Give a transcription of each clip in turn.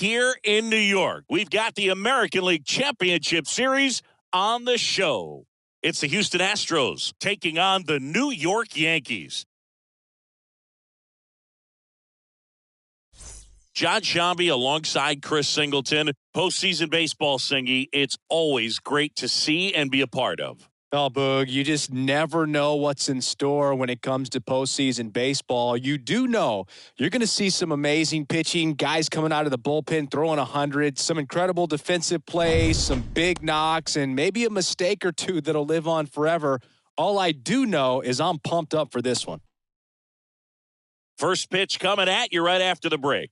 here in New York. We've got the American League Championship Series on the show. It's the Houston Astros taking on the New York Yankees. John Shambi alongside Chris Singleton. Postseason baseball, Singy, it's always great to see and be a part of. Oh, Boog, you just never know what's in store when it comes to postseason baseball. You do know you're going to see some amazing pitching, guys coming out of the bullpen throwing 100, some incredible defensive plays, some big knocks, and maybe a mistake or two that'll live on forever. All I do know is I'm pumped up for this one. First pitch coming at you right after the break.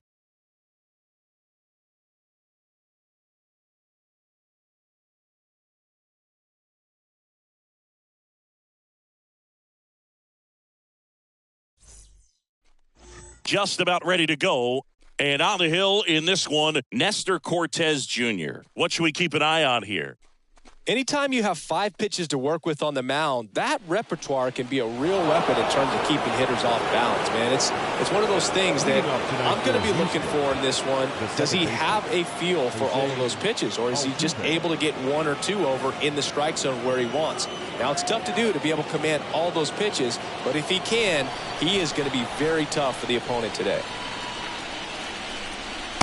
Just about ready to go. And on the hill in this one, Nestor Cortes Jr. What should we keep an eye on here? Anytime you have 5 pitches to work with on the mound, that repertoire can be a real weapon in terms of keeping hitters off balance, man. It's one of those things that I'm going to be looking for in this one. Does he have a feel for all of those pitches, or is he just able to get 1 or 2 over in the strike zone where he wants? Now, it's tough to do, to be able to command all those pitches, but if he can, he is going to be very tough for the opponent today.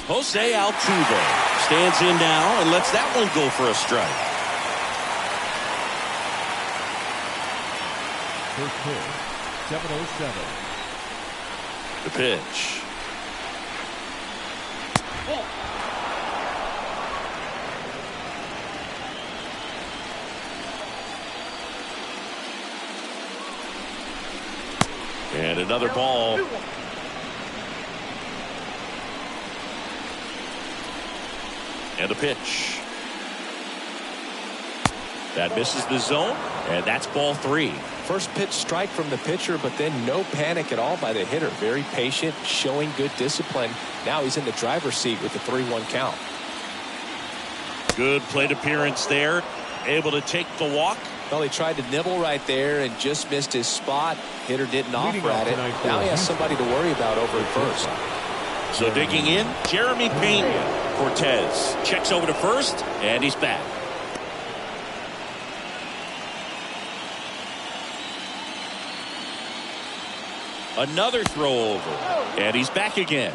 Jose Altuve stands in now and lets that one go for a strike. First pitch, 7:07. The pitch. And another ball. And the pitch. That misses the zone, and that's ball 3. First pitch strike from the pitcher, but then no panic at all by the hitter. Very patient, showing good discipline. Now he's in the driver's seat with the 3-1 count. Good plate appearance there. Able to take the walk. Well, he tried to nibble right there and just missed his spot. Hitter didn't offer at it. Now he has somebody to worry about over at first. So digging in, Jeremy Pena. Cortez checks over to first, and he's back. Another throw over, and he's back again.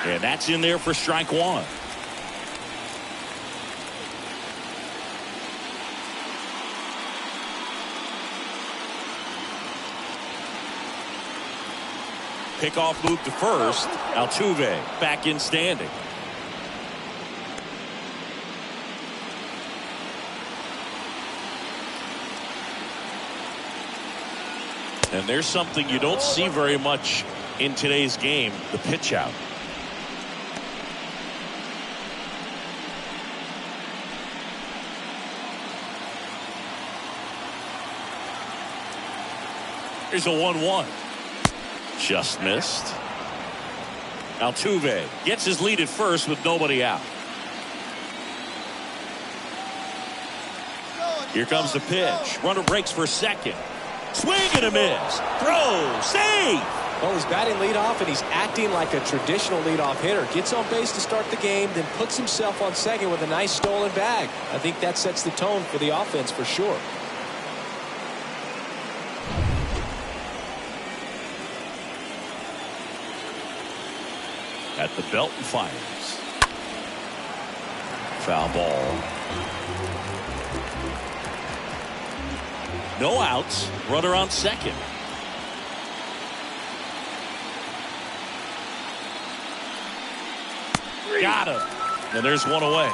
And that's in there for strike 1. Pickoff move to first. Altuve back in standing. And there's something you don't see very much in today's game, the pitch out. Here's a 1-1. Just missed. Altuve gets his lead at first with nobody out. Here comes the pitch. Runner breaks for second. Swing and a miss. Throw. Save. Well, he's batting leadoff, and he's acting like a traditional leadoff hitter. Gets on base to start the game, then puts himself on second with a nice stolen bag. I think that sets the tone for the offense for sure. At the belt and fires. Foul ball. No outs. Runner on second. Got him. And there's one away.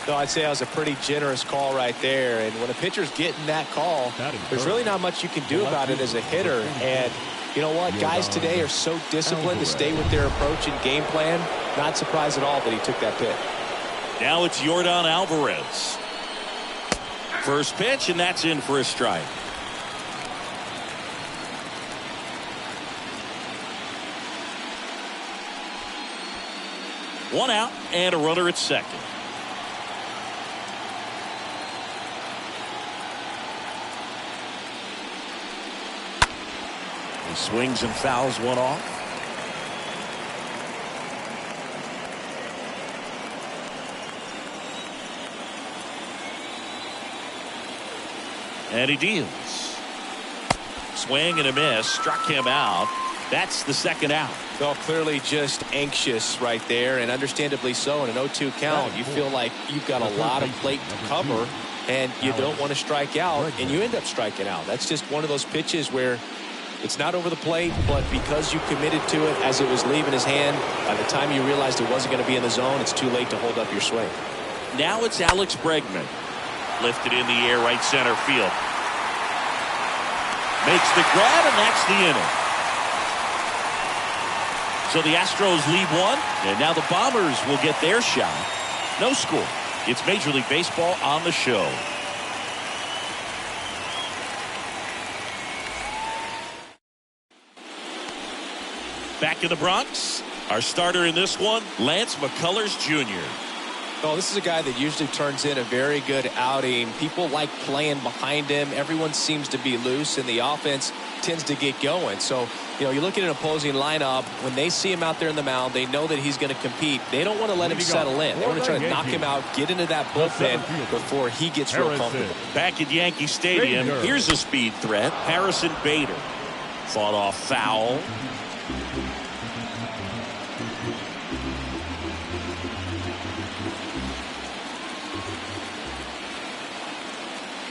So I'd say that was a pretty generous call right there. And when a pitcher's getting that call, there's really not much you can do about it as a hitter. And you know what? Guys today are so disciplined to stay with their approach and game plan. Not surprised at all that he took that pitch. Now it's Yordan Alvarez. First pitch, and that's in for a strike. One out and a runner at second. He swings and fouls one off. And he deals. Swing and a miss. Struck him out. That's the second out. Well, clearly just anxious right there, and understandably so. In an 0-2 count, you feel like you've got a lot of plate to cover, and you don't want to strike out, and you end up striking out. That's just one of those pitches where it's not over the plate, but because you committed to it as it was leaving his hand, by the time you realized it wasn't going to be in the zone, it's too late to hold up your swing. Now it's Alex Bregman. Lifted in the air, right center field. Makes the grab, and that's the inning. So the Astros lead one, and now the Bombers will get their shot. No score. It's Major League Baseball on the show. Back in the Bronx, our starter in this one, Lance McCullers Jr. Oh, this is a guy that usually turns in a very good outing. People like playing behind him. Everyone seems to be loose, and the offense tends to get going. So, you look at an opposing lineup, when they see him out there in the mound, they know that he's going to compete. They don't want to let him settle in. They want to try to knock him out, get into that bullpen before he gets real comfortable. Back at Yankee Stadium, here's a speed threat. Harrison Bader fought off foul.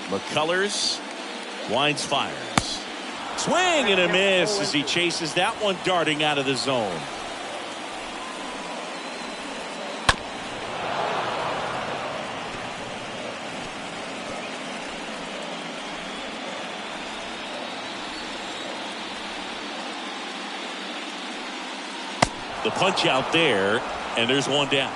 McCullers winds, fires. Swing and a miss as he chases that one darting out of the zone. The punch out there, and there's one down.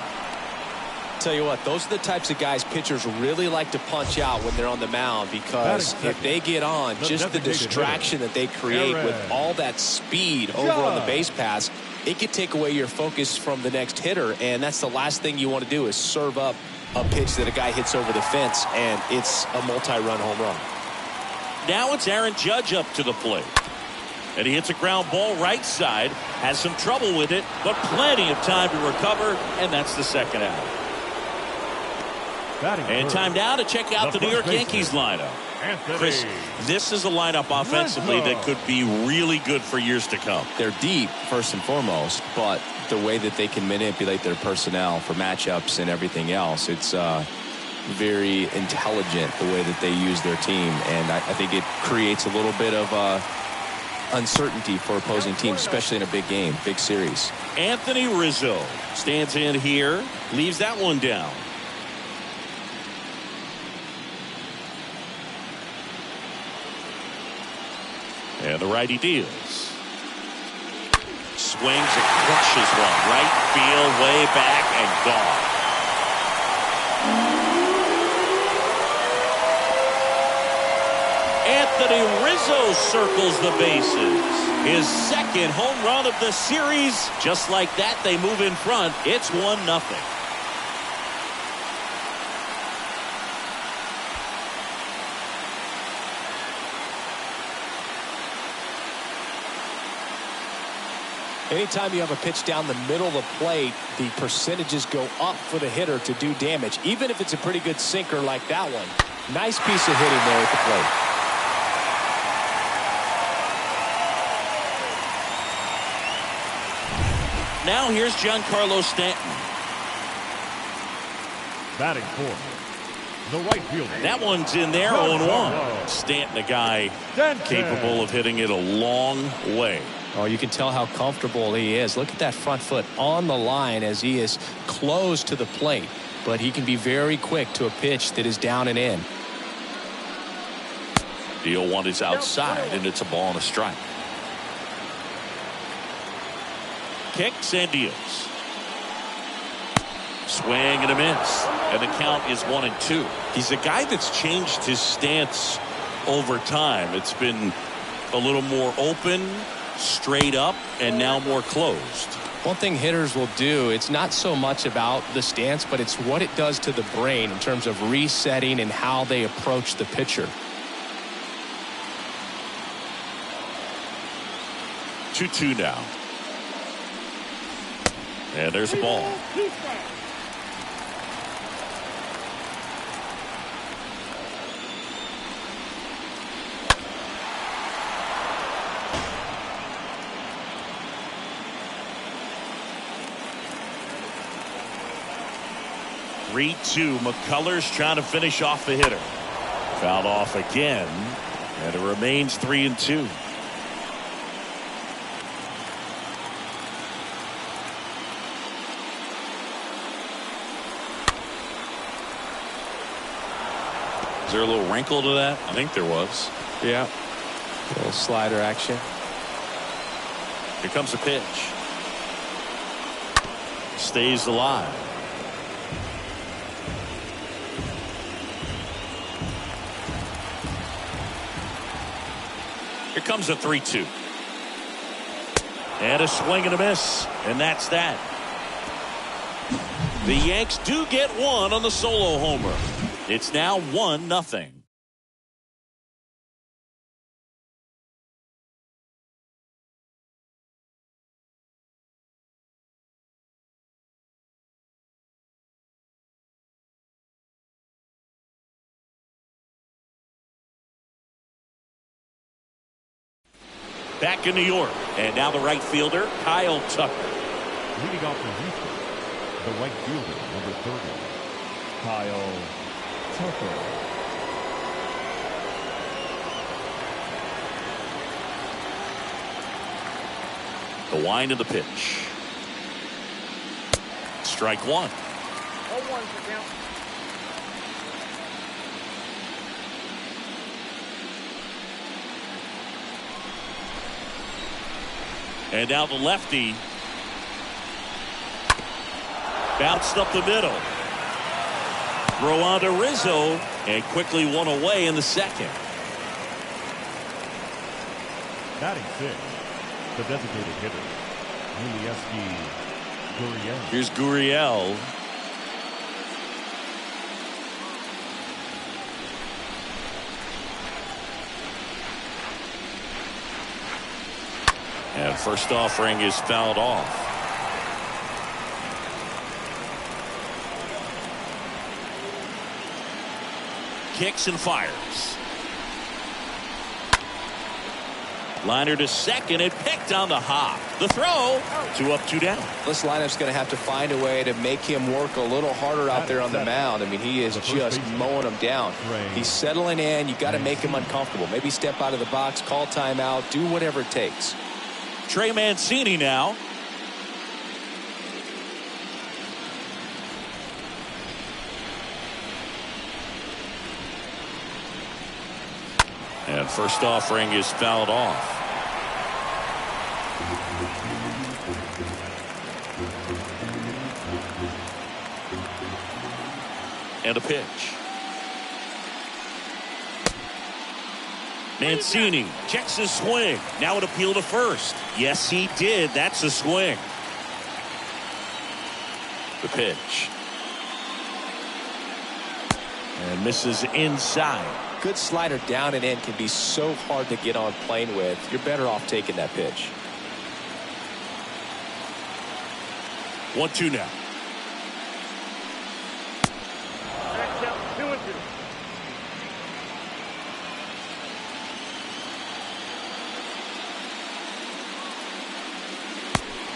Tell you what, those are the types of guys pitchers really like to punch out when they're on the mound, because if they get on, just the distraction that they create with all that speed over on the base pass, it could take away your focus from the next hitter, and that's the last thing you want to do is serve up a pitch that a guy hits over the fence, and it's a multi-run home run. Now it's Aaron Judge up to the plate. And he hits a ground ball right side, has some trouble with it, but plenty of time to recover, and that's the second out. And time now to check out the New York Yankees lineup. Chris, this is a lineup offensively that could be really good for years to come. They're deep, first and foremost, but the way that they can manipulate their personnel for matchups and everything else, it's very intelligent the way that they use their team. And I think it creates a little bit of uncertainty for opposing teams, especially in a big game, big series. Anthony Rizzo stands in here, leaves that one down. And the righty deals. Swings and crushes one. Right field, way back, and gone. Anthony Rizzo circles the bases. His second home run of the series. Just like that, they move in front. It's 1-0. Anytime you have a pitch down the middle of the plate, the percentages go up for the hitter to do damage, even if it's a pretty good sinker like that one. Nice piece of hitting there at the plate. Now here's Giancarlo Stanton. Batting fourth, the right fielder. That one's in there, 0-1. Stanton, a guy capable of hitting it a long way. Oh, you can tell how comfortable he is. Look at that front foot on the line as he is close to the plate. But he can be very quick to a pitch that is down and in. Deal one is outside, and it's a ball and a strike. Kicks and deals. Swing and a miss. And the count is 1-2. He's a guy that's changed his stance over time. It's been a little more open, straight up, and now more closed. One thing hitters will do, it's not so much about the stance, but it's what it does to the brain in terms of resetting and how they approach the pitcher. 2-2 now. And there's a ball. McCullers trying to finish off the hitter. Fouled off again, and it remains 3-2. Is there a little wrinkle to that? I think there was. Yeah. A little slider action. Here comes the pitch. Stays alive. Here comes a 3-2. And a swing and a miss. And that's that. The Yanks do get one on the solo homer. It's now 1-0. Back in New York, and now the right fielder, Kyle Tucker. Leading off the Houston, the right fielder, number 30, Kyle Tucker. The wind of the pitch. Strike one. 0-1 for count. And now the lefty. Bounced up the middle. Throw on to Rizzo, and quickly one away in the second. Batting 6, the designated hitter, Gurriel. Here's Gurriel. And first offering is fouled off. Kicks and fires. Liner to second and picked on the hop. The throw. 2 up, 2 down. This lineup's going to have to find a way to make him work a little harder out there on the mound. I mean, he is just mowing him down. He's settling in. You got to make him uncomfortable. Maybe step out of the box, call timeout, do whatever it takes. Trey Mancini now. And first offering is fouled off. And a pitch. Mancini checks his swing. Now an appeal to first. Yes, he did. That's a swing. The pitch. And misses inside. Good slider down and in can be so hard to get on plane with. You're better off taking that pitch. 1-2 now. Back down 2-2.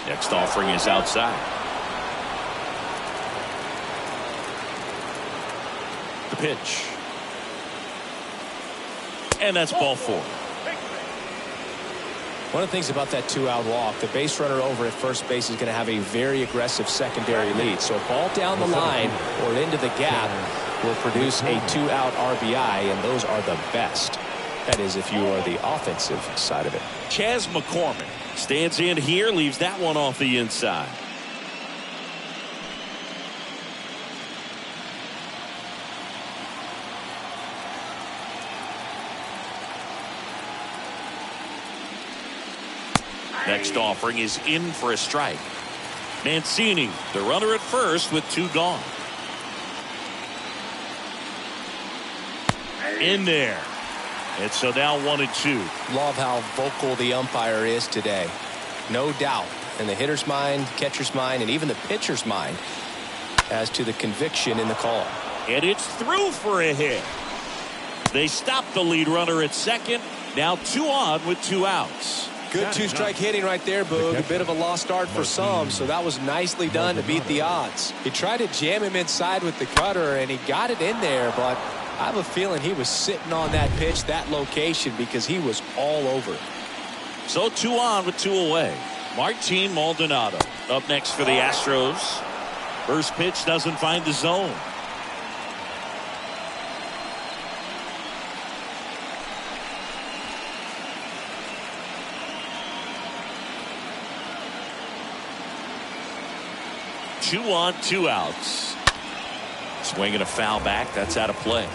Next offering is outside. The pitch. And that's ball 4. One of the things about that 2-out walk, the base runner over at first base is going to have a very aggressive secondary lead. So a ball down the line or into the gap will produce a 2-out RBI, and those are the best. That is, if you are the offensive side of it. Chas McCormick stands in here, leaves that one off the inside. Next offering is in for a strike. Mancini, the runner at first with 2 gone. In there. And so now 1-2. Love how vocal the umpire is today. no doubt in the hitter's mind, catcher's mind, and even the pitcher's mind as to the conviction in the call. And it's through for a hit. They stop the lead runner at second. Now 2 on with 2 outs. Good 2-strike hitting right there, Boog. A bit of a lost start for some, so that was nicely done to beat the odds. He tried to jam him inside with the cutter, and he got it in there, but I have a feeling he was sitting on that pitch, that location, because he was all over it. So 2 on with 2 away. Martin Maldonado up next for the Astros. First pitch doesn't find the zone. Two on, 2 outs. Swinging a foul back. That's out of play.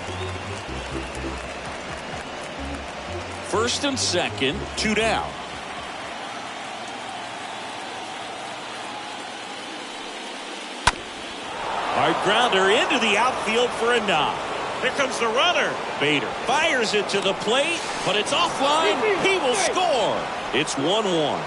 First and second, 2 down. Hard grounder into the outfield for a knock. Here comes the runner. Bader fires it to the plate, but it's offline. He will score. It's 1-1.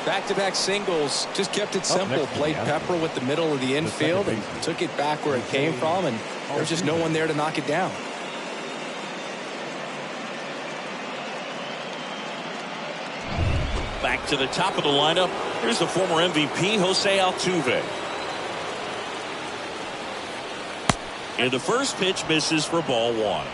Back-to-back singles, just kept it simple. Played Pepper with the middle of the infield and took it back where it came from, and there's just no one there to knock it down. Back to the top of the lineup. Here's the former MVP, Jose Altuve. And the first pitch misses for ball 1.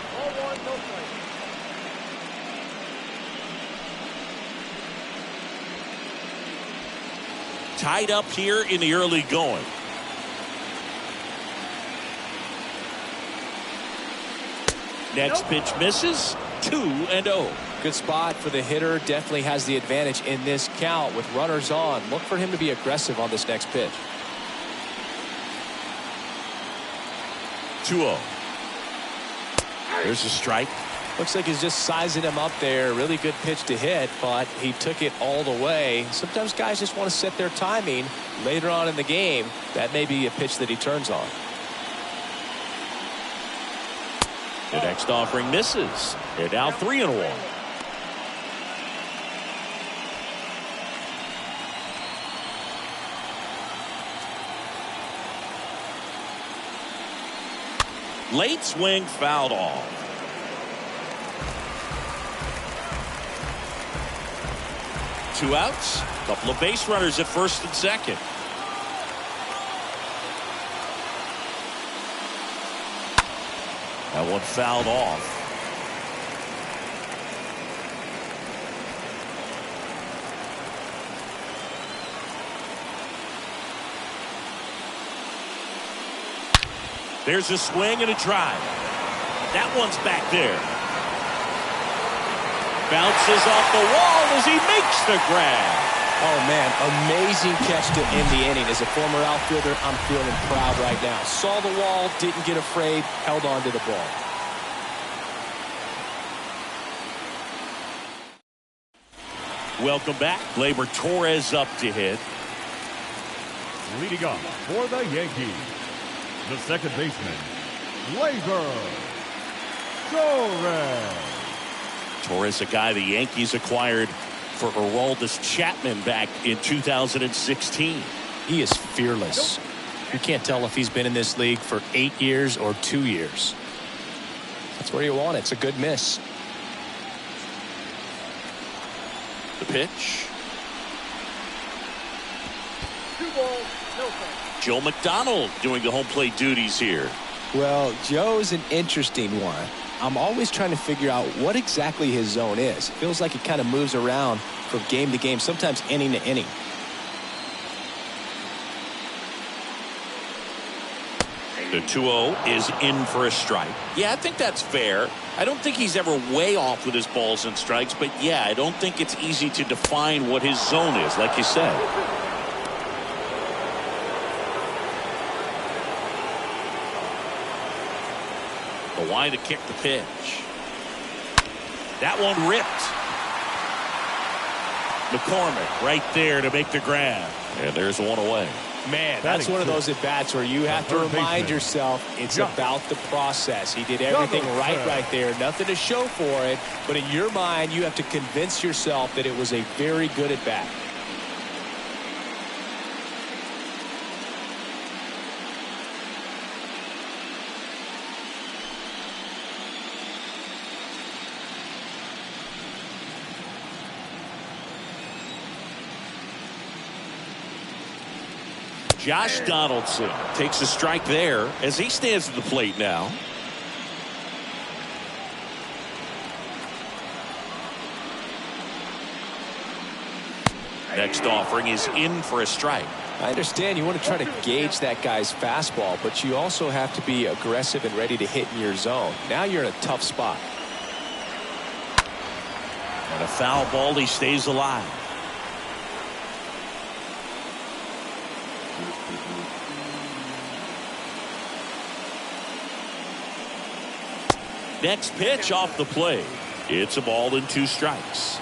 Tied up here in the early going. Next pitch misses. 2-0. Good spot for the hitter. Definitely has the advantage in this count with runners on. Look for him to be aggressive on this next pitch. 2-0. There's a strike. Looks like he's just sizing him up there. Really good pitch to hit, but he took it all the way. Sometimes guys just want to set their timing later on in the game. That may be a pitch that he turns on. The next offering misses. They're now 3-1. Late swing fouled off. Two outs. Couple of base runners at first and second. That one fouled off. There's a swing and a drive. That one's back there. Bounces off the wall as he makes the grab. Oh, man, amazing catch to end the inning. As a former outfielder, I'm feeling proud right now. Saw the wall, didn't get afraid, held on to the ball. Welcome back. Gleyber Torres up to hit. Leading off for the Yankees, the second baseman, Gleyber Torres. Torres, a guy the Yankees acquired for Aroldis Chapman back in 2016. He is fearless. You can't tell if he's been in this league for 8 years or 2 years. That's where you want it. It's a good miss. The pitch. 2 balls, no strikes. Joe McDonald doing the home plate duties here. Well, Joe's an interesting one. I'm always trying to figure out what exactly his zone is. It feels like he kind of moves around from game to game, sometimes inning to inning. The 2-0 is in for a strike. Yeah, I think that's fair. I don't think he's ever way off with his balls and strikes, but yeah, I don't think it's easy to define what his zone is, like you said. The line to kick the pitch. That one ripped. McCormick right there to make the grab. And there's one away. Man, that's one of those at-bats where you have to remind yourself it's about the process. He did everything right there. Nothing to show for it, but in your mind, you have to convince yourself that it was a very good at-bat. Josh Donaldson takes a strike there as he stands at the plate now. Next offering is in for a strike. I understand you want to try to gauge that guy's fastball, but you also have to be aggressive and ready to hit in your zone. Now you're in a tough spot. And a foul ball, he stays alive. Next pitch off the plate. It's a ball and 2 strikes.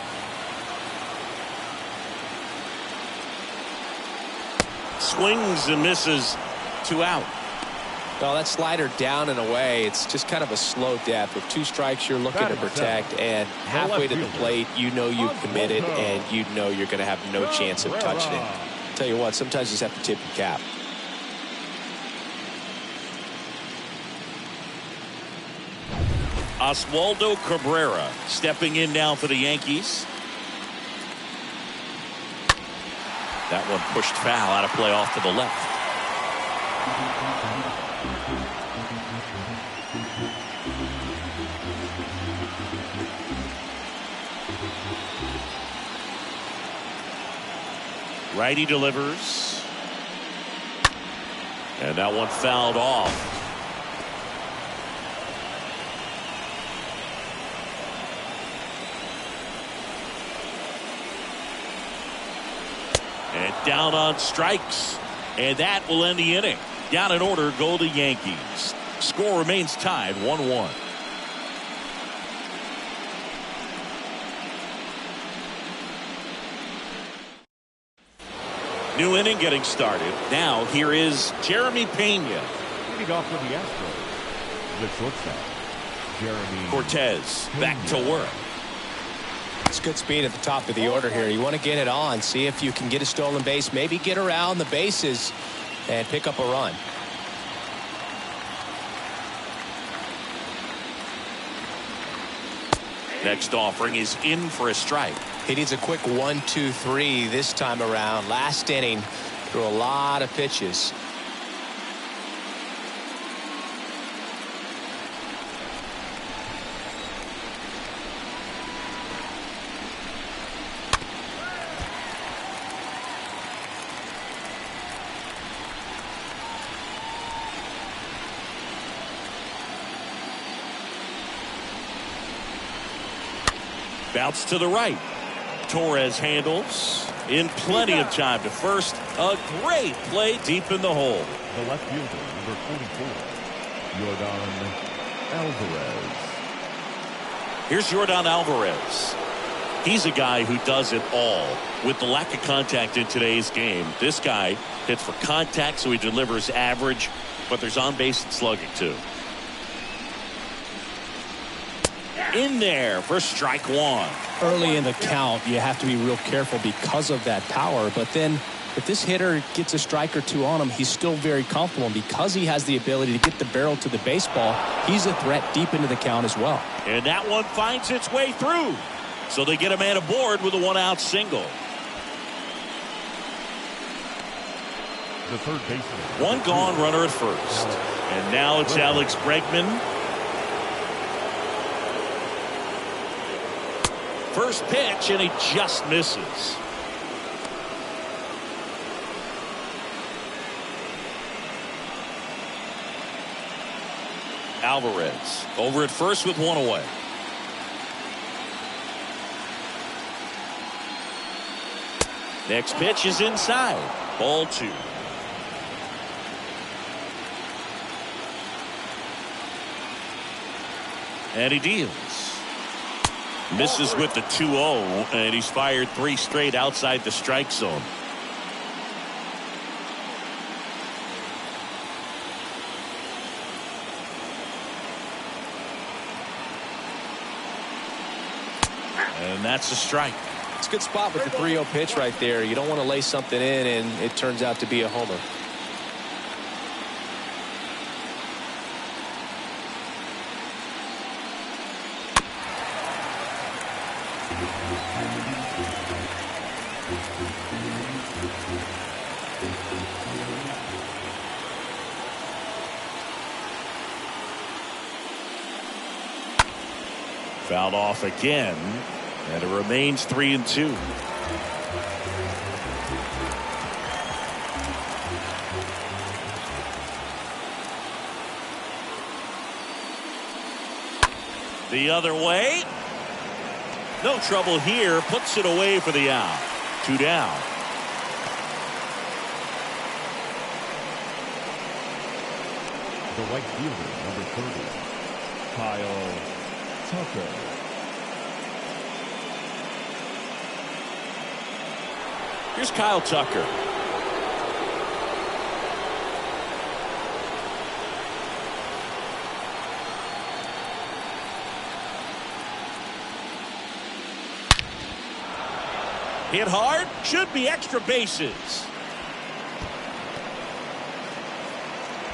Swings and misses, 2 out. Well, that slider down and away, it's just kind of a slow death. With 2 strikes, you're looking to protect, and halfway to the plate, you know you've committed, and you know you're going to have no chance of touching it. Tell you what, sometimes you just have to tip your cap. Oswaldo Cabrera stepping in now for the Yankees. That one pushed foul, out of play off to the left. Righty delivers. And that one fouled off. And down on strikes. And that will end the inning. Down in order go the Yankees. Score remains tied 1-1. New inning getting started. Now here is Jeremy Pena. Leading off for the Astros, the shortstop, Jeremy Cortez back to work. It's good speed at the top of the order here. You want to get it on, see if you can get a stolen base, maybe get around the bases and pick up a run. Next offering is in for a strike. He needs a quick 1-2-3 this time around. Last inning, threw a lot of pitches. Bounce to the right. Torres handles in plenty of time to first. A great play deep in the hole. The left fielder, number 44, Yordan Alvarez. Here's Yordan Alvarez. He's a guy who does it all. With the lack of contact in today's game, this guy hits for contact, so he delivers average, but there's on base and slugging too. In there for strike one. Early in the count, you have to be real careful because of that power. But then if this hitter gets a strike or two on him, he's still very comfortable. And because he has the ability to get the barrel to the baseball, he's a threat deep into the count as well. And that one finds its way through. So they get a man aboard with a 1-out single. The third baseman. One gone, runner at first. And now it's Alex Bregman. First pitch, and he just misses. Alvarez over at first with one away. Next pitch is inside. Ball 2. And he deals. Misses with the 2-0, and he's fired 3 straight outside the strike zone. And that's a strike. It's a good spot with the 3-0 pitch right there. You don't want to lay something in and it turns out to be a homer. Fouled off again, and it remains 3-2. The other way. No trouble here. Puts it away for the out. 2 down. The right fielder, number 30, Kyle Tucker. Here's Kyle Tucker. Hit hard. Should be extra bases.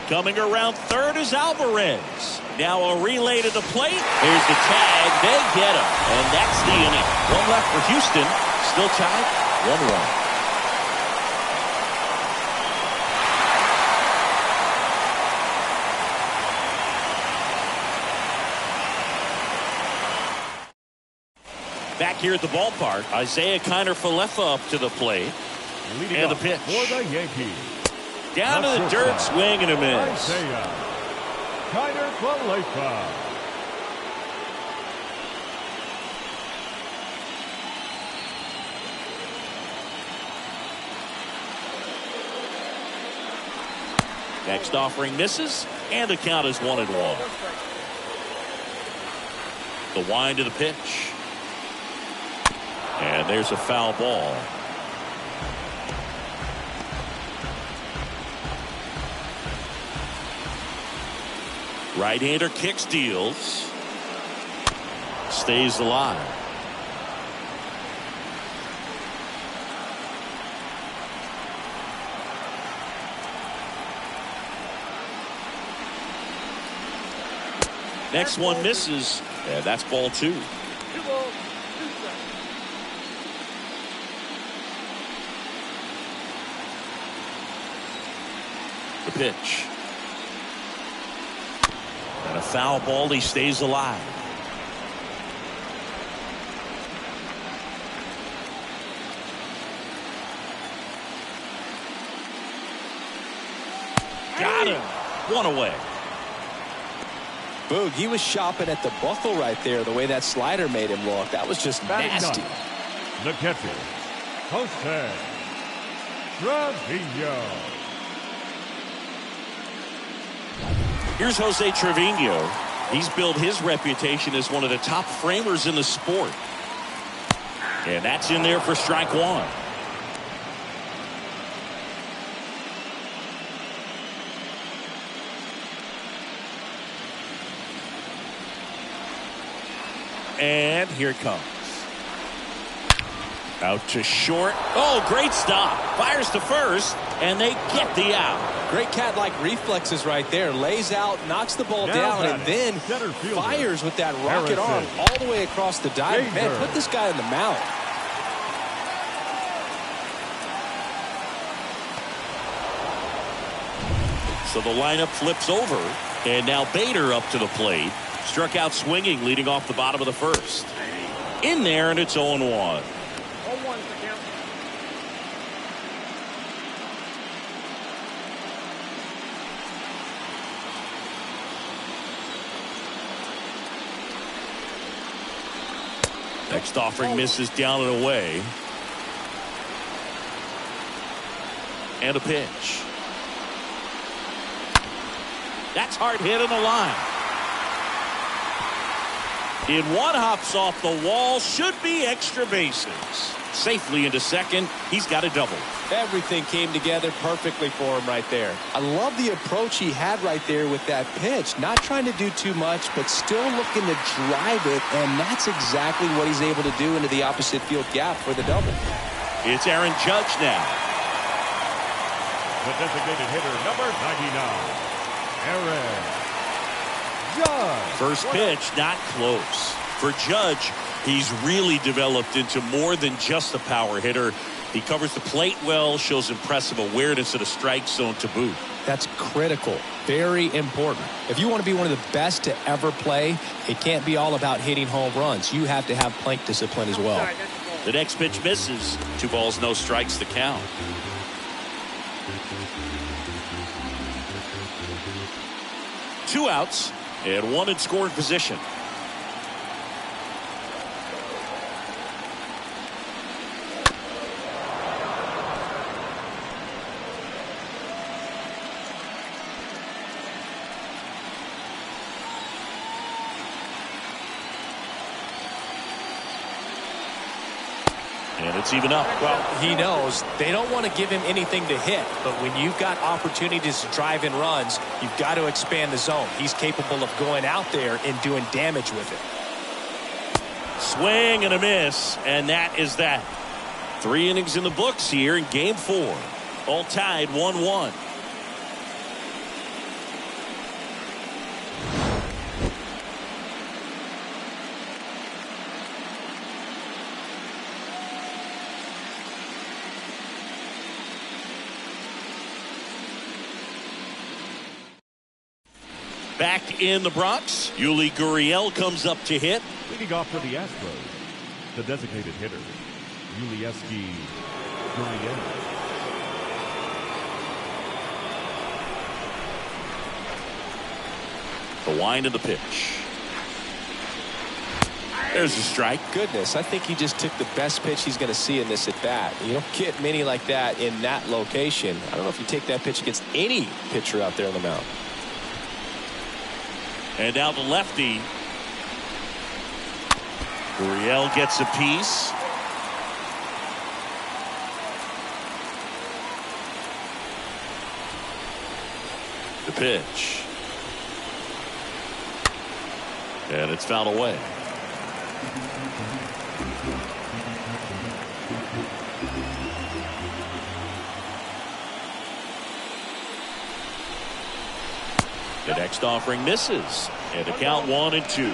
Coming around third is Alvarez. Now a relay to the plate. There's the tag. They get him. And that's the inning. One left for Houston. Still tied 1-1. Back here at the ballpark, Isaiah Kiner-Falefa up to the plate. And the pitch. For the Yankees. Down to the dirt, swing and a miss. Isaiah Kiner-Falefa. Next offering misses, and the count is 1-1. The wind to the pitch. And there's a foul ball. Right-hander kicks, deals. Stays alive. Next one misses, and that's ball 2. 2 balls, 2 strikes. The pitch. And a foul ball. He stays alive. Got him. 1 away. Boog, he was shopping at the buckle right there, the way that slider made him look. That was just nasty. The catcher, Jose Trevino. Here's Jose Trevino. He's built his reputation as one of the top framers in the sport. And that's in there for strike 1. And here it comes. Out to short. Oh, great stop. Fires to first, and they get the out. Great cat-like reflexes right there. Lays out, knocks the ball down, and then fires with that rocket arm all the way across the diamond. Man, put this guy in the mound. So the lineup flips over, and now Bader up to the plate. Struck out swinging, leading off the bottom of the first. In there, and it's 0-1. 0-1 is the count. Next offering misses down and away. And a pitch. That's hard hit on the line. In one, hops off the wall, should be extra bases. Safely into second. He's got a double. Everything came together perfectly for him right there. I love the approach he had right there with that pitch. Not trying to do too much, but still looking to drive it, and that's exactly what he's able to do into the opposite field gap for the double. It's Aaron Judge now. The designated hitter, number 99, Aaron Judge. First pitch, not close. For Judge, he's really developed into more than just a power hitter. He covers the plate well, shows impressive awareness of the strike zone to boot. That's critical. Very important. If you want to be one of the best to ever play, it can't be all about hitting home runs. You have to have plate discipline as well. The next pitch misses. 2 balls, no strikes to count. Two outs and one in scoring position. And it's even up. Well, he knows they don't want to give him anything to hit, but when you've got opportunities to drive in runs, you've got to expand the zone. He's capable of going out there and doing damage with it. Swing and a miss, and that is that. 3 innings in the books here in game 4. All tied 1-1. Back in the Bronx, Yuli Gurriel comes up to hit. Leading off for the Astros, the designated hitter, Yuli Gurriel. The wind of the pitch. There's a strike. Goodness, I think he just took the best pitch he's going to see in this at bat. You don't get many like that in that location. I don't know if you take that pitch against any pitcher out there on the mound. And now the lefty. Gurriel gets a piece. The pitch. And it's fouled away. The next offering misses, and the count 1-2.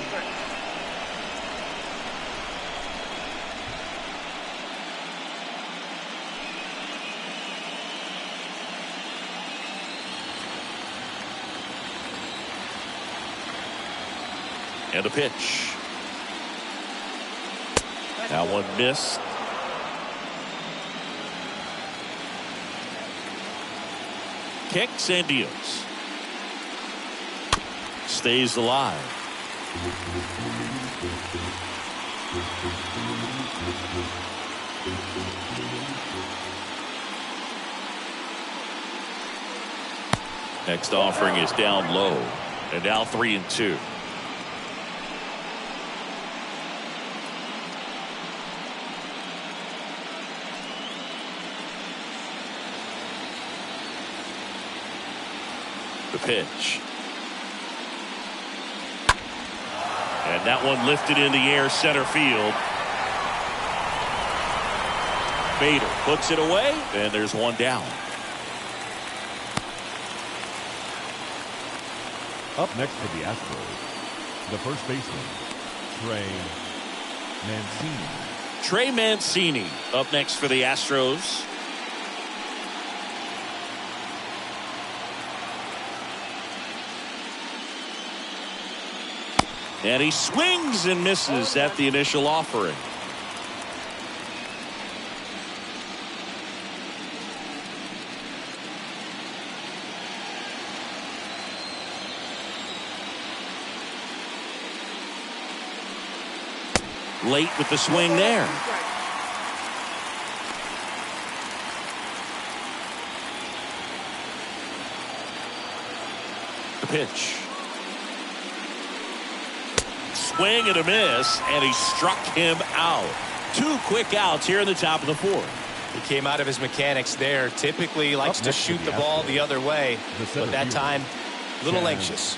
And a pitch. That one missed. Kicks and deals. Stays alive. Next offering is down low, and now 3-2. The pitch. And that one lifted in the air, center field. Bader puts it away, and there's one down. Up next for the Astros, the first baseman, Trey Mancini up next for the Astros. And he swings and misses at the initial offering. Late with the swing there. The pitch. swing and a miss, and he struck him out. 2 quick outs here in the top of the 4th. He came out of his mechanics there. Typically likes to shoot the ball the other way, but that time a little anxious.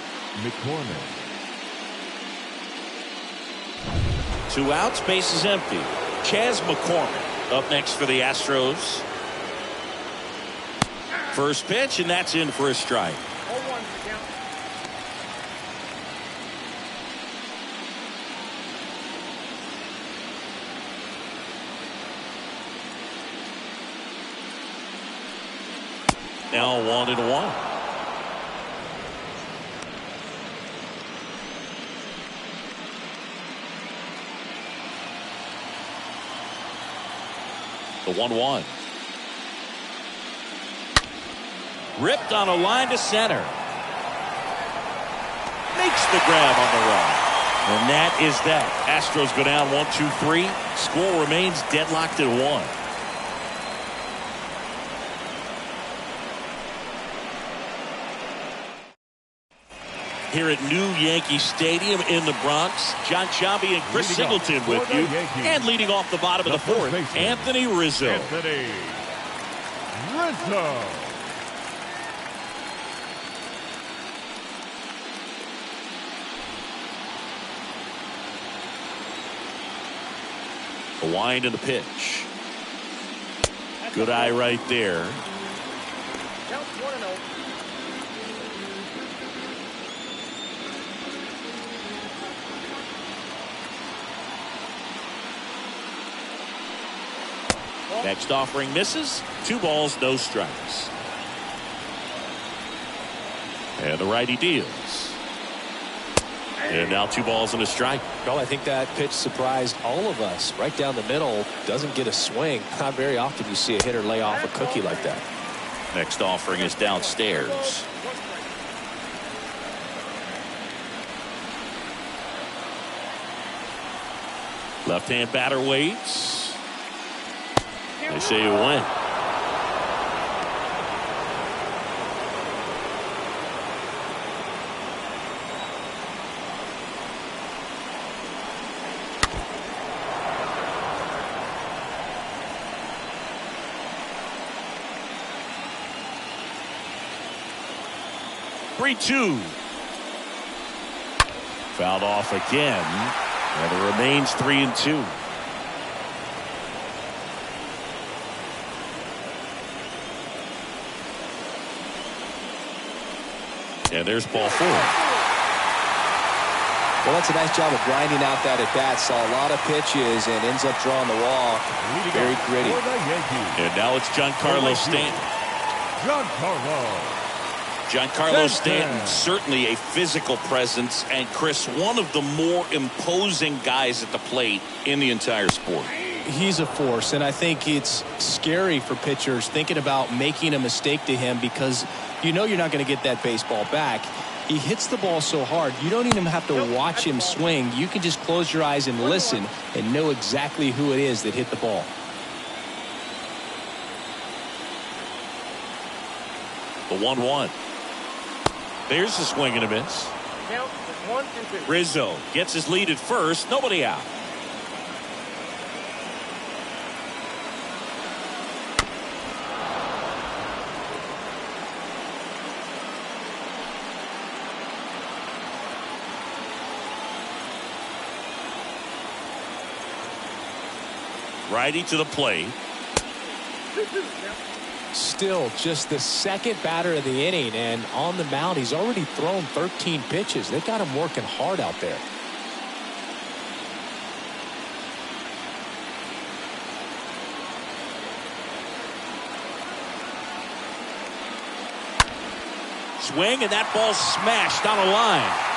2 outs, base is empty. Chas McCormick up next for the Astros. First pitch, and that's in for a strike. 0-1 to count. Now 1-1. The 1-1. Ripped on a line to center. Makes the grab on the run. And that is that. Astros go down 1-2-3. Score remains deadlocked at 1. Here at New Yankee Stadium in the Bronx, John Sciambi and Chris Singleton with you. And leading off the bottom of the 4th, Anthony Rizzo. The wind and the pitch. Good eye right there. Count 1-0. Next offering misses. 2 balls, no strikes. And the righty deals. And now 2 balls and a strike. Well, I think that pitch surprised all of us. Right down the middle, doesn't get a swing. Not very often you see a hitter lay off a cookie like that. Next offering is downstairs. Left-hand batter waits. They say you win. Three-two. Fouled off again, and it remains 3-2. And there's ball 4. Well, that's a nice job of grinding out that at bat. Saw a lot of pitches and ends up drawing the wall. Very gritty. And now it's Giancarlo Stanton. Giancarlo Stanton, certainly a physical presence, and Chris, one of the more imposing guys at the plate in the entire sport. He's a force, and I think it's scary for pitchers thinking about making a mistake to him because you know you're not going to get that baseball back. He hits the ball so hard, you don't even have to watch him swing. You can just close your eyes and listen and know exactly who it is that hit the ball. The 1-1. There's a swing and a miss. Count is 1-2. Rizzo gets his lead at first. Nobody out. Righty to the plate. 2-2. Still just the second batter of the inning, and on the mound he's already thrown 13 pitches. They've got him working hard out there. Swing, and that ball smashed down a line.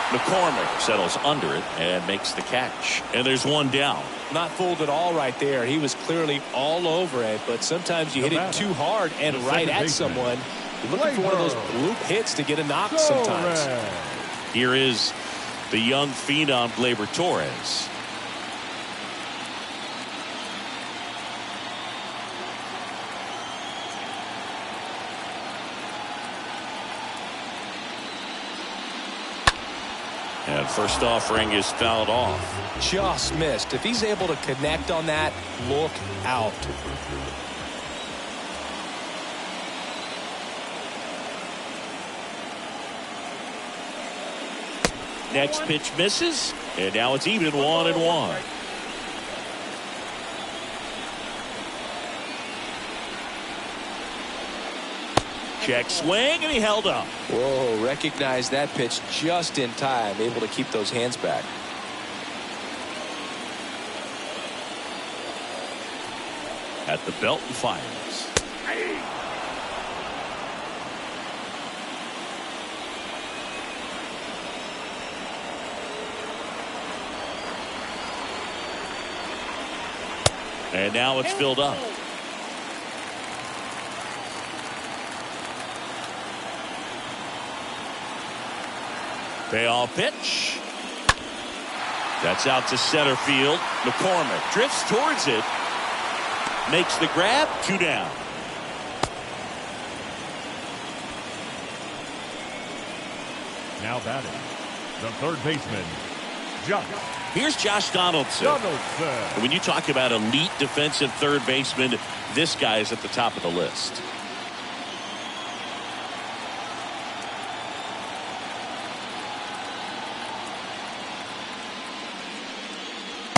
McCormick settles under it and makes the catch. And there's one down. Not fooled at all right there. He was clearly all over it, but sometimes you hit it too hard and right at someone. You're looking for one of those bloop hits to get a knock sometimes. Here is the young phenom Gleyber Torres. And first offering is fouled off. Just missed. If he's able to connect on that, look out. Next pitch misses, and now it's even 1-1. Check swing, and he held up. Whoa, recognized that pitch just in time, able to keep those hands back. At the belt and fires. And now it's filled up. Payoff pitch. That's out to center field. McCormick drifts towards it. Makes the grab. 2 down. Now batting, the third baseman, Josh. Here's Josh Donaldson. And when you talk about elite defensive third baseman, this guy is at the top of the list.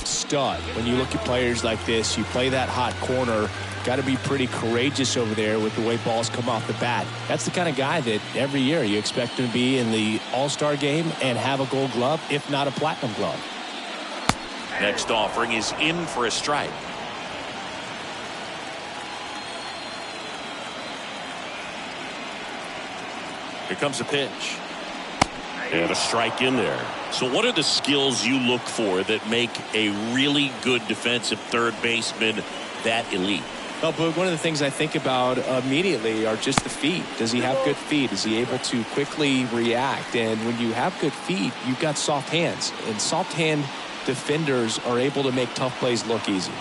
Stud. When you look at players like this, you play that hot corner, got to be pretty courageous over there with the way balls come off the bat. That's the kind of guy that every year you expect him to be in the All-Star game and have a gold glove, if not a platinum glove. Next offering is in for a strike. Here comes a pitch. And a strike in there. So what are the skills you look for that make a really good defensive third baseman that elite? Well, Boog, one of the things I think about immediately are just the feet. Does he have good feet? Is he able to quickly react? And when you have good feet, you've got soft hands. And soft hand defenders are able to make tough plays look easy.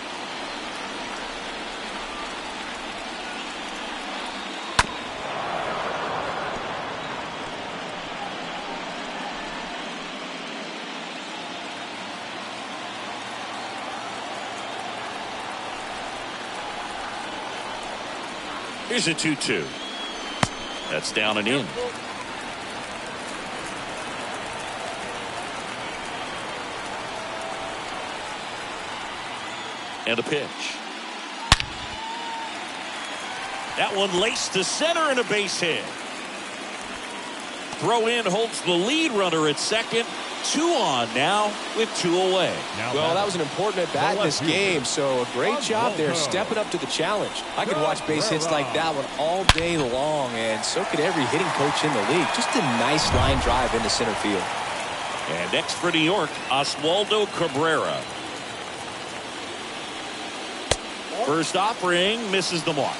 Here's a 2-2. That's down and in. And a pitch. That one laced to center and a base hit. Throw in holds the lead runner at second. 2 on now with 2 away. Well, that was an important at bat in this game, so a great job there stepping up to the challenge. I could watch base hits like that one all day long, and so could every hitting coach in the league. Just a nice line drive into center field. And next for New York, Oswaldo Cabrera. First offering misses the mark.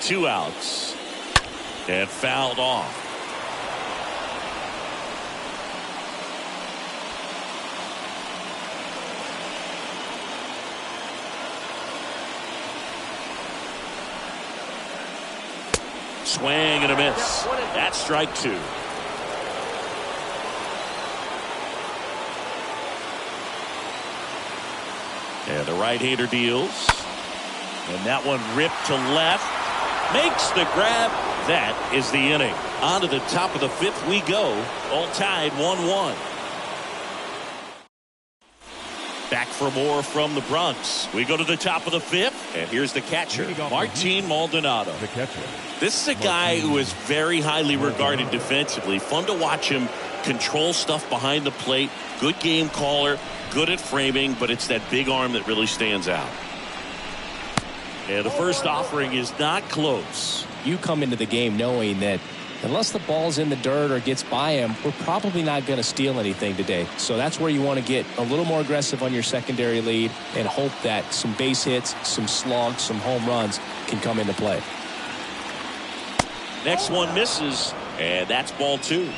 Two outs and fouled off. Swing and a miss. That's strike 2. And the right-hander deals. And that one ripped to left. Makes the grab. That is the inning. On to the top of the 5th we go. All tied 1-1. Back for more from the Bronx. We go to the top of the 5th. And here's the catcher, Martin Maldonado. The catcher. This is a guy who is very highly regarded defensively. Fun to watch him control stuff behind the plate. Good game caller. Good at framing. But it's that big arm that really stands out. And the first offering is not close. You come into the game knowing that unless the ball's in the dirt or gets by him, we're probably not going to steal anything today. So that's where you want to get a little more aggressive on your secondary lead and hope that some base hits, some slugs, some home runs can come into play. Next one misses, and that's ball 2.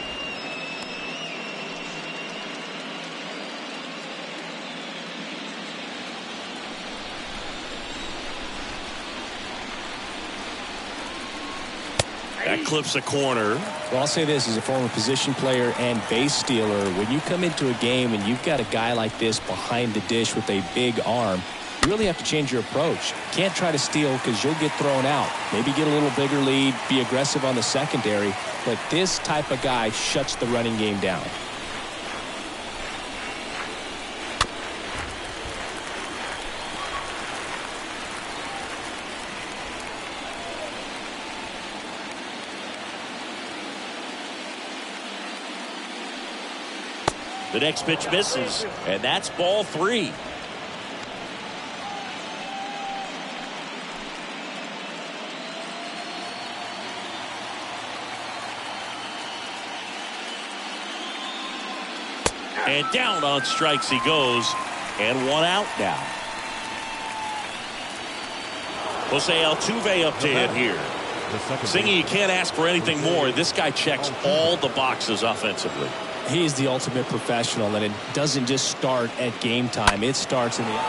That clips a corner. Well, I'll say this as a former position player and base stealer. When you come into a game and you've got a guy like this behind the dish with a big arm, you really have to change your approach. Can't try to steal because you'll get thrown out. Maybe get a little bigger lead, be aggressive on the secondary. But this type of guy shuts the running game down. The next pitch misses, and that's ball 3. And down on strikes he goes, and 1 out now. Jose Altuve up to hit here. Singy, you can't ask for anything more. This guy checks all the boxes offensively. He's the ultimate professional, and it doesn't just start at game time. It starts in the...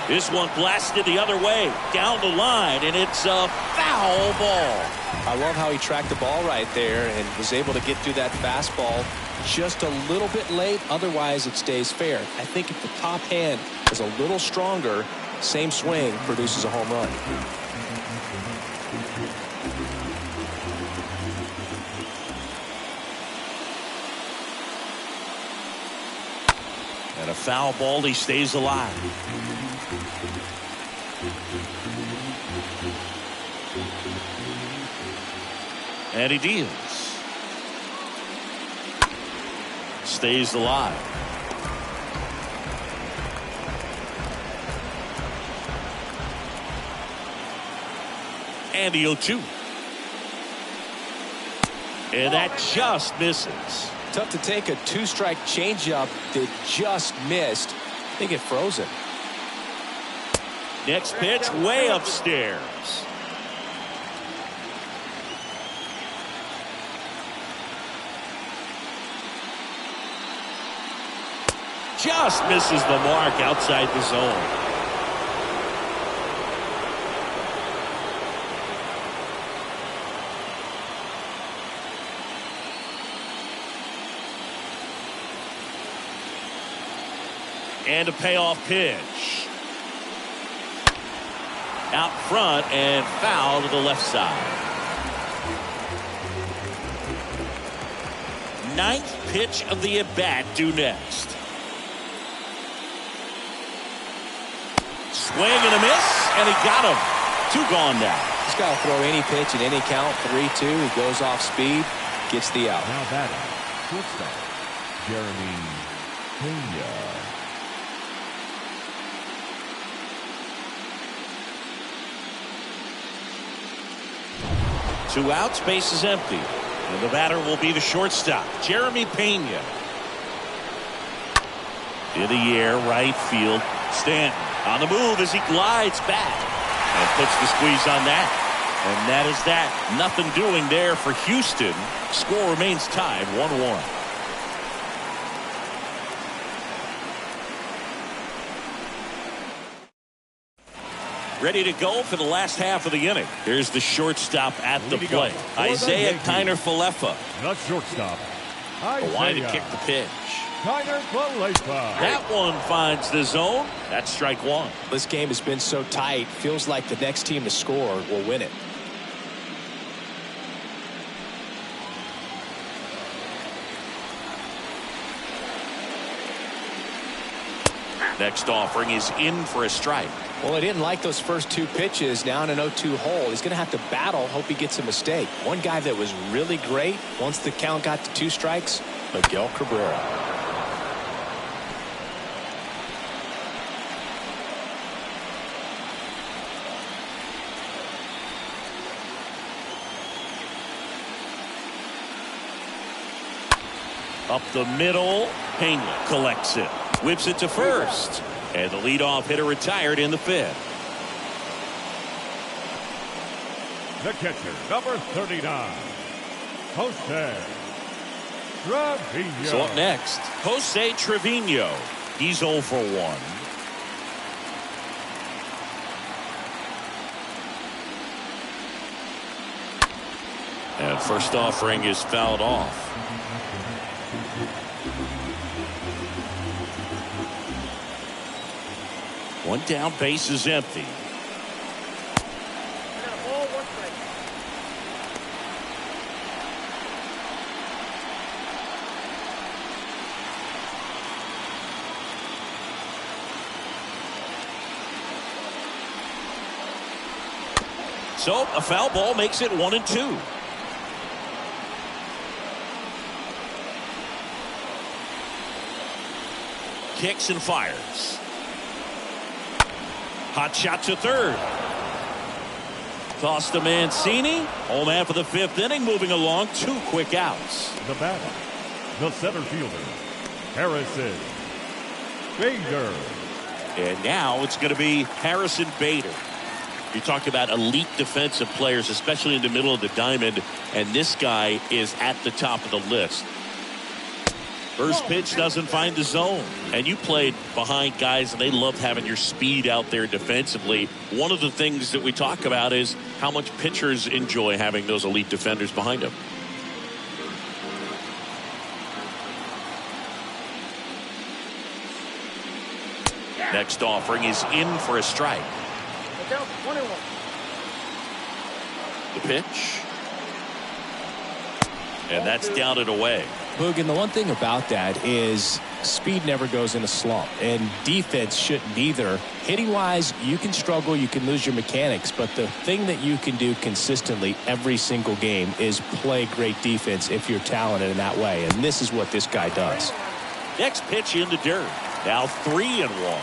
This one blasted the other way, down the line, and it's a foul ball. I love how he tracked the ball right there and was able to get through that fastball just a little bit late. Otherwise, it stays fair. I think if the top hand is a little stronger, same swing produces a home run. And a foul ball, he stays alive. And he deals. Stays alive. And the 0-2. And that just misses. Tough to take a 2-strike changeup that just missed. They get frozen. Next pitch way upstairs. Just misses the mark outside the zone. And a payoff pitch. Out front and foul to the left side. 9th pitch of the at-bat due next. Swing and a miss, and he got him. 2 gone now. He's got to throw any pitch in any count. 3-2. He goes off speed, gets the out. Now batting, shortstop, Jeremy Pena. 2 outs, base is empty. And the batter will be the shortstop, Jeremy Pena. In the air, right field, Stanton on the move as he glides back and puts the squeeze on that. And that is that. Nothing doing there for Houston. Score remains tied 1-1. Ready to go for the last half of the inning. Here's the shortstop at the plate, Isaiah Kiner-Falefa. The shortstop, The line to kick the pitch. Kiner-Falefa. That one finds the zone. That's strike 1. This game has been so tight. Feels like the next team to score will win it. Next offering is in for a strike. Well, he didn't like those first 2 pitches. Now in an 0-2 hole, he's going to have to battle. Hope he gets a mistake. One guy that was really great once the count got to 2 strikes, Miguel Cabrera. Up the middle, Pena collects it. Whips it to first. And the leadoff hitter retired in the 5th. The catcher, number 39, Jose Trevino. So up next, Jose Trevino. He's 0 for 1. And first offering is fouled off. One down, base is empty. So a foul ball makes it 1-2. Kicks and fires. Hot shot to third. Toss to Mancini. Home half of the fifth inning, moving along. 2 quick outs. The batter, the center fielder, Harrison Bader. And now it's going to be Harrison Bader. You talk about elite defensive players, especially in the middle of the diamond, and this guy is at the top of the list. First pitch doesn't find the zone. And you played behind guys, and they loved having your speed out there defensively. One of the things that we talk about is how much pitchers enjoy having those elite defenders behind them. Next offering is in for a strike. The pitch. And that's down and away. Boog, and the one thing about that is speed never goes in a slump, and defense shouldn't either. Hitting wise, you can struggle, you can lose your mechanics, but the thing that you can do consistently every single game is play great defense if you're talented in that way, and this is what this guy does. Next pitch in the dirt. Now 3-1.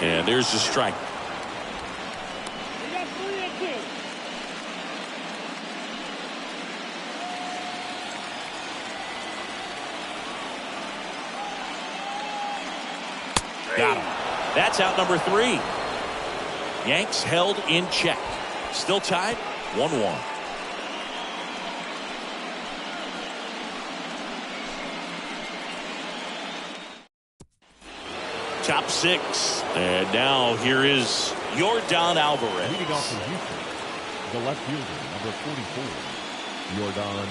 And there's the strike. Got him. That's out number 3. Yanks held in check. Still tied 1-1. Top 6. And now here is Yordan Alvarez. Leading off from Houston, the left fielder, number 44, Yordan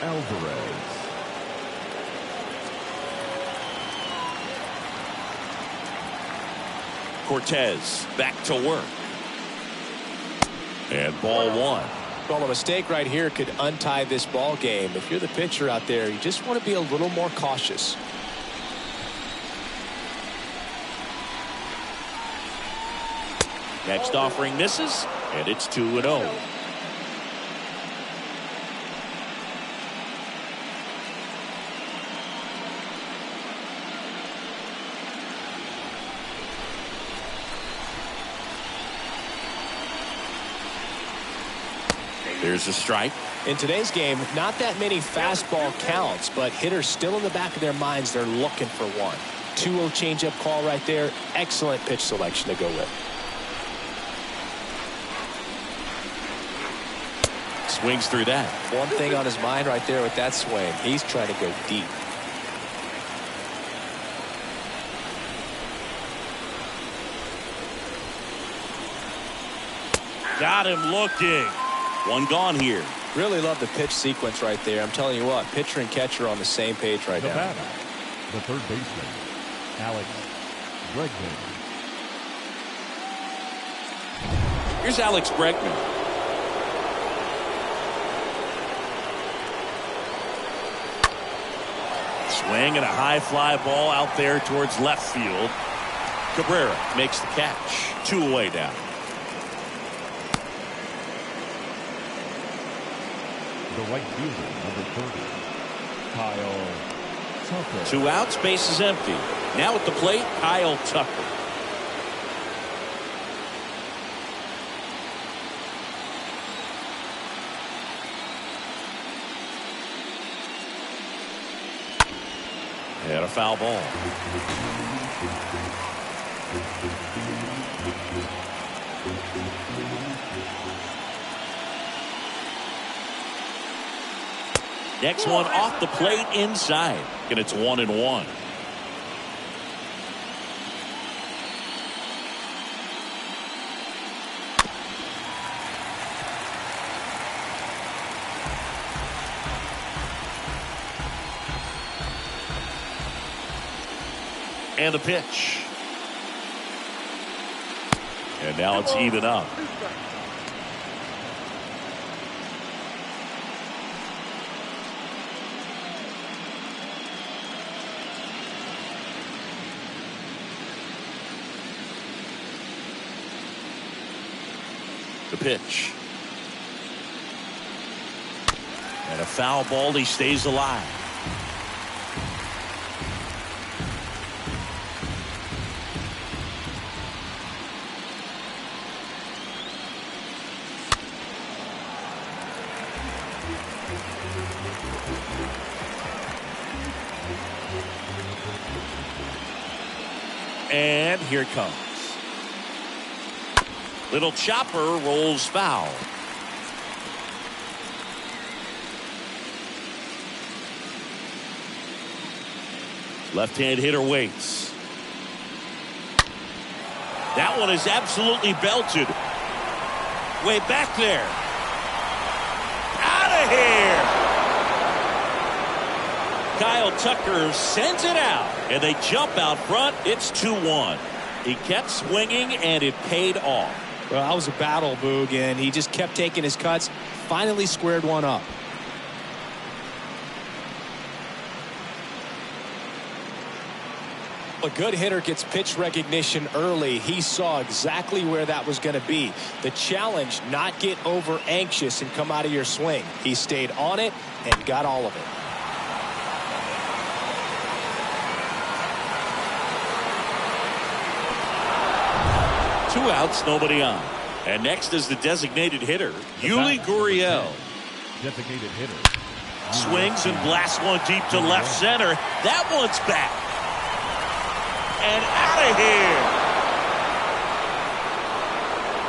Alvarez. Cortez back to work. And ball 1. Well, a mistake right here could untie this ball game. If you're the pitcher out there, you just want to be a little more cautious. Next offering misses, and it's 2-0. There's a strike. In today's game, not that many fastball counts, but hitters still in the back of their minds, they're looking for one. 2-0 changeup call right there. Excellent pitch selection to go with. Swings through that. One thing on his mind right there with that swing. He's trying to go deep. Got him looking. One gone here. Really love the pitch sequence right there. I'm telling you what, pitcher and catcher on the same page right The now. batter, the third baseman, Alex Bregman. Here's Alex Bregman. Swing and a high fly ball out there towards left field. Cabrera makes the catch. 2 away now. The right fielder, number 30, Kyle Tucker. 2 outs, base is empty. Now at the plate, Kyle Tucker. And a foul ball. Next one off the plate inside. And it's 1-1. And the pitch. And now it's even up. The pitch. And a foul ball. He stays alive. And here it comes. Little chopper rolls foul. Left-hand hitter waits. That one is absolutely belted. Way back there. Out of here. Kyle Tucker sends it out. And they jump out front. It's 2-1. He kept swinging, and it paid off. Well, that was a battle, Boog, and he just kept taking his cuts. Finally squared one up. A good hitter gets pitch recognition early. He saw exactly where that was going to be. The challenge, not get over anxious and come out of your swing. He stayed on it and got all of it. Two outs, nobody on. And next is the designated hitter, Yuli Gurriel. Designated hitter. Swings and blasts one deep to left center. That one's back. And out of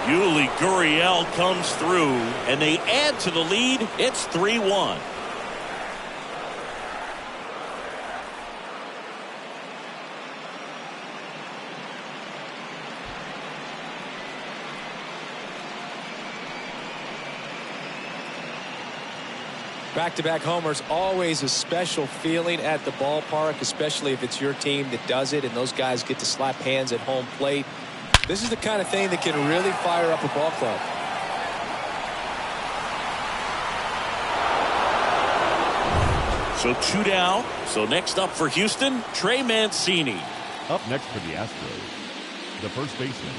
here. Yuli Gurriel comes through, and they add to the lead. It's 3-1. Back-to-back homers, always a special feeling at the ballpark, especially if it's your team that does it and those guys get to slap hands at home plate. This is the kind of thing that can really fire up a ball club. So 2 down. So next up for Houston, Trey Mancini. Up next for the Astros, the first baseman,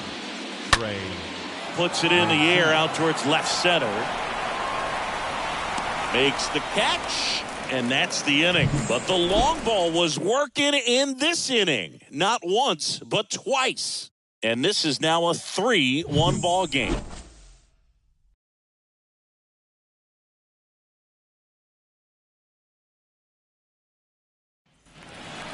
Trey. Puts it in the air out towards left center. Makes the catch, and that's the inning. But the long ball was working in this inning. Not once, but twice. And this is now a 3-1 ball game.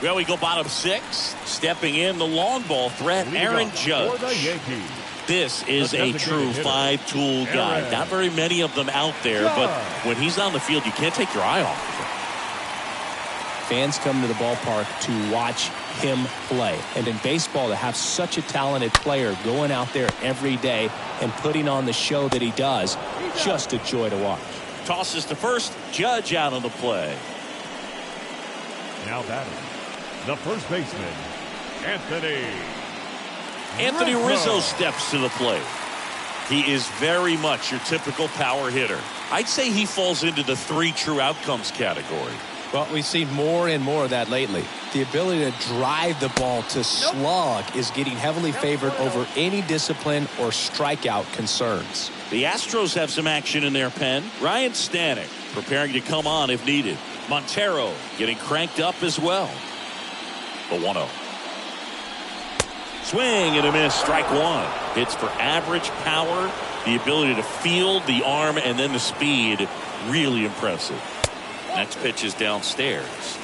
Well, we go bottom 6. Stepping in the long ball threat, Aaron Judge. For the Yankees. This is a true five-tool guy. Not very many of them out there, but when he's on the field, you can't take your eye off of him. Fans come to the ballpark to watch him play. And in baseball, to have such a talented player going out there every day and putting on the show that he does, just a joy to watch. Tosses to first, Judge out on the play. Now batting, the first baseman, Anthony Rizzo steps to the plate. He is very much your typical power hitter. I'd say he falls into the 3 true outcomes category. Well, we've seen more and more of that lately. The ability to drive the ball to slug is getting heavily favored over any discipline or strikeout concerns. The Astros have some action in their pen. Ryan Stanton preparing to come on if needed. Montero getting cranked up as well. The 1-0. Swing and a miss, strike one. Hits for average power, the ability to field, the arm, and then the speed. Really impressive. Next pitch is downstairs.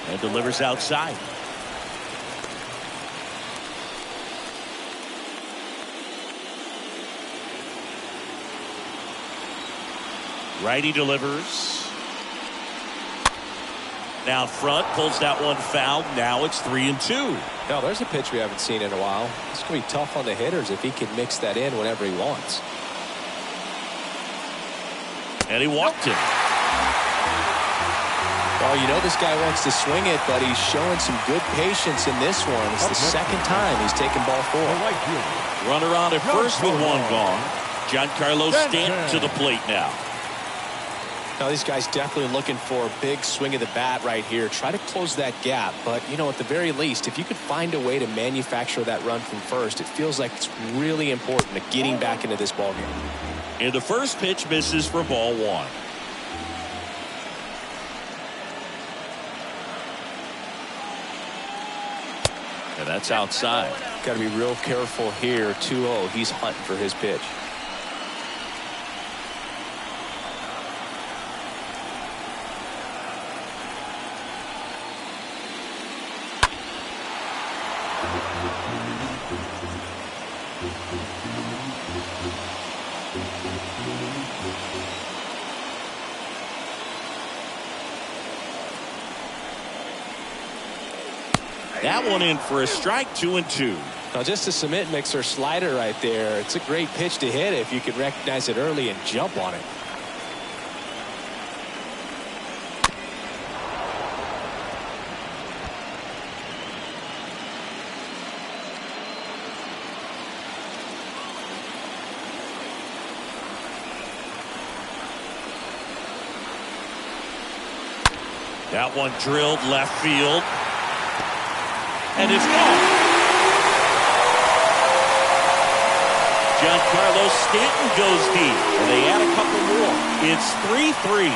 And delivers outside. Righty delivers. Now front, pulls that one foul. Now it's 3-2. No, there's a pitch we haven't seen in a while. It's going to be tough on the hitters if he can mix that in whenever he wants. And he walked him. Well, you know this guy wants to swing it, but he's showing some good patience in this one. It's the second time he's taken ball 4. Runner on at first with 1 gone. Giancarlo Stanton to the plate now. Now these guys definitely looking for a big swing of the bat right here. Try to close that gap, but you know, at the very least, if you could find a way to manufacture that run from first, it feels like it's really important to getting back into this ball game. And the first pitch misses for ball 1. And that's outside. Got to be real careful here. 2-0. He's hunting for his pitch. That one in for a strike. 2-2. Now just a cement mixer slider right there. It's a great pitch to hit if you could recognize it early and jump on it. That one drilled left field. And it's gone. Giancarlo Stanton goes deep. And they add a couple more. It's 3-3.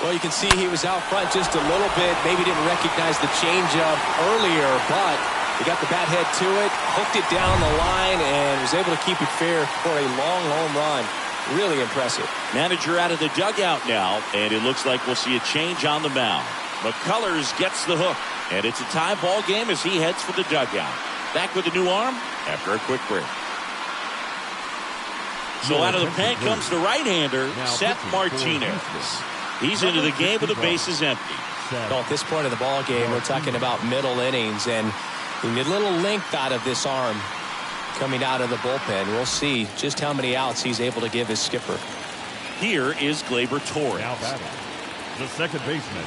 Well, you can see he was out front just a little bit. Maybe didn't recognize the changeup earlier, but he got the bat head to it, hooked it down the line, and was able to keep it fair for a long home run. Really impressive. Manager out of the dugout now, and it looks like we'll see a change on the mound. McCullers gets the hook, and it's a tie ball game as he heads for the dugout. Back with a new arm after a quick break. So out of the pen comes the right-hander, Seth Martinez. He's into the game with the bases empty. Well, at this point of the ball game, we're talking about middle innings, and we get a little length out of this arm coming out of the bullpen. We'll see just how many outs he's able to give his skipper. Here is Gleyber Torres. Now batting, the second baseman,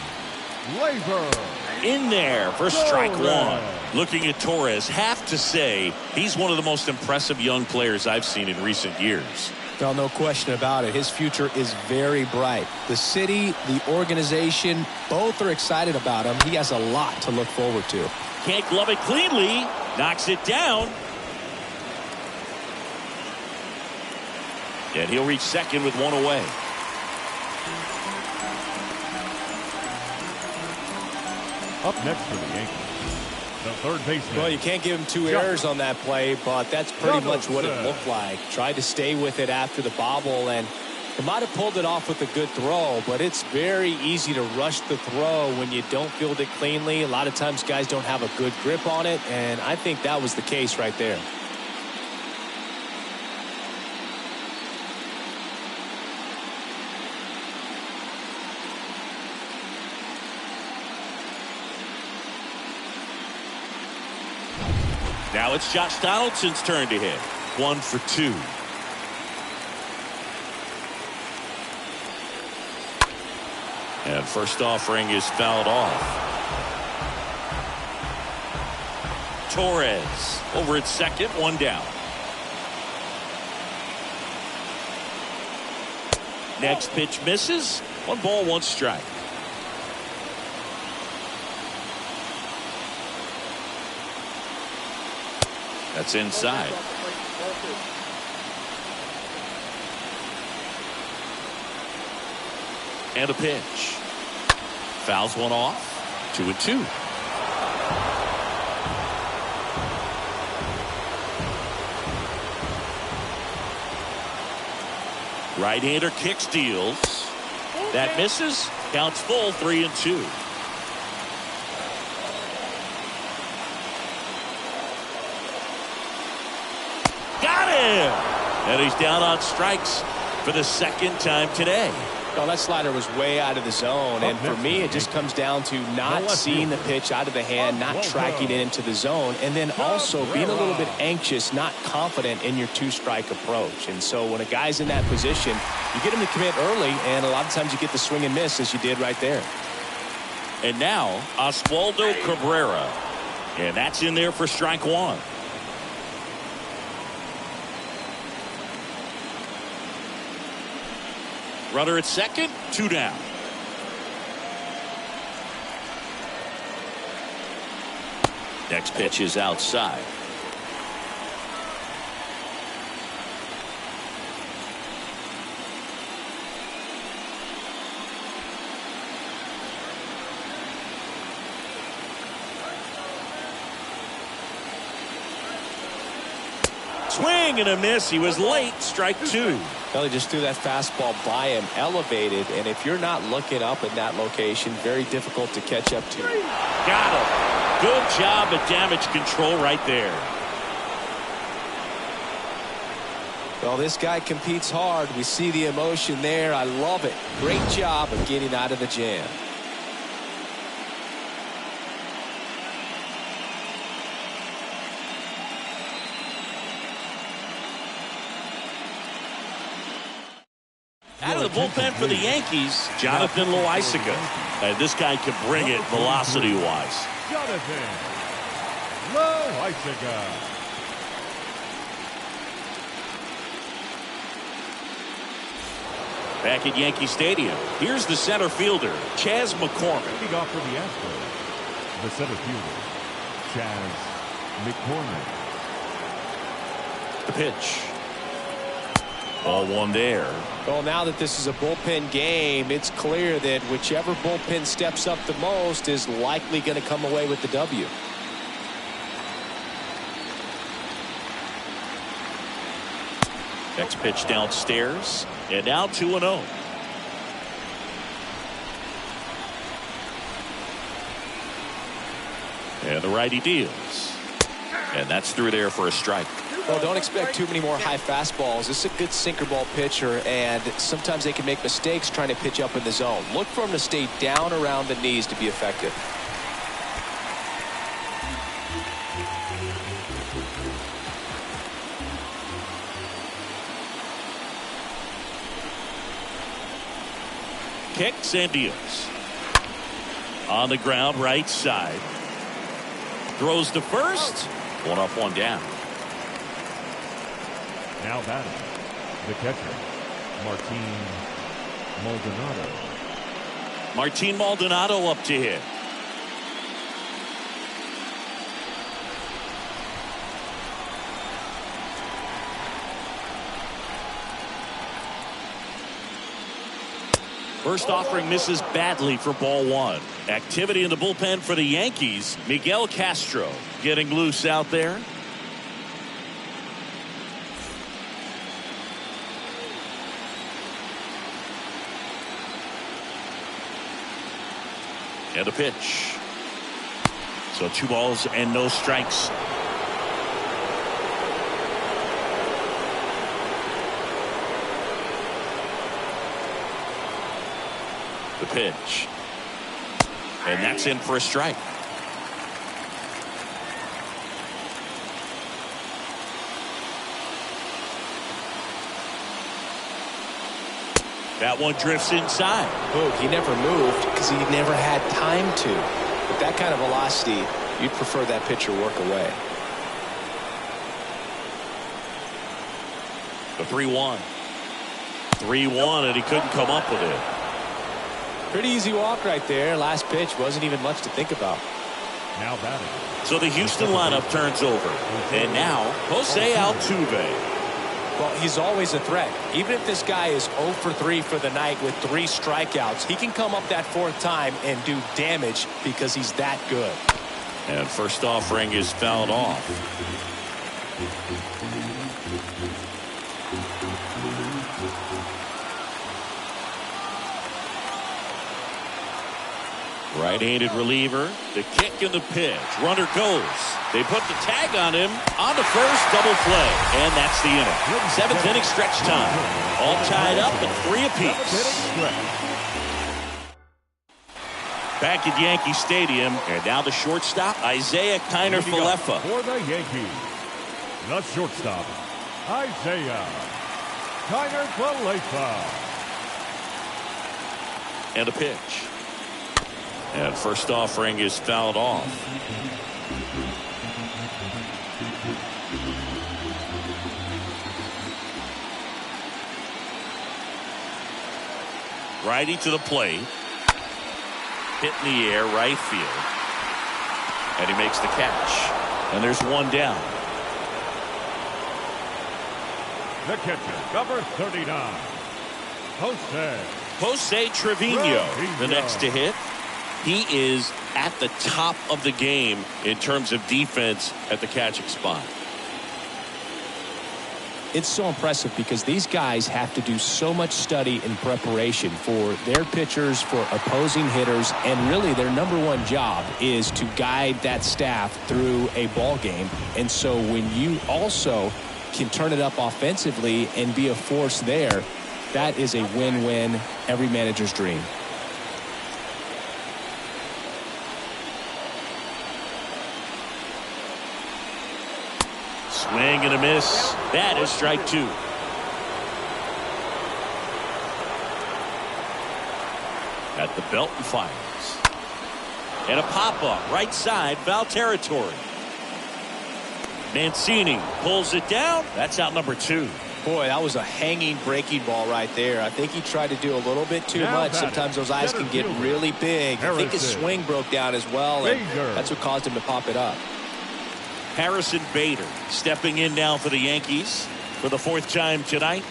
Gleyber. In there for strike 1. Looking at Torres, have to say he's one of the most impressive young players I've seen in recent years. Well, no question about it. His future is very bright. The city, the organization, both are excited about him. He has a lot to look forward to. Can't glove it cleanly. Knocks it down. And he'll reach second with 1 away. Up next for the Yankees, the third baseman. Well, you can't give him 2 errors on that play, but that's pretty much what it looked like. Tried to stay with it after the bobble, and he might have pulled it off with a good throw, but it's very easy to rush the throw when you don't field it cleanly. A lot of times guys don't have a good grip on it, and I think that was the case right there. Now it's Josh Donaldson's turn to hit. 1 for 2. And first offering is fouled off. Torres over at second, 1 down. Next pitch misses. 1 ball, 1 strike. That's inside. And a pitch. Fouls 1 off. 2-2. Right-hander kick steals. That misses. Counts full. 3-2. Got him! And he's down on strikes. for the second time today. Well, that slider was way out of the zone, and for me, it just comes down to not seeing the pitch out of the hand, not tracking it into the zone, and then also being a little bit anxious, not confident in your two-strike approach. And so when a guy's in that position, you get him to commit early, and a lot of times you get the swing and miss, as you did right there. And now, Oswaldo Cabrera. And that's in there for strike one. Runner at second, 2 down. Next pitch is outside. Swing and a miss. He was late. Strike 2. Well, he just threw that fastball by him, elevated, and if you're not looking up in that location, very difficult to catch up to. Got him. Good job at damage control right there. Well, this guy competes hard. We see the emotion there. I love it. Great job of getting out of the jam. Out of the bullpen for the Yankees, Jonathan Loaisiga. And this guy can bring it velocity-wise. Jonathan Loaisiga. Back at Yankee Stadium, here's the center fielder, Chas McCormick. Leading off for the Astros, the center fielder, Chas McCormick. The pitch. Ball one there. Well, now that this is a bullpen game, it's clear that whichever bullpen steps up the most is likely going to come away with the W. Next pitch downstairs, and now 2-0. And the righty deals. And that's through there for a strike. Well, don't expect too many more high fastballs. This is a good sinker ball pitcher, and sometimes they can make mistakes trying to pitch up in the zone. Look for him to stay down around the knees to be effective. Kicks and deals. On the ground, right side. Throws to first. One up, one down. Now batting, the catcher, Martin Maldonado. Martin Maldonado up to hit. First offering misses badly for ball one. Activity in the bullpen for the Yankees. Miguel Castro getting loose out there. And a pitch. So 2 balls and no strikes. The pitch. And that's in for a strike. That one drifts inside. Oh, he never moved because he never had time to. With that kind of velocity, you'd prefer that pitcher work away. The 3-1. 3-1, and he couldn't come up with it. Pretty easy walk right there. Last pitch wasn't even much to think about. Now batting. So the Houston lineup turns over. And now, Jose Altuve. Well, he's always a threat. Even if this guy is 0 for 3 for the night with 3 strikeouts, he can come up that 4th time and do damage because he's that good. And first offering is fouled off. Right-handed reliever, the kick and the pitch. Runner goes. They put the tag on him on the first, double play, and that's the inning. Seventh inning stretch time. All tied up at 3 apiece. Back at Yankee Stadium, and now the shortstop, Isaiah Kiner-Falefa. For the Yankees, the shortstop, Isaiah Kiner-Falefa. And a pitch. And first offering is fouled off. Righty to the plate. Hit in the air, right field. And he makes the catch. And there's one down. The catcher, number 39, Jose Trevino, the next to hit. He is at the top of the game in terms of defense at the catching spot. It's so impressive because these guys have to do so much study and preparation for their pitchers, for opposing hitters, and really their number one job is to guide that staff through a ball game. And so when you also can turn it up offensively and be a force there, that is a win-win, every manager's dream. Swing and a miss. That is strike 2. At the belt and fires. And a pop-up right side, foul territory. Mancini pulls it down. That's out number 2. Boy, that was a hanging breaking ball right there. I think he tried to do a little bit too much. Sometimes those eyes can get really big. I think his swing broke down as well, and that's what caused him to pop it up. Harrison Bader stepping in now for the Yankees for the 4th time tonight.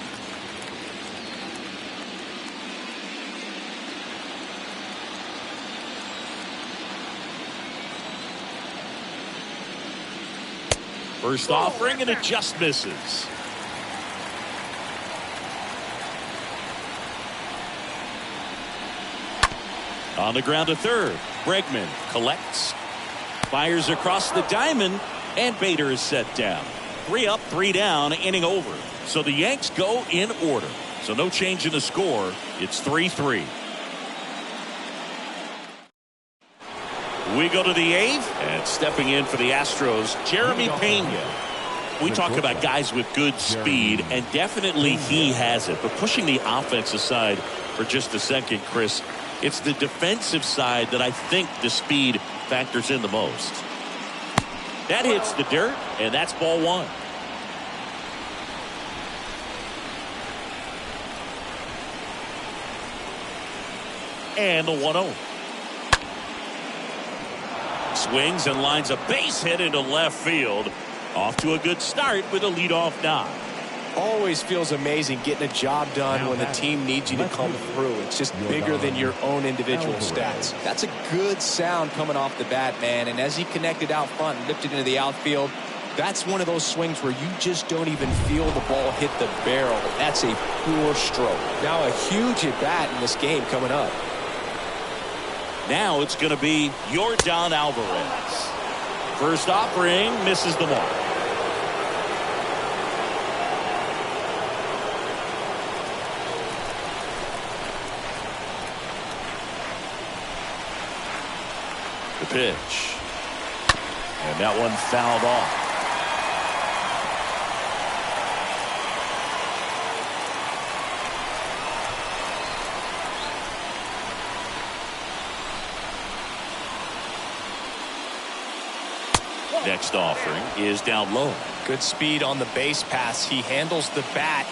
First offering, and it just misses. On the ground to third. Bregman collects. Fires across the diamond. And Bader is set down. 3 up, 3 down, inning over. So the Yanks go in order. So no change in the score. It's 3-3. We go to the 8th. And stepping in for the Astros, Jeremy Pena. We talk about guys with good speed, and definitely he has it. But pushing the offense aside for just a second, Chris, it's the defensive side that I think the speed factors in the most. That hits the dirt, and that's ball 1. And the 1-0. Swings and lines a base hit into left field. Off to a good start with a leadoff knock. Always feels amazing getting a job done when the team needs you to come through. It's just bigger than your own individual stats. That's a good sound coming off the bat, man. And as he connected out front and lifted into the outfield, that's one of those swings where you just don't even feel the ball hit the barrel. That's a pure stroke. Now a huge at bat in this game coming up. Now it's going to be Yordan Alvarez. First offering misses the mark. The pitch. And that one fouled off. Next offering is down low. Good speed on the base pass. He handles the bat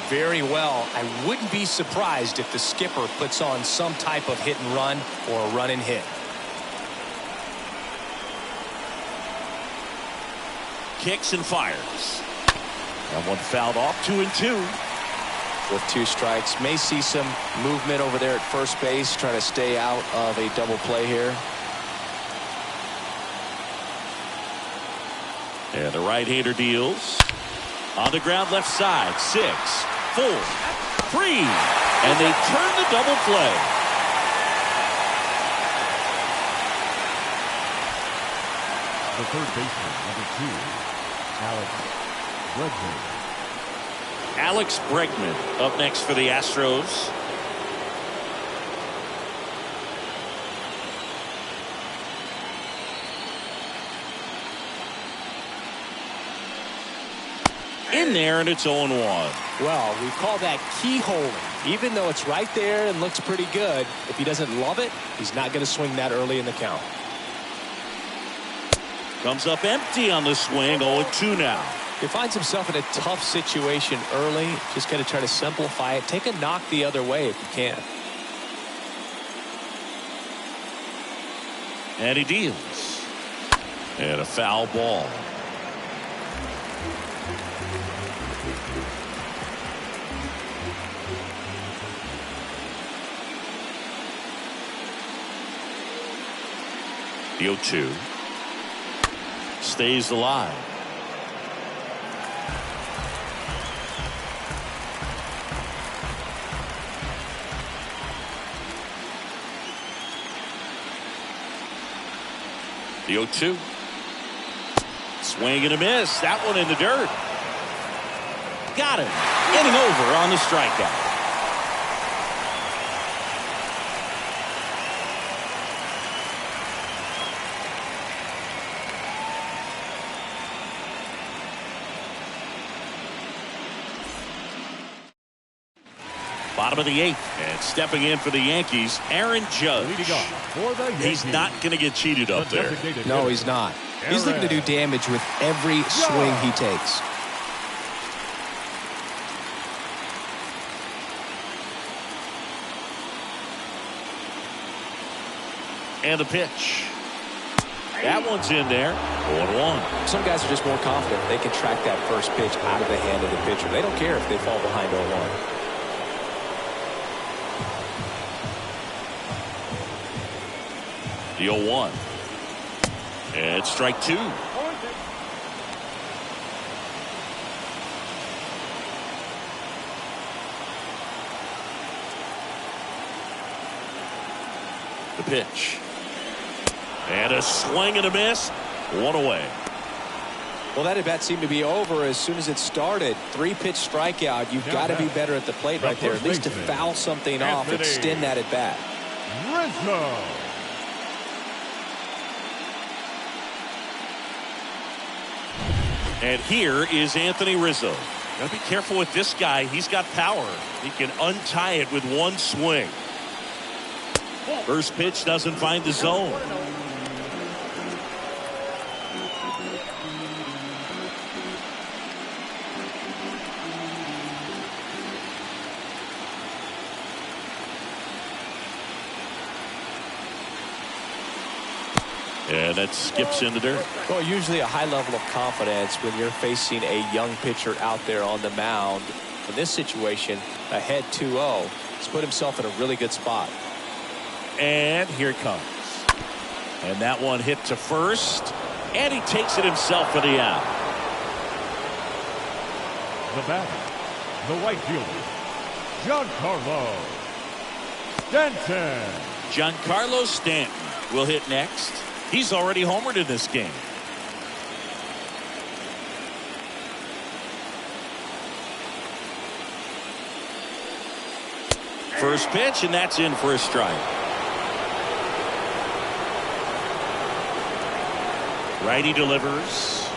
very well. I wouldn't be surprised if the skipper puts on some type of hit and run or a run and hit. Kicks and fires. That one fouled off. 2-2. With 2 strikes. May see some movement over there at first base, trying to stay out of a double play here. And the right-hander deals. On the ground left side. 6, 4, 3. And they turn the double play. The third baseman, number 2, Alex Bregman. Alex Bregman up next for the Astros. In there, and it's 0-1. Well, we call that keyholing. Even though it's right there and looks pretty good, if he doesn't love it, he's not going to swing that early in the count. Comes up empty on the swing. 0-2 now. He finds himself in a tough situation early. Just got to try to simplify it. Take a knock the other way if you can. And he deals. And a foul ball. The 0-2 stays alive. The 0-2. Swing and a miss. That one in the dirt. Got him. Inning over on the strikeout. Bottom of the 8th, and stepping in for the Yankees, Aaron Judge. He's not going to get cheated up there. No, he's not. He's looking to do damage with every swing he takes. And the pitch. That one's in there. 0-1. Some guys are just more confident. They can track that first pitch out of the hand of the pitcher. They don't care if they fall behind 0-1. The 0-1. And strike 2. The pitch. And a swing and a miss. One away. Well, that at bat seemed to be over as soon as it started. 3-pitch strikeout. You've got to be better at the plate right there. At least to foul something off, extend that at bat. Rizzo. And here is Anthony Rizzo. Got to be careful with this guy. He's got power. He can untie it with one swing. First pitch doesn't find the zone. And that skips in the dirt. Well, usually a high level of confidence when you're facing a young pitcher out there on the mound. In this situation, ahead 2-0, he's put himself in a really good spot. And here it comes. And that one hit to first. And he takes it himself for the out. The batter, the right fielder, Giancarlo Stanton. Giancarlo Stanton will hit next. He's already homered in this game. First pitch, and that's in for a strike. Righty delivers.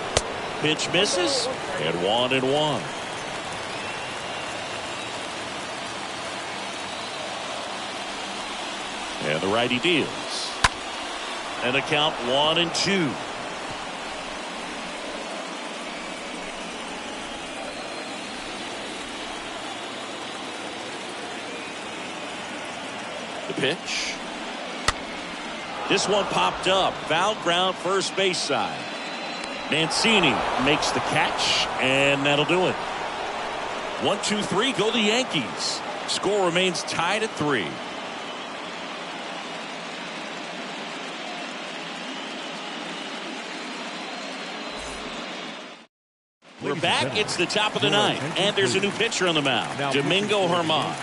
Pitch misses, and 1-1. And the righty deals. And the count 1-2. The pitch. This one popped up. Foul ground first base side. Mancini makes the catch, and that'll do it. 1-2-3 go the Yankees. Score remains tied at 3. We're back. It's the top of the 9th, and there's a new pitcher on the mound. Domingo Germán.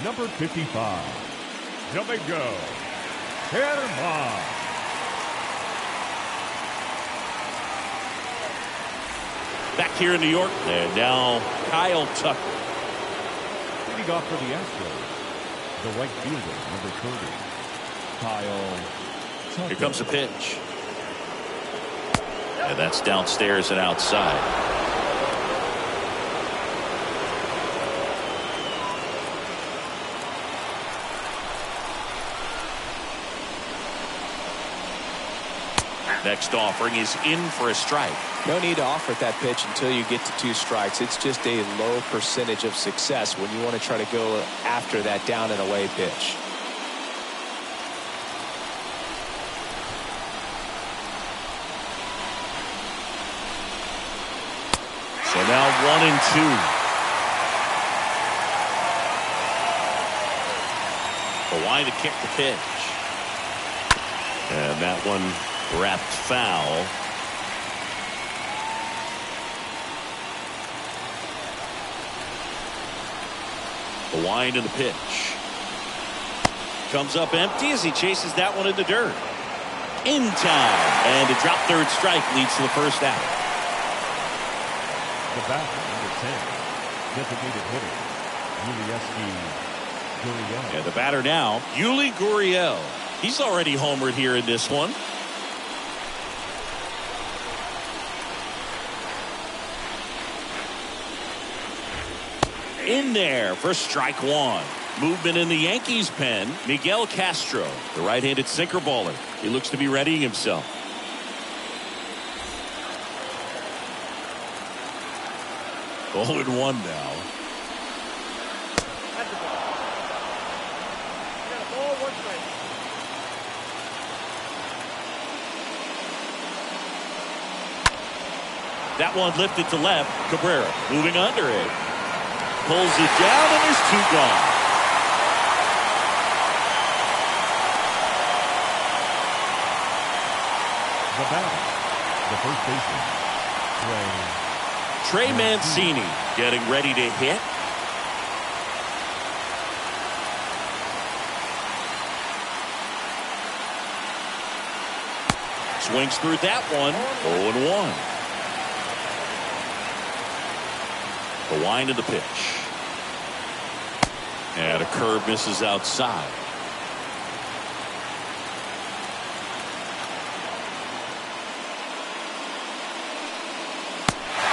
Number 55, Domingo Germán. here in New York. And now Kyle Tucker. Leading off for the Astros, the right fielder, number 30, Kyle Tucker. Here comes a pitch. And that's downstairs and outside. Next offering is in for a strike. No need to offer that pitch until you get to 2 strikes. It's just a low percentage of success when you want to try to go after that down and away pitch. So now 1-2. Hawaii to kick the pitch. And that one wrapped foul. Hawaii to the pitch. Comes up empty as he chases that one in the dirt. In time. And a drop third strike leads to the first out. The batter, number 10, designated hitter, Gurriel. And the batter now, Yuli Gurriel. He's already homered here in this one. In there for strike 1. Movement in the Yankees pen. Miguel Castro, the right-handed sinker baller. He looks to be readying himself. Oh, 0-1 now. That's the ball. You got a ball, 1 strike. That one lifted to left. Cabrera moving under it. Pulls it down, and there's 2 gone. The batter, the first baseman, Trey Mancini getting ready to hit. Swings through that one. 0-1. The wind of the pitch. And a curve misses outside.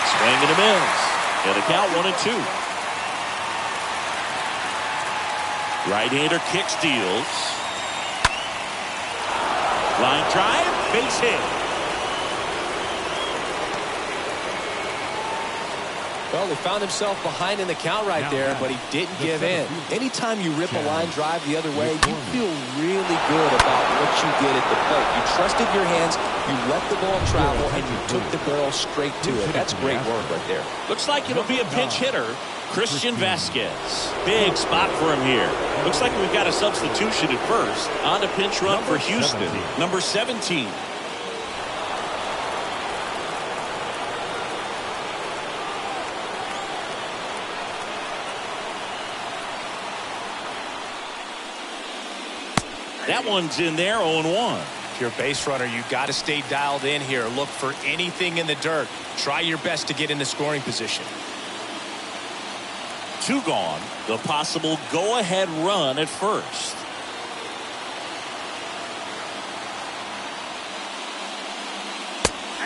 Swing and a miss. And a count 1-2. Right-hander kick steals. Line drive, base hit. Well, he found himself behind in the count right there, but he didn't give in. Anytime you rip a line drive the other way, you feel really good about what you did at the plate. You trusted your hands, you let the ball travel, and you took the barrel straight to it. That's great work right there. Looks like it'll be a pinch hitter, Christian Vasquez. Big spot for him here. Looks like we've got a substitution at first. On a pinch run for Houston, number 17. That one's in there, 0-1. If you're a base runner, you got to stay dialed in here. Look for anything in the dirt. Try your best to get in the scoring position. 2 gone. The possible go-ahead run at first.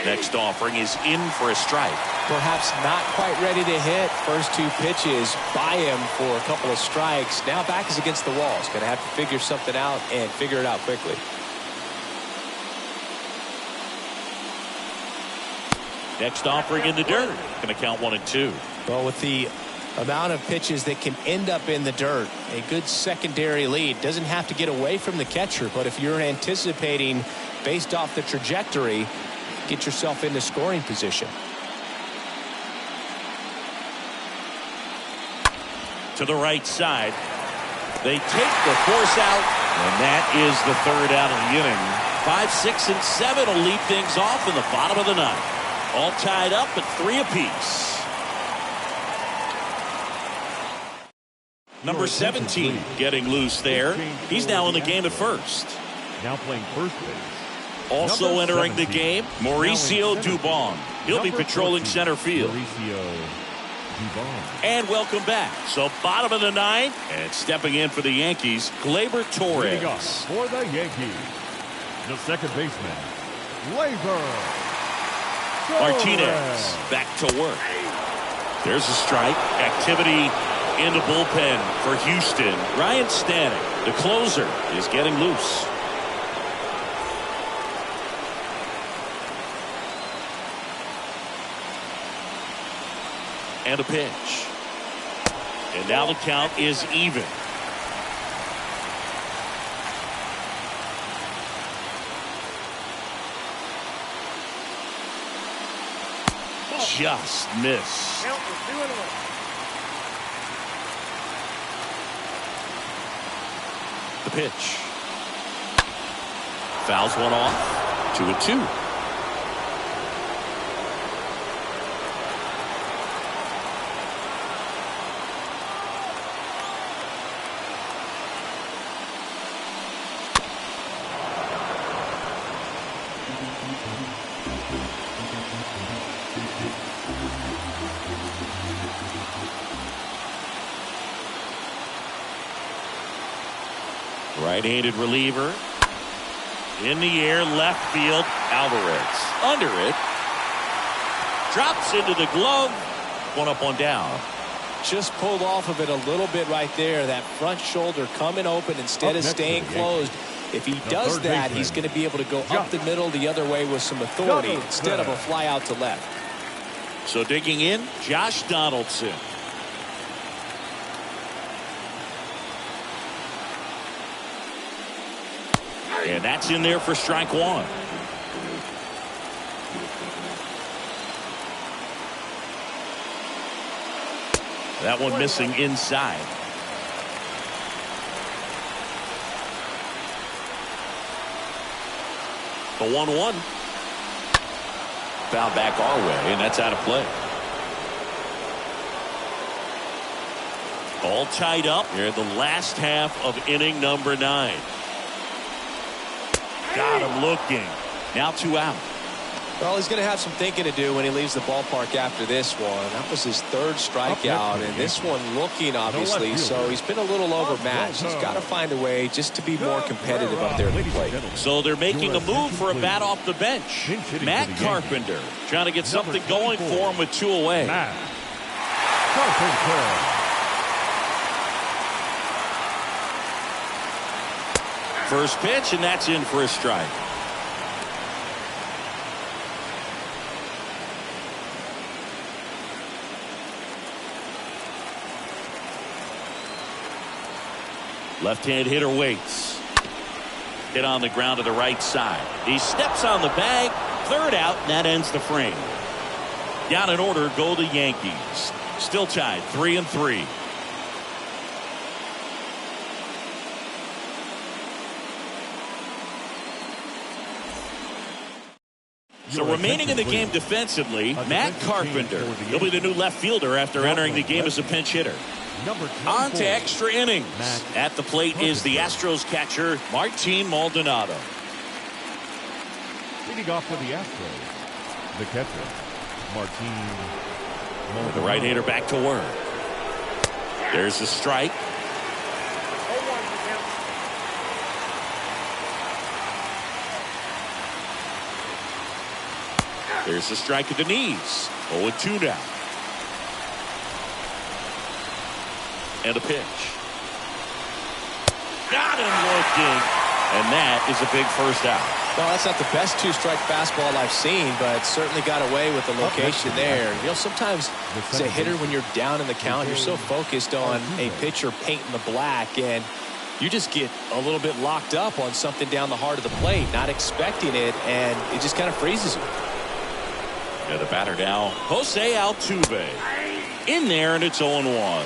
Next offering is in for a strike. Perhaps not quite ready to hit. First 2 pitches by him for a couple of strikes. Now back is against the wall. He's going to have to figure something out and figure it out quickly. Next offering in the dirt. Going to count 1-2. Well, with the amount of pitches that can end up in the dirt, a good secondary lead. Doesn't have to get away from the catcher, but if you're anticipating based off the trajectory, get yourself into scoring position. To the right side. They take the force out, and that is the 3rd out of the inning. 5, 6, and 7 will lead things off in the bottom of the 9th. All tied up at 3 apiece. Number 17 getting loose there. He's now in the game at first. now playing first base. Also entering the game, Mauricio Dubon. He'll be patrolling center field. And welcome back. So bottom of the ninth, and stepping in for the Yankees, Gleyber Torres. For the Yankees, the second baseman, Gleyber Martinez back to work. There's a strike. Activity in the bullpen for Houston. Ryan Stanton, the closer, is getting loose. And a pitch. And now the count is even. Just miss. Count was 2-1. The pitch. Fouls one off. 2-2. Right-handed reliever. In the air, left field. Alvarez. Under it. Drops into the glove. One up, one down. Just pulled off of it a little bit right there. That front shoulder coming open instead of staying closed. If he does that, he's going to be able to go up the middle the other way with some authority instead of a fly out to left. So digging in, Josh Donaldson. And that's in there for strike one. That one missing inside. The 1-1. Foul back our way, and that's out of play. All tied up here in the last half of inning number 9. Got him looking. Now 2 out. Well, he's going to have some thinking to do when he leaves the ballpark after this one. That was his 3rd strikeout, and this one looking, obviously, so he's been a little overmatched. He's got to find a way just to be more competitive up there at the plate. So they're making a move for a bat off the bench. Matt Carpenter trying to get something going for him with 2 away. First pitch, and that's in for a strike. Left-hand hitter waits. Hit on the ground to the right side. He steps on the bag. 3rd out, and that ends the frame. Down in order go the Yankees. Still tied 3-3. So remaining in the game defensively, Matt Carpenter. He'll be the new left fielder after entering the game as a pinch hitter. On to extra innings. At the plate is the Astros catcher, Martin Maldonado. Leading off for the Astros, the catcher, Martin Maldonado. The right-hander back to work. There's the strike. There's the strike at the knees. 0-2 now. And a pitch. Got him looking. And that is a big first out. Well, that's not the best 2-strike fastball I've seen, but certainly got away with the location there. You know, sometimes as a hitter, when you're down in the count, you're so focused on a pitcher painting the black, and you just get a little bit locked up on something down the heart of the plate, not expecting it, and it just kind of freezes you. Yeah, the batter now, Jose Altuve. In there, and it's 0-1.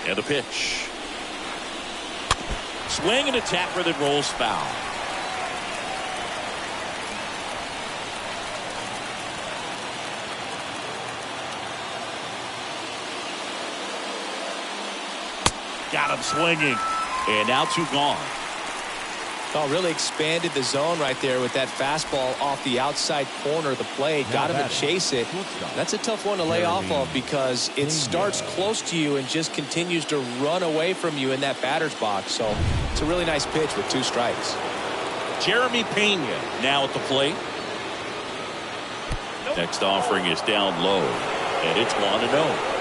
And a pitch. Swing and a tapper that rolls foul. Got him swinging. And now 2 gone. Oh, really expanded the zone right there with that fastball off the outside corner of the plate. Got him to chase it. That's a tough one to lay off of because it starts close to you and just continues to run away from you in that batter's box. So it's a really nice pitch with 2 strikes. Jeremy Pena now at the plate. Next offering is down low, and it's 1-0.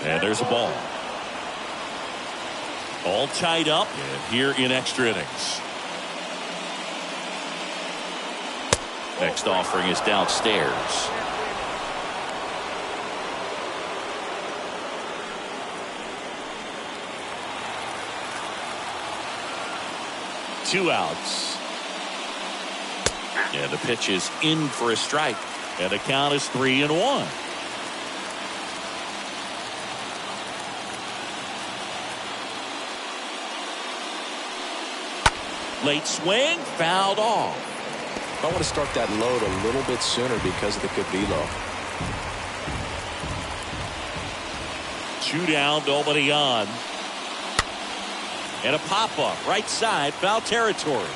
And there's a ball. All tied up and here in extra innings. Next offering is downstairs. Two outs. And the pitch is in for a strike. And the count is 3-1. Late swing, fouled off. I want to start that load a little bit sooner because of the good velo. 2 down, nobody on. And a pop-up, right side, foul territory.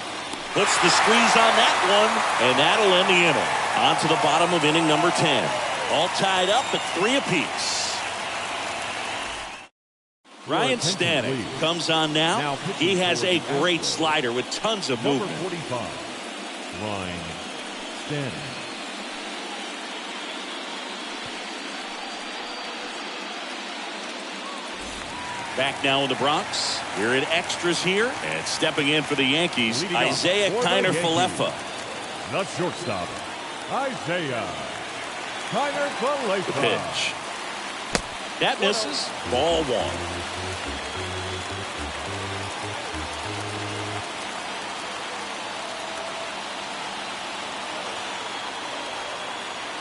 Puts the squeeze on that one, and that'll end the inning. On to the bottom of inning number 10. All tied up at 3 apiece. Ryan Stanton comes on now. He has a great slider with tons of movement. Number 45, Ryan Stanton. Back now in the Bronx. We're in extras here. And stepping in for the Yankees, Isaiah Kiner-Falefa. The shortstop, Isaiah Kiner-Falefa. The pitch. That misses. Ball 1.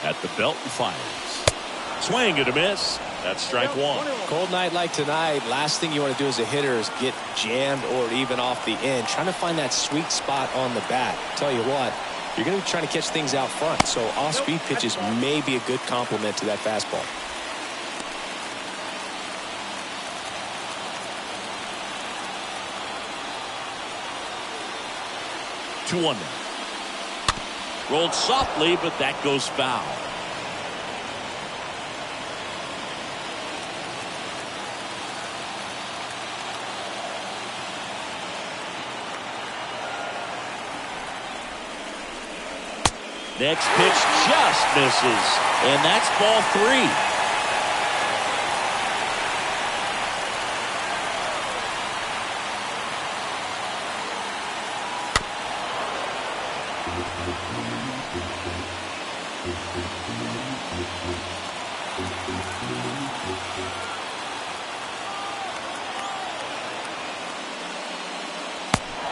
At the belt and fires. Swing and a miss. That's strike 1. Cold night like tonight, last thing you want to do as a hitter is get jammed or even off the end. Trying to find that sweet spot on the bat. Tell you what, you're going to be trying to catch things out front. So off-speed pitches may be a good complement to that fastball. Two one. Rolled softly, but that goes foul. Next pitch just misses, and that's ball 3.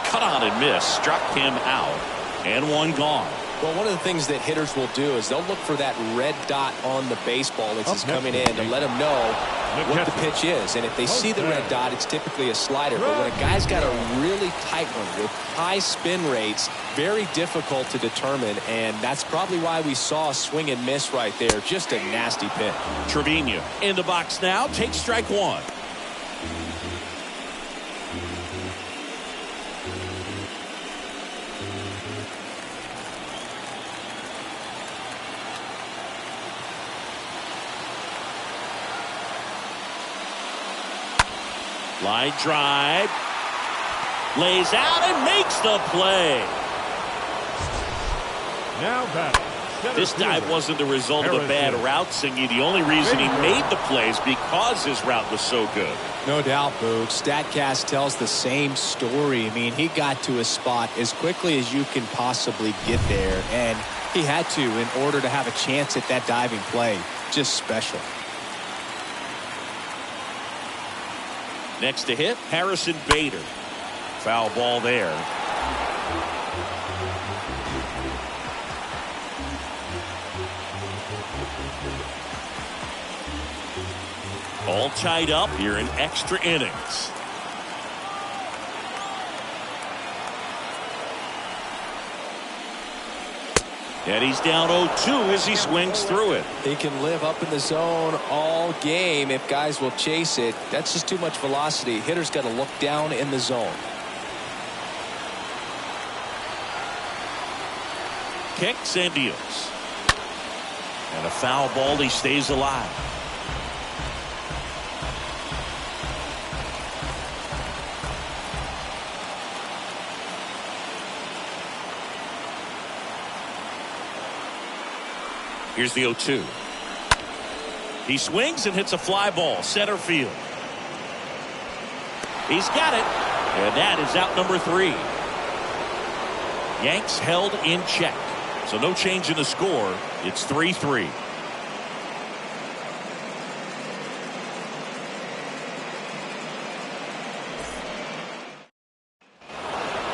Cut on and miss, struck him out, and 1 gone. Well, one of the things that hitters will do is they'll look for that red dot on the baseball as it's coming in to let them know what the pitch is. And if they see the red dot, it's typically a slider. But when a guy's got a really tight one with high spin rates, very difficult to determine. And that's probably why we saw a swing and miss right there. Just a nasty pitch. Trevino in the box now. Takes strike 1. Line drive. Lays out and makes the play. Now batting. This dive wasn't the result of a bad route, Singy. The only reason he made the play is because his route was so good. No doubt, Boog. StatCast tells the same story. I mean, he got to his spot as quickly as you can possibly get there, and he had to in order to have a chance at that diving play. Just special. Next to hit, Harrison Bader. Foul ball there. All tied up here in extra innings. And he's down 0-2 as he swings through it. He can live up in the zone all game if guys will chase it. That's just too much velocity. Hitter's got to look down in the zone. Kicks and deals. And a foul ball. He stays alive. Here's the 0-2. He swings and hits a fly ball center field. He's got it, and that is out number 3. Yanks held in check, so no change in the score. It's 3-3.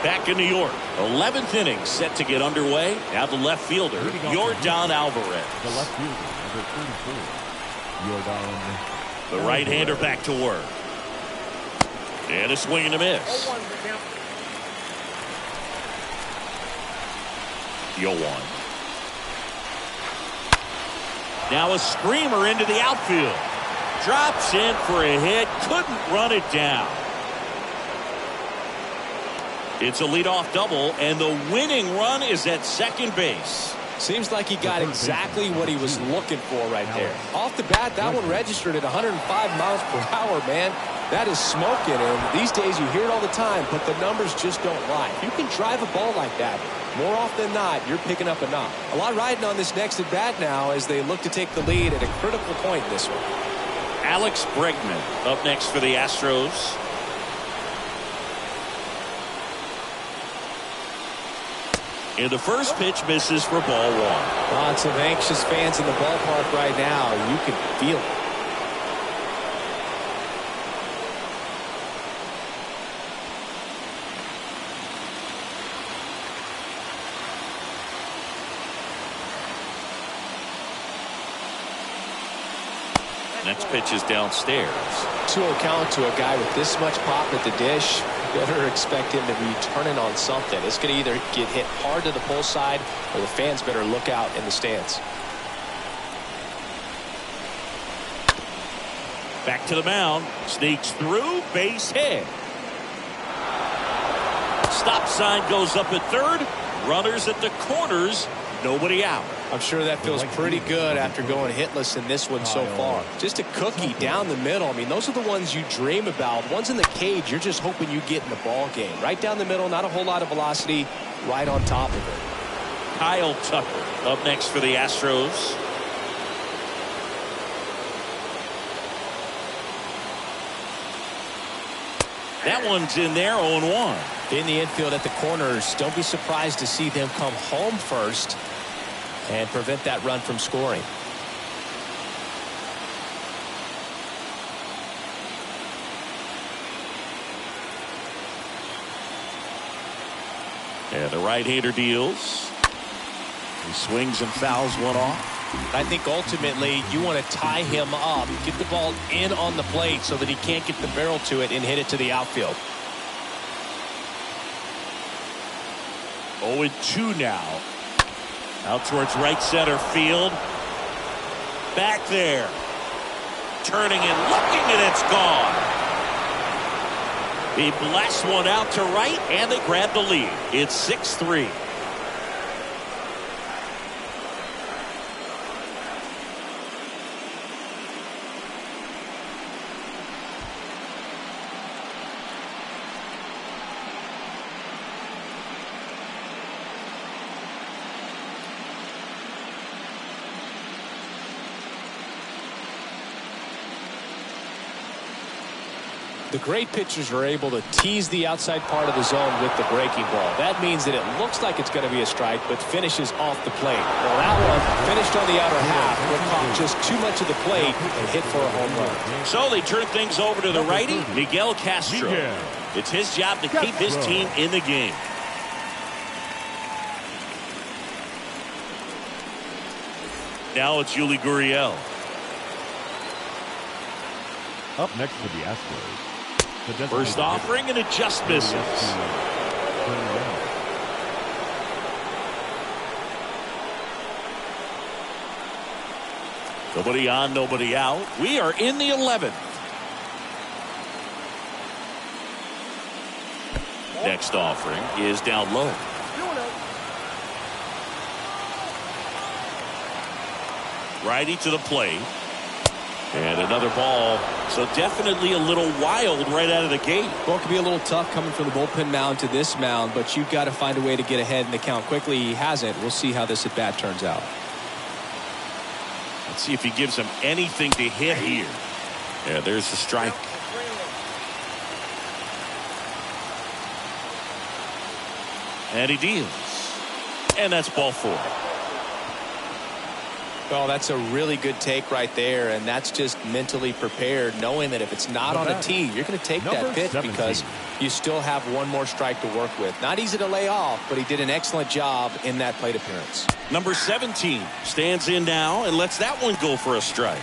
Back in New York, 11th inning set to get underway. Now the left fielder, Yordan Alvarez. The left fielder, number 34, Yordan. The right-hander back to work. And a swing and a miss. 0-1. Now a screamer into the outfield. Drops in for a hit. Couldn't run it down. It's a leadoff double, and the winning run is at second base. Seems like he got exactly what he was looking for right there. Off the bat, that one registered at 105 miles per hour, man. That is smoking, and these days you hear it all the time, but the numbers just don't lie. If you can drive a ball like that, more often than not, you're picking up a knock. A lot riding on this next at bat now as they look to take the lead at a critical point in this one. Alex Bregman up next for the Astros. And the first pitch misses for ball 1. Lots of anxious fans in the ballpark right now. You can feel it. Next pitch is downstairs. 2-0 count to a guy with this much pop at the dish. Better expect him to be turning on something. It's going to either get hit hard to the pull side or the fans better look out in the stands. Back to the mound. Sneaks through. Base hit. Stop sign goes up at third. Runners at the corners. Nobody out. I'm sure that feels pretty good after going hitless in this one so far. Just a cookie down the middle. I mean, those are the ones you dream about. Ones in the cage, you're just hoping you get in the ball game. Right down the middle, not a whole lot of velocity, right on top of it. Kyle Tucker up next for the Astros. That one's in there, 0-1. In the infield at the corners, don't be surprised to see them come home first and prevent that run from scoring. And the right-hander deals. He swings and fouls one off. I think ultimately you want to tie him up, get the ball in on the plate so that he can't get the barrel to it and hit it to the outfield. 0-2 now. Out towards right center field. Back there. Turning and looking, and it's gone. He blasts one out to right, and they grab the lead. It's 6-3. The great pitchers are able to tease the outside part of the zone with the breaking ball. That means that it looks like it's going to be a strike, but finishes off the plate. Well, that one finished on the outer half, but caught just too much of the plate and hit for a home run. So they turn things over to the righty, Miguel Castro. It's his job to keep his team in the game. Now it's Yuli Gurriel. Up next for the Astros. First offering, and it just misses. Nobody on, nobody out. We are in the 11th. Next offering is down low. Righty to the plate. And another ball. So definitely a little wild right out of the gate. Well, it could be a little tough coming from the bullpen mound to this mound, but you've got to find a way to get ahead in the count quickly. He hasn't. We'll see how this at bat turns out. Let's see if he gives him anything to hit here. Yeah, there's the strike. And he deals. And that's ball 4. Well, that's a really good take right there, and that's just mentally prepared, knowing that if it's not on a tee, you're going to take that pitch because you still have one more strike to work with. Not easy to lay off, but he did an excellent job in that plate appearance. Number 17 stands in now and lets that one go for a strike.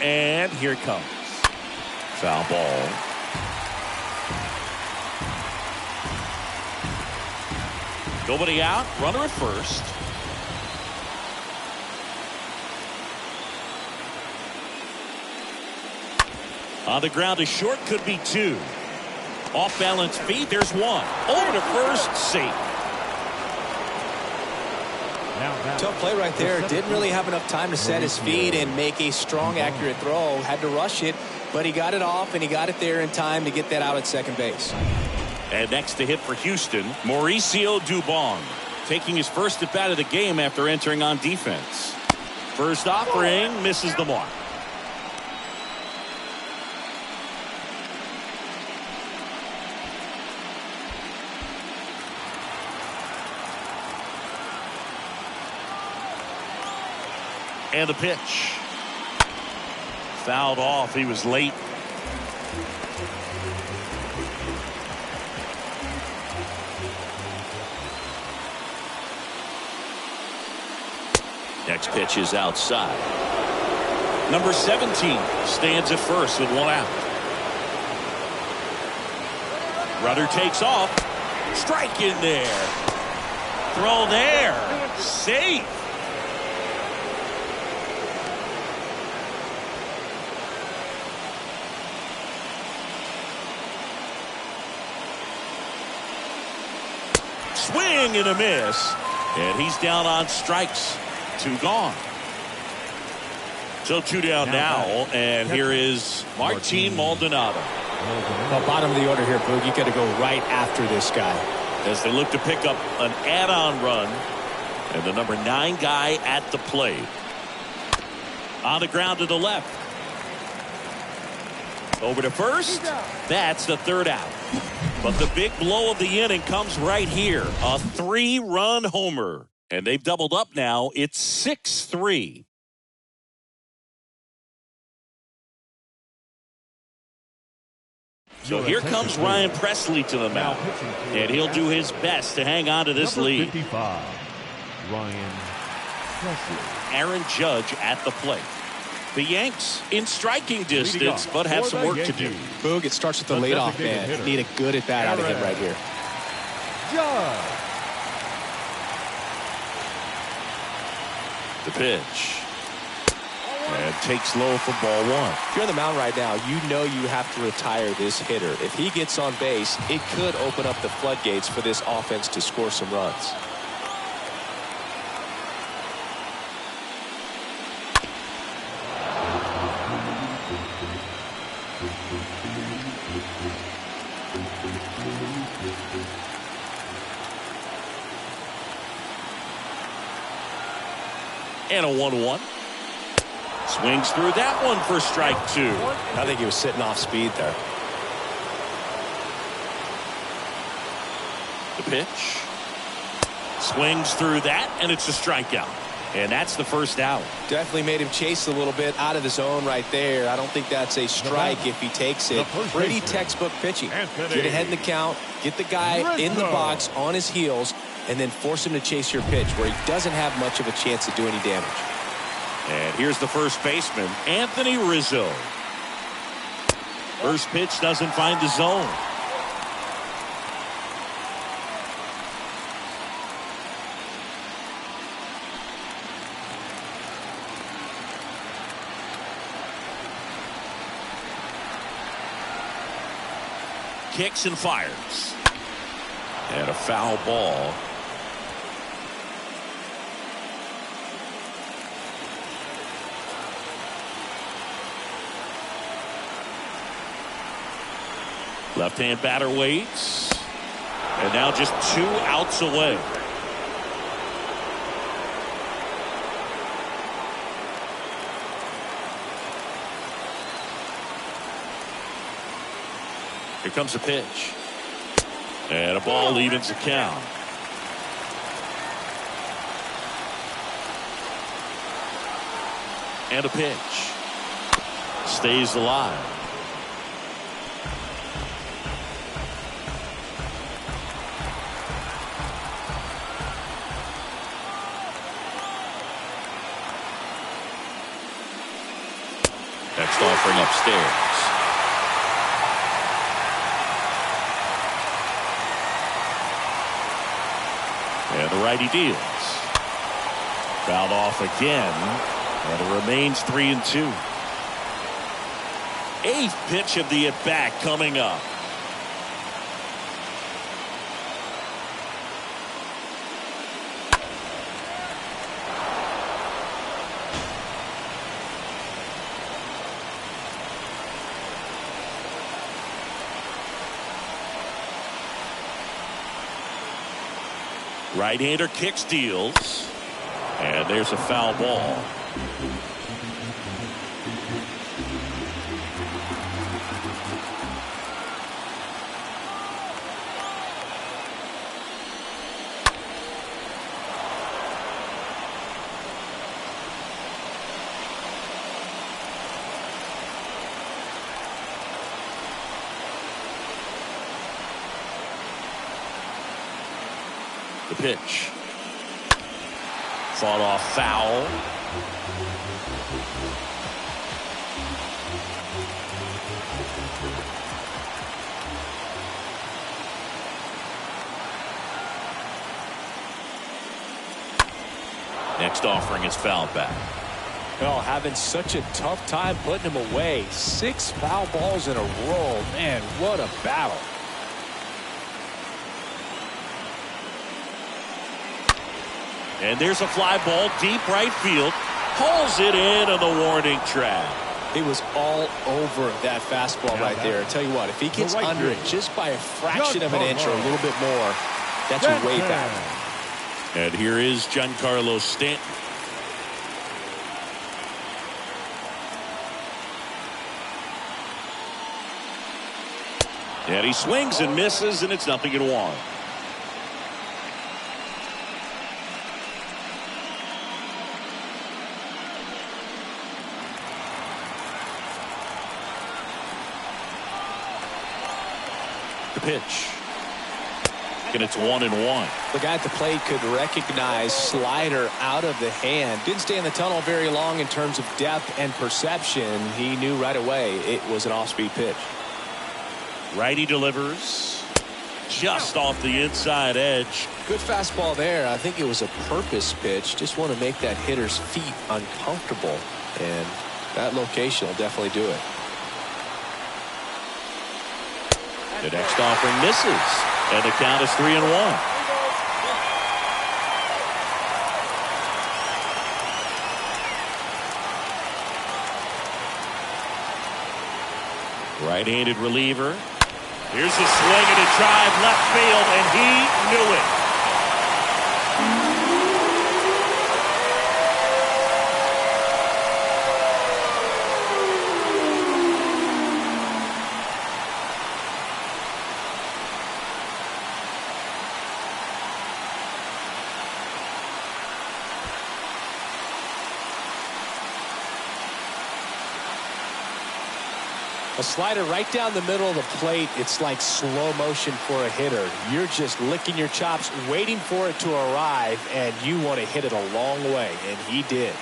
And here it comes. Foul ball. Nobody out. Runner at first. On the ground to short, could be 2. Off balance feet. There's 1. Over to first, safe. Tough play right there. Didn't really have enough time to set his feet and make a strong, accurate throw. Had to rush it, but he got it off, and he got it there in time to get that out at second base. And next to hit for Houston, Mauricio Dubon, taking his first at bat of the game after entering on defense. First offering, misses the mark. And the pitch. Fouled off. He was late. Next pitch is outside. Number 17 stands at first with 1 out. Rudder takes off. Strike in there. Throw there. Safe. Swing and a miss. And he's down on strikes. 2 gone. So 2 down now. And here is Martin Maldonado. Well, bottom of the order here, Boog. You got to go right after this guy. As they look to pick up an add-on run. And the number 9 guy at the plate. On the ground to the left. Over to first. That's the 3rd out. But the big blow of the inning comes right here. A 3-run homer. And they've doubled up now. It's 6-3. So here comes Ryan Presley to the mound. And he'll do his best to hang on to this lead. 55, Ryan Presley. Aaron Judge at the plate. The Yanks in striking distance, but have some work to do. Boog, it starts with the leadoff man. Need a good at bat out of him right here. Judge. The pitch. And takes low for ball 1. If you're on the mound right now, you know you have to retire this hitter. If he gets on base, it could open up the floodgates for this offense to score some runs. And a 1-1. Swings through that one for strike 2. I think he was sitting off speed there. The pitch. Swings through that, and it's a strikeout. And that's the first out. Definitely made him chase a little bit out of the zone right there. I don't think that's a strike if he takes it. Pretty textbook pitching. Get ahead in the count, get the guy in the box on his heels, and then force him to chase your pitch where he doesn't have much of a chance to do any damage. And here's the first baseman, Anthony Rizzo. First pitch doesn't find the zone. kicks and fires. And a foul ball. Left-hand batter waits. And now just 2 outs away. Here comes a pitch. And a ball evens the count. And a pitch. Stays alive. Next offering upstairs. And the righty deals. Fouled off again. And it remains 3-2. 8th pitch of the at-bat coming up. Right-hander kicks, deals, and there's a foul ball. The pitch. Fought off foul. Next offering is fouled back. Oh, having such a tough time putting him away. 6 foul balls in a row. Man, what a battle. And there's a fly ball deep right field. Pulls it in on the warning track. He was all over that fastball right there. I tell you what, if he gets under it just by a fraction of an inch or a little bit more, that's way back. And here is Giancarlo Stanton. And he swings and misses, and it's 0-1. The pitch. And it's 1-1. The guy at the plate could recognize slider out of the hand. Didn't stay in the tunnel very long in terms of depth and perception. He knew right away it was an off-speed pitch. Righty delivers just off the inside edge. Good fastball there. I think it was a purpose pitch. Just want to make that hitter's feet uncomfortable. And that location will definitely do it. The next offering misses. And the count is 3-1. Right-handed reliever. Here's a swing and a drive left field, and he knew it. A slider right down the middle of the plate. It's like slow motion for a hitter. You're just licking your chops, waiting for it to arrive, and you want to hit it a long way, and he did.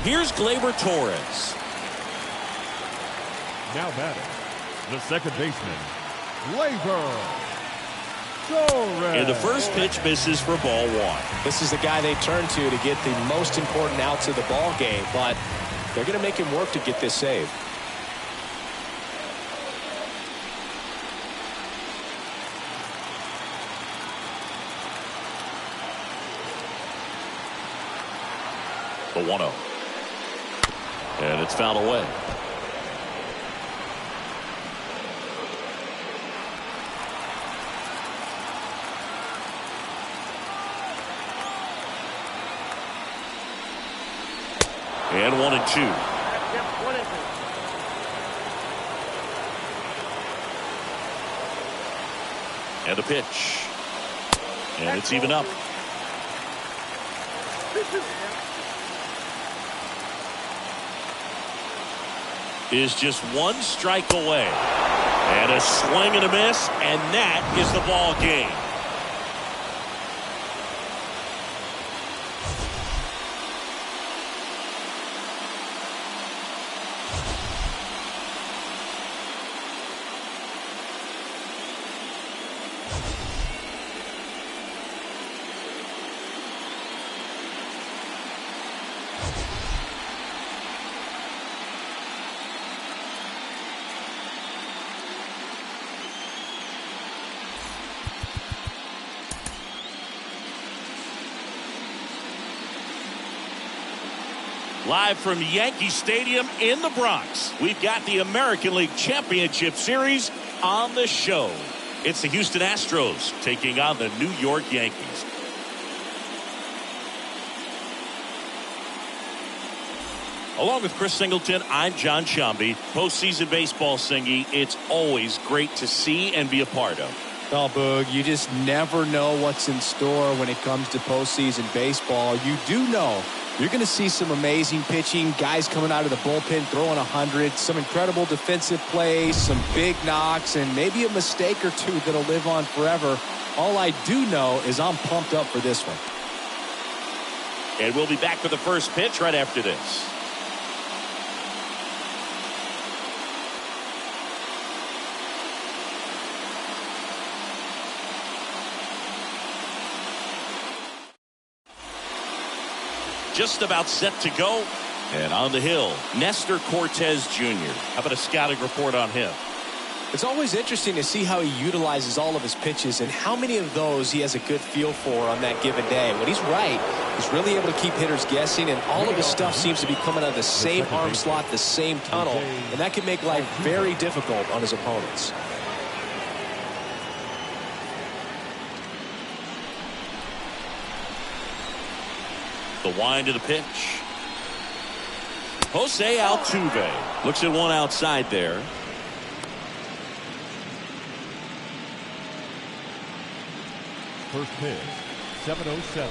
Here's Gleyber Torres. Now batting, the second baseman, Gleyber And the first pitch misses for ball one. This is the guy they turn to get the most important outs of the ball game, but they're going to make him work to get this save. The 1-0. And it's fouled away. And 1-2. And a pitch. And it's even up. Is just one strike away. And a swing and a miss, and that is the ball game. Live from Yankee Stadium in the Bronx, we've got the American League Championship Series on the show. It's the Houston Astros taking on the New York Yankees. Along with Chris Singleton, I'm John Shambi. Postseason baseball, Singy, it's always great to see and be a part of. Oh, Boog, you just never know what's in store when it comes to postseason baseball. You do know you're going to see some amazing pitching, guys coming out of the bullpen throwing 100, some incredible defensive plays, some big knocks, and maybe a mistake or two that'll live on forever. All I do know is I'm pumped up for this one. And we'll be back for the first pitch right after this. Just about set to go. And on the hill, Nestor Cortez Jr. How about a scouting report on him? It's always interesting to see how he utilizes all of his pitches and how many of those he has a good feel for on that given day. When he's right, he's really able to keep hitters guessing, and all of his stuff seems to be coming out of the same arm slot, the same tunnel, and that can make life very difficult on his opponents. The wind of the pitch. Jose Altuve looks at one outside there. First pitch, 7:07.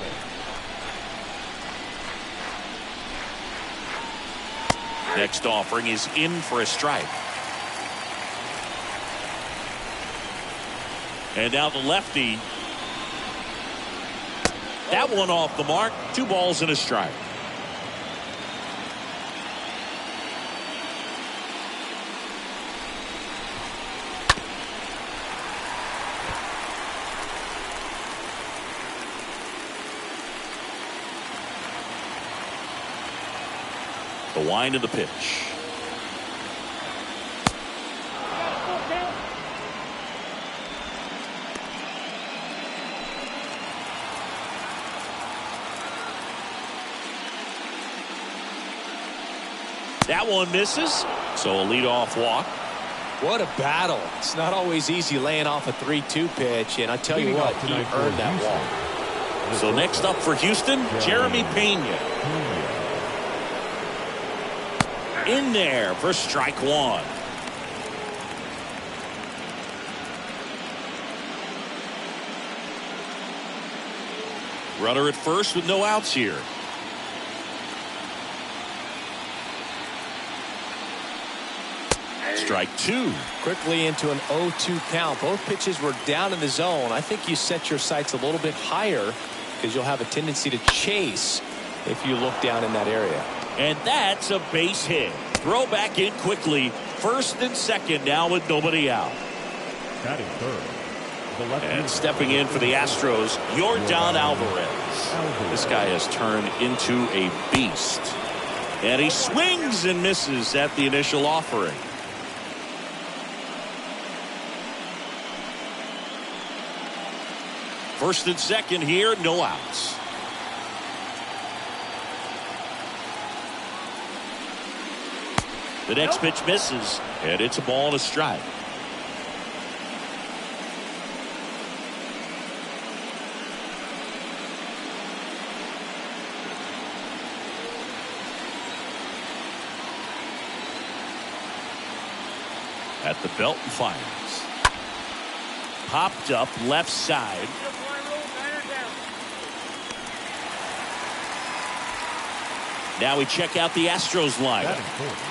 Next offering is in for a strike. And now the lefty. That one off the mark. 2 balls and a strike. The wind of the pitch. That one misses, so a leadoff walk. What a battle. It's not always easy laying off a 3-2 pitch, and I tell you what, he earned that walk. So next up for Houston, Jeremy Pena. In there for strike one. Runner at first with no outs here. Strike 2. Quickly into an 0-2 count. Both pitches were down in the zone. I think you set your sights a little bit higher because you'll have a tendency to chase if you look down in that area. And that's a base hit. Throw back in quickly. First and second now with nobody out. Batting third, the left And fielder. stepping in for the Astros, Yordan Alvarez. This guy has turned into a beast. And he swings and misses at the initial offering. First and second here, no outs. The next pitch misses, and it's a ball and a strike. At the belt and fires. Popped up left side. Now we check out the Astros lineup.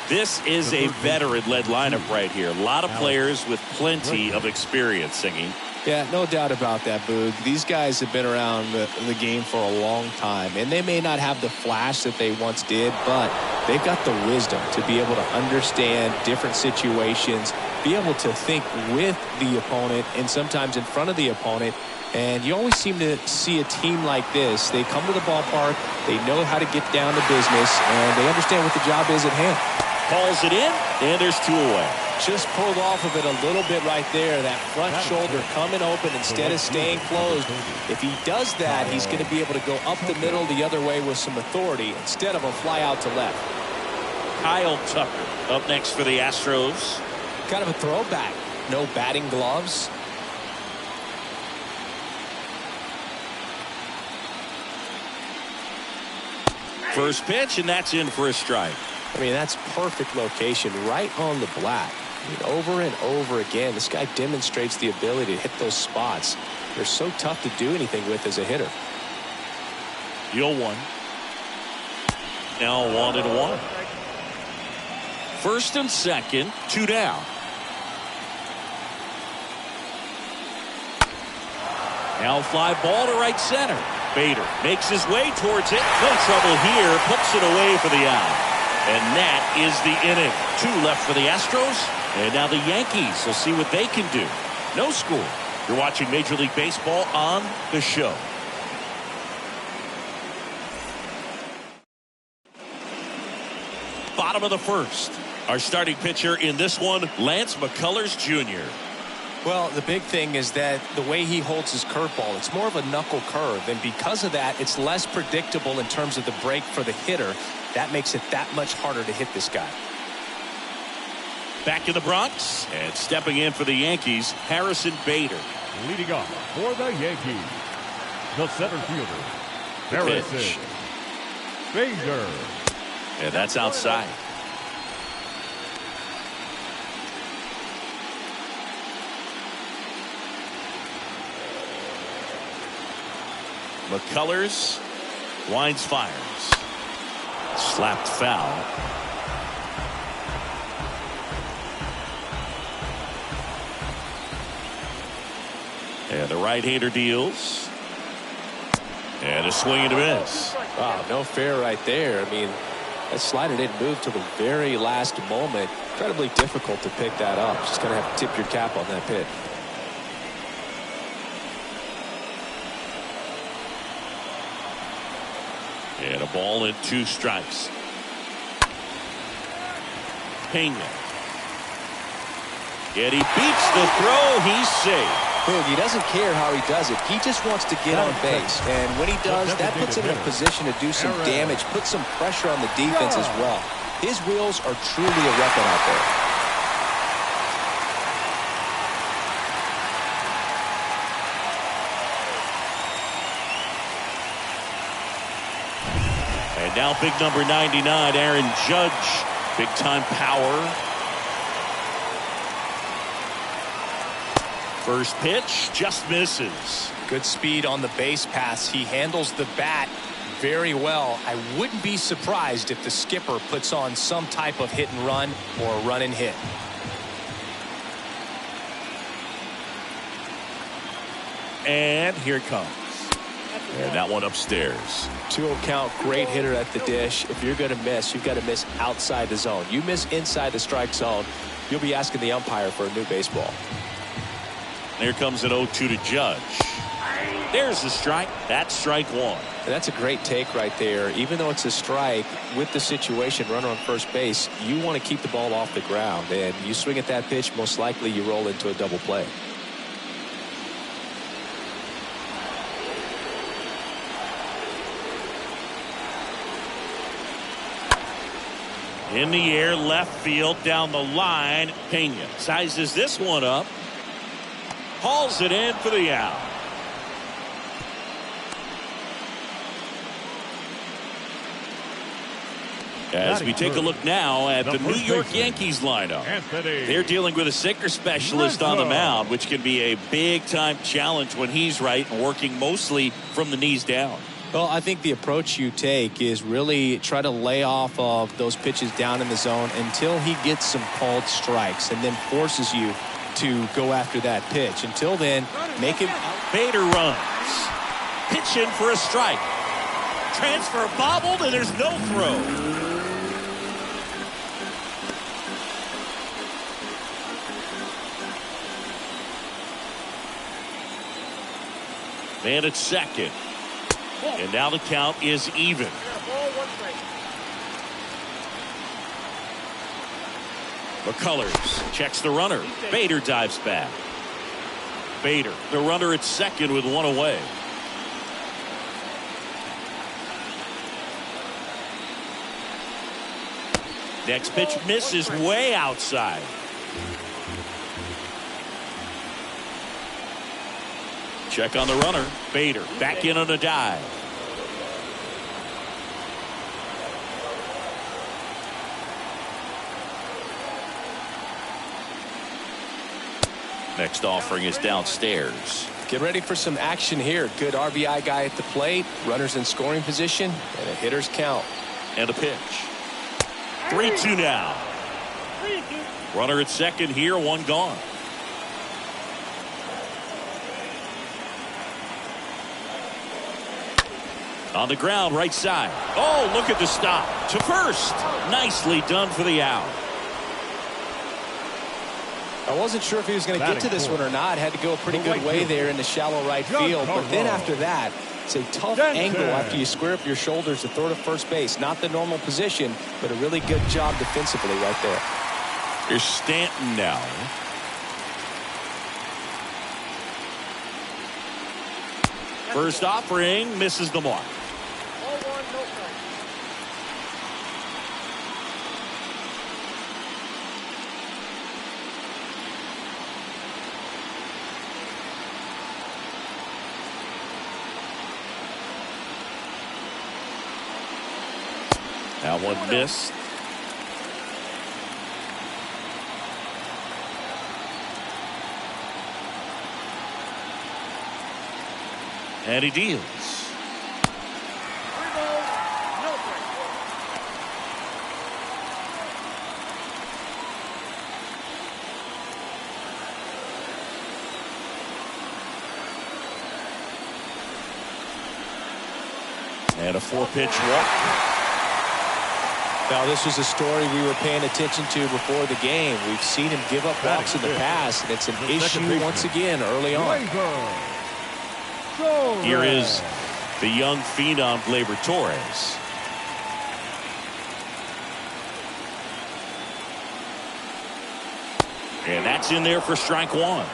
This is a veteran-led lineup right here. A lot of players with plenty of experience singing. Yeah, no doubt about that, Boog. These guys have been around the game for a long time, and they may not have the flash that they once did, but they've got the wisdom to be able to understand different situations, be able to think with the opponent and sometimes in front of the opponent. And you always seem to see a team like this. They come to the ballpark, they know how to get down to business, and they understand what the job is at hand. Calls it in, and there's 2 away. Just pulled off of it a little bit right there. That front shoulder coming open instead of staying closed. If he does that, he's going to be able to go up the middle the other way with some authority instead of a fly out to left. Kyle Tucker up next for the Astros. Kind of a throwback. No batting gloves. First pitch, and that's in for a strike. I mean, that's perfect location right on the black. I mean, over and over again, this guy demonstrates the ability to hit those spots. They're so tough to do anything with as a hitter. 0-1. Now 1-1. First and second, 2 down. Now fly ball to right center. Bader makes his way towards it. No trouble here. Puts it away for the out. And that is the inning. 2 left for the Astros. And now the Yankees will see what they can do. No score. You're watching Major League Baseball on the show. Bottom of the first. Our starting pitcher in this one, Lance McCullers Jr. Well, the big thing is that the way he holds his curveball, it's more of a knuckle curve. And because of that, it's less predictable in terms of the break for the hitter. That makes it that much harder to hit this guy. Back in the Bronx, and stepping in for the Yankees, Harrison Bader. Leading off for the Yankees, the center fielder, Harrison Bader. And that's outside. McCullers winds, fires. Slapped foul. And the right-hander deals. And a swing and a miss. Wow, no fair right there. I mean, that slider didn't move till the very last moment. Incredibly difficult to pick that up. Just going to have to tip your cap on that pitch. And a ball and 2 strikes. Pena. And he beats the throw. He's safe. Boog, he doesn't care how he does it. He just wants to get on base. And when he does, that puts him in a position to do some damage, put some pressure on the defense as well. His wheels are truly a weapon out there. And now big number 99, Aaron Judge. Big time power. First pitch just misses. Good speed on the base pass. He handles the bat very well. I wouldn't be surprised if the skipper puts on some type of hit and run or a run and hit. And here it comes. And that one upstairs. 2-0 count, great hitter at the dish. If you're going to miss, you've got to miss outside the zone. You miss inside the strike zone, you'll be asking the umpire for a new baseball. Here comes an 0-2 to Judge. There's the strike. That's strike one. That's a great take right there. Even though it's a strike, with the situation, runner on first base, you want to keep the ball off the ground. And you swing at that pitch, most likely you roll into a double play. In the air, left field, down the line. Pena sizes this one up. Hauls it in for the out. As we take a look now at the New York Yankees lineup. They're dealing with a sinker specialist on the mound, which can be a big-time challenge when he's right and working mostly from the knees down. Well, I think the approach you take is really try to lay off of those pitches down in the zone until he gets some called strikes and then forces you to go after that pitch. Until then, make him. Bader runs. Pitch in for a strike. Transfer bobbled, and there's no throw. Man at second. And now the count is even. McCullers checks the runner. Bader dives back. Bader, the runner at second with one away. Next pitch misses way outside. Check on the runner. Bader back in on a dive. Next offering is downstairs. Get ready for some action here. Good RBI guy at the plate. Runners in scoring position. And a hitter's count. And a pitch. 3-2 now. Runner at second here. One gone. On the ground, right side. Oh, look at the stop. To first. Nicely done for the out. I wasn't sure if he was going to get to this one or not. Had to go a pretty good way there in the shallow right field. But then after that, it's a tough angle after you square up your shoulders to throw to first base. Not the normal position, but a really good job defensively right there. Here's Stanton now. First offering misses the mark. That one missed. And he deals. And a 4-pitch walk. Now, this was a story we were paying attention to before the game. We've seen him give up walks in the past, and it's an issue once again early on. Here is the young phenom, Gleyber Torres. And that's in there for strike one.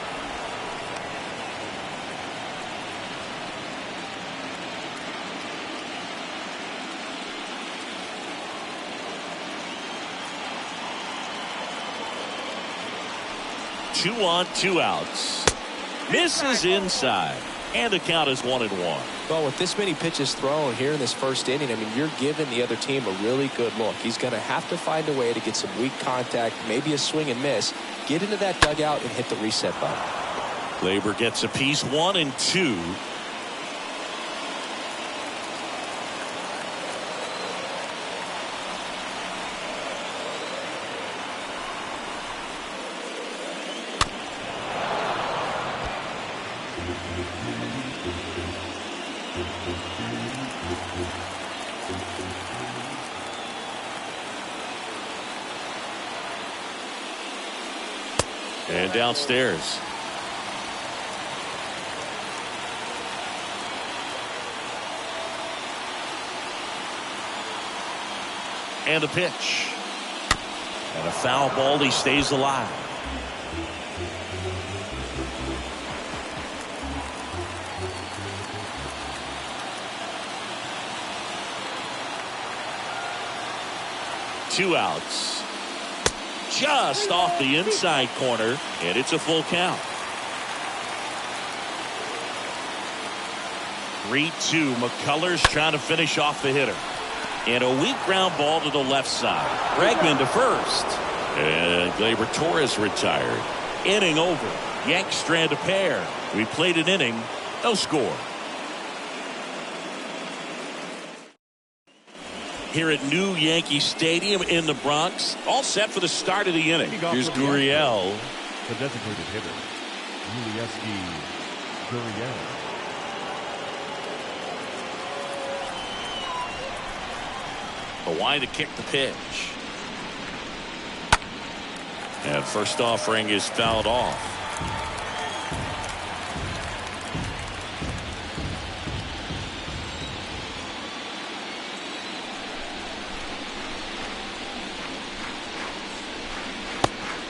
Two on, two outs. Misses inside. And the count is 1-1. Well, with this many pitches thrown here in this first inning, I mean, you're giving the other team a really good look. He's going to have to find a way to get some weak contact, maybe a swing and miss, get into that dugout and hit the reset button. Gleyber gets a piece, 1 and 2. And downstairs. And a pitch. And a foul ball. He stays alive. Two outs. Just off the inside corner, and it's a full count. 3-2. McCullers trying to finish off the hitter. And a weak ground ball to the left side. Bregman to first. And Gleyber Torres retired. Inning over. Yanks strand a pair. We played an inning. No score. Here at New Yankee Stadium in the Bronx. All set for the start of the inning. Here's Gurriel. The designated hitter, Yulieski Gurriel. Hawaii to kick the pitch. And first offering is fouled off.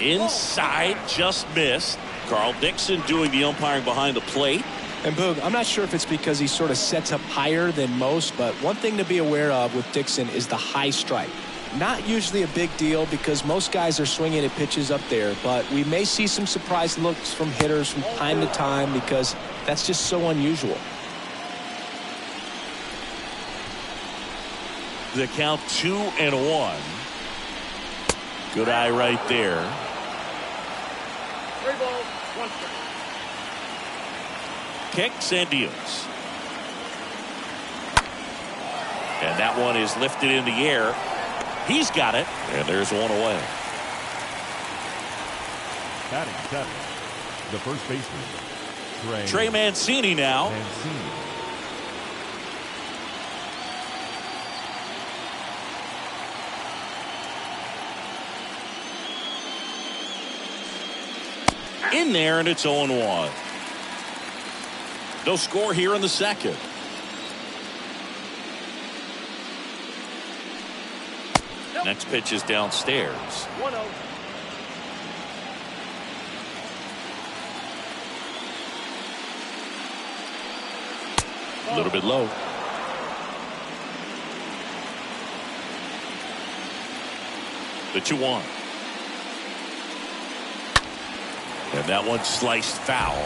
Inside, just missed. Carl Dixon doing the umpiring behind the plate. And Boog, I'm not sure if it's because he sort of sets up higher than most, but one thing to be aware of with Dixon is the high strike. Not usually a big deal because most guys are swinging at pitches up there, but we may see some surprise looks from hitters from time to time because that's just so unusual. The count 2-1. Good eye right there. 3 balls, 1 strike. Kicks and deals. And that one is lifted in the air. He's got it. And there's one away. Batting 7th, the first baseman, Trey Mancini now. Mancini. In there, and it's 0-1. No score here in the second. Next pitch is downstairs. 1-0. A little bit low. The 2-1. And that one sliced foul.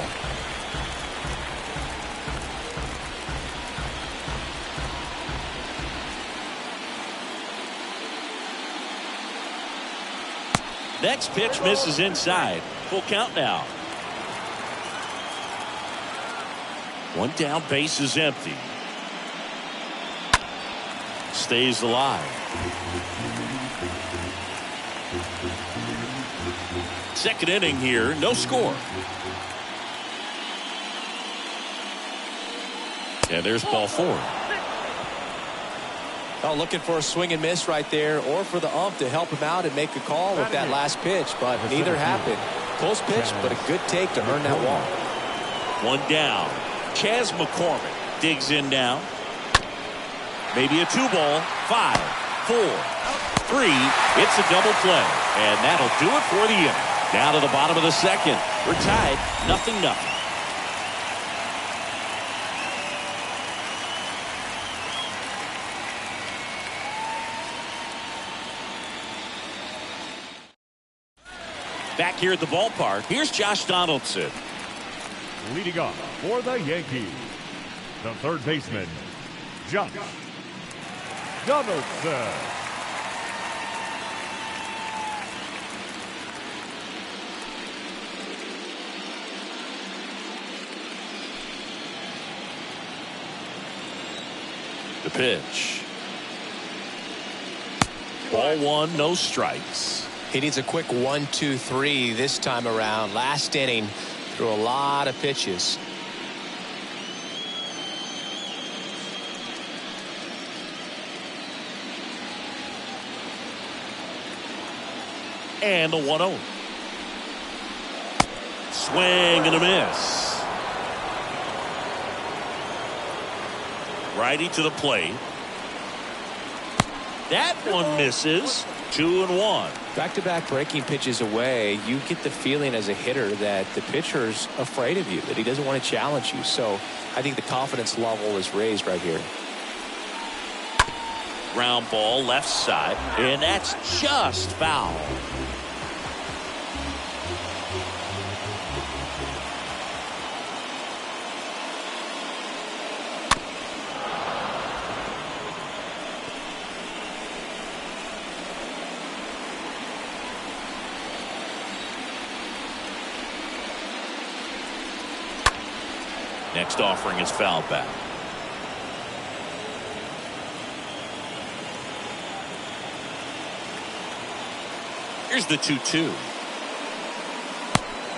Next pitch misses inside. Full count now. One down, base is empty. Stays alive. Second inning here, no score. And there's ball 4. Oh, looking for a swing and miss right there, or for the ump to help him out and make a call with that last pitch, but neither happened. Close pitch, but a good take to earn that walk. One down. Chas McCormick digs in now. Maybe a 2-ball. 5, 4, 3. It's a double play, and that'll do it for the inning. Down to the bottom of the second. We're tied, 0-0. Back here at the ballpark, here's Josh Donaldson. Leading off for the Yankees, the third baseman, Josh Donaldson. The pitch. Ball 1, no strikes. He needs a quick 1-2-3 this time around. Last inning, threw a lot of pitches. And the 1-0. Swing and a miss. Righty to the plate. That one misses. 2-1. Back-to-back breaking pitches away, you get the feeling as a hitter that the pitcher's afraid of you, that he doesn't want to challenge you. So I think the confidence level is raised right here. Ground ball left side, and that's just foul. Next offering is foul back. Here's the 2-2.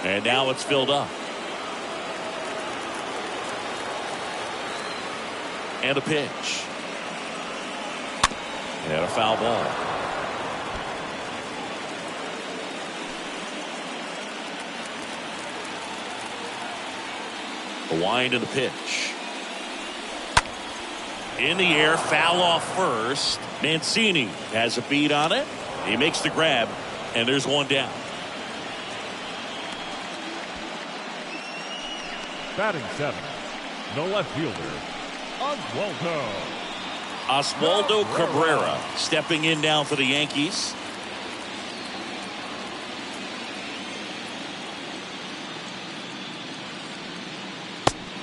And now it's filled up. And a pitch. And a foul ball. The wind of the pitch. In the air, foul off first. Mancini has a beat on it. He makes the grab, and there's one down. Batting 7, the left fielder, Oswaldo Cabrera stepping in now for the Yankees.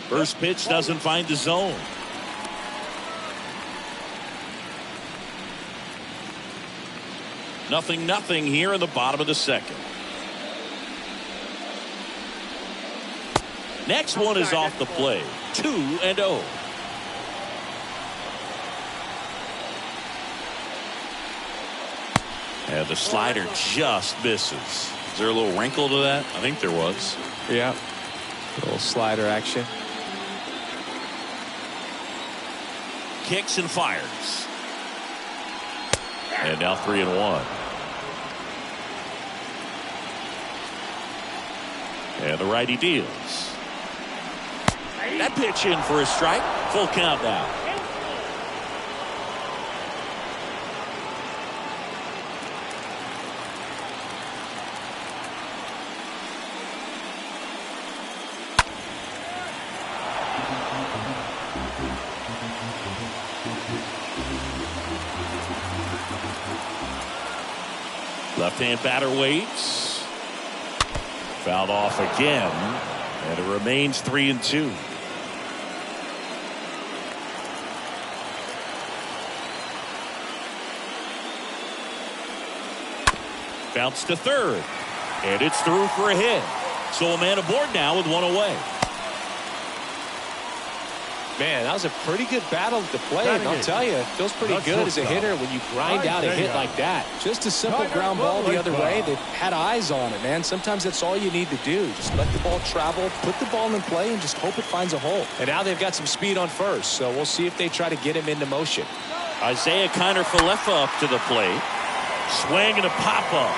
First pitch doesn't find the zone. Nothing here in the bottom of the second. Next one is off the plate. 2-0. And the slider just misses. Is there a little wrinkle to that? I think there was. Yeah. A little slider action. Kicks and fires. And now 3-1. And the righty deals. That pitch in for a strike. Full count now. Left-hand batter waits. Fouled off again, and it remains 3-2. Bounce to third, and it's through for a hit. So a man aboard now with one away. Man, that was a pretty good battle at the plate. And I'll tell you, it feels pretty good as a hitter when you grind out a hit like that. Just a simple ground ball the other way. They had eyes on it, man. Sometimes that's all you need to do. Just let the ball travel, put the ball in play, and just hope it finds a hole. And now they've got some speed on first, so we'll see if they try to get him into motion. Isaiah Kiner-Falefa up to the plate. Swing and a pop-up.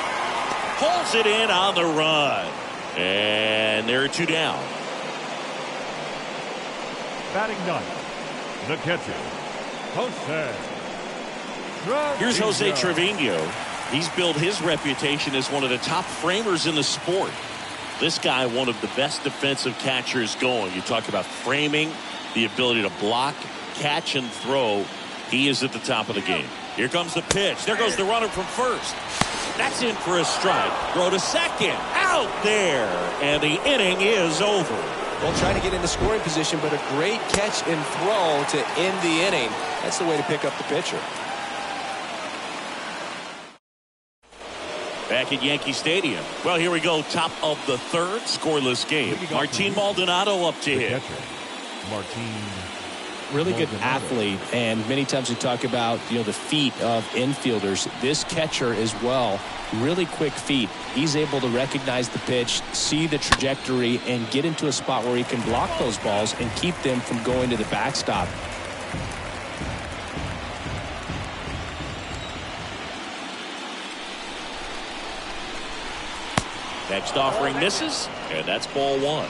Pulls it in on the run. And there are two down. Batting 9, the catcher, Jose. Here's Jose Trevino. He's built his reputation as one of the top framers in the sport. This guy, one of the best defensive catchers going. You talk about framing, the ability to block, catch, and throw. He is at the top of the game. Here comes the pitch. There goes the runner from first. That's in for a strike. Throw to second. Out there. And the inning is over. Well, trying to get into scoring position, but a great catch and throw to end the inning. That's the way to pick up the pitcher. Back at Yankee Stadium. Well, here we go. Top of the third, scoreless game. Martin Maldonado up to hit. Really good athlete, and many times we talk about the feet of infielders. This catcher as well, really quick feet. He's able to recognize the pitch, see the trajectory, and get into a spot where he can block those balls and keep them from going to the backstop. Next offering misses, and that's ball one.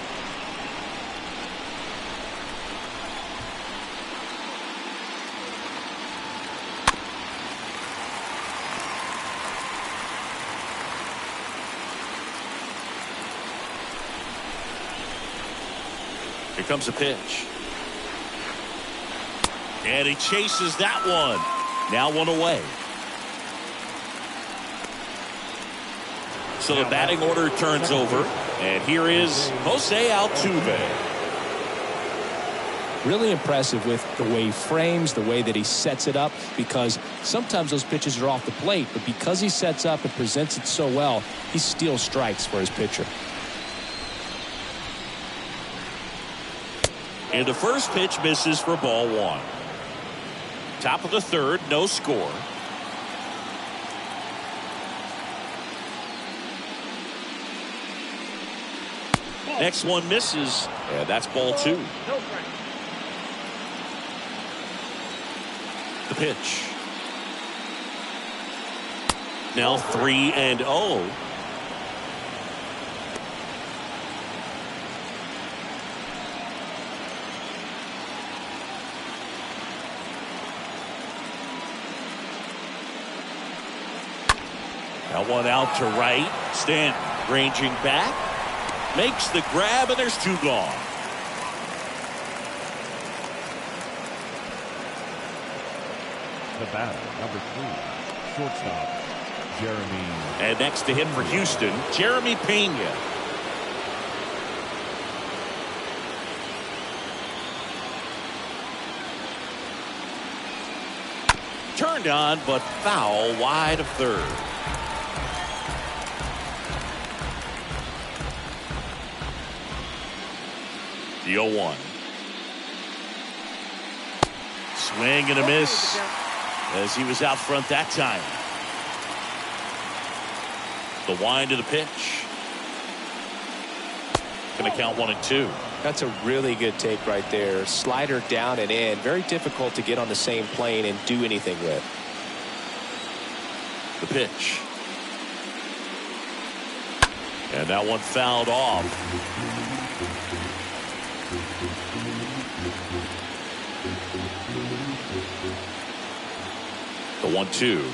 comes a pitch. And he chases that one. Now one away. So the batting order turns over. And here is Jose Altuve. Really impressive with the way he frames, the way that he sets it up, because sometimes those pitches are off the plate, but because he sets up and presents it so well, he steals strikes for his pitcher. And the first pitch misses for ball one. Top of the third, no score. Next one misses, and that's ball two. The pitch. Now 3-0. That one out to right. Stanton ranging back. Makes the grab, and there's two gone. The batter, number 3, shortstop, Jeremy. And next to him for Houston, Jeremy Pena. Turned on, but foul wide of third. The 0-1. Swing and a miss as he was out front that time. The wind of the pitch. Going to count 1-2. That's a really good take right there. Slider down and in. Very difficult to get on the same plane and do anything with. The pitch. And that one fouled off. The 1-2.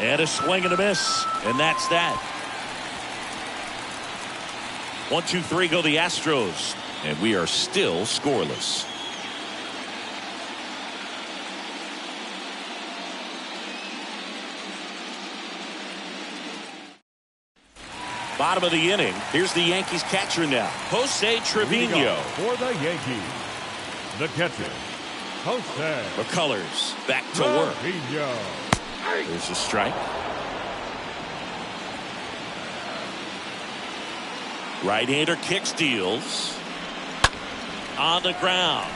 And a swing and a miss. And that's that. 1-2-3 go the Astros. And we are still scoreless. Bottom of the inning. Here's the Yankees catcher now, Jose Trevino. For the Yankees, the catcher, Jose. McCullers back to work. Trevino. There's a strike. Right-hander kicks, deals. On the ground.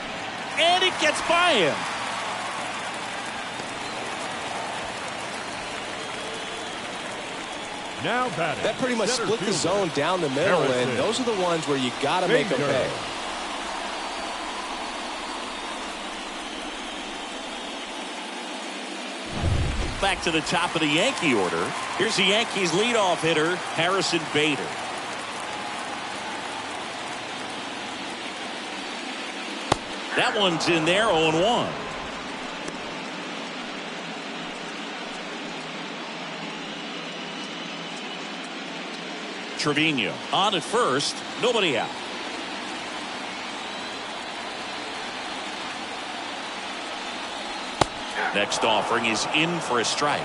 And it gets by him. Now batting. That pretty much center split the fielder, zone down the middle, Harrison. and those are the ones where you got to make them pay. Back to the top of the Yankee order. Here's the Yankees leadoff hitter, Harrison Bader. That one's in there, 0-1. Trevino on at first, nobody out. Next offering is in for a strike.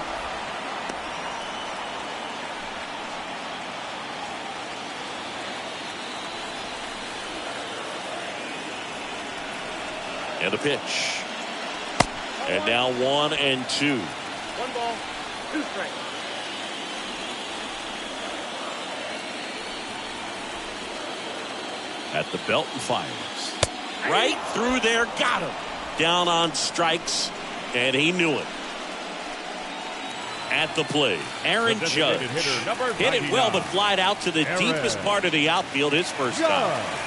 And a pitch. And now 1-2. 1 ball, 2 strikes. At the belt and fires. Right through there, got him. Down on strikes, and he knew it. At the plate, Aaron Judge hit it well, but flied out to the deepest part of the outfield his first time.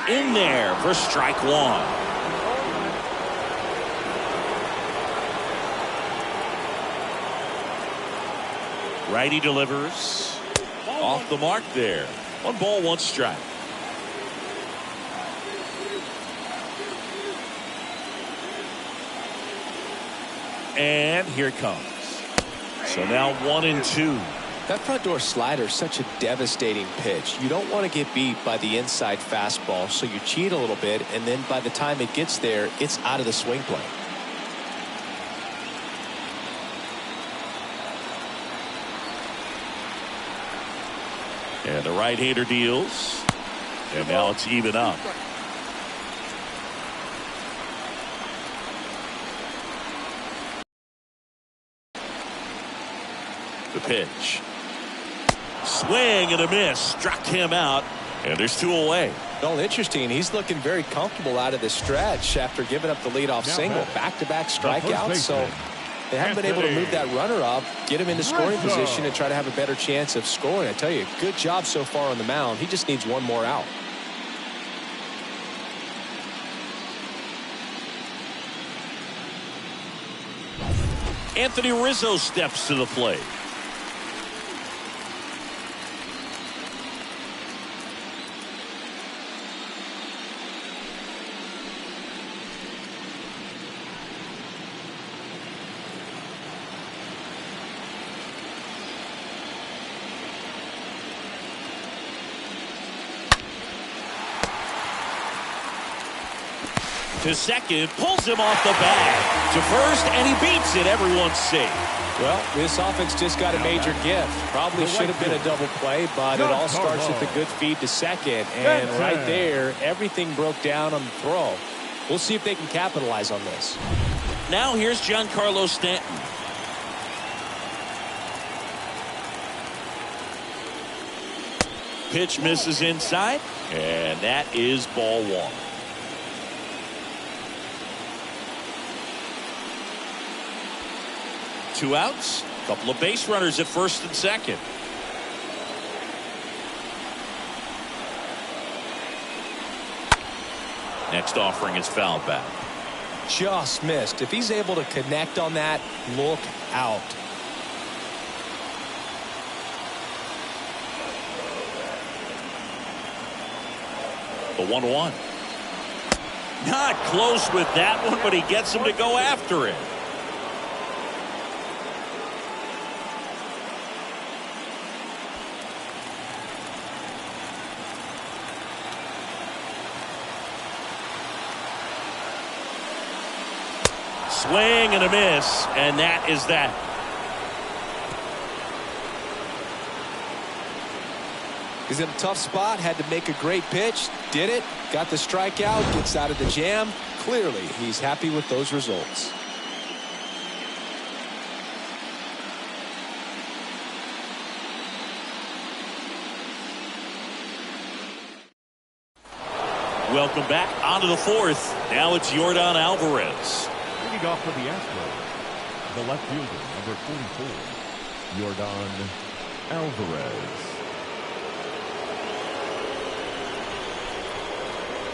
In there for strike one. Righty delivers. Off the mark there. 1 ball, 1 strike. And here it comes. So now 1-2. That front door slider is such a devastating pitch. You don't want to get beat by the inside fastball, so you cheat a little bit, and then by the time it gets there, it's out of the swing plane. And the right-hander deals. And now it's even up. The pitch. Swing and a miss. Struck him out. And there's 2 away. Well, interesting. He's looking very comfortable out of the stretch after giving up the leadoff single. Back-to-back strikeouts. So they haven't been able to move that runner up, get him into scoring position, and try to have a better chance of scoring. I tell you, good job so far on the mound. He just needs 1 more out. Anthony Rizzo steps to the plate. To second, pulls him off the bag. To first, and he beats it. Everyone's safe. Well, this offense just got a major gift. Probably should have been a double play, but it all starts with a good feed to second. And right there, everything broke down on the throw. We'll see if they can capitalize on this. Now here's Giancarlo Stanton. Pitch misses inside, and that is ball 1. Two outs, a couple of base runners at first and second. Next offering is fouled back. Just missed. If he's able to connect on that, look out. The 1-1. Not close with that one, but he gets him to go after it. Swing and a miss, and that is that. He's in a tough spot, had to make a great pitch, did it, got the strikeout, gets out of the jam. Clearly, he's happy with those results. Welcome back onto the 4th. Now it's Yordan Alvarez. Leading off for the Astros, the left fielder, number 44, Yordan Alvarez.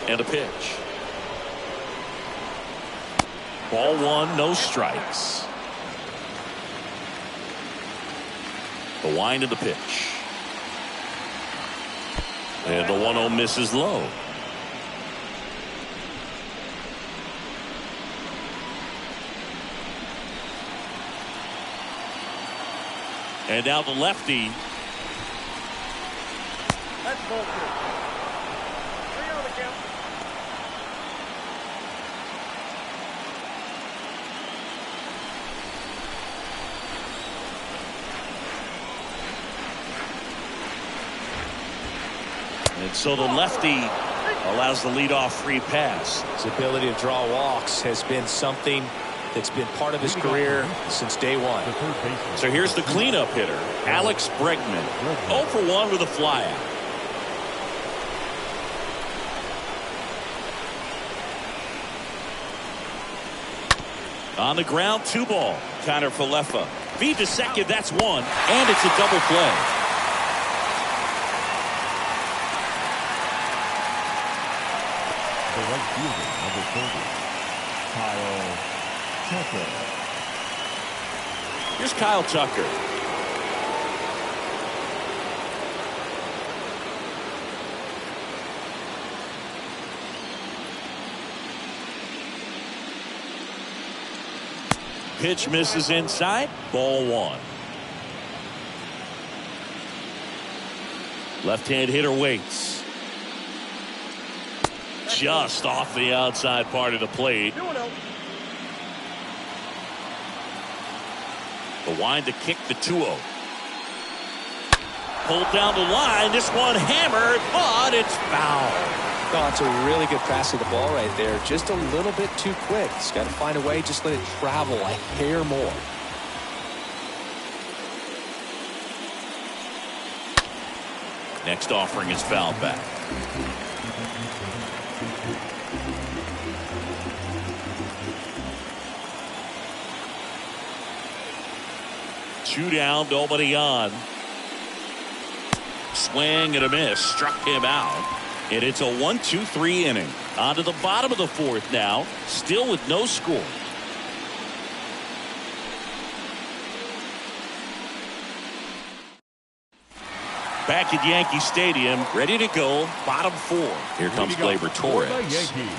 And a pitch. Ball 1, no strikes. The wind of the pitch. And the 1-0 misses low. And now the lefty. That's ball 2. 3 on the count. And so the lefty allows the leadoff free pass. His ability to draw walks has been something that's been part of his career since day 1. So here's the cleanup hitter, Alex Bregman. 0 for 1 with a flyout. On the ground, 2 ball. Connor Falefa. Feed to second, that's 1. And it's a double play. The right fielder, number 30, Kyle Tucker. Here's Kyle Tucker. Pitch misses inside. Ball one. Left-hand hitter waits. Just off the outside part of the plate. The wind to kick the 2-0. Pulled down the line. This one hammered, but it's foul. No, it's a really good pass of the ball right there. Just a little bit too quick. He's got to find a way. Just let it travel a hair more. Next offering is fouled back. Two down, nobody on. Swing and a miss. Struck him out. And it's a 1-2-3 inning. On to the bottom of the fourth now. Still with no score. Back at Yankee Stadium, ready to go. Bottom four. Here comes Gleyber Torres. The Yankees,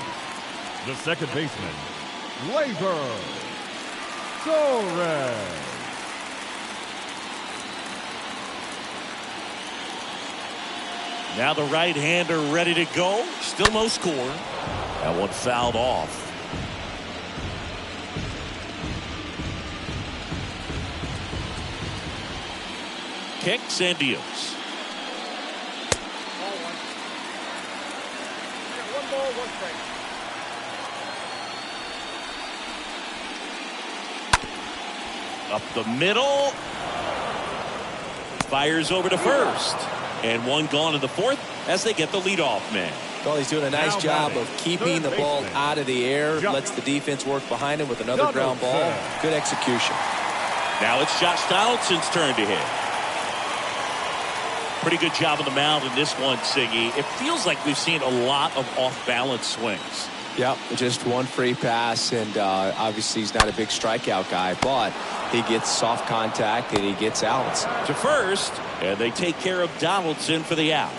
the second baseman, Gleyber Torres. Now the right-hander ready to go. Still no score. That one fouled off. Kicks and deals. One ball, one strike. Up the middle. Fires over to first. And one gone in the fourth as they get the leadoff man. Well, he's doing a nice job of keeping the ball out of the air. Lets the defense work behind him with another ground ball. Good execution. Now it's Josh Donaldson's turn to hit. Pretty good job on the mound in this one, Siggy. It feels like we've seen a lot of off-balance swings. Yep, just one free pass, and obviously he's not a big strikeout guy, but he gets soft contact and he gets outs. To first, and they take care of Donaldson for the out.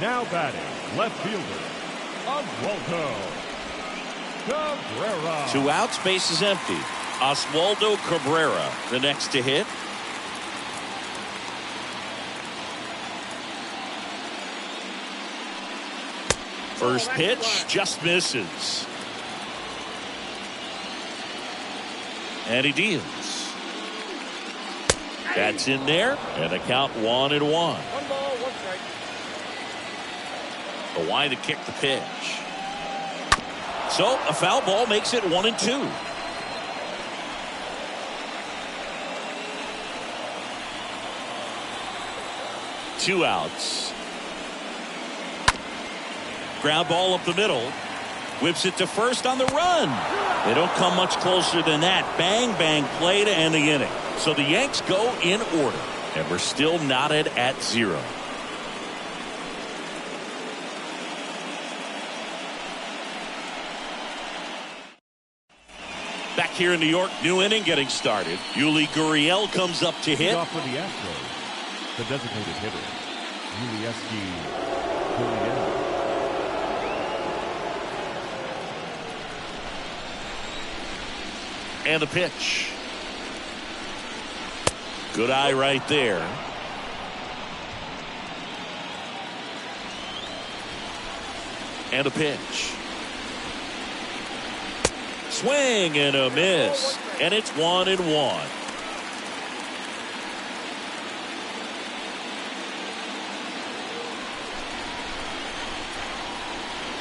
Now batting, left fielder, Oswaldo Cabrera. 2 outs, base is empty. Oswaldo Cabrera, the next to hit. First pitch just misses. And he deals. That's in there, and the count 1-1. One ball, one strike. The wind to kick the pitch. So a foul ball makes it 1-2. Two outs. Ground ball up the middle. Whips it to first on the run. They don't come much closer than that. Bang, bang play to end the inning. So the Yanks go in order. And we're still knotted at 0. Back here in New York, new inning getting started. Yuli Gurriel comes up to hit. Off for the Astros, the designated hitter, Gurriel. And the pitch. Good eye right there. And a pitch. Swing and a miss. And it's 1-1.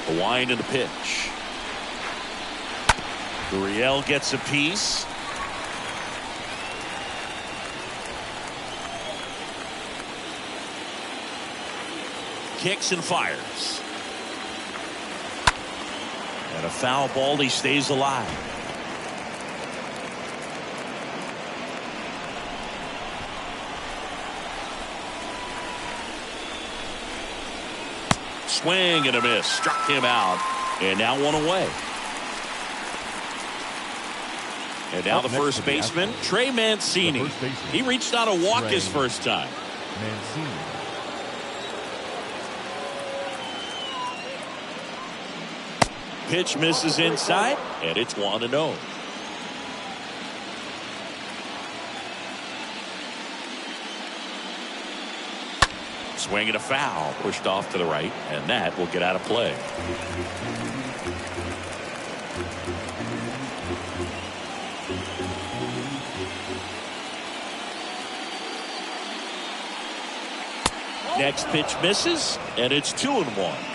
The wind and the pitch. Gurriel gets a piece. Kicks and fires. And a foul ball. He stays alive. Swing and a miss. Struck him out. And now one away. And now the first baseman, Trey Mancini. He reached out a walk his first time. Mancini. Pitch misses inside, and it's 1-0. Swing and a foul, pushed off to the right, and that will get out of play. Next pitch misses, and it's 2-1.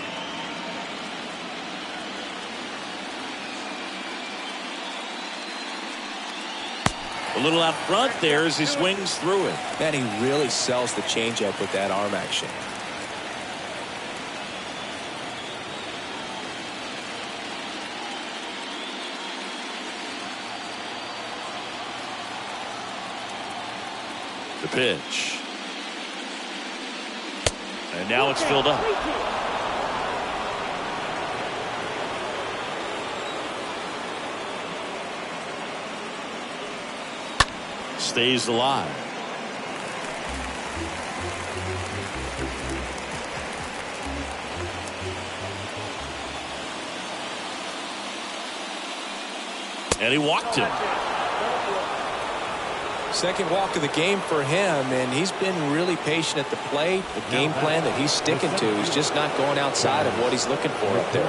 A little out front there as he swings through it. Man, he really sells the changeup with that arm action. The pitch. And now it's filled up. Stays alive. And he walked him. Second walk of the game for him, and he's been really patient at the plate. The game plan that he's sticking to, he's just not going outside of what he's looking for up there.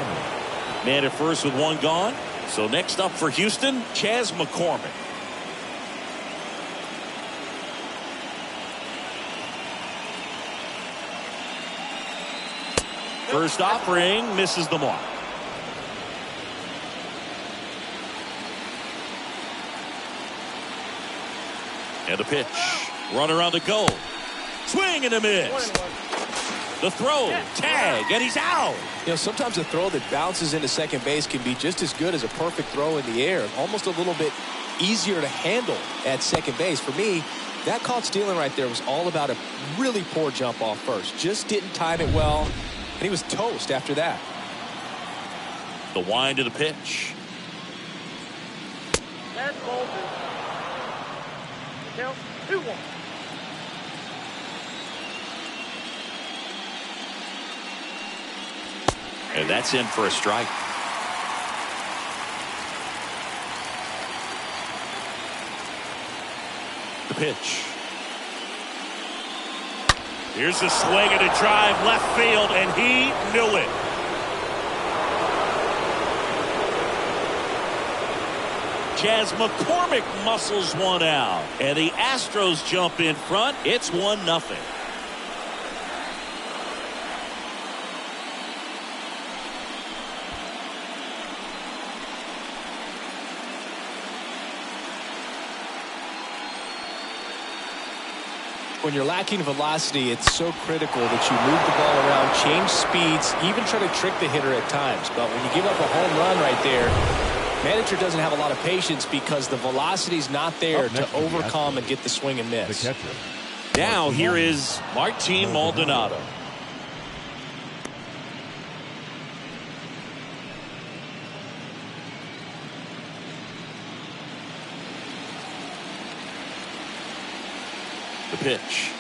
Man at first with one gone. So next up for Houston, Chas McCormick. First offering misses the mark. And the pitch. Runner on the go. Swing and a miss. The throw. Tag. And he's out. You know, sometimes a throw that bounces into second base can be just as good as a perfect throw in the air. Almost a little bit easier to handle at second base. For me, that caught stealing right there was all about a really poor jump off first. Just didn't time it well. And he was toast after that. The wind of the pitch. That's Bullpen. Count 2-1. And that's in for a strike. The pitch. Here's a swing and a drive left field, and he knew it. Chas McCormick muscles one out, and the Astros jump in front. It's 1-0. When you're lacking velocity, it's so critical that you move the ball around, change speeds, even try to trick the hitter at times. But when you give up a home run right there, manager doesn't have a lot of patience because the velocity's not there to overcome and get the swing and miss. Now here is Martin Maldonado. The pitch.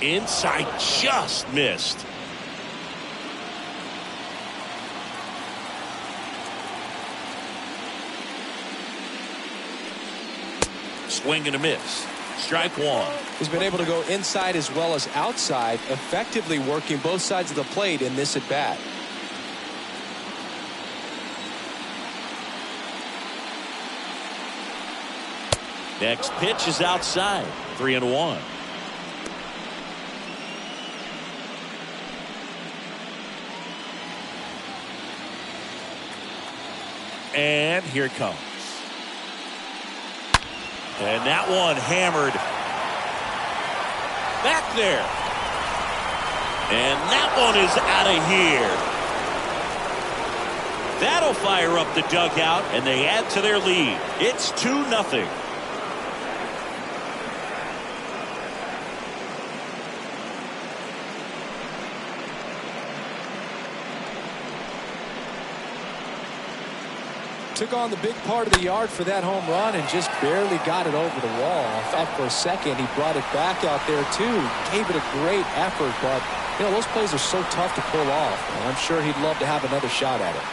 Inside, just missed. Swing and a miss. Strike one. He's been able to go inside as well as outside, effectively working both sides of the plate in this at bat. Next pitch is outside. 3-1. And here it comes. And that one hammered back there. And that one is out of here. That'll fire up the dugout, and they add to their lead. It's 2-0. Took on the big part of the yard for that home run and just barely got it over the wall. I thought for a second he brought it back out there too. Gave it a great effort, but you know those plays are so tough to pull off. And I'm sure he'd love to have another shot at it.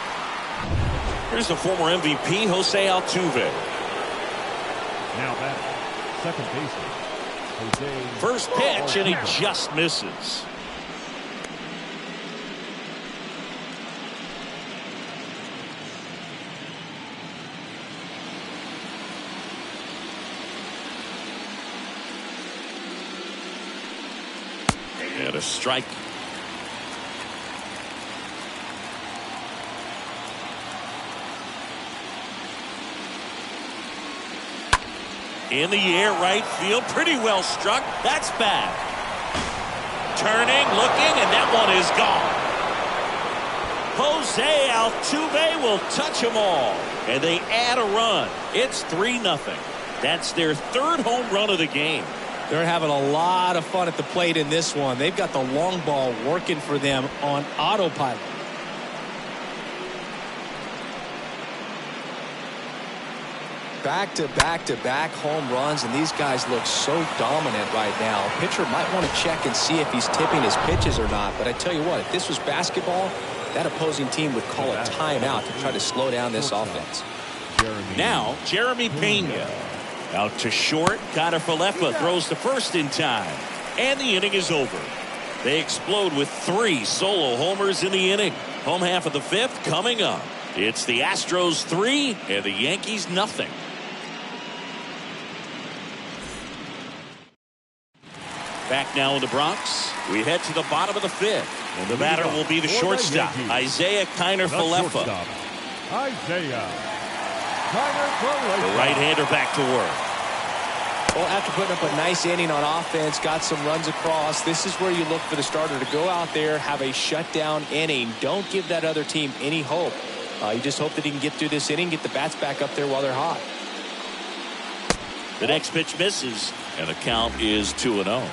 Here's the former MVP, Jose Altuve. Now back, second baseman, First pitch, and he just misses. And a strike. In the air, right field, pretty well struck. That's bad. Turning, looking, and that one is gone. Jose Altuve will touch them all, and they add a run. It's 3-0. That's their third home run of the game. They're having a lot of fun at the plate in this one. They've got the long ball working for them on autopilot. Back-to-back-to-back home runs, and these guys look so dominant right now. Pitcher might want to check and see if he's tipping his pitches or not. But I tell you what, if this was basketball, that opposing team would call a timeout to try to slow down this offense. Now, Jeremy Pena. Out to short. Connor Falefa throws to first in time. And the inning is over. They explode with 3 solo homers in the inning. Home half of the 5th coming up. It's the Astros 3 and the Yankees nothing. Back now in the Bronx. We head to the bottom of the 5th. And the batter will be the shortstop, Isaiah Kiner Falefa. Isaiah The right-hander back to work. Well, after putting up a nice inning on offense, got some runs across, this is where you look for the starter to go out there, have a shutdown inning. Don't give that other team any hope. You just hope that he can get through this inning, get the bats back up there while they're hot. The next pitch misses, and the count is 2-0.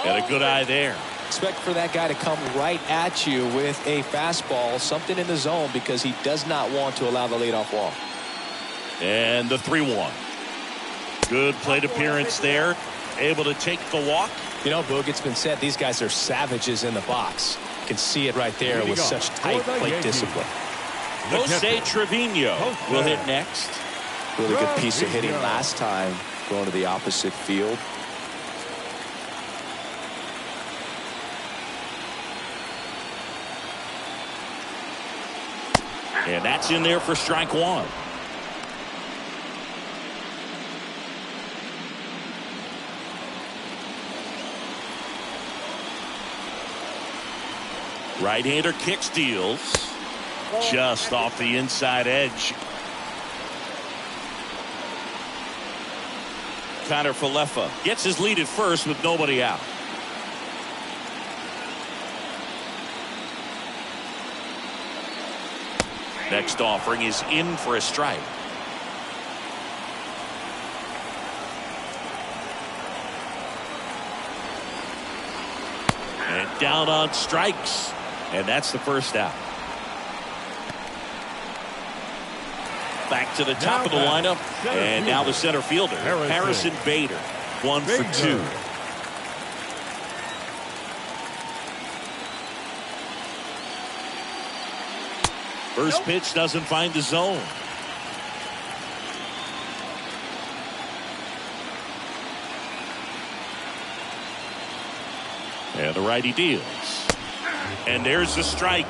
Got a good eye there. Expect for that guy to come right at you with a fastball, something in the zone, because he does not want to allow the leadoff walk. And the 3-1. Good plate appearance there. Able to take the walk. You know, Boog, it's been said these guys are savages in the box. You can see it right there with such tight plate discipline. Jose Trevino will hit next. Really good piece of hitting last time, going to the opposite field. And that's in there for strike 1. Right-hander kick steals. Just off the inside edge. Connor Falefa gets his lead at first with nobody out. Next offering is in for a strike. And down on strikes. And that's the first out. Back to the top of the lineup. And now the center fielder, Harrison Bader. 1 for 2. First pitch doesn't find the zone. And the righty deals. And there's the strike.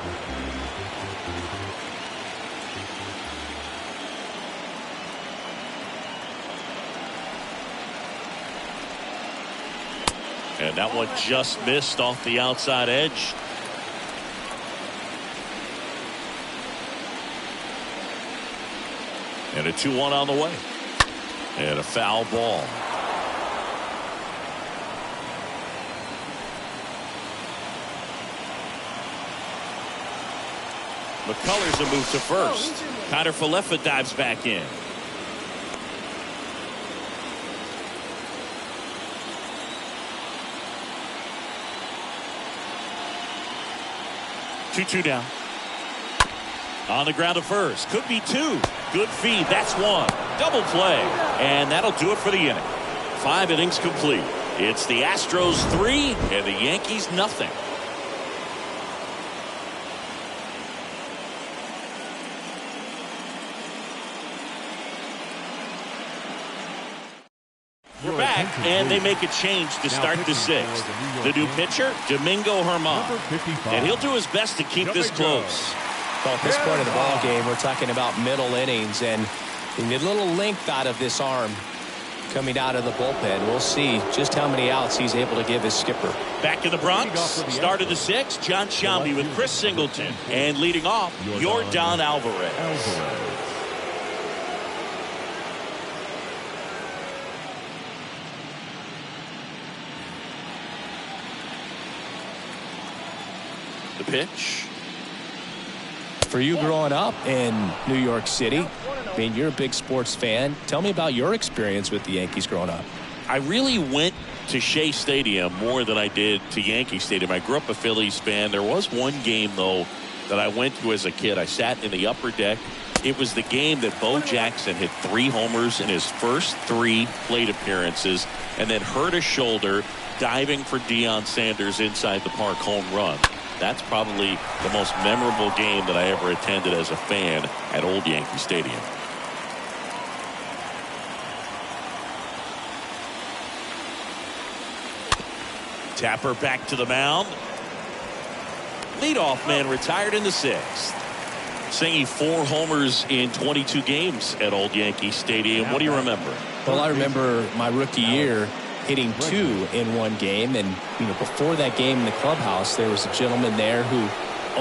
And that one just missed off the outside edge. And a 2-1 on the way. And a foul ball. McCullers a move to first. Connor Falefa dives back in. Two down. On the ground to first. Could be 2. Good feed. That's 1. Double play. And that'll do it for the inning. 5 innings complete. It's the Astros 3 and the Yankees nothing. We're back, and they make a change to start the 6th. The new pitcher, Domingo Germán. And he'll do his best to keep this close. Well, at this point of the ball game, we're talking about middle innings, and a little length out of this arm coming out of the bullpen. We'll see just how many outs he's able to give his skipper. Back in the Bronx, start of the 6th, John Shambi with Chris Singleton. And leading off, Yordan Alvarez. The pitch. For you growing up in New York City, I mean, you're a big sports fan. Tell me about your experience with the Yankees growing up. I really went to Shea Stadium more than I did to Yankee Stadium. I grew up a Phillies fan. There was one game, though, that I went to as a kid. I sat in the upper deck. It was the game that Bo Jackson hit 3 homers in his first 3 plate appearances and then hurt a shoulder diving for Deion Sanders inside the park home run. That's probably the most memorable game that I ever attended as a fan at Old Yankee Stadium. Tapper back to the mound. Leadoff man retired in the 6th. Singing 4 homers in 22 games at Old Yankee Stadium. What do you remember? Well, I remember my rookie year hitting 2 in one game, and before that game in the clubhouse, there was a gentleman there who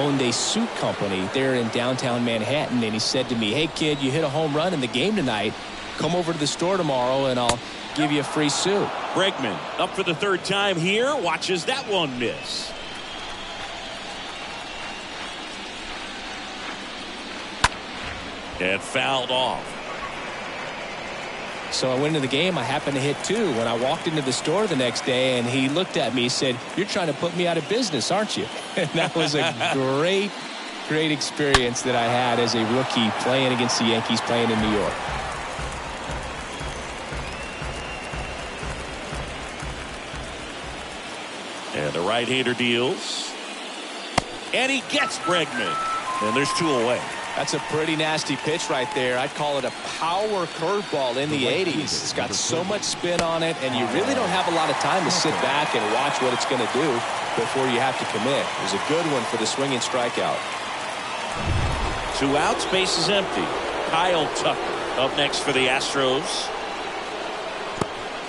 owned a suit company there in downtown Manhattan, and he said to me, "Hey kid, you hit a home run in the game tonight. Come over to the store tomorrow and I'll give you a free suit." Bregman up for the 3rd time here, watches that one miss. And fouled off. So I went into the game. I happened to hit 2 when I walked into the store the next day, and he looked at me and said, "You're trying to put me out of business, aren't you?" And that was a great experience that I had as a rookie playing against the Yankees, playing in New York. And the right-hander deals. And he gets Bregman. And there's 2 away. That's a pretty nasty pitch right there. I'd call it a power curveball in the 80s. It's got so much spin on it, and you really don't have a lot of time to sit back and watch what it's going to do before you have to commit. It was a good one for the swinging strikeout. 2 outs, base is empty. Kyle Tucker up next for the Astros.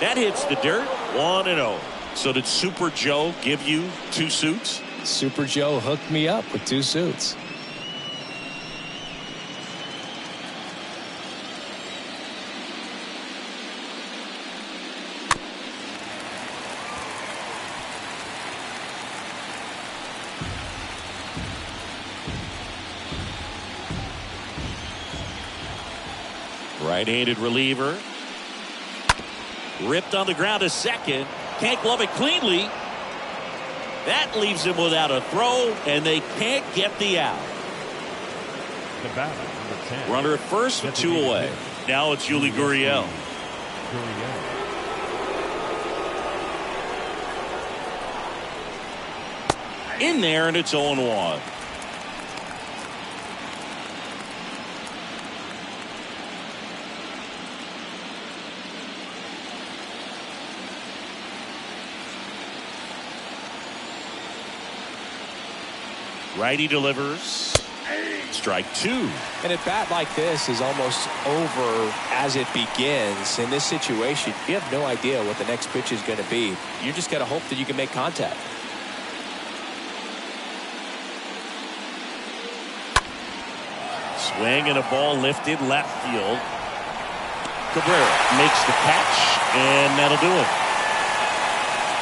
That hits the dirt. 1-0. So did Super Joe give you 2 suits? Super Joe hooked me up with 2 suits. Right-handed reliever. Ripped on the ground to second. Can't glove it cleanly. That leaves him without a throw, and they can't get the out. The batter, number 10. Runner at first with 2 away. Now it's Yuli Gurriel. In there, and it's 0-1. Righty delivers. Strike 2. And a bat like this is almost over as it begins. In this situation, you have no idea what the next pitch is going to be. You just got to hope that you can make contact. Swing and a ball lifted left field. Cabrera makes the catch, and that'll do it.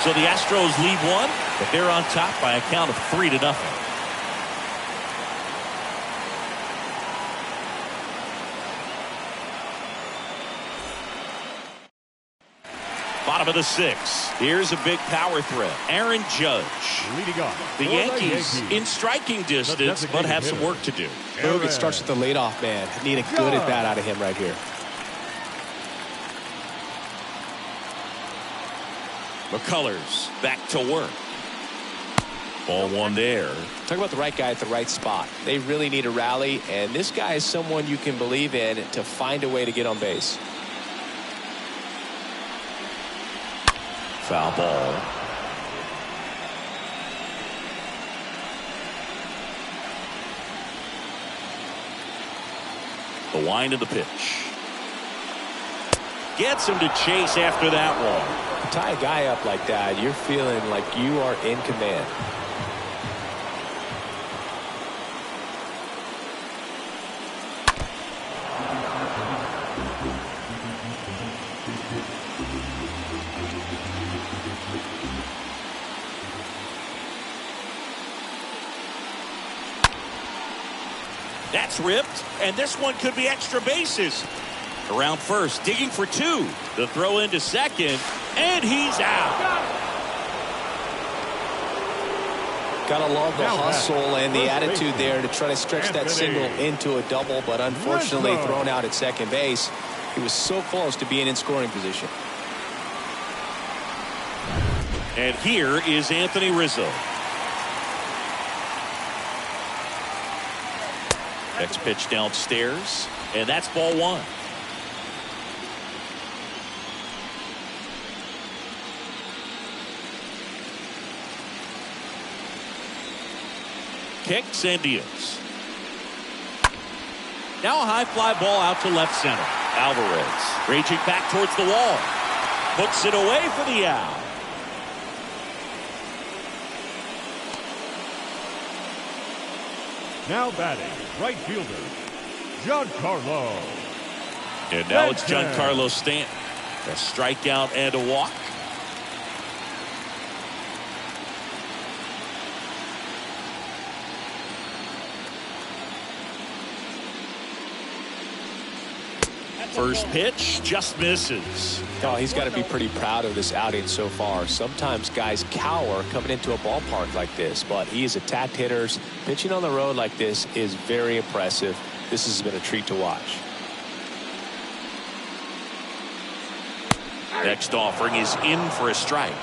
So the Astros lead 1, but they're on top by a count of 3-0. Bottom of the 6th. Here's a big power threat. Aaron Judge. Leading off. The Yankees in striking distance, but have some work to do. Boog, it starts with the leadoff man. Need a good at bat out of him right here. McCullers back to work. Ball one there. Talk about the right guy at the right spot. They really need a rally, and this guy is someone you can believe in to find a way to get on base. Foul ball. The wind of the pitch. Gets him to chase after that one. You tie a guy up like that, you're feeling like you are in command. That's ripped, and this one could be extra bases. Around first, digging for two. The throw into second, and he's out. Gotta love the hustle and the attitude there to try to stretch that single into a double, but unfortunately thrown out at second base. He was so close to being in scoring position. And here is Anthony Rizzo. Next pitch downstairs, and that's ball one. Kicks and deals. Now a high fly ball out to left center. Alvarez raging back towards the wall. Puts it away for the out. Now batting, right fielder, Giancarlo. And now it's Giancarlo Stanton. A strikeout and a walk. First pitch just misses. Oh, he's got to be pretty proud of this outing so far. Sometimes guys cower coming into a ballpark like this, but he has attacked hitters. Pitching on the road like this is very impressive. This has been a treat to watch. Next offering is in for a strike.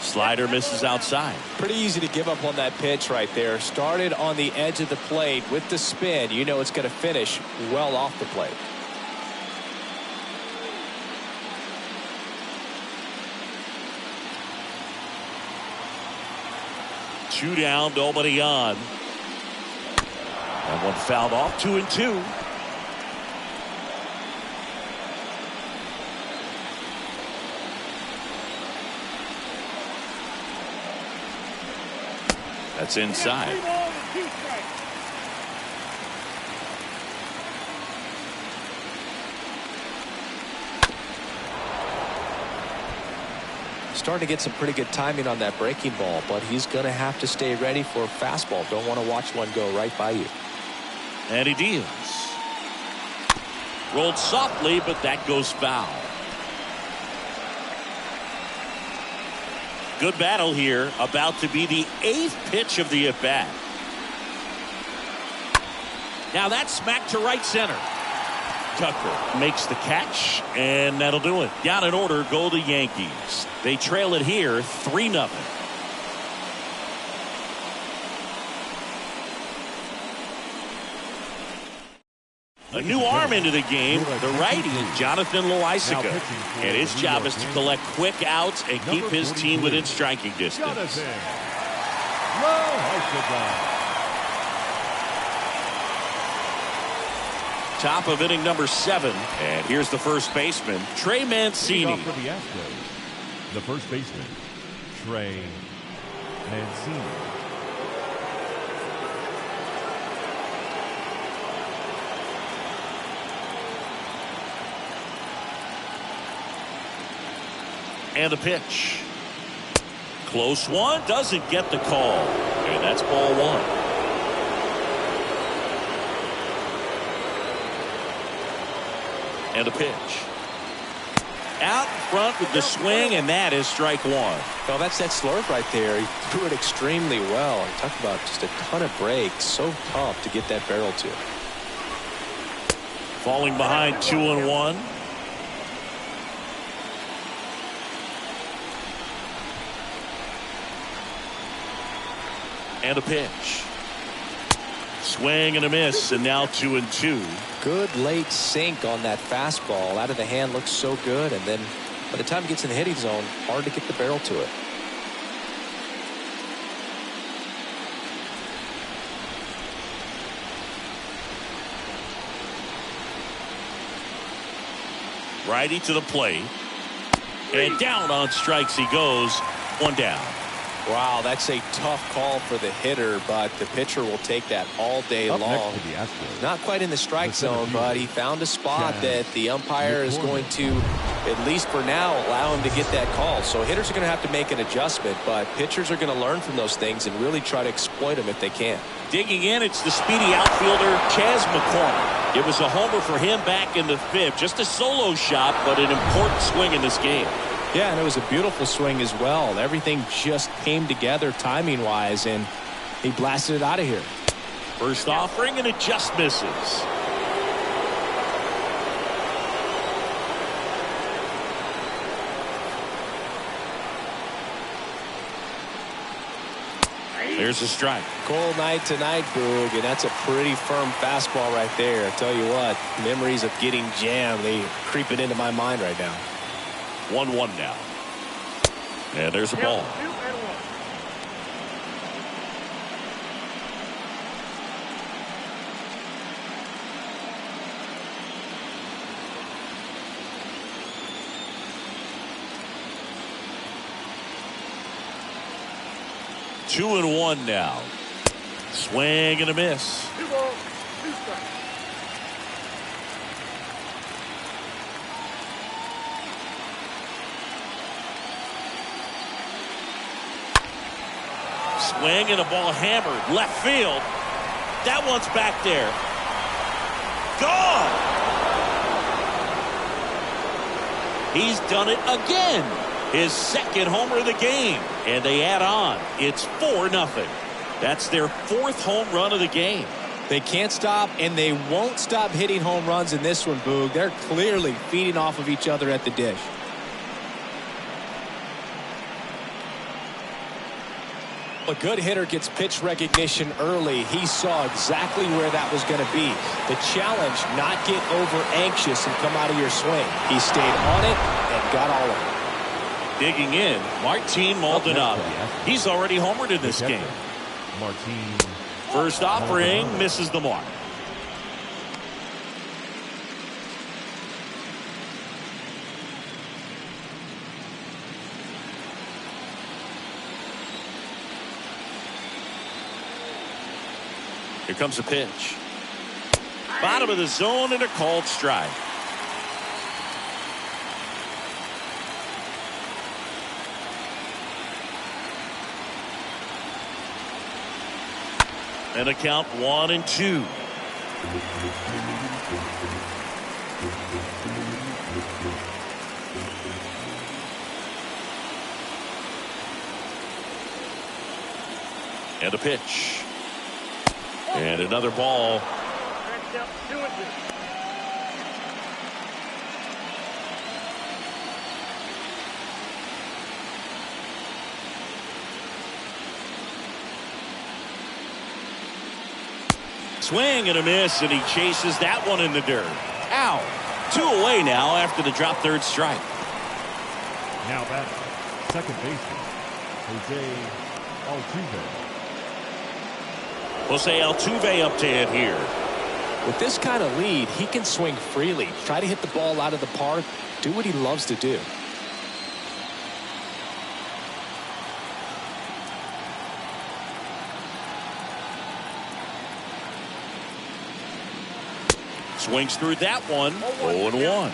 Slider misses outside. Pretty easy to give up on that pitch right there. Started on the edge of the plate with the spin. You know it's going to finish well off the plate. Two down, nobody on. And one fouled off, 2-2. That's inside. Starting to get some pretty good timing on that breaking ball, but he's going to have to stay ready for a fastball. Don't want to watch one go right by you. And he deals. Rolled softly, but that goes foul. Good battle here. About to be the 8th pitch of the at-bat. Now that's smacked to right center. Tucker makes the catch, and that'll do it. Down in order go the Yankees. They trail it here 3-0. A new arm into the game, the righty, Jonathan Loaisiga. And his job is to collect quick outs and keep his team within striking distance. Top of inning number 7. And here's the first baseman, Trey Mancini. For the Astros, the first baseman, Trey Mancini. And the pitch. Close one, doesn't get the call. And that's ball one. And a pitch. Out in front with the swing, and that is strike one. Well, that's that slurve right there. He threw it extremely well. And talk about just a ton of breaks. So tough to get that barrel to. Falling behind 2-1. And a pitch. Swing and a miss, and now 2-2. Good late sink on that fastball. Out of the hand, looks so good, and then by the time it gets in the hitting zone, hard to get the barrel to it. Righty to the plate. And down on strikes he goes. One down. Wow, that's a tough call for the hitter, but the pitcher will take that all day Up long. next to the Astros, Not quite in the strike zone, but he found a spot that the umpire is going to, at least for now, allow him to get that call. So hitters are going to have to make an adjustment, but pitchers are going to learn from those things and really try to exploit them if they can. Digging in, it's the speedy outfielder, Chas McCormick. It was a homer for him back in the fifth. Just a solo shot, but an important swing in this game. Yeah, and it was a beautiful swing as well. Everything just came together timing-wise, and he blasted it out of here. First offering, and it just misses. There's a strike. Cold night tonight, Boog, and that's a pretty firm fastball right there. I tell you what, memories of getting jammed, they creeping into my mind right now. 1-1 now. And there's a ball. 2-1. Two and one now. Swing and a miss. 2 balls, 2 strikes. Swing and a ball hammered left field. That one's back there. Gone. He's done it again. His second homer of the game, and they add on. It's 4-0. That's their 4th home run of the game. They can't stop, and they won't stop hitting home runs in this one, Boog. They're clearly feeding off of each other at the dish. A good hitter gets pitch recognition early. He saw exactly where that was going to be. The challenge, not get over anxious and come out of your swing. He stayed on it and got all of it. Digging in, Martin Maldonado. He's already homered in this game. Martin. First offering misses the mark. Here comes a pitch. Bottom of the zone and a called strike. And a count 1-2. And a pitch. And another ball. Next up, 2-2. Swing and a miss, and he chases that one in the dirt. Ow. 2 away now after the drop third strike. Now back, second baseman, Jose Altuve. Jose Altuve up to hit here. With this kind of lead, he can swing freely, try to hit the ball out of the park, do what he loves to do. Swings through that one. 0-1.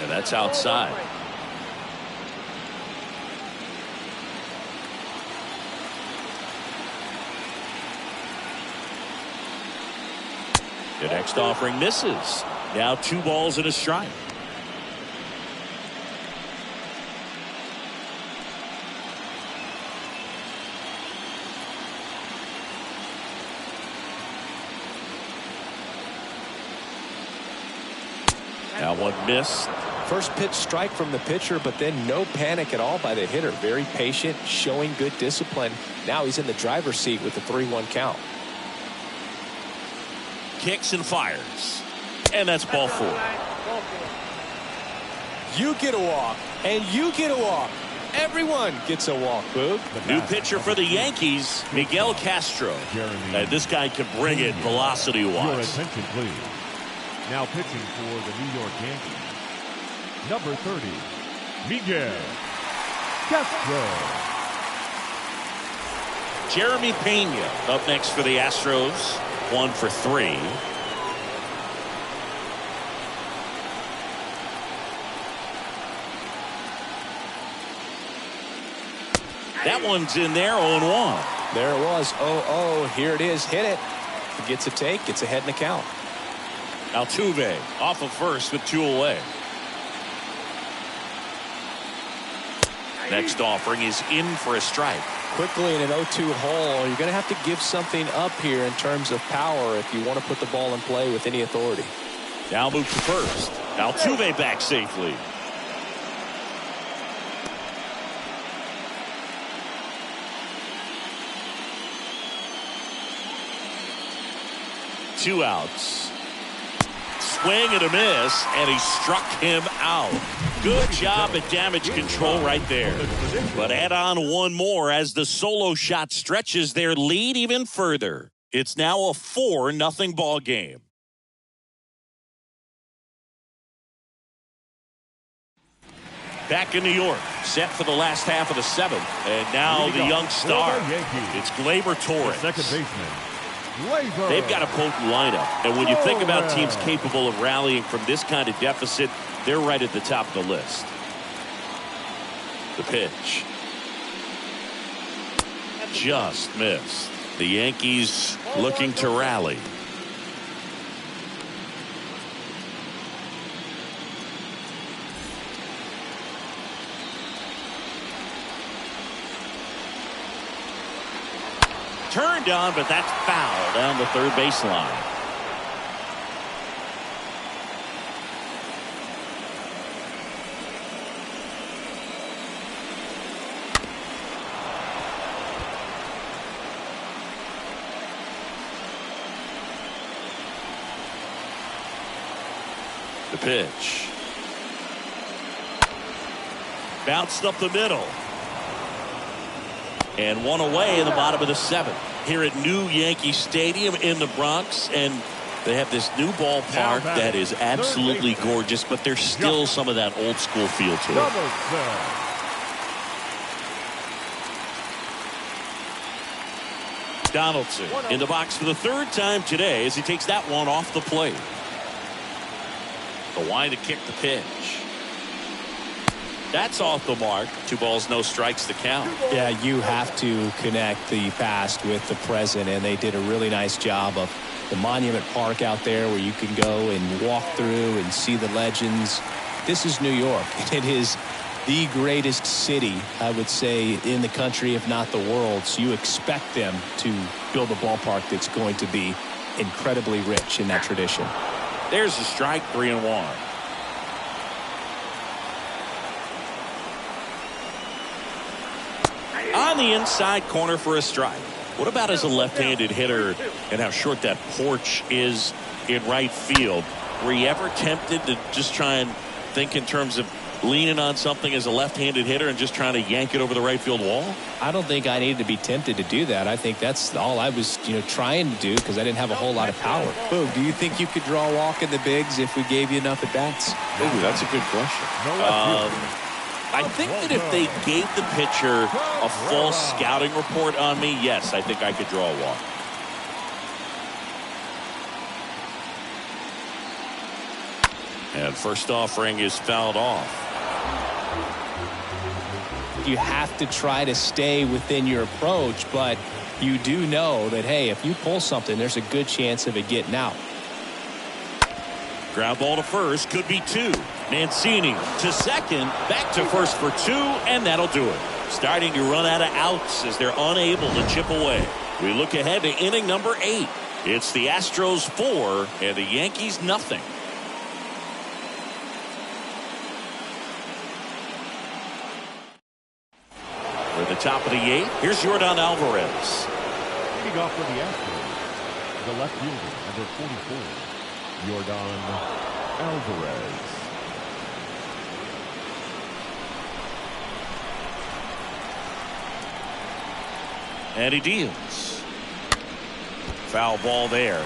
And that's outside. The next offering misses. Now 2 balls and a strike. That one missed. First pitch strike from the pitcher, but then no panic at all by the hitter. Very patient, showing good discipline. Now he's in the driver's seat with the 3-1 count. Kicks and fires. And that's ball 4. You get a walk, and you get a walk. Everyone gets a walk, Boog. New pitcher for the Yankees, Miguel Castro. And this guy can bring it velocity-wise. Your attention, please. Now pitching for the New York Yankees, number 30, Miguel Castro. Jeremy Pena up next for the Astros. 1 for 3. That one's in there, 0-1. There it was, 0-0. Here it is, hit it. He gets a take, gets ahead in the count. Altuve off of first with 2 away. Next offering is in for a strike. Quickly in an 0-2 hole, you're going to have to give something up here in terms of power if you want to put the ball in play with any authority. Now move to first. Altuve back safely. Two outs. Swing and a miss, and he struck him out. Good job at damage control right there. But add on one more as the solo shot stretches their lead even further. It's now a 4-0 ball game. Back in New York, set for the last half of the 7th. And now the young star. It's Gleyber Torres. Second baseman. They've got a potent lineup, and when you think about teams capable of rallying from this kind of deficit, they're right at the top of the list. The pitch. Just missed. The Yankees looking to rally. Turned on, but that's foul down the third baseline. The pitch. Bounced up the middle. And one away in the bottom of the 7th. Here at New Yankee Stadium in the Bronx. And they have this new ballpark that is absolutely gorgeous, but there's still some of that old school feel to it. Donaldson in the box for the 3rd time today as he takes that one off the plate. The wind to kick the pitch. That's off the mark. 2 balls, no strikes to count. Yeah, you have to connect the past with the present, and they did a really nice job of the Monument Park out there where you can go and walk through and see the legends. This is New York. It is the greatest city, I would say, in the country, if not the world. So you expect them to build a ballpark that's going to be incredibly rich in that tradition. There's a strike, 3-1. On the inside corner for a strike. What about as a left-handed hitter and how short that porch is in right field? Were you ever tempted to just try and think in terms of leaning on something as a left-handed hitter and just trying to yank it over the right field wall? I don't think I needed to be tempted to do that. I think that's all I was, trying to do because I didn't have a whole lot of power. Boog, do you think you could draw a walk in the bigs if we gave you enough at-bats? Ooh, that's a good question. I think that if they gave the pitcher a false scouting report on me, yes, I think I could draw a walk. And first offering is fouled off. You have to try to stay within your approach, but you do know that, hey, if you pull something, there's a good chance of it getting out. Ground ball to first, could be 2. Mancini to second, back to first for 2, and that'll do it. Starting to run out of outs as they're unable to chip away. We look ahead to inning number 8. It's the Astros 4 and the Yankees nothing. In the top of the 8th, here's Yordan Alvarez. Leading off for the Astros, the left fielder, number 44, Yordan Alvarez. And he deals. Foul ball there.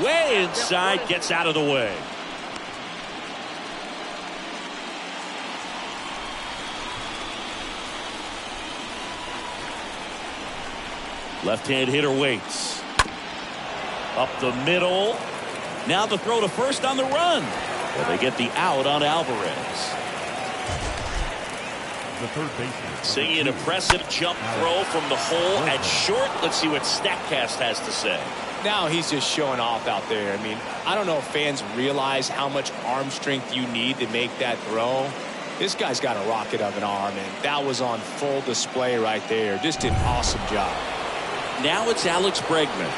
Way inside, gets out of the way. Left-hand hitter waits. Up the middle. Now the throw to first on the run. Well, they get the out on Alvarez. The third baseman. Seeing an impressive jump throw from the hole at short. Let's see what StatCast has to say. Now he's just showing off out there. I mean, I don't know if fans realize how much arm strength you need to make that throw. This guy's got a rocket of an arm, and that was on full display right there. Just did an awesome job. Now it's Alex Bregman.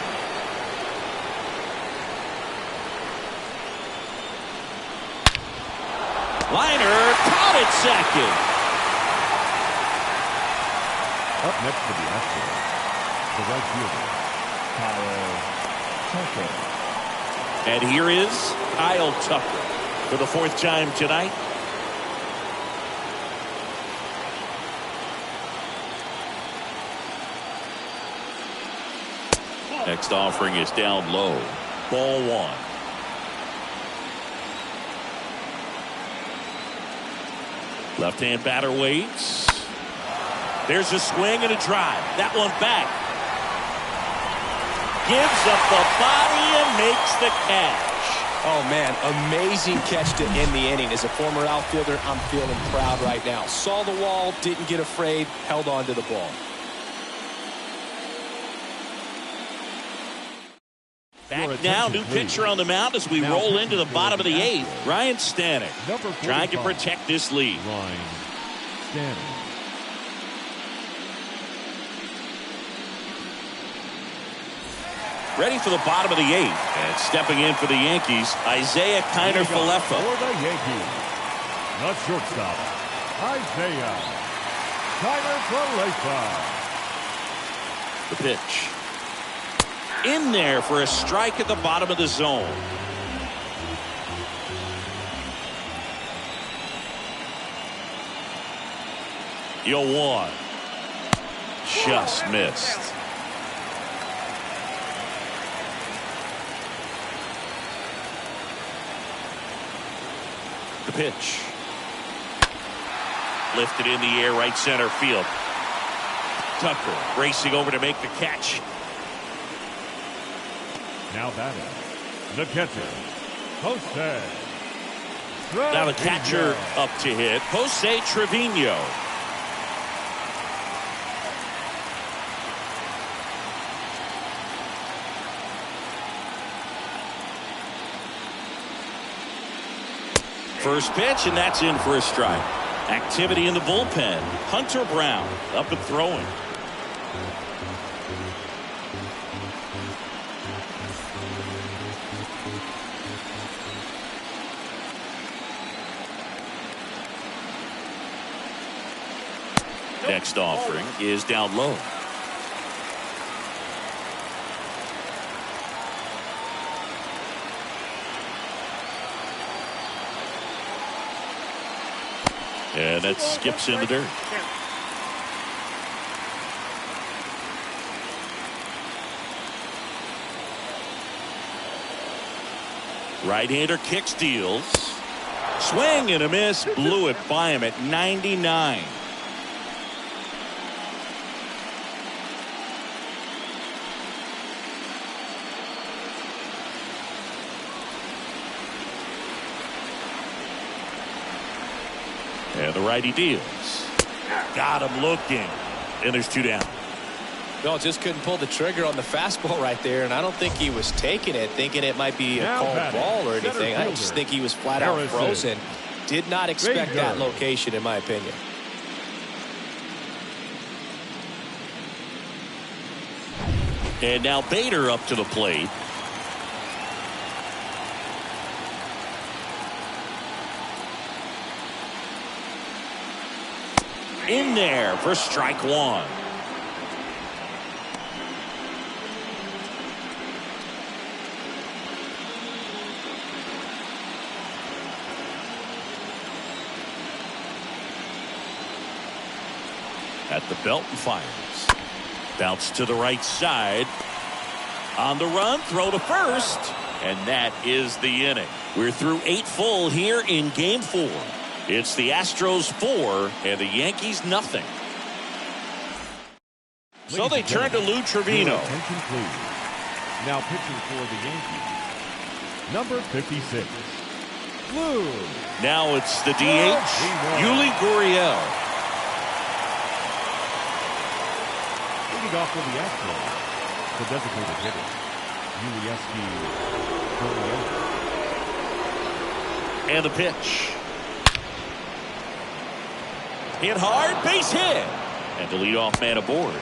Liner, caught at second. Up next for the Astros, the right fielder, Kyle Tucker. And here is Kyle Tucker for the 4th time tonight. Next offering is down low. Ball 1. Left-hand batter waits. There's a swing and a drive. That one back. Gives up the body and makes the catch. Oh, man, amazing catch to end the inning. As a former outfielder, I'm feeling proud right now. Saw the wall, didn't get afraid, held on to the ball. Back now, new pitcher on the mound as we roll into the bottom of the 8th. Ryan Stanton trying to protect this lead. Ryan Stanton. Ready for the bottom of the 8th. And stepping in for the Yankees, Isaiah Kiner-Falefa. For the Yankees, the shortstop, Isaiah Kiner-Falefa. The pitch. In there for a strike at the bottom of the zone. Yo, 1. Just missed. The pitch. Lifted in the air, right center field. Tucker racing over to make the catch. Now batting, the catcher, Jose. Now the catcher up to hit, Jose Trevino. First pitch, and that's in for a strike. Activity in the bullpen. Hunter Brown up and throwing. Next offering is down low. And that skips in the dirt. Right-hander kicks, deals. Swing and a miss. Blew it by him at 99. And the righty deals. Got him looking. And there's 2 down. No, just couldn't pull the trigger on the fastball right there, and I don't think he was taking it, thinking it might be a called ball or anything. I just think he was flat out frozen. Did not expect that location, in my opinion. And now Bader up to the plate. In there for strike one. At the belt and fires. Bounce to the right side. On the run, throw to first. And that is the inning. We're through 8 full here in game 4. It's the Astros 4 and the Yankees nothing. So they turn to Lou Trevino. Attention, please. Now pitching for the Yankees, number 56, Lou. Now it's the DH, Yuli Gurriel. Leading off for the Astros, the designated hitter, Gurriel. And the pitch. Hit hard, base hit. And the leadoff man aboard.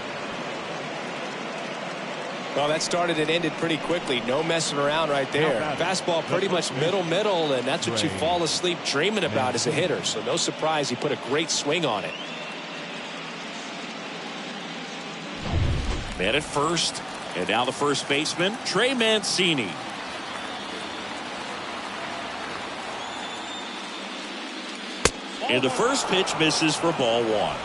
Well, that started and ended pretty quickly. No messing around right there. Fastball pretty much middle, and that's what you fall asleep dreaming about as a hitter. So no surprise he put a great swing on it. Man at first, and now the first baseman, Trey Mancini. And the first pitch misses for ball 1.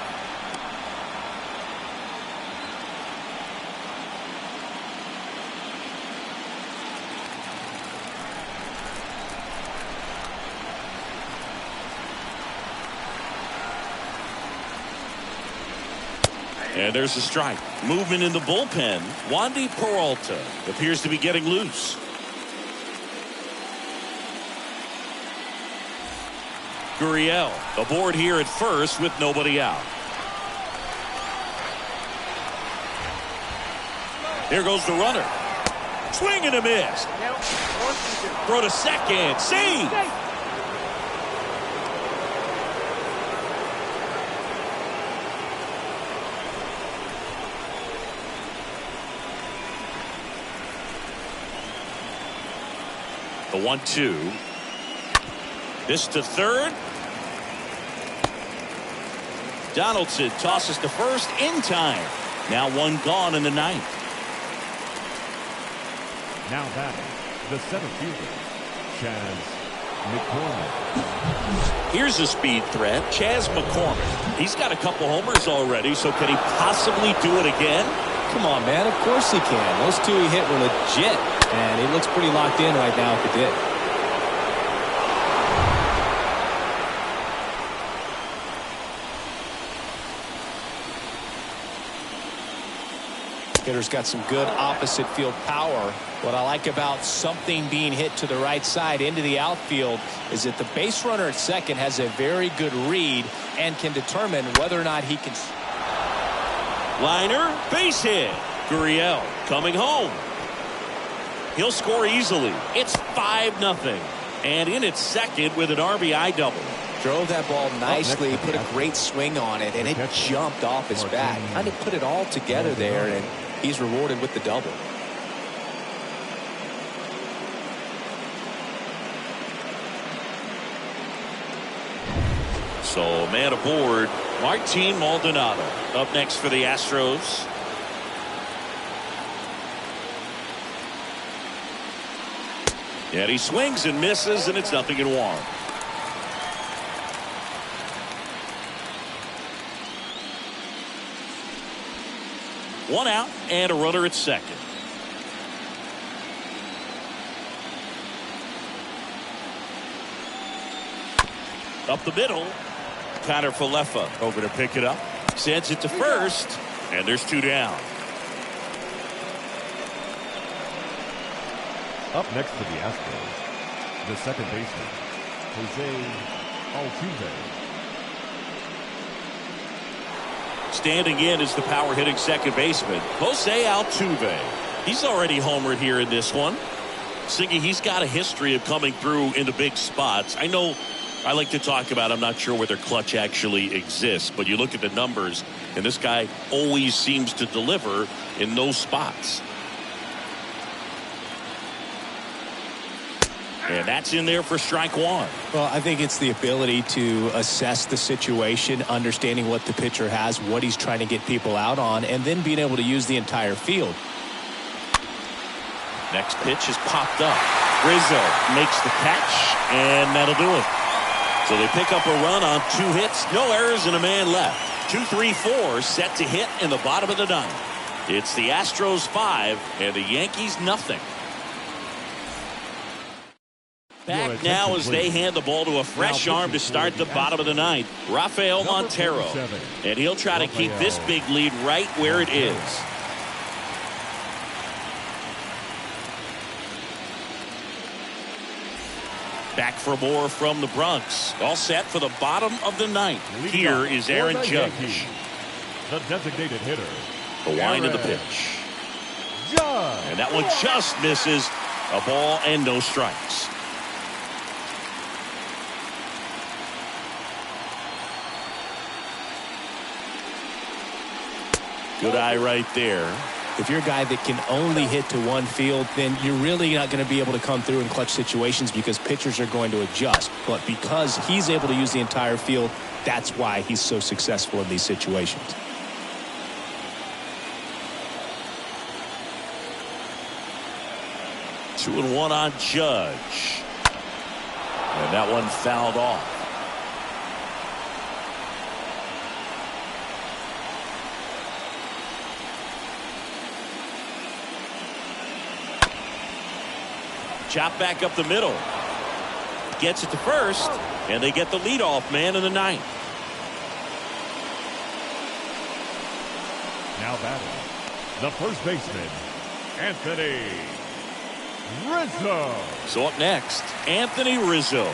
And there's a strike. Movement in the bullpen. Wandy Peralta appears to be getting loose. Gurriel aboard here at first with nobody out. Here goes the runner. Swing and a miss. Throw to second. Save. The 1-2. This to third. Donaldson tosses to first in time. Now one gone in the 9th. Now batting, the center fielder, Chas McCormick. Here's a speed threat, Chas McCormick. He's got a couple homers already, so can he possibly do it again? Come on, man. Of course he can. Those 2 he hit were legit. And he looks pretty locked in right now if he did. Hitter's got some good opposite field power. What I like about something being hit to the right side into the outfield is that the base runner at second has a very good read and can determine whether or not he can. Liner, base hit. Gurriel coming home. He'll score easily. It's 5-0. And in at second with an RBI double. Drove that ball nicely, put a great swing on it, and it jumped off his bat. Kind of put it all together there, and he's rewarded with the double. So man aboard, Martin Maldonado up next for the Astros. And he swings and misses, and it's 0-1. One out and a runner at second. Up the middle. Connor Falefa over to pick it up. Sends it to first, and there's 2 down. Up next for the Astros, the second baseman, Jose Altuve. Standing in is the power hitting second baseman, Jose Altuve. He's already homered here in this one. Siggy, he's got a history of coming through in the big spots. I know I like to talk about, I'm not sure whether clutch actually exists, but you look at the numbers, and this guy always seems to deliver in those spots. And that's in there for strike one. Well, I think it's the ability to assess the situation, understanding what the pitcher has, what he's trying to get people out on, and then being able to use the entire field. Next pitch is popped up. Rizzo makes the catch, and that'll do it. So they pick up a run on 2 hits, no errors, and a man left. 2-3-4 set to hit in the bottom of the 9th. It's the Astros 5 and the Yankees nothing. Back now as they hand the ball to a fresh arm to start the bottom of the 9th. Rafael Montero. And he'll try to keep this big lead right where it is. Back for more from the Bronx. All set for the bottom of the 9th. Here is Aaron Judge. The designated hitter. The wind of the pitch. And that one just misses. A ball and no strikes. Good eye right there. If you're a guy that can only hit to one field, then you're really not going to be able to come through in clutch situations because pitchers are going to adjust. But because he's able to use the entire field, that's why he's so successful in these situations. Two and one on Judge. And that one fouled off. Chop back up the middle. Gets it to first. And they get the leadoff man in the 9th. Now batting, the first baseman, Anthony Rizzo. So up next, Anthony Rizzo.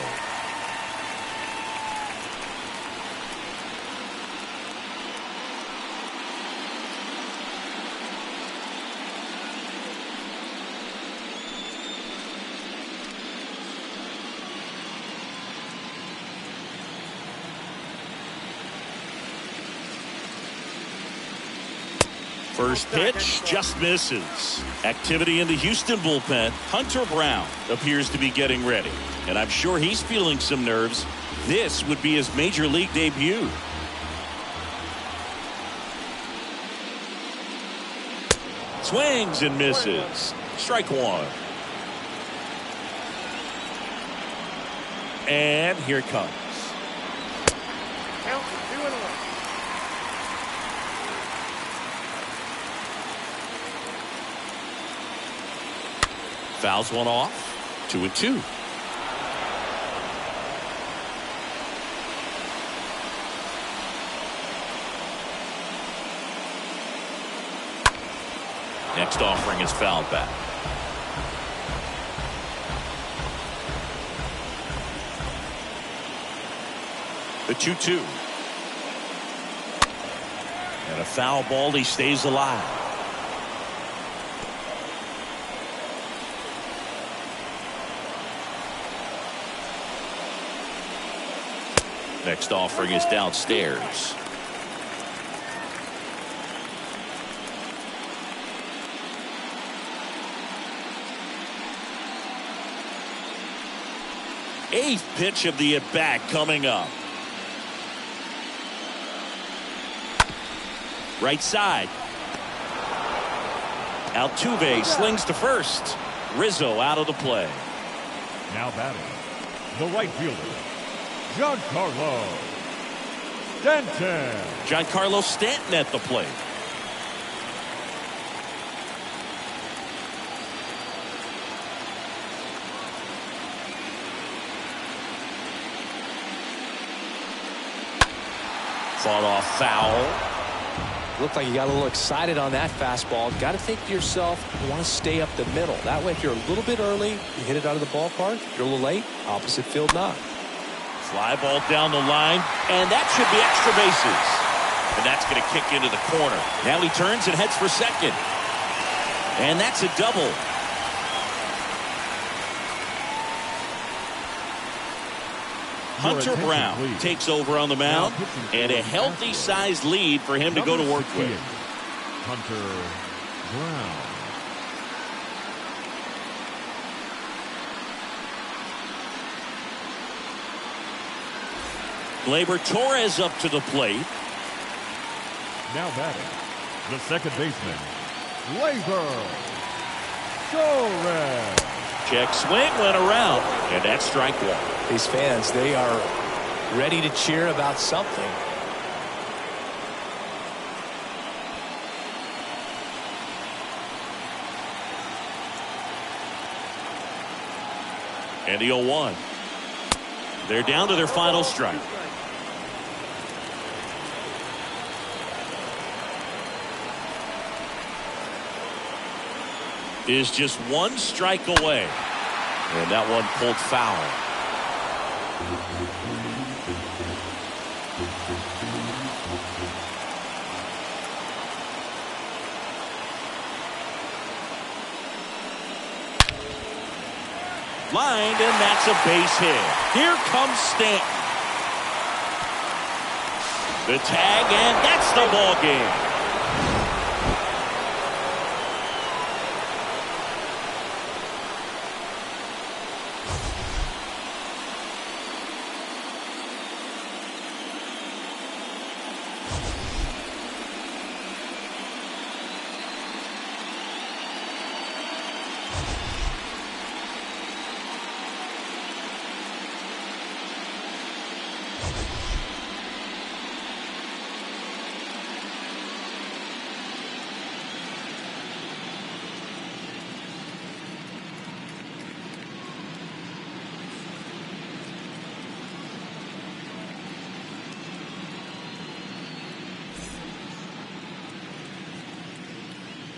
First pitch just misses. Activity in the Houston bullpen. Hunter Brown appears to be getting ready. And I'm sure he's feeling some nerves. This would be his major league debut. Swings and misses. Strike one. And here it comes. Count 2-1. Fouls one off. 2-2. Next offering is fouled back. The 2-2. And a foul ball. He stays alive. Next offering is downstairs. Eighth pitch of the at-bat coming up. Right side. Altuve slings to first. Rizzo out of the play. Now batting, the right fielder, Giancarlo Stanton. Giancarlo Stanton at the plate. Fought off foul. Looked like you got a little excited on that fastball. Got to think to yourself, you want to stay up the middle. That way, if you're a little bit early, you hit it out of the ballpark. If you're a little late, opposite field knock. Fly ball down the line, and that should be extra bases. And that's going to kick into the corner. Now he turns and heads for second. And that's a double. Hunter Brown takes over on the mound, and a healthy-sized lead for him to go to work with. Hunter Brown. Gleyber Torres up to the plate. Now batting, the second baseman, Gleyber Torres. Check swing, went around, and that's strike one. These fans, they are ready to cheer about something. And the 0-1. They're down to their final strike. Is just one strike away. And that one pulled foul. Lined, and that's a base hit. Here comes Stanton. The tag, and that's the ball game.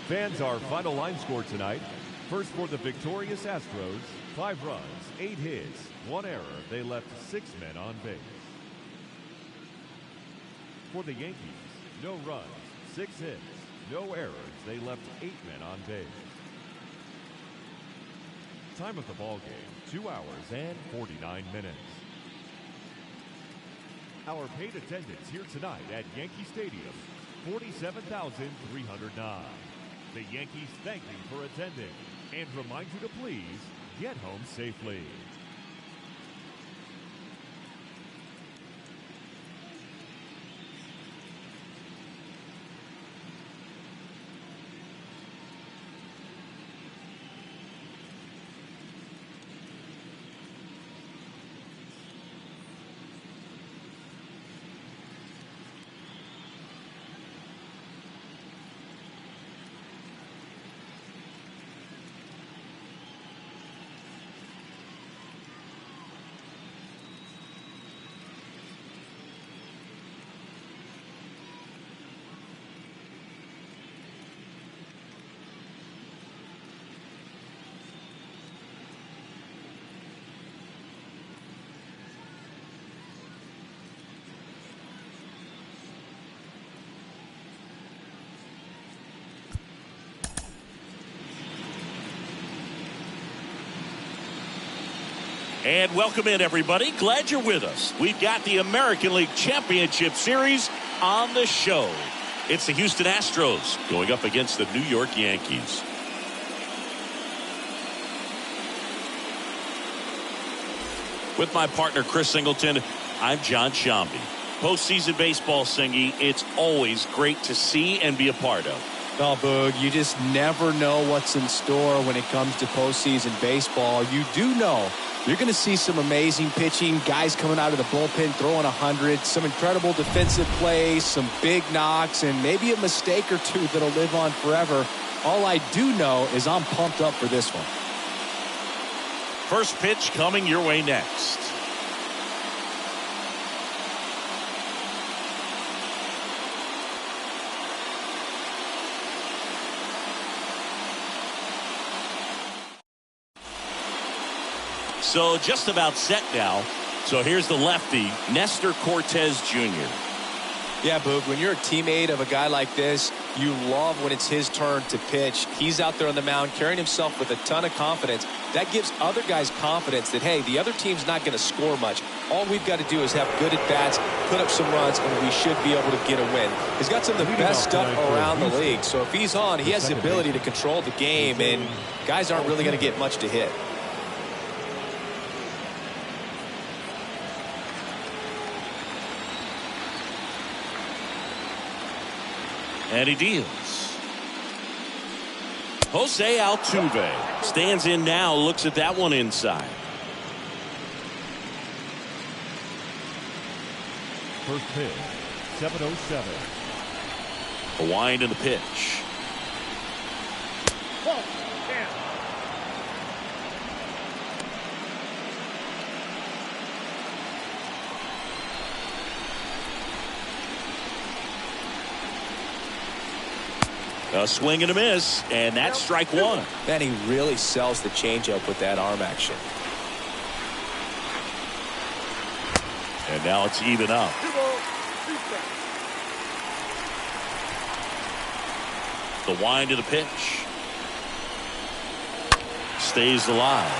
Fans, our final line score tonight. First for the victorious Astros, 5 runs, 8 hits, 1 error. They left 6 men on base. For the Yankees, no runs, 6 hits, no errors. They left 8 men on base. Time of the ball game, 2 hours and 49 minutes. Our paid attendance here tonight at Yankee Stadium, 47,309. The Yankees thank you for attending and remind you to please get home safely. And welcome in, everybody. Glad you're with us. We've got the American League Championship Series on the show. It's the Houston Astros going up against the New York Yankees. With my partner, Chris Singleton, I'm John Shambi. Postseason baseball, Singy, it's always great to see and be a part of. Well, Boog, you just never know what's in store when it comes to postseason baseball. You do know you're going to see some amazing pitching, guys coming out of the bullpen throwing 100, some incredible defensive plays, some big knocks, and maybe a mistake or two that'll live on forever. All I do know is I'm pumped up for this one. First pitch coming your way next. So just about set now. So here's the lefty, Nestor Cortez Jr. Yeah, Boog, when you're a teammate of a guy like this, you love when it's his turn to pitch. He's out there on the mound carrying himself with a ton of confidence. That gives other guys confidence that, hey, the other team's not going to score much. All we've got to do is have good at-bats, put up some runs, and we should be able to get a win. He's got some of the best stuff around the league. So if he's on, he has the ability to control the game, and guys aren't really going to get much to hit. And he deals. Jose Altuve stands in now, looks at that one inside. First pitch, 7:07. A wind in the pitch. Ball, down. A swing and a miss, and that's strike one. Man, he really sells the changeup with that arm action. And now it's even up. 2 balls, 2 strikes. The wind of the pitch. Stays alive.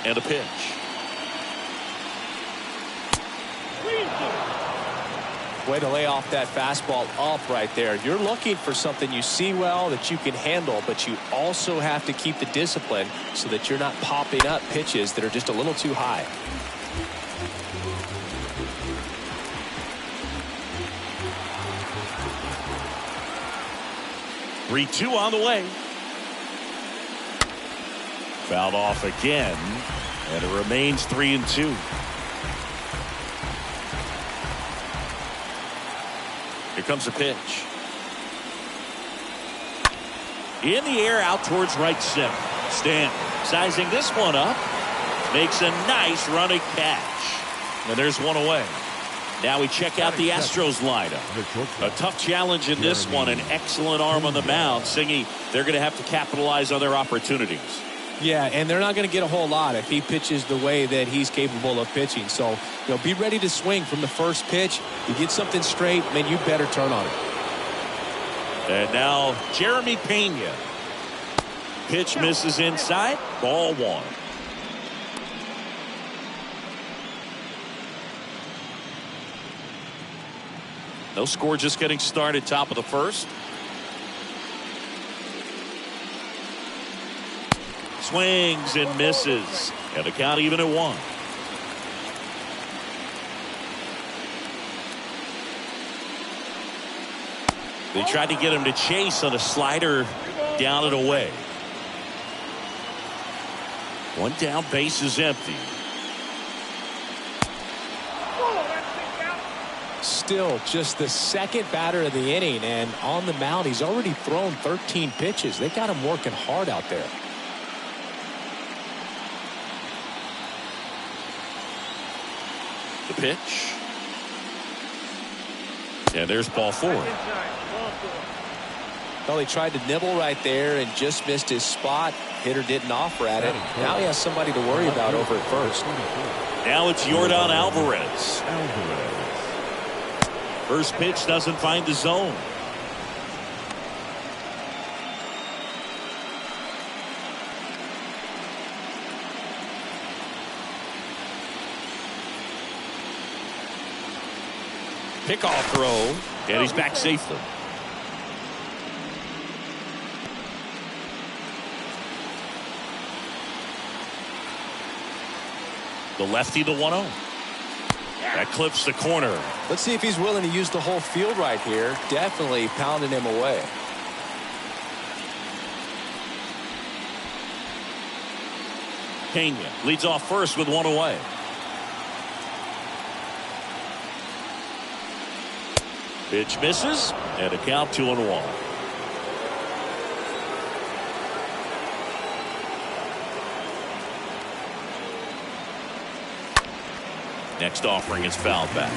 And a pitch. Way to lay off that fastball up right there. You're looking for something you see well that you can handle, but you also have to keep the discipline so that you're not popping up pitches that are just a little too high. Three, 2 on the way. Fouled off again, and it remains 3-2. Here comes a pitch. In the air out towards right center. Stanton sizing this one up. Makes a nice running catch. And there's one away. Now we check out the Astros lineup. A tough challenge in this one. An excellent arm on the mound. Singy, they're going to have to capitalize on their opportunities. Yeah, and they're not going to get a whole lot if he pitches the way that he's capable of pitching. So, be ready to swing from the first pitch. You get something straight, man, you better turn on it. And now Jeremy Pena. Pitch misses inside. Ball 1. No score, just getting started, top of the first. Swings and misses. And the count even at 1. They tried to get him to chase on a slider down and away. One down, base is empty. Still just the second batter of the inning, and on the mound he's already thrown 13 pitches. They got him working hard out there. The pitch. And there's ball 4. Well, he tried to nibble right there and just missed his spot. Hitter didn't offer at it. Now he has somebody to worry about over at first. Now it's Yordan Alvarez. First pitch doesn't find the zone. Pickoff throw, and he's back safely. The lefty, the 1-0. That clips the corner. Let's see if he's willing to use the whole field right here. Definitely pounding him away. Pena leads off first with 1 away. Pitch misses, and a count 2-1. Next offering is fouled back.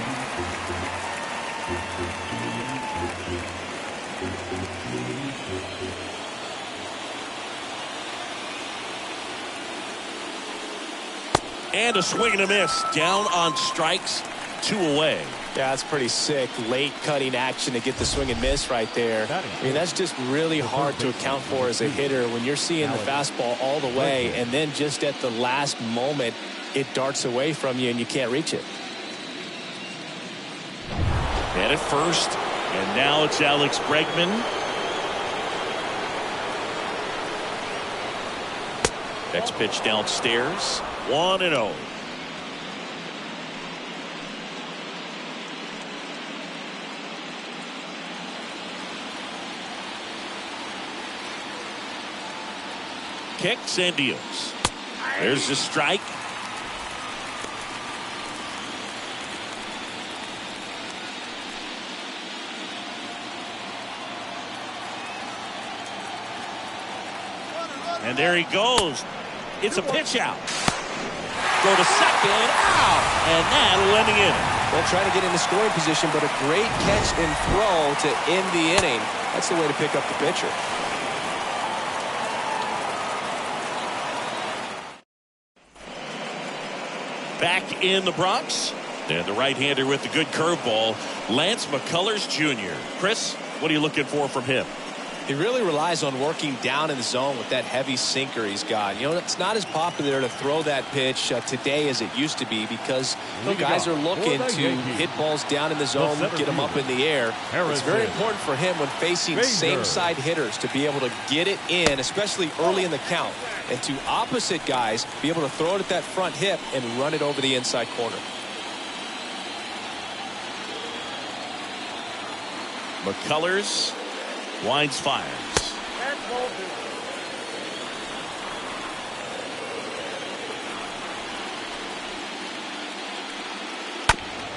And a swing and a miss. Down on strikes, 2 away. Yeah, that's pretty sick. Late cutting action to get the swing and miss right there. I mean, that's just really hard to account for as a hitter when you're seeing the fastball all the way and then just at the last moment it darts away from you and you can't reach it. And at first, and now it's Alex Bregman. Next pitch downstairs, 1-0. Kicks and deals. There's the strike. And there he goes. It's a pitch out. Go to second, out, and that'll end the inning. Well, trying to get into scoring position, but a great catch and throw to end the inning. That's the way to pick up the pitcher. Back in the Bronx, and the right-hander with the good curveball, Lance McCullers Jr. Chris, what are you looking for from him? He really relies on working down in the zone with that heavy sinker he's got. You know, it's not as popular to throw that pitch today as it used to be because guys are looking to hit balls down in the zone, get them up in the air. It's very important for him when facing same-side hitters to be able to get it in, especially early in the count, and to opposite guys be able to throw it at that front hip and run it over the inside corner. McCullers winds, fires.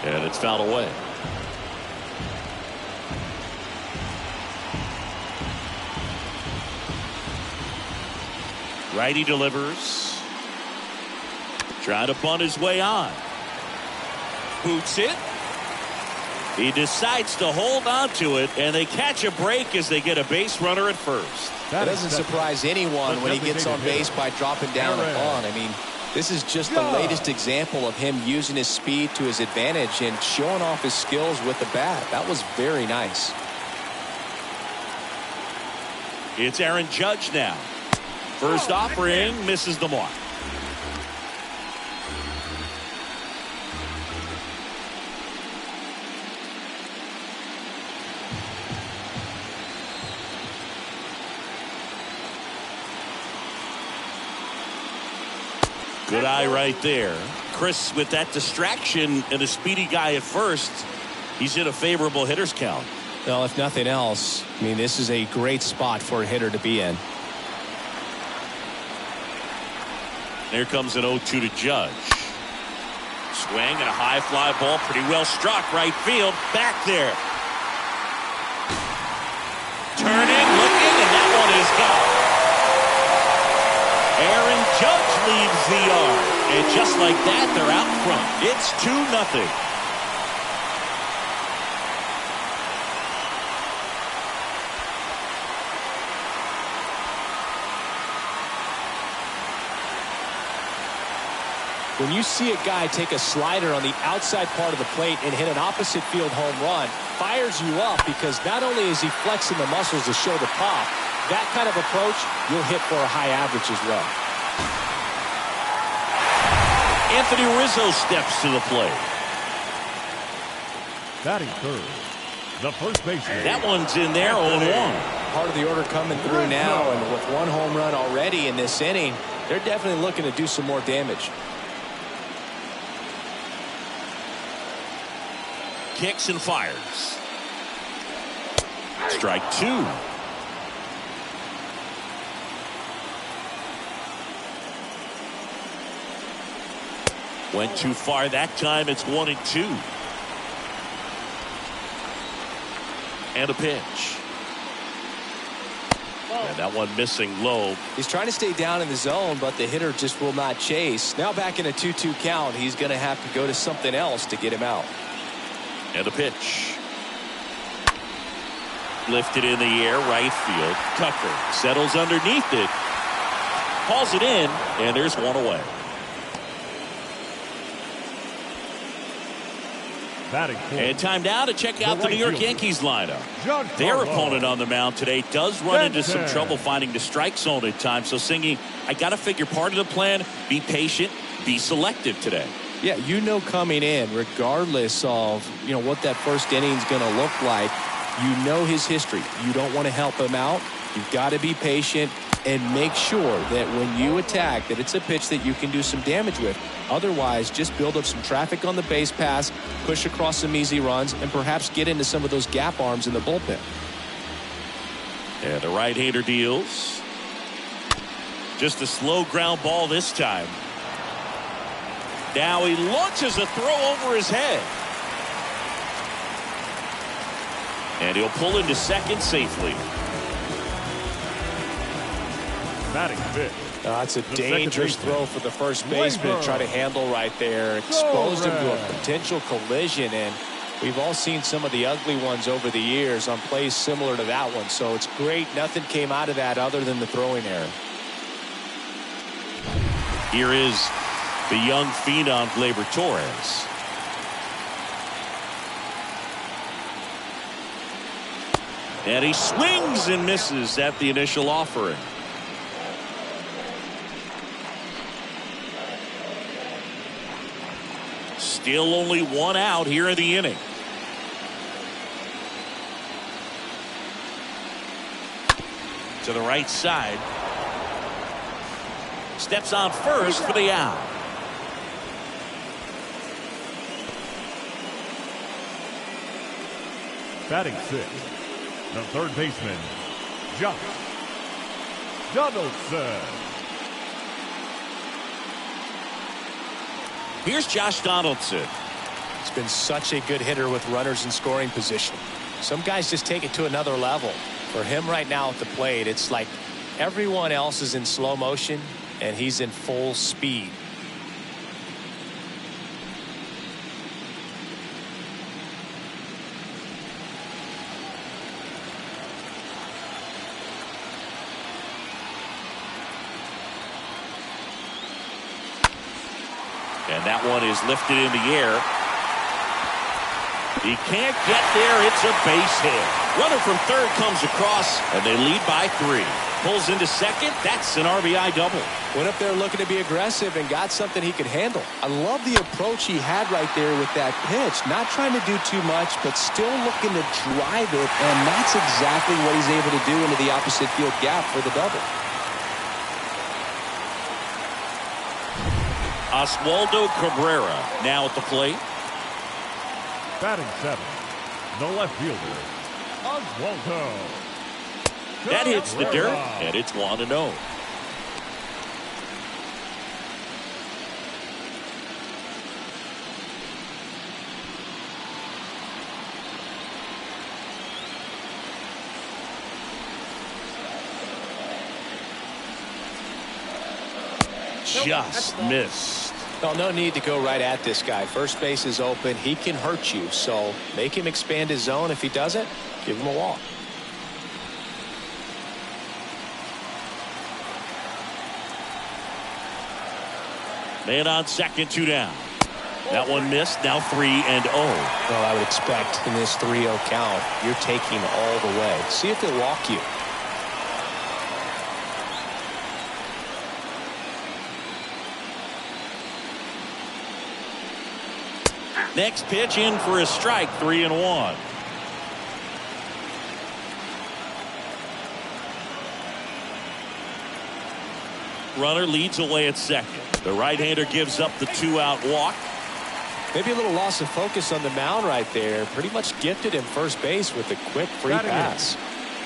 And it's fouled away. Righty delivers. Trying to bunt his way on. Boots it. He decides to hold on to it, and they catch a break as they get a base runner at first. That doesn't surprise anyone when he gets on base by dropping down a bunt. I mean, this is just the latest example of him using his speed to his advantage and showing off his skills with the bat. That was very nice. It's Aaron Judge now. First offering, misses the mark. Good eye right there. Chris, with that distraction and a speedy guy at first, he's in a favorable hitter's count. Well, if nothing else, I mean, this is a great spot for a hitter to be in. There comes an 0-2 to Judge. Swing and a high fly ball, pretty well struck, right field, back there. Turning, looking, and that one is gone. Aaron Judge leaves the yard, and just like that, they're out front. It's 2-0. When you see a guy take a slider on the outside part of the plate and hit an opposite field home run, fires you up because not only is he flexing the muscles to show the pop, that kind of approach, you'll hit for a high average as well. Anthony Rizzo steps to the plate. Batting third, the first baseman. That one's in there, 0-1. Part of the order coming through now, and with one home run already in this inning, they're definitely looking to do some more damage. Kicks and fires. Strike 2. Went too far that time. It's 1-2. And a pitch. And that one missing low. He's trying to stay down in the zone, but the hitter just will not chase. Now back in a 2-2 count, he's going to have to go to something else to get him out. And a pitch. Lifted in the air, right field. Tucker settles underneath it. Hauls it in, and there's one away. Batting fourth. And time now to check out the New York Yankees lineup. Their Giancarlo opponent on the mound today does run into some Stanton. trouble finding the strike zone at times. So Singy, I got to figure part of the plan, be patient, be selective today. Yeah, you know coming in, regardless of, what that first inning is going to look like, you know his history. You don't want to help him out. You've got to be patient and make sure that when you attack that it's a pitch that you can do some damage with. Otherwise, just build up some traffic on the base pass, push across some easy runs, and perhaps get into some of those gap arms in the bullpen. And the right-hander deals. Just a slow ground ball this time. Now he launches a throw over his head. And he'll pull into second safely. Batting fifth. That's a dangerous throw for the first baseman to try to handle right there. Exposed him to a potential collision, and we've all seen some of the ugly ones over the years on plays similar to that one. So it's great nothing came out of that other than the throwing error. Here is the young phenom Gleyber Torres. And he swings and misses at the initial offering. Still only one out here in the inning. To the right side. Steps on first for the out. Batting sixth. The third baseman, Josh Donaldson. Here's Josh Donaldson. He's been such a good hitter with runners in scoring position. Some guys just take it to another level. For him right now at the plate, it's like everyone else is in slow motion and he's in full speed. And that one is lifted in the air. He can't get there. It's a base hit. Runner from third comes across, and they lead by 3. Pulls into second. That's an RBI double. Went up there looking to be aggressive and got something he could handle. I love the approach he had right there with that pitch. Not trying to do too much, but still looking to drive it, and that's exactly what he's able to do into the opposite field gap for the double. Oswaldo Cabrera now at the plate. Batting seventh, the left fielder, Oswaldo. That hits the dirt, and it's 1-0. Just missed. Well, no need to go right at this guy. First base is open. He can hurt you. So make him expand his zone. If he doesn't, give him a walk. Man on second, 2 down. That one missed. Now 3-0. Well, I would expect in this 3-0 count, you're taking all the way. See if he'll walk you. Next pitch in for a strike, 3-1. Runner leads away at second. The right-hander gives up the 2-out walk. Maybe a little loss of focus on the mound right there. Pretty much gifted him first base with a quick free pass.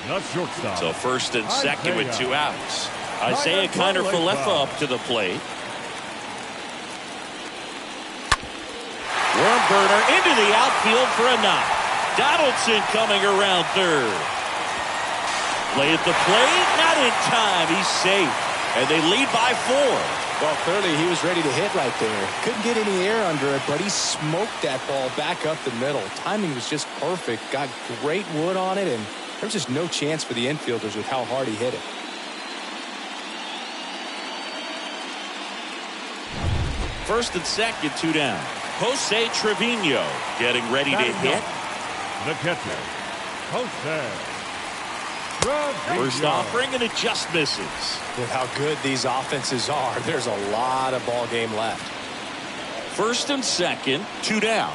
Not shortstop. So first and second with 2 outs. Isaiah Kiner-Falefa up to the plate. Worm burner into the outfield for a knock. Donaldson coming around third. Play at the plate, not in time. He's safe. And they lead by 4. Well, clearly he was ready to hit right there. Couldn't get any air under it, but he smoked that ball back up the middle. Timing was just perfect. Got great wood on it, and there's just no chance for the infielders with how hard he hit it. First and second, 2 down. Jose Trevino getting ready to hit. The catcher, Jose Trevino. First offering, and it just misses. With how good these offenses are, there's a lot of ball game left. First and second, 2 down.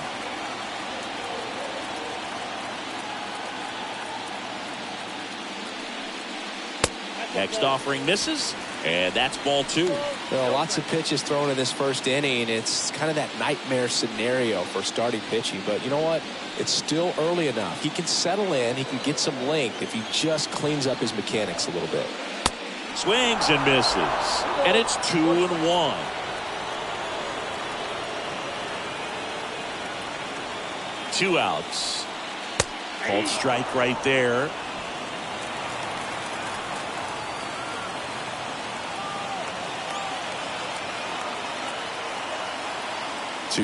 Next offering misses, and that's ball 2. There are lots of pitches thrown in this first inning. It's kind of that nightmare scenario for starting pitching. But you know what? It's still early enough. He can settle in. He can get some length if he just cleans up his mechanics a little bit. Swings and misses, and it's 2-1. Two outs. Called strike right there.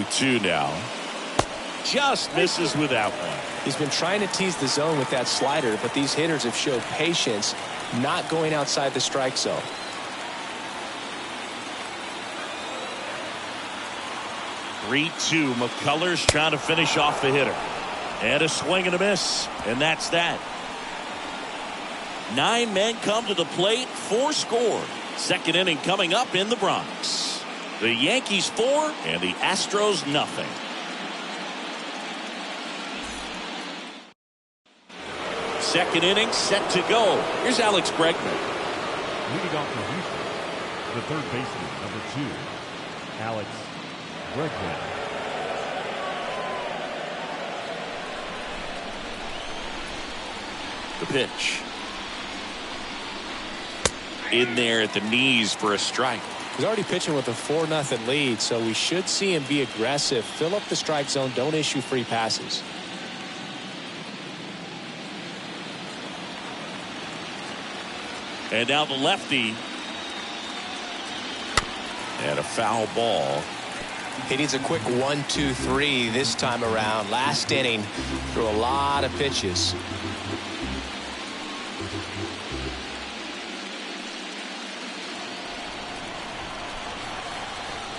Two now. Just misses with that one. He's been trying to tease the zone with that slider, but these hitters have showed patience, not going outside the strike zone. McCullers trying to finish off the hitter. And a swing and a miss. And that's that. 9 men come to the plate, 4 scored. Second inning coming up in the Bronx. The Yankees 4 and the Astros nothing. Second inning set to go. Here's Alex Bregman. Leading off the Houston, the third baseman, number 2, Alex Bregman. The pitch. In there at the knees for a strike. He's already pitching with a 4-0 lead, so we should see him be aggressive, fill up the strike zone, don't issue free passes. And now the lefty. And a foul ball. He needs a quick 1-2-3 this time around. Last inning, threw a lot of pitches.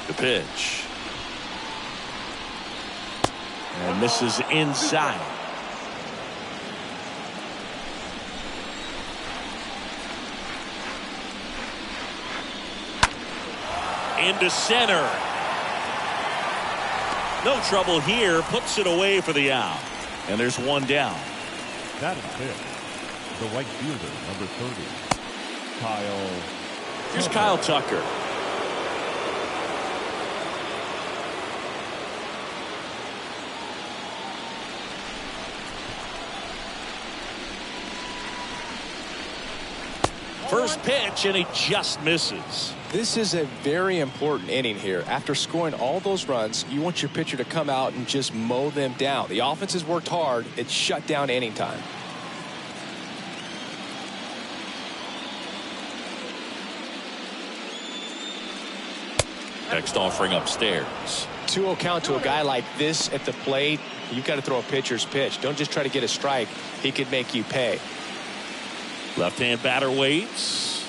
The pitch. And misses inside. Into center. No trouble here. Puts it away for the out. And there's one down. That is it. The right fielder, number 30, Kyle. Here's Kyle Tucker. First pitch, and he just misses. This is a very important inning here. After scoring all those runs, you want your pitcher to come out and just mow them down. The offense has worked hard. It's shut down inning time. Next offering upstairs. 2-0 count to a guy like this at the plate. You've got to throw a pitcher's pitch. Don't just try to get a strike. He could make you pay. Left-hand batter waits.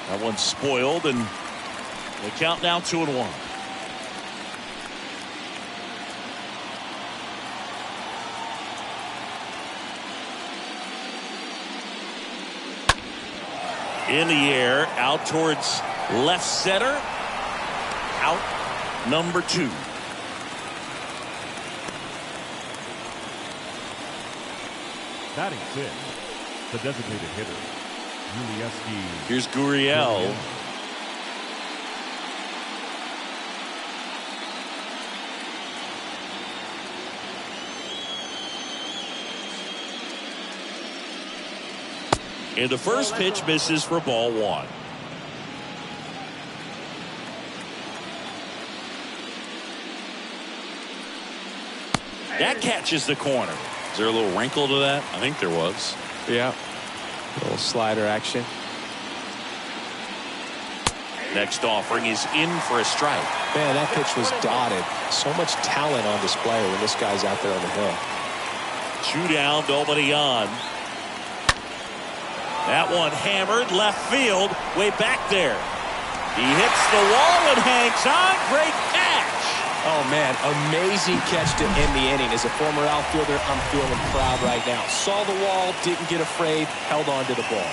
That one's spoiled, and the count now 2-1. In the air, out towards left center. Out number 2. Batting 6th, the designated hitter, Ulieski. Here's Gurriel. And the first pitch misses for ball 1. That catches the corner. Is there a little wrinkle to that? I think there was. Yeah. A little slider action. Next offering is in for a strike. Man, that pitch was dotted. So much talent on display when this guy's out there on the hill. 2 down, nobody on. That one hammered left field, way back there. He hits the wall and hangs on. Great catch. Oh, man, amazing catch to end the inning. As a former outfielder, I'm feeling proud right now. Saw the wall, didn't get afraid, held on to the ball.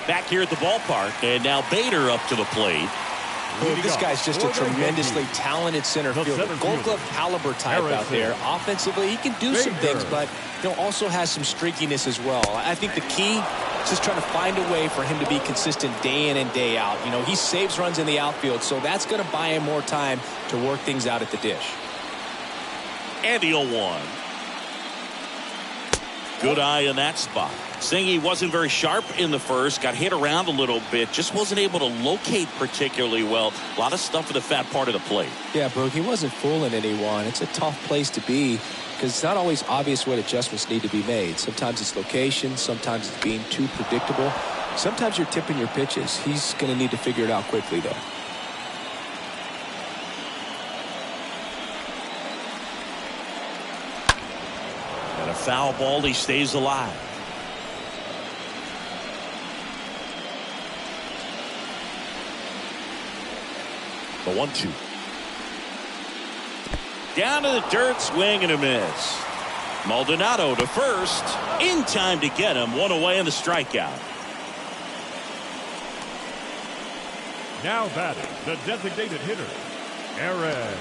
Back here at the ballpark, and now Bader up to the plate. This guy's just a tremendously talented center fielder. Gold Glove caliber type out there. Offensively, he can do some things, but also has some streakiness as well. I think the key is just trying to find a way for him to be consistent day in and day out. You know, he saves runs in the outfield, so that's going to buy him more time to work things out at the dish. And the 0-1. Good eye in that spot. Sony wasn't very sharp in the first, got hit around a little bit, just wasn't able to locate particularly well. A lot of stuff in the fat part of the plate. Yeah, Brooke, he wasn't fooling anyone. It's a tough place to be because it's not always obvious what adjustments need to be made. Sometimes it's location, sometimes it's being too predictable. Sometimes you're tipping your pitches. He's going to need to figure it out quickly, though. And a foul ball, he stays alive. The 1-2. Down to the dirt, swing and a miss. Maldonado to first, in time to get him. One away in the strikeout. Now batting, the designated hitter, Aaron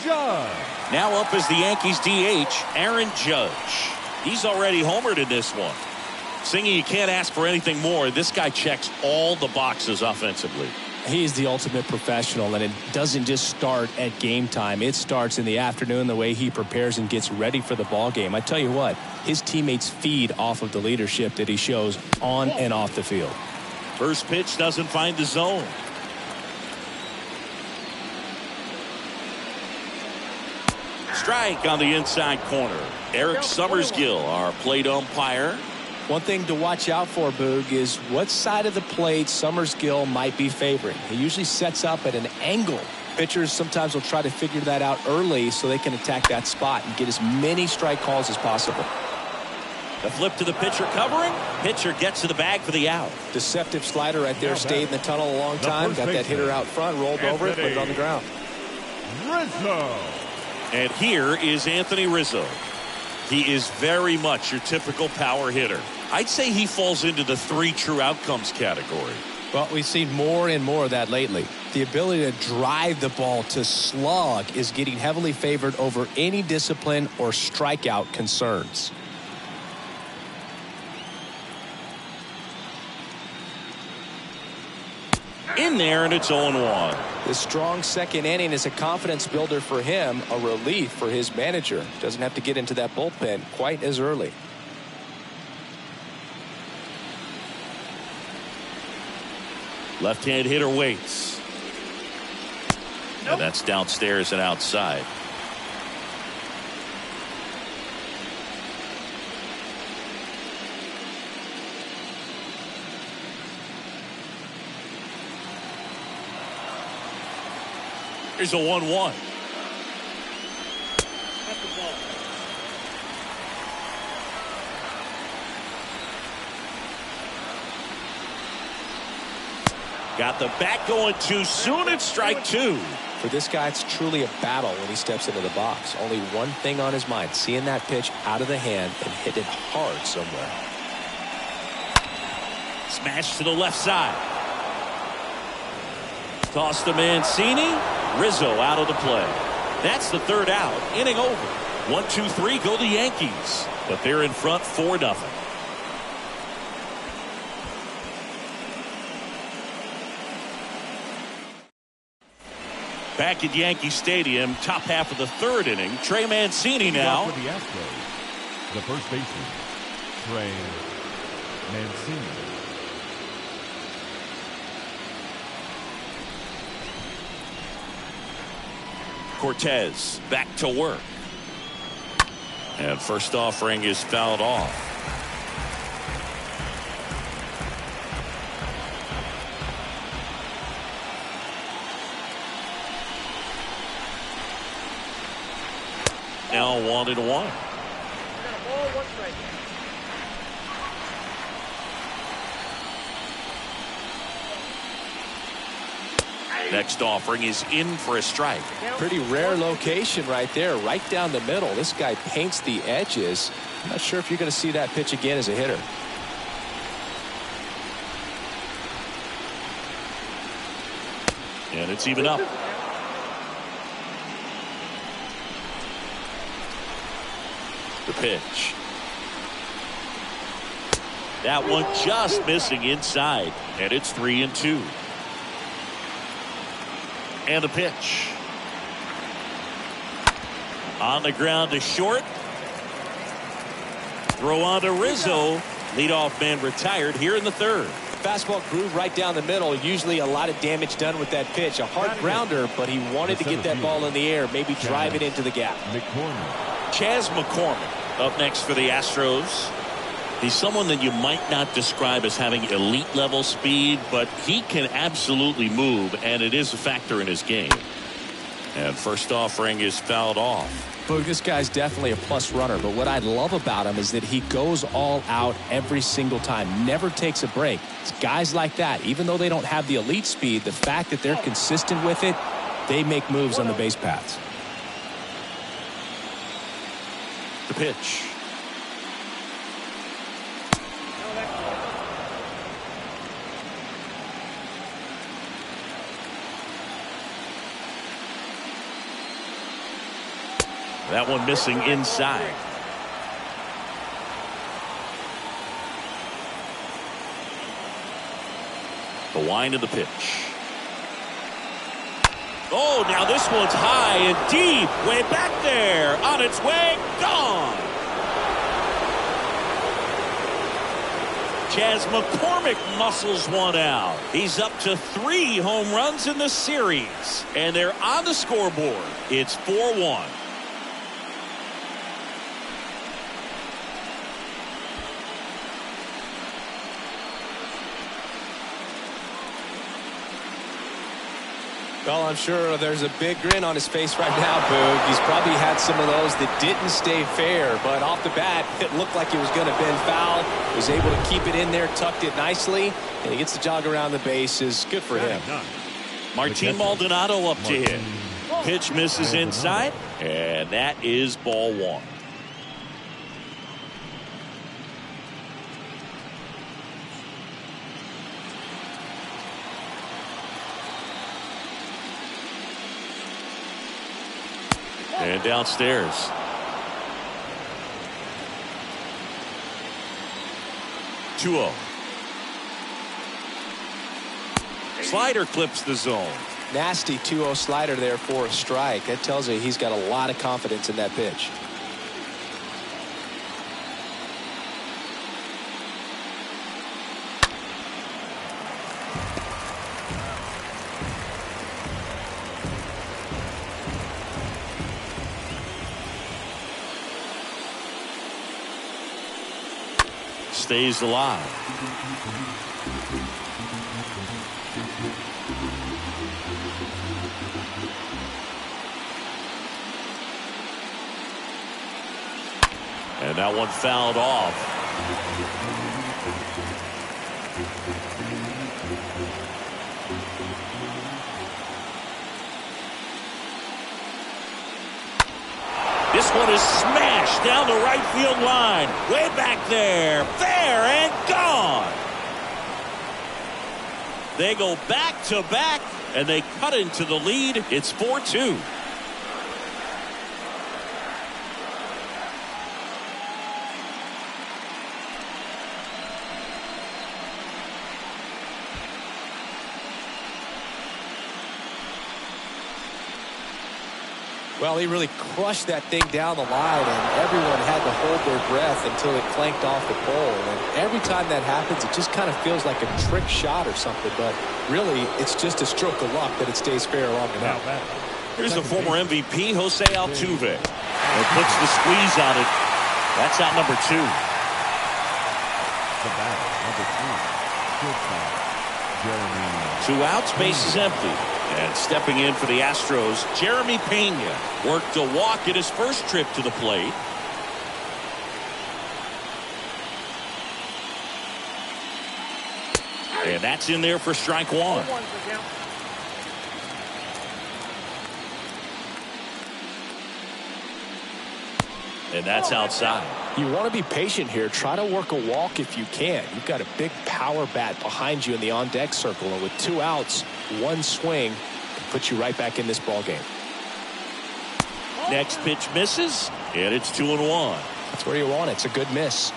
Judge. Now up as the Yankees DH, Aaron Judge. He's already homered in this one. Singing, you can't ask for anything more. This guy checks all the boxes offensively. He's the ultimate professional, and it doesn't just start at game time. It starts in the afternoon, the way he prepares and gets ready for the ball game. I tell you what, his teammates feed off of the leadership that he shows on and off the field. First pitch doesn't find the zone. Strike on the inside corner. Eric Summersgill, our plate umpire. One thing to watch out for, Boog, is what side of the plate Summersgill might be favoring. He usually sets up at an angle. Pitchers sometimes will try to figure that out early so they can attack that spot and get as many strike calls as possible. The flip to the pitcher covering. Pitcher gets to the bag for the out. Deceptive slider right there. Stayed in the tunnel a long time. Got that hitter out front, rolled over it, put it on the ground. Rizzo. And here is Anthony Rizzo. He is very much your typical power hitter. I'd say he falls into the 3 true outcomes category. Well, we've seen more and more of that lately. The ability to drive the ball to slug is getting heavily favored over any discipline or strikeout concerns. In there, and it's 0-1. The strong second inning is a confidence builder for him, a relief for his manager. Doesn't have to get into that bullpen quite as early. Left-hand hitter waits. Nope. And that's downstairs and outside. Here's a 1-1. That's the ball. Got the bat going too soon. It's strike 2. For this guy, it's truly a battle when he steps into the box. Only one thing on his mind, seeing that pitch out of the hand and hit it hard somewhere. Smash to the left side. Toss to Mancini. Rizzo out of the play. That's the third out. Inning over. 1-2-3 go the Yankees. But they're in front 4-0. Back at Yankee Stadium, top half of the third inning. Trey Mancini now. For the Astros, the first baseman, Trey Mancini. Cortez back to work. And first offering is fouled off. Now 1-1. We got a ball, 1 strike. Next offering is in for a strike. Pretty rare location right there, right down the middle. This guy paints the edges. I'm not sure if you're going to see that pitch again as a hitter. And it's even up. The pitch. That one just missing inside. And it's 3-2. And the pitch. On the ground to short. Throw on to Rizzo. Leadoff man retired here in the third. Fastball groove right down the middle. Usually a lot of damage done with that pitch. A hard grounder, but he wanted to get that ball in the air, maybe drive it into the gap. Chas McCormick up next for the Astros. He's someone that you might not describe as having elite level speed, but he can absolutely move, and it is a factor in his game. And first offering is fouled off. Look, this guy's definitely a plus runner, but what I love about him is that he goes all out every single time, never takes a break. It's guys like that, even though they don't have the elite speed, the fact that they're consistent with it, they make moves on the base paths. The pitch. That one missing inside. The wind of the pitch. Oh, now this one's high and deep. Way back there. On its way. Gone. Chas McCormick muscles one out. He's up to 3 home runs in the series. And they're on the scoreboard. It's 4-1. Well, I'm sure there's a big grin on his face right now, Boog. He's probably had some of those that didn't stay fair, but off the bat, it looked like it was going to bend foul. Was able to keep it in there, tucked it nicely, and he gets the jog around the bases. Good for him. Martin Maldonado up to hit. Pitch misses inside, and that is ball 1. And downstairs. Two-0. Slider clips the zone. Nasty 2-0 slider there for a strike. That tells you he's got a lot of confidence in that pitch. Stays alive. And that one fouled off. This one is smashed down the right field line. Way back there. Fair and gone. They go back to back and they cut into the lead. It's 4-2. Well, he really crushed that thing down the line, and everyone had to hold their breath until it clanked off the pole. And every time that happens, it just kind of feels like a trick shot or something. But really, it's just a stroke of luck that it stays fair long enough. Here's the former MVP, Jose Altuve. And puts the squeeze on it. That's out number 2. The batter, number 3, shortstop, Jeremy. 2 outs, base is empty. And stepping in for the Astros, Jeremy Pena worked a walk at his first trip to the plate. And that's in there for strike 1. And that's outside. You want to be patient here. Try to work a walk if you can. You've got a big power bat behind you in the on-deck circle. And with 2 outs, 1 swing can put you right back in this ball game. Next pitch misses, and it's 2-1. That's where you want it. It's a good miss.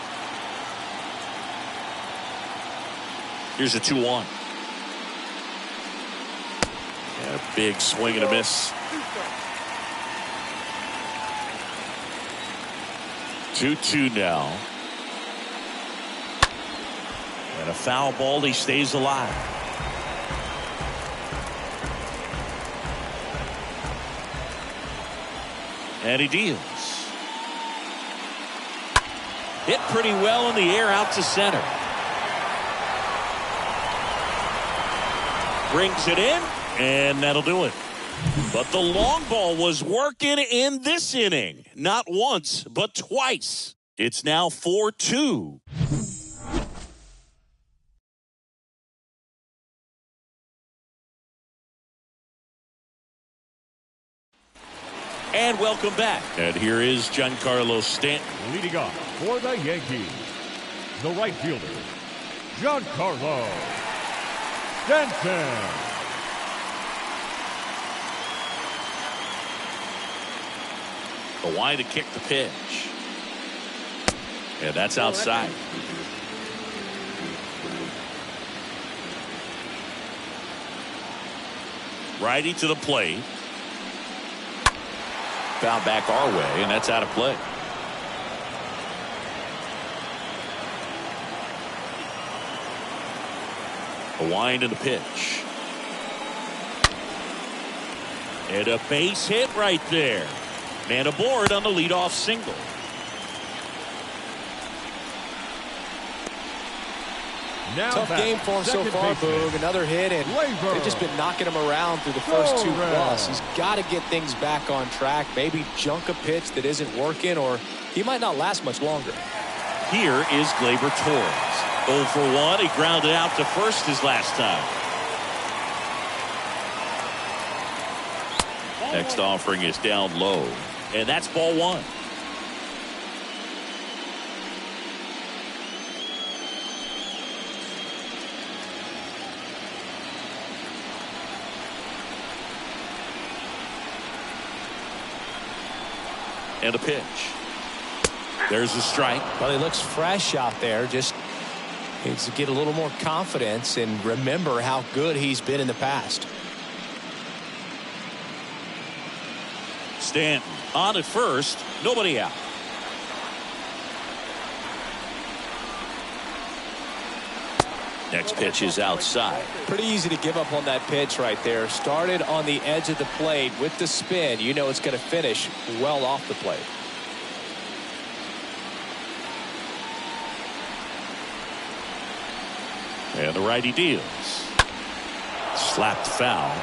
Here's a 2-1. And a big swing and a miss. 2-2 now. And a foul ball. He stays alive. And he deals. Hit pretty well in the air out to center. Brings it in, and that'll do it. But the long ball was working in this inning. Not once, but twice. It's now 4-2. And welcome back. And here is Giancarlo Stanton. Leading off for the Yankees, the right fielder, Giancarlo Stanton. The wide to kick the pitch. And that's outside. Righty to the plate. Foul back our way, and that's out of play. A wind in the pitch. And a base hit right there. Man aboard on the leadoff single. Now Tough game for him so far, Boog. Another hit, and they've just been knocking him around through the first 2 plus. He's got to get things back on track. Maybe junk a pitch that isn't working, or he might not last much longer. Here is Gleyber Torres. 0 for 1. He grounded out to first his last time. Next offering is down low. And that's ball 1. And a pitch. There's a strike. Well, he looks fresh out there. Just needs to get a little more confidence and remember how good he's been in the past. Stanton on at first. Nobody out. Next pitch is outside. Pretty easy to give up on that pitch right there. Started on the edge of the plate with the spin. You know it's going to finish well off the plate. And the righty deals. Slapped foul.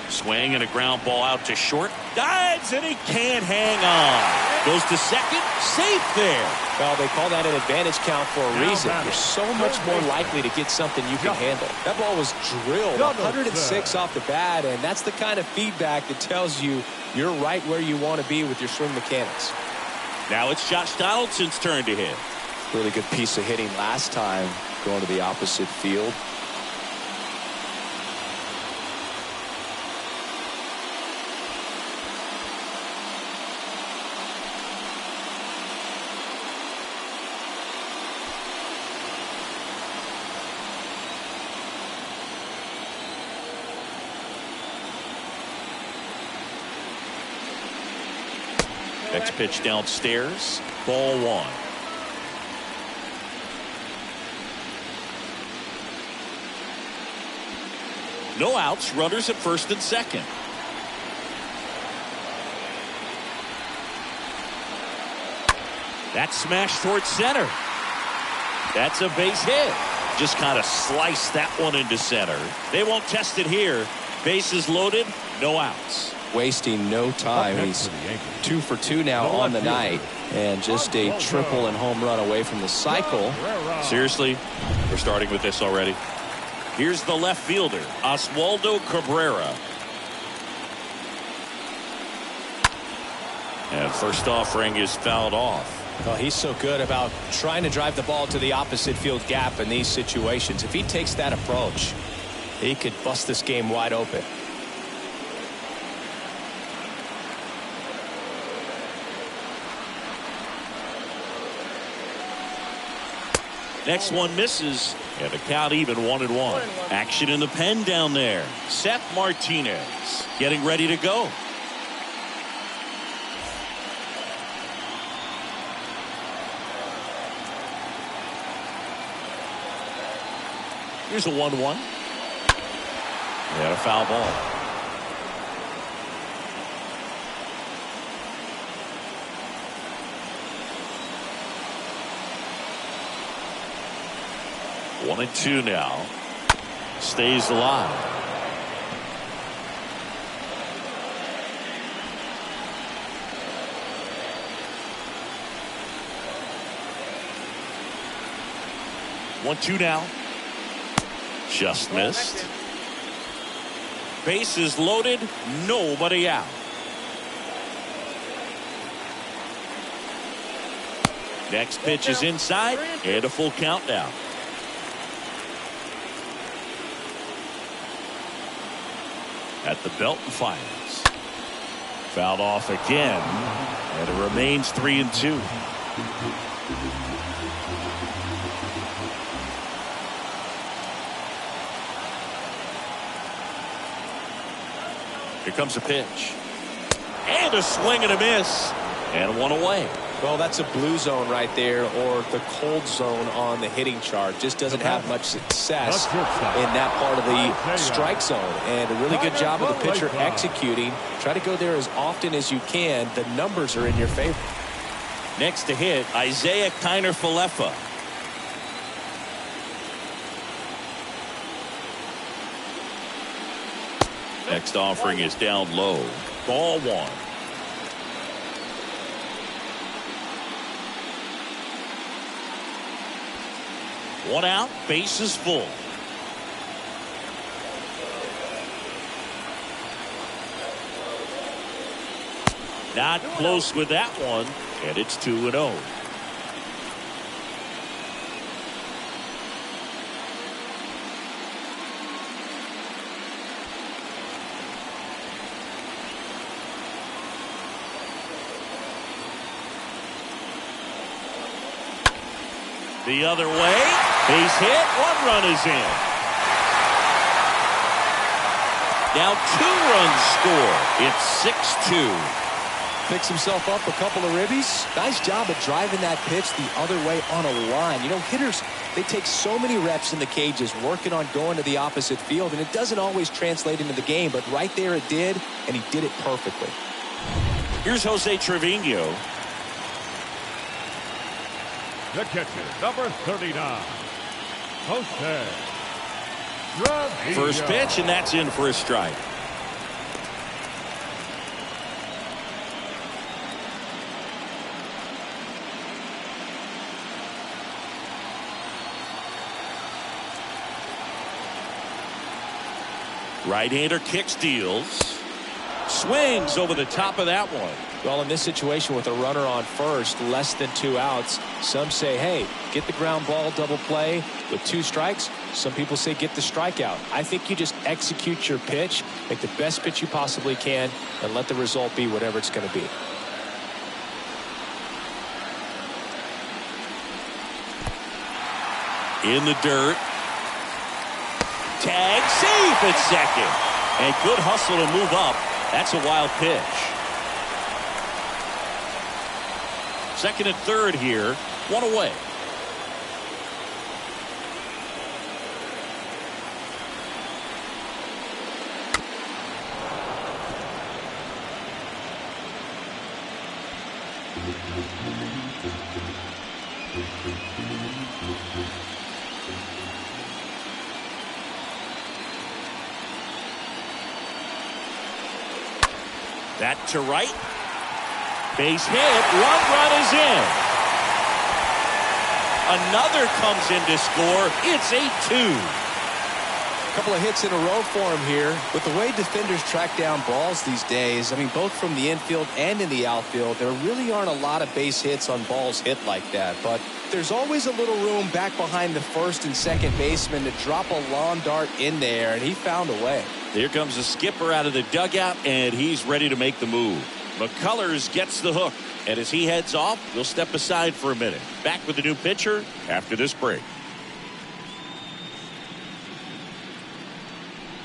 Swing and a ground ball out to short. Dives and he can't hang on. Goes to second. Safe there. Well, they call that an advantage count for a reason. You're so much more likely to get something you can handle. That ball was drilled 106 off the bat, and that's the kind of feedback that tells you you're right where you want to be with your swing mechanics. Now it's Josh Donaldson's turn to hit. Really good piece of hitting last time, going to the opposite field. Next pitch downstairs. Ball 1. No outs. Runners at first and second. That's smashed towards center. That's a base hit. Just kind of sliced that one into center. They won't test it here. Bases loaded. No outs. wasting no time. He's 2 for 2 now on the night, and just a triple and home run away from the cycle. Seriously, we're starting with this already. Here's the left fielder, Oswaldo Cabrera. And first offering is fouled off. Well, he's so good about trying to drive the ball to the opposite field gap in these situations. If he takes that approach, he could bust this game wide open. Next one misses, and the count even 1-1. Action in the pen down there. Seth Martinez getting ready to go. Here's a 1-1. And a foul ball. One and two now. Stays alive. One, two now. Just missed. Bases loaded. Nobody out. Next pitch is inside. And a full count now. At the belt and fires. Fouled off again. And it remains 3-2. Here comes a pitch. And a swing and a miss. And one away. Well, that's a blue zone right there, or the cold zone on the hitting chart. Just doesn't have much success in that part of the strike zone. And a really good job of the pitcher executing. Try to go there as often as you can. The numbers are in your favor. Next to hit, Isaiah Kiner-Falefa. Next offering is down low. Ball one. One out, bases full. Not close with that one, and it's 2-0. The other way, base hit, one run is in. Now 2 runs score. It's 6-2. Picks himself up a couple of ribbies. Nice job of driving that pitch the other way on a line. You know, hitters, they take so many reps in the cages working on going to the opposite field, and it doesn't always translate into the game, but right there it did, and he did it perfectly. Here's Jose Trevino. The catcher, number 39, Jose Trevino. First pitch, and that's in for a strike. Right-hander kicks, deals. Swings over the top of that one. Well, in this situation with a runner on first, less than 2 outs, some say, hey, get the ground ball, double play with 2 strikes. Some people say get the strikeout. I think you just execute your pitch, make the best pitch you possibly can, and let the result be whatever it's going to be. In the dirt. Tag, safe at second. And good hustle to move up. That's a wild pitch. Second and third here. One away. That to right. Base hit. One run is in. Another comes in to score. It's 8-2. Couple of hits in a row for him here. With the way defenders track down balls these days, I mean, both from the infield and in the outfield, there really aren't a lot of base hits on balls hit like that. But there's always a little room back behind the first and second baseman to drop a lawn dart in there, and he found a way. Here comes the skipper out of the dugout, and he's ready to make the move. McCullers gets the hook, and as he heads off, we'll step aside for a minute. Back with the new pitcher after this break.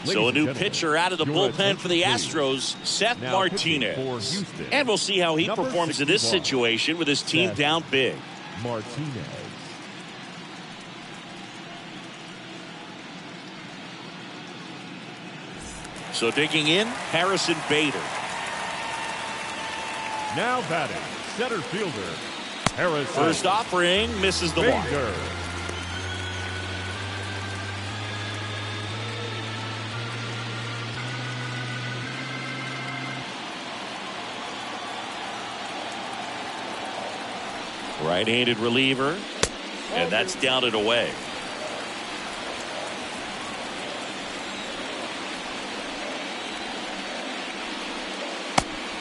So a new pitcher out of the bullpen for the Astros, Seth Martinez. And we'll see how he performs in this situation with his team down big. Martinez. So digging in, Harrison Bader. Now batting, center fielder, Harrison. First offering, misses the mark. Right-handed reliever, and that's down and away.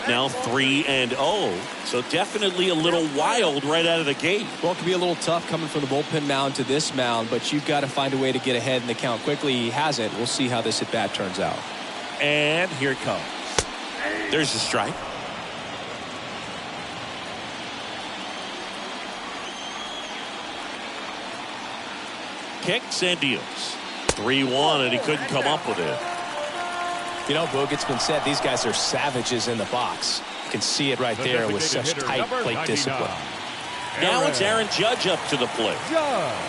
Now 3-0, so definitely a little wild right out of the gate. Well, it can be a little tough coming from the bullpen mound to this mound, but you've got to find a way to get ahead in the count quickly. He hasn't. We'll see how this at-bat turns out. And here it comes. There's the strike. Kicks and deals. 3-1, and he couldn't come up with it. You know, Boog, it's been said these guys are savages in the box. You can see it right there with such tight plate discipline. Now it's Aaron Judge up to the plate.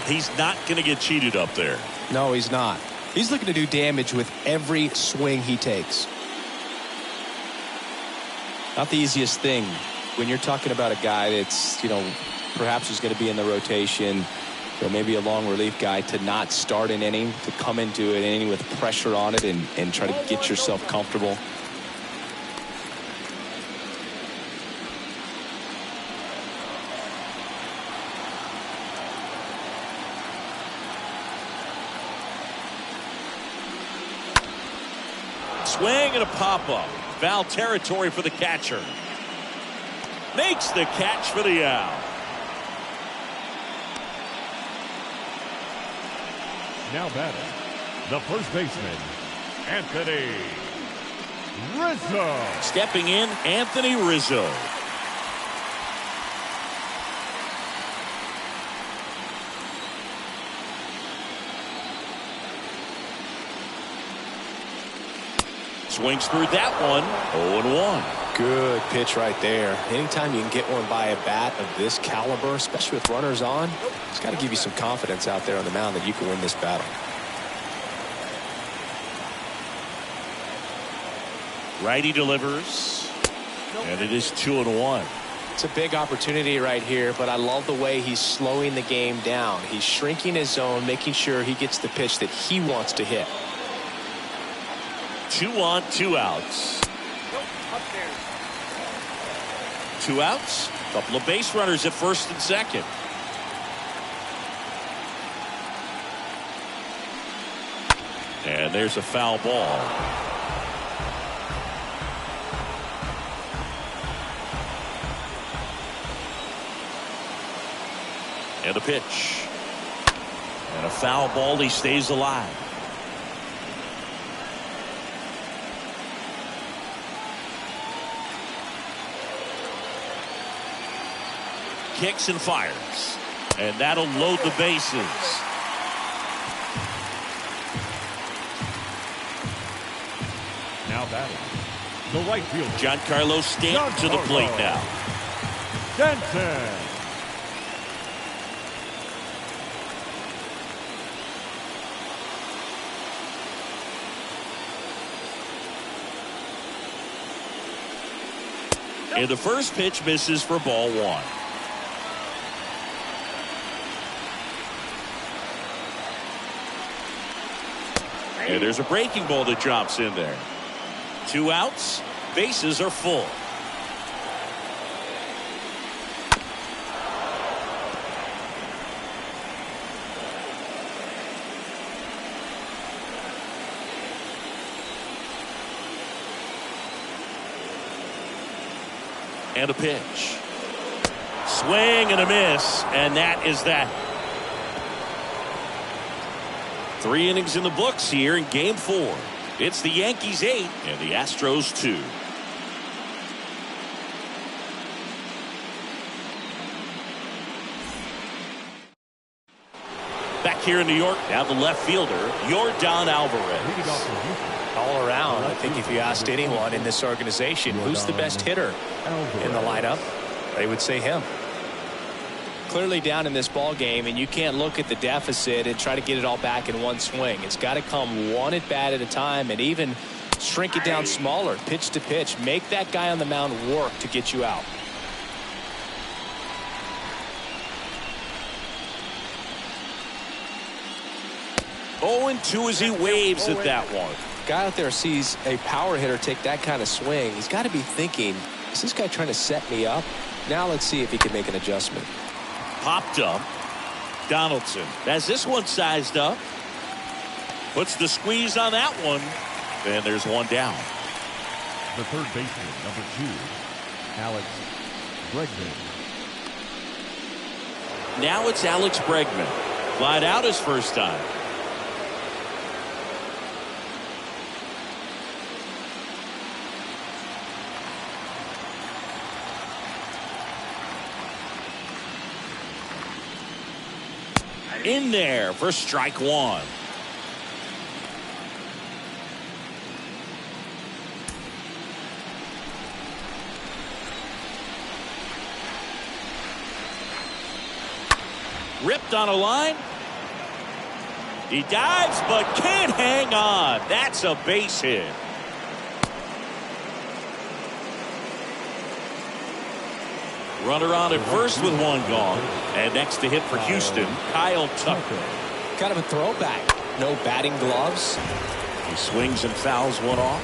He's not going to get cheated up there. No, he's not. He's looking to do damage with every swing he takes. Not the easiest thing when you're talking about a guy that's, you know, perhaps is going to be in the rotation, or maybe a long relief guy, to not start an inning, to come into an inning with pressure on it and try to get yourself comfortable. Swing and a pop-up. Foul territory for the catcher. Makes the catch for the out. Now batting, the first baseman, Anthony Rizzo. Stepping in, Anthony Rizzo. Swings through that one. 0-1. Good pitch right there. Anytime you can get one by a bat of this caliber, especially with runners on, it's got to give you some confidence out there on the mound that you can win this battle. Righty delivers, and it is 2-1. It's a big opportunity right here, but I love the way he's slowing the game down. He's shrinking his zone, making sure he gets the pitch that he wants to hit. 2 on, 2 outs. 2 outs. Couple of base runners at first and second. And there's a foul ball. And a pitch. And a foul ball. He stays alive. Kicks and fires. And that'll load the bases. Now batting, the right fielder, Giancarlo Stanton to the plate now. Stanton. And the first pitch misses for ball 1. And there's a breaking ball that drops in there. 2 outs. bases are full. And a pitch. Swing and a miss, and that is that. 3 innings in the books here in Game 4. It's the Yankees 8 and the Astros 2. Back here in New York, now the left fielder, Yordan Alvarez. All around, I think if you asked anyone in this organization who's the best hitter in the lineup, they would say him. Clearly down in this ball game, and you can't look at the deficit and try to get it all back in one swing. It's got to come one at bat at a time, and even shrink it down smaller, pitch to pitch. Make that guy on the mound work to get you out. Oh, and 2 as he waves at that one. Guy out there sees a power hitter take that kind of swing. He's got to be thinking, is this guy trying to set me up? Now let's see if he can make an adjustment. Popped up. Donaldson has this one sized up. Puts the squeeze on that one. And there's one down. The third baseman, number 2, Alex Bregman. Now it's Alex Bregman. Flied out his first time. In there for strike 1. Ripped on a line. He dives but can't hang on. That's a base hit. Runner on at first with one gone. And next to hit for Houston, Kyle Tucker. Kind of a throwback. No batting gloves. He swings and fouls one off.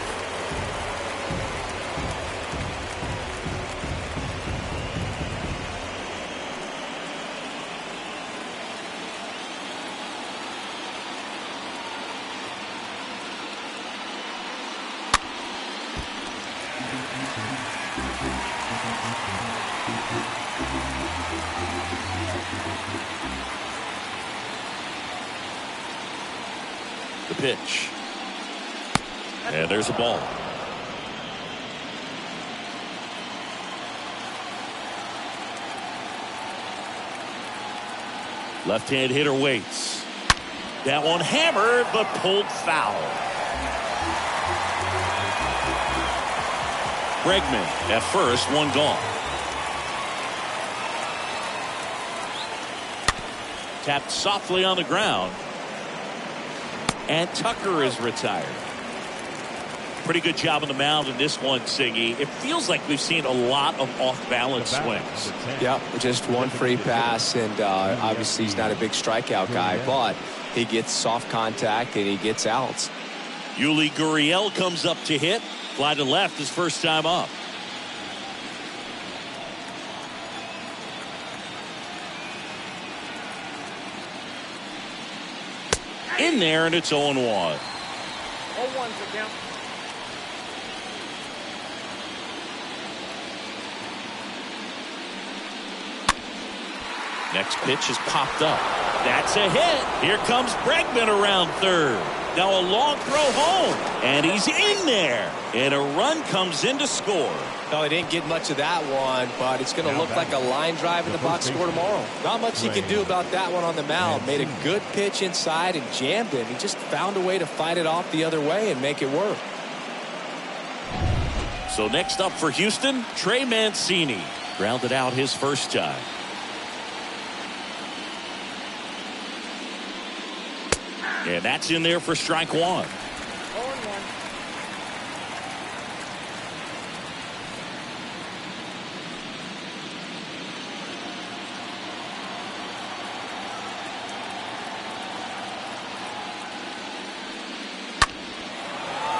The pitch. And there's a ball. Left-hand hitter waits. That one hammered but pulled foul. Bregman at first, one gone. Tapped softly on the ground. And Tucker is retired. Pretty good job on the mound in this one, Siggy. It feels like we've seen a lot of off-balance swings. Yeah, just one free pass, and obviously he's not a big strikeout guy, but he gets soft contact and he gets outs. Yuli Gurriel comes up to hit. Fly to left his first time up. In there, and it's 0-1. 0-1's the count. Next pitch is popped up. That's a hit. Here comes Bregman around third. Now a long throw home, and he's in there. And a run comes in to score. No, he didn't get much of that one, but it's going to look like a line drive in the box score tomorrow. Not much he can do about that one on the mound. Made a good pitch inside and jammed it. He just found a way to fight it off the other way and make it work. So next up for Houston, Trey Mancini. Grounded out his first time. And that's in there for strike 1. 0-1.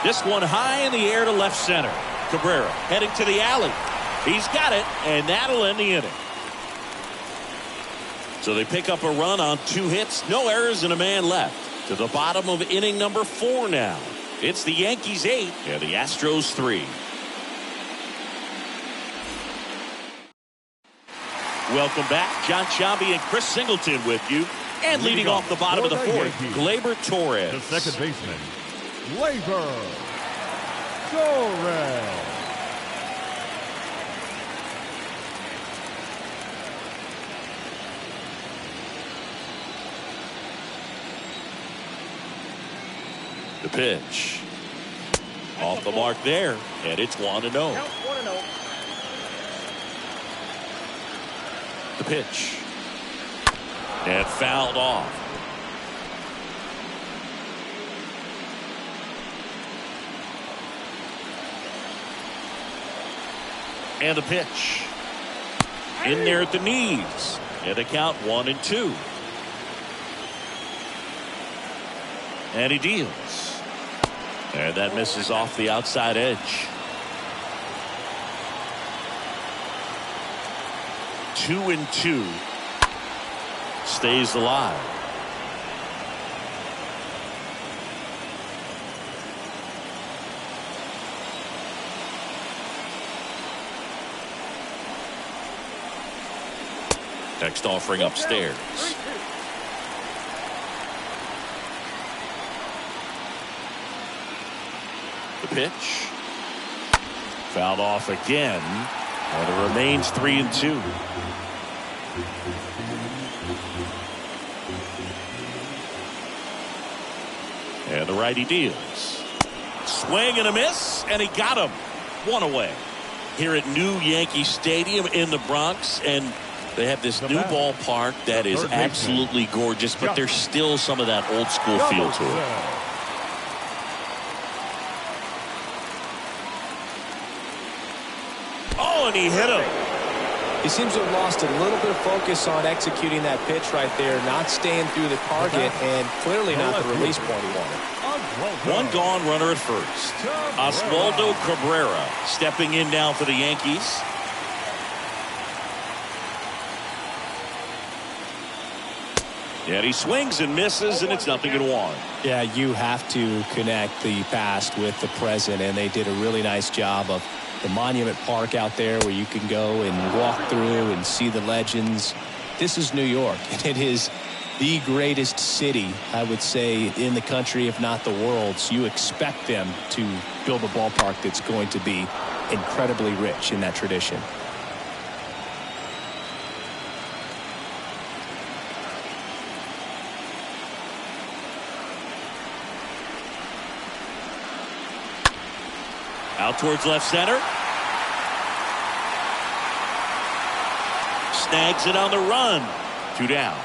This one high in the air to left center. Cabrera heading to the alley. He's got it, and that'll end the inning. So they pick up a run on 2 hits, no errors, and a man left. To the bottom of inning number 4 now. It's the Yankees 8 and the Astros 3. Welcome back. John Sciambi and Chris Singleton with you. And leading off the bottom of the 4th, Gleyber Torres. The second baseman, Gleyber Torres. The pitch. Off the mark there, and it's 1-0. Count 1-0. The pitch. And fouled off. And the pitch. In there at the knees. And a count 1-2. And he deals. And that misses off the outside edge. 2-2. Stays alive. Next offering upstairs. 3-2. The pitch. Fouled off again. And it remains 3-2. And the righty deals. Swing and a miss, and he got him. 1 away. Here at New Yankee Stadium in the Bronx, and they have this new ballpark that is absolutely gorgeous, but there's still some of that old school feel to it. Oh, and he hit him. He seems to have lost a little bit of focus on executing that pitch right there, not staying through the target, and clearly not the release point he wanted. 1 gone, runner at first. Oswaldo Cabrera stepping in now for the Yankees. And he swings and misses, and it's 0-1. Yeah, you have to connect the past with the present, and they did a really nice job of the Monument Park out there where you can go and walk through and see the legends. This is New York, and it is the greatest city, I would say, in the country, if not the world. So you expect them to build a ballpark that's going to be incredibly rich in that tradition. Out towards left center. Snags it on the run. 2 down.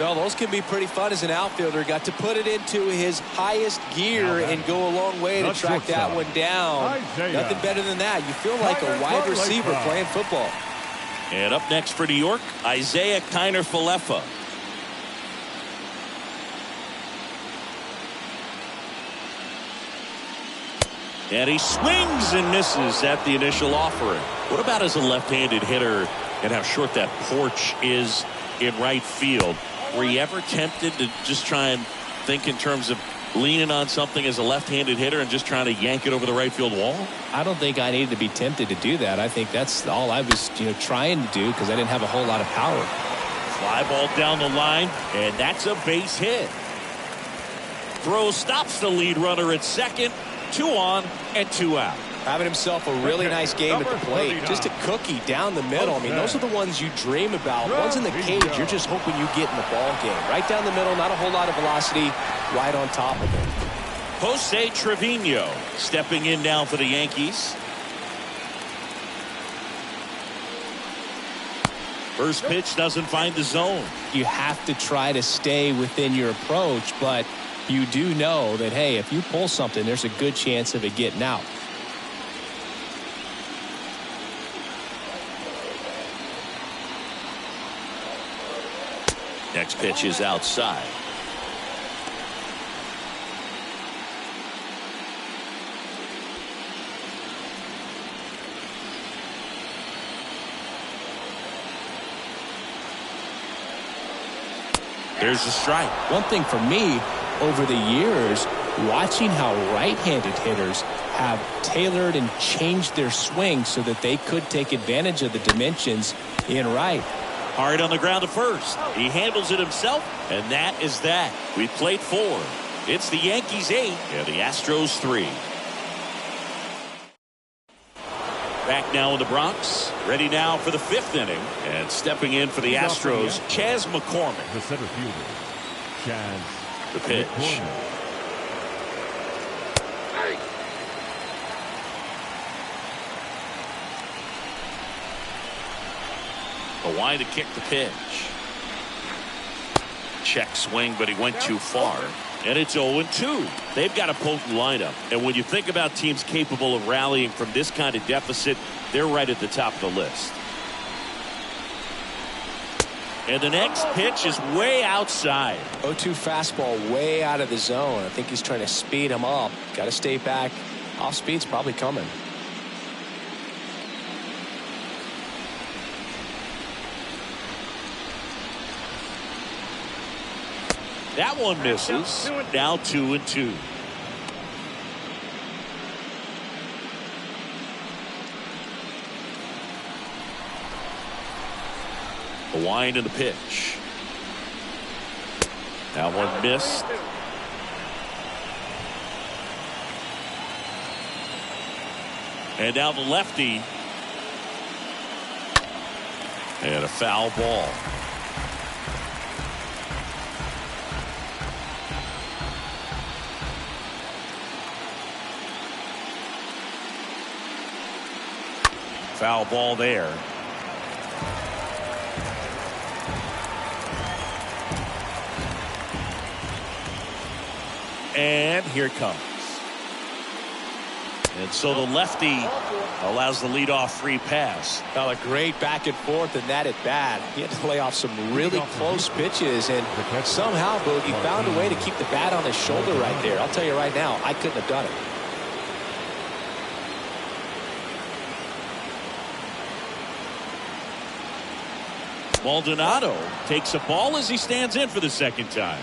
Well, those can be pretty fun as an outfielder. Got to put it into his highest gear and go a long way to track that one down. Nothing better than that. You feel like a wide receiver playing football. And up next for New York, Isaiah Kiner-Falefa. And he swings and misses at the initial offering. What about as a left-handed hitter and how short that porch is in right field? Were you ever tempted to just try and think in terms of leaning on something as a left-handed hitter and just trying to yank it over the right field wall? I don't think I needed to be tempted to do that. I think that's all I was, trying to do because I didn't have a whole lot of power. Fly ball down the line, and that's a base hit. Throw stops the lead runner at second. 2 on and 2 out. Having himself a really nice game at the plate. Just a cookie down the middle. I mean, those are the ones you dream about. Ones in the cage, you're just hoping you get in the ball game. Right down the middle, not a whole lot of velocity, right on top of it. Jose Trevino stepping in now for the Yankees. First pitch doesn't find the zone. You have to try to stay within your approach, but you do know that, hey, if you pull something, there's a good chance of it getting out. Next pitch is outside. There's the strike. One thing for me, over the years, watching how right-handed hitters have tailored and changed their swing so that they could take advantage of the dimensions in right. Hard on the ground to first. He handles it himself, and that is that. We played 4. It's the Yankees 8 and the Astros 3. Back now in the Bronx. Ready now for the 5th inning. And stepping in for the Astros, Chas McCormick. The center fielder, Chas. The pitch. McCormick. A wide to kick the pitch. Check swing, but he went too far. And it's 0-2. They've got a potent lineup. And when you think about teams capable of rallying from this kind of deficit, they're right at the top of the list. And the next pitch is way outside. 0-2 fastball way out of the zone. I think he's trying to speed him up. Got to stay back. Off speed's probably coming. That one misses. Now 2-2. A wind in the pitch. That one missed. And now the lefty. And a foul ball. Foul ball there. And here it comes. And so the lefty allows the leadoff free pass. Well, a great back and forth in that at bat. He had to lay off some really close pitches, and somehow, Boog, he found a way to keep the bat on his shoulder right there. I'll tell you right now, I couldn't have done it. Maldonado takes a ball as he stands in for the second time.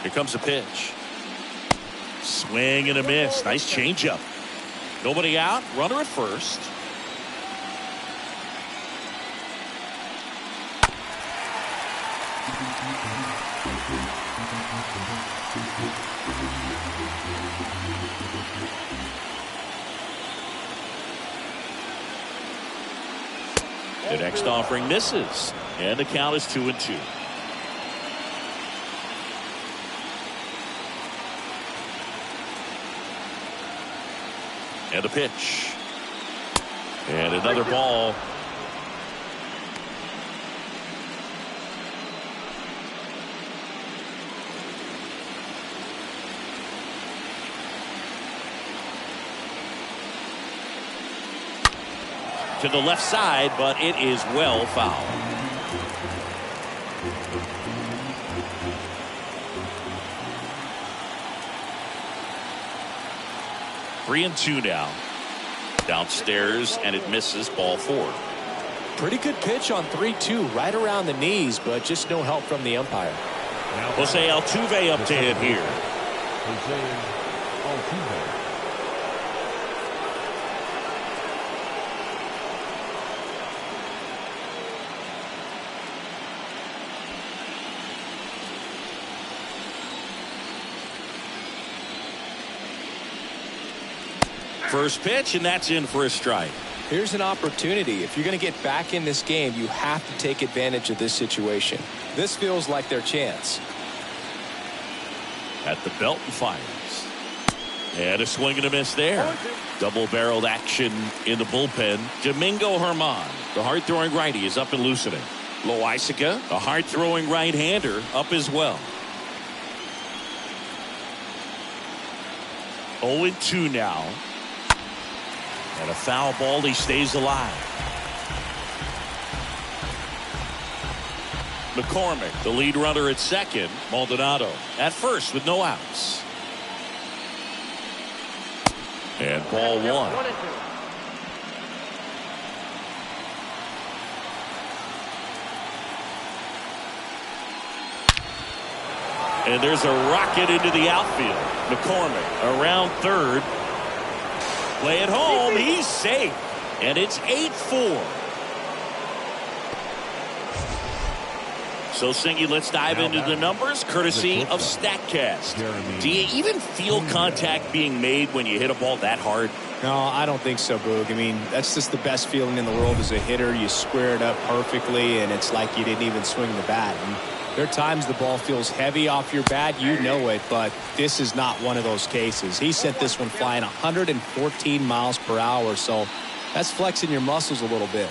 Here comes a pitch. Swing and a miss. Nice changeup. Nobody out. Runner at first. The next offering misses. And the count is 2-2. And the pitch. And another ball. To the left side, but it is well fouled. Three and two now. Downstairs, and it misses, ball 4. Pretty good pitch on 3-2, right around the knees, but just no help from the umpire. Jose Altuve up to hit here. Jose Altuve. First pitch, and that's in for a strike. Here's an opportunity. If you're going to get back in this game, you have to take advantage of this situation. This feels like their chance. At the belt and fires. And a swing and a miss there. Double-barreled action in the bullpen. Domingo Germán, the hard-throwing righty, is up and loosening. Loaisiga, a hard-throwing right-hander, up as well. 0-2 now. And a foul ball, he stays alive. McCormick, the lead runner at second. Maldonado at first with no outs. And ball 1. And there's a rocket into the outfield. McCormick around third. Play it home. He's safe. And it's 8-4. So, Singy, let's dive into the numbers, courtesy of StatCast. Do you even feel contact being made when you hit a ball that hard? No, I don't think so, Boog. I mean, that's just the best feeling in the world as a hitter. You square it up perfectly, and it's like you didn't even swing the bat. And there are times the ball feels heavy off your bat. You know it, but this is not one of those cases. He sent this one flying 114 miles per hour, so that's flexing your muscles a little bit.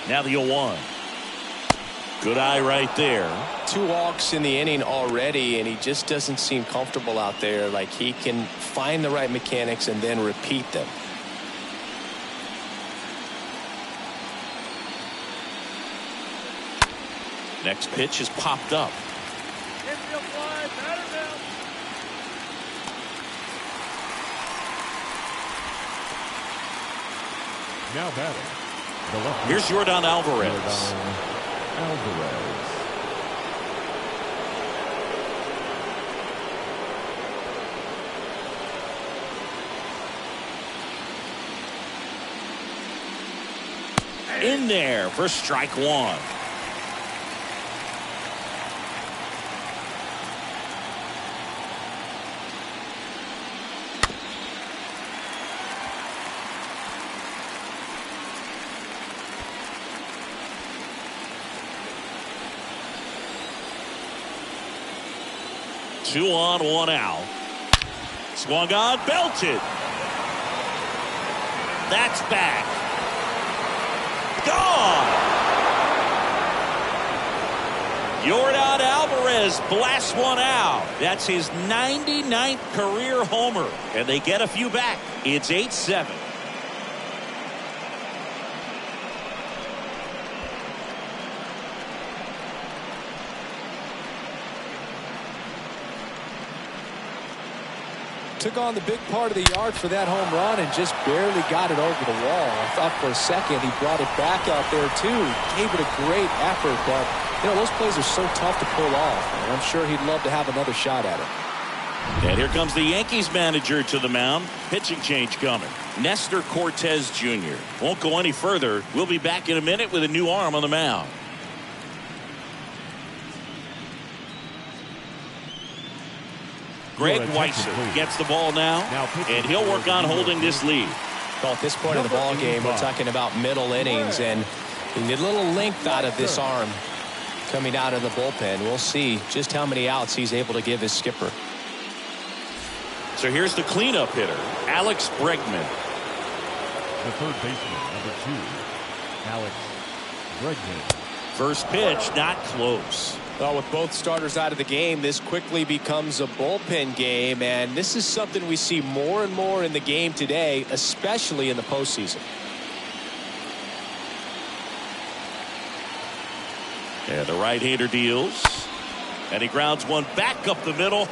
Now the 0-1. Good eye right there. 2 walks in the inning already, and he just doesn't seem comfortable out there. Like he can find the right mechanics and then repeat them. Next pitch is popped up. Infield fly, batter down. Now batting. The left. Here's Yordan Alvarez. In there for strike 1. Two on, 1 out. Swung on, belted. That's back. Gone. Yordan Alvarez blasts one out. That's his 99th career homer. And they get a few back. It's 8-7. Took on the big part of the yard for that home run and just barely got it over the wall. I thought for a second he brought it back out there too. Gave it a great effort, but you know those plays are so tough to pull off. And I'm sure he'd love to have another shot at it. And here comes the Yankees manager to the mound. Pitching change coming. Nestor Cortez Jr. Won't go any further. We'll be back in a minute with a new arm on the mound. Greg Weisser gets the ball now, and he'll work on holding this lead. Well, at this point in the ball game, we're talking about middle innings, and you need a little length out of this arm coming out of the bullpen. We'll see just how many outs he's able to give his skipper. So here's the cleanup hitter, Alex Bregman. The third baseman, number 2, Alex Bregman. First pitch, not close. Well, with both starters out of the game, this quickly becomes a bullpen game, and this is something we see more and more in the game today, especially in the postseason. And the right-hander deals, and he grounds one back up the middle.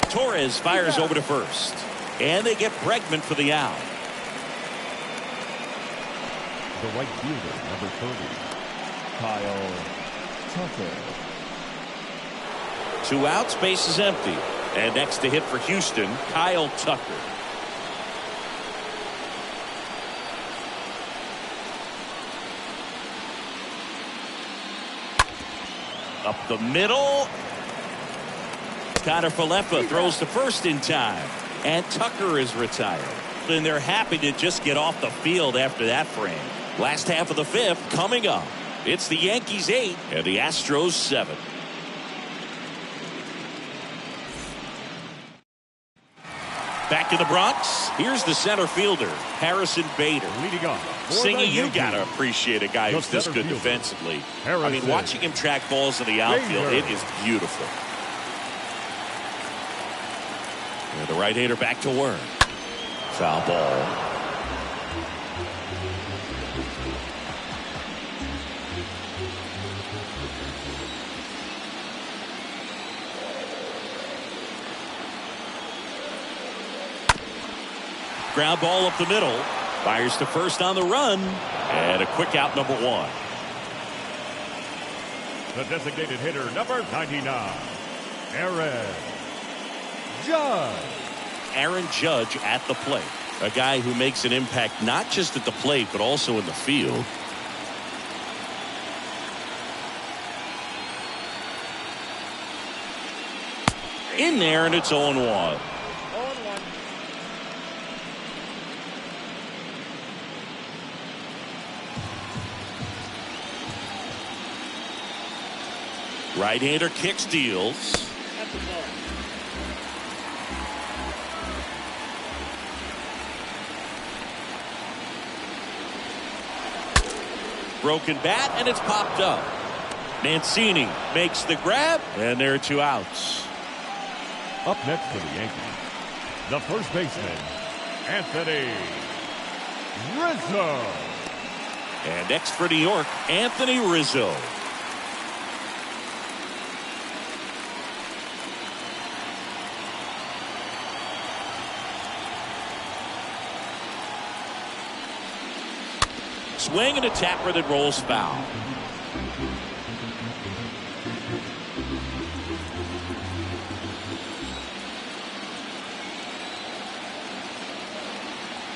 Torres fires over to first, and they get Bregman for the out. The right fielder, number 30, Kyle Tucker. 2 outs, base is empty. And next to hit for Houston, Kyle Tucker. Up the middle. Connor Falefa throws to first in time. And Tucker is retired. And they're happy to just get off the field after that frame. Last half of the 5th coming up. It's the Yankees 8 and the Astros 7. Back in the Bronx, here's the center fielder, Harrison Bader. Leading off. Singy, you got to appreciate a guy who's this good defensively. I mean, watching him track balls in the outfield, it is beautiful. And the right-hander back to work. Foul ball. Ground ball up the middle. Fires to first on the run. And a quick out, number 1. The designated hitter, number 99, Aaron Judge. Aaron Judge at the plate. A guy who makes an impact not just at the plate, but also in the field. In there, and it's 0-1. 0-1. Right-hander kick steals. At the ball. Broken bat, and it's popped up. Mancini makes the grab, and there are 2 outs. Up next for the Yankees, the first baseman, Anthony Rizzo. And next for New York, Anthony Rizzo. Swing and a tapper that rolls foul.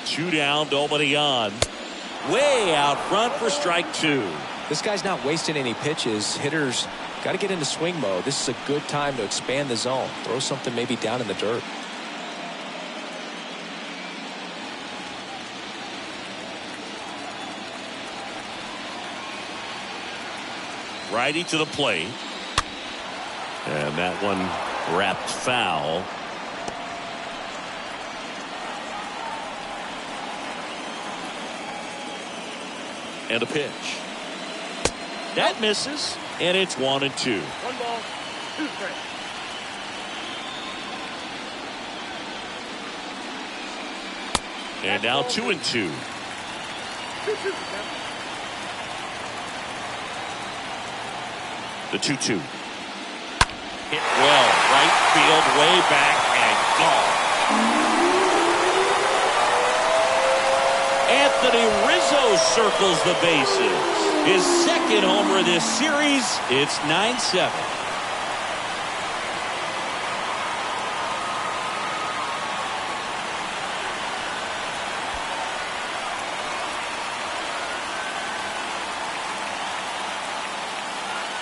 Two down, nobody on. Way out front for strike 2. This guy's not wasting any pitches. Hitters got to get into swing mode. This is a good time to expand the zone. Throw something maybe down in the dirt. Righty to the plate. And that one wrapped foul. And a pitch. That misses. And it's 1-2. 1 ball, 2 strikes. And now 2-2. 2-2. The 2-2. Hit well. Right field, way back, and gone. Anthony Rizzo circles the bases. His second homer this series. It's 9-7.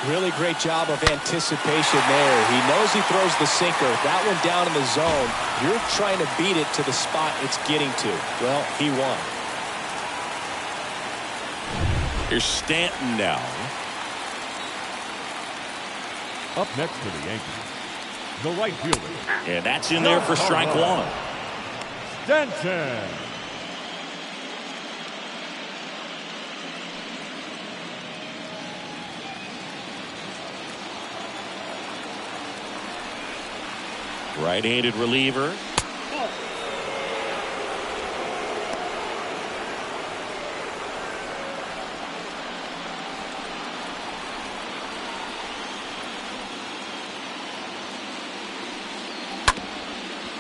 Really great job of anticipation there. He knows he throws the sinker. That one down in the zone. You're trying to beat it to the spot it's getting to. Well, he won. Here's Stanton now. Up next for the Yankees, the right fielder. And that's in there for strike 1. Stanton. Right-handed reliever.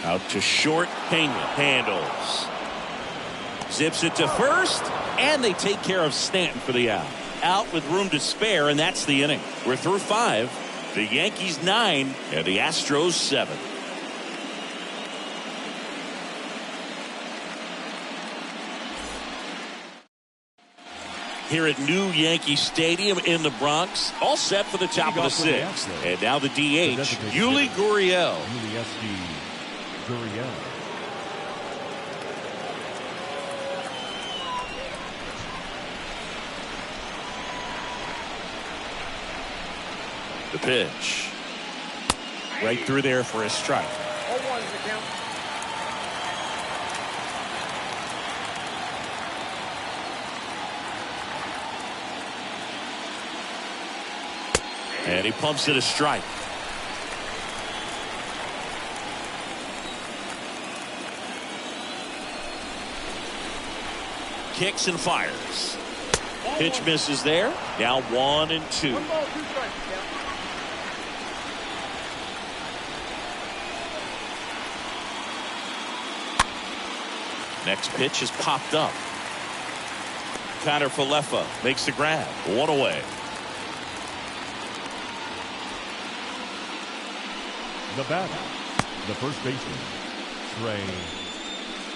Out to short. Pena handles. Zips it to first. And they take care of Stanton for the out. Out with room to spare, and that's the inning. We're through 5. The Yankees 9 and the Astros 7. Here at New Yankee Stadium in the Bronx, all set for the top of the 6th. And now the DH, Yuli Gurriel. Gurriel. The pitch. Right through there for a strike. 0-1 is the count. And he pumps it a strike. Kicks and fires. Pitch misses there. Now 1-2. 1 ball, 2 strikes. Count. Next pitch is popped up. Falefa makes the grab. One away. The batter, the first baseman, Trey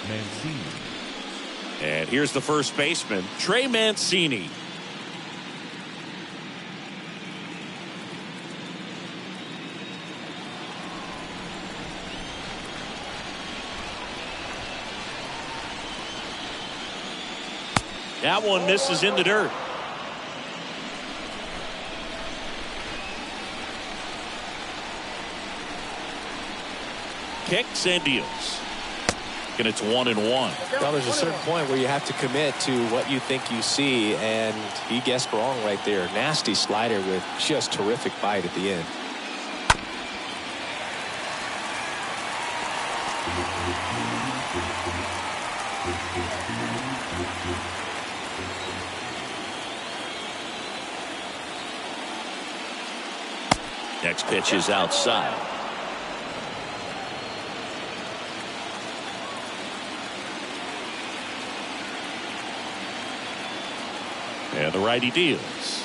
Mancini. And here's the first baseman, Trey Mancini. That one misses in the dirt. Kicks and deals. And it's 1-1. Well, there's a certain point where you have to commit to what you think you see, and he guessed wrong right there. Nasty slider with just terrific bite at the end. Next pitch is outside. And the righty deals.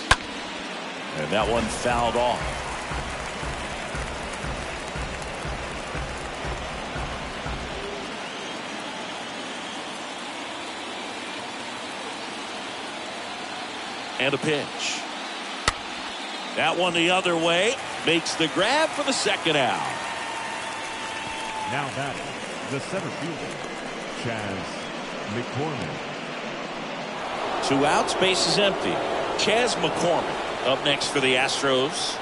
And that one fouled off. And a pitch. That one the other way. Makes the grab for the second out. Now batting, the center fielder, Chas McCormick. 2 outs, base is empty. Chas McCormick up next for the Astros.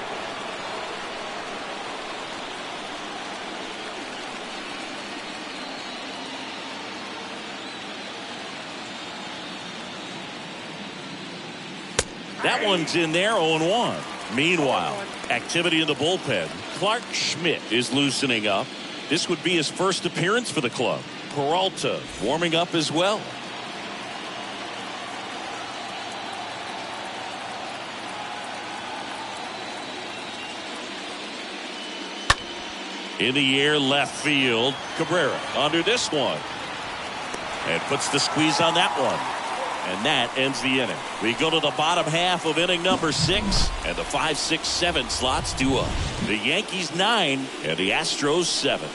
That one's in there, 0-1. Meanwhile, activity in the bullpen. Clark Schmidt is loosening up. This would be his first appearance for the club. Peralta warming up as well. In the air, left field. Cabrera under this one. And puts the squeeze on that one. And that ends the inning. We go to the bottom half of inning number 6. And the 5, 6, 7 slots do up. The Yankees 9 and the Astros 7.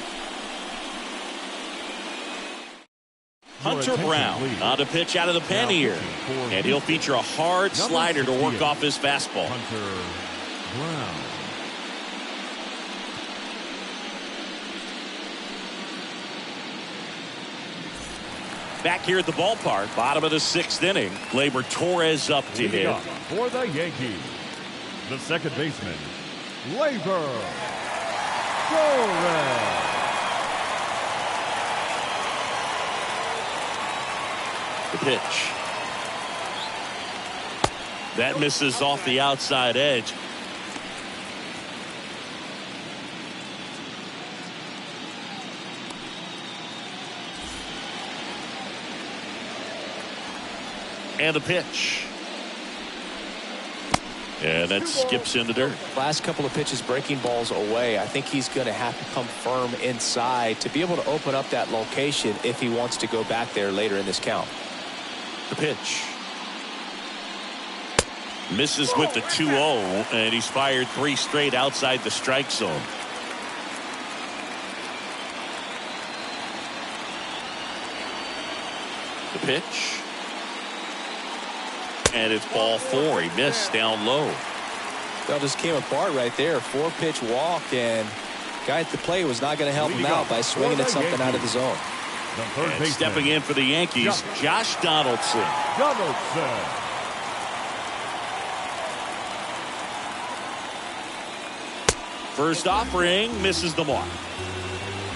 Hunter Brown on to pitch out of the pen here. And he'll feature a hard slider to work off his fastball. Hunter Brown. Back here at the ballpark, bottom of the 6th inning. Gleyber Torres up to hit. For the Yankees, the second baseman, Gleyber Torres. The pitch. That misses off the outside edge. And a pitch. And that skips in the dirt. Last couple of pitches breaking balls away. I think he's going to have to come firm inside to be able to open up that location if he wants to go back there later in this count. The pitch. Misses with the 2-0, and he's fired 3 straight outside the strike zone. The pitch. And it's ball 4. He missed down low. That just came apart right there. 4-pitch walk, and guy at the plate was not going to help him out by swinging at something out of the zone. And stepping in for the Yankees, Josh Donaldson. First offering, misses the mark.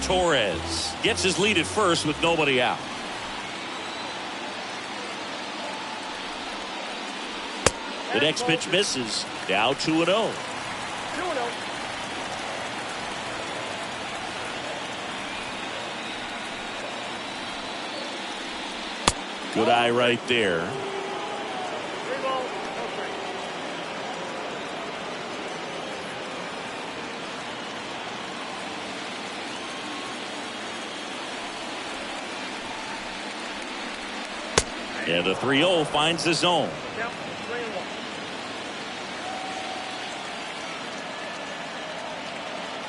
Torres gets his lead at first with nobody out. The next pitch misses. Now 2-0. 2-0. Good eye right there. 3 balls, no strikes. And the 3-0 finds the zone. Count 3-1.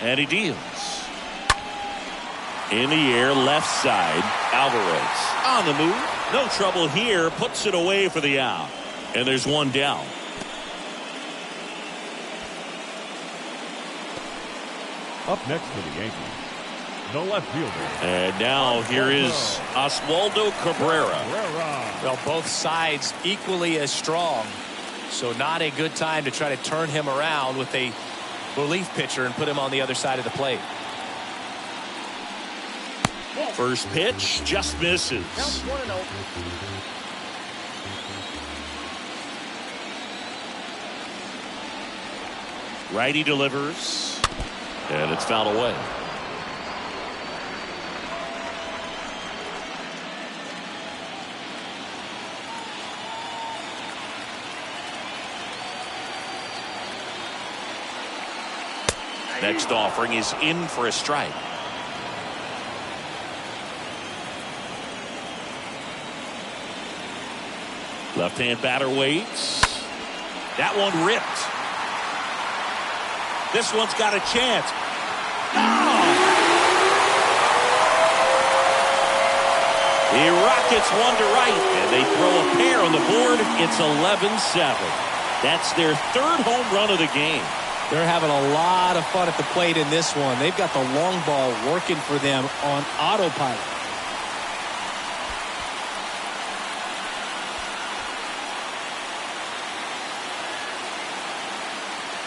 And he deals. In the air, left side. Alvarez on the move. No trouble here. Puts it away for the out. And there's one down. Up next for the Yankees, the left fielder. And now here is Oswaldo Cabrera. Well, both sides equally as strong. So not a good time to try to turn him around with a relief pitcher and put him on the other side of the plate. First pitch just misses. Count 1-0. Righty delivers. And it's fouled away. Next offering is in for a strike. Left-hand batter waits. That one ripped. This one's got a chance. He rockets one to right, and they throw a pair on the board. It's 11-7. That's their third home run of the game. They're having a lot of fun at the plate in this one. They've got the long ball working for them on autopilot.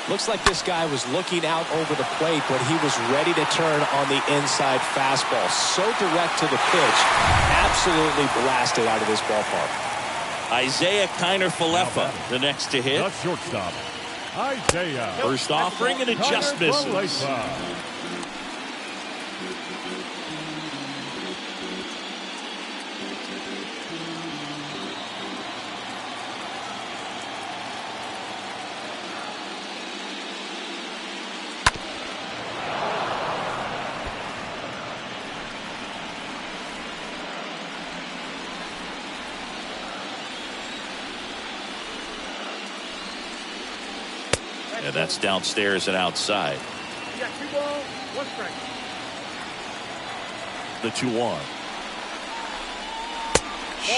Looks like this guy was looking out over the plate, but he was ready to turn on the inside fastball. So direct to the pitch. Absolutely blasted out of this ballpark. Isaiah Kiner-Falefa, the next to hit. The shortstop, Isaiah. First offering, and it just misses. Kiner-Falefa. And that's downstairs and outside. You got 2 balls, 1 strike. The 2-1.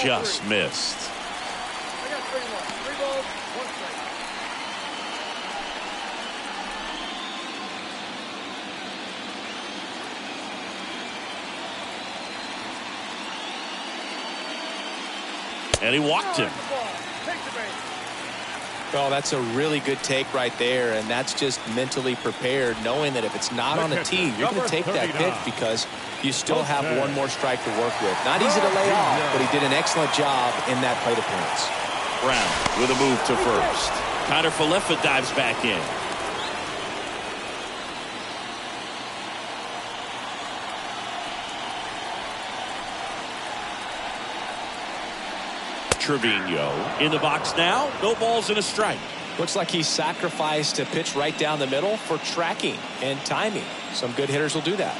Just missed. I got 3-1. 3 balls, 1 strike. And he walked him. Take the base. Oh, that's a really good take right there, and that's just mentally prepared, knowing that if it's not on the tee, you're going to take that pitch because you still have one more strike to work with. Not easy to lay off, but he did an excellent job in that plate appearance. Brown with a move to first. Kiner-Falefa dives back in. Trevino in the box now. No balls and a strike. Looks like he sacrificed to pitch right down the middle for tracking and timing. Some good hitters will do that.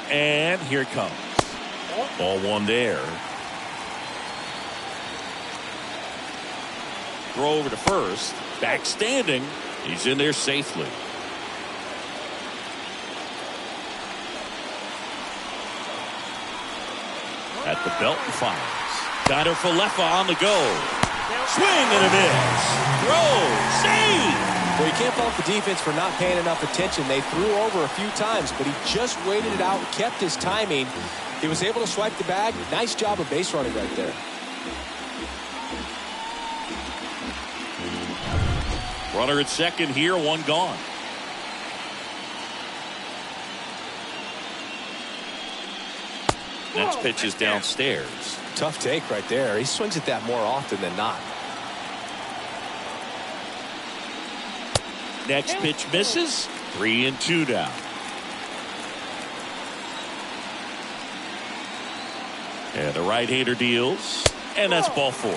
And here it comes. Ball one there. Throw over to first. Back standing. He's in there safely. At the belt and fires. Kiner-Falefa on the go. Swing and a miss. Throw. Save. Well, you can't fault the defense for not paying enough attention. They threw over a few times, but he just waited it out, kept his timing. He was able to swipe the bag. Nice job of base running right there. Runner at second here, one gone. Next pitch is downstairs. Tough take right there. He swings at that more often than not. Next pitch misses. 3-2 down. And the right-hander deals. And that's ball 4.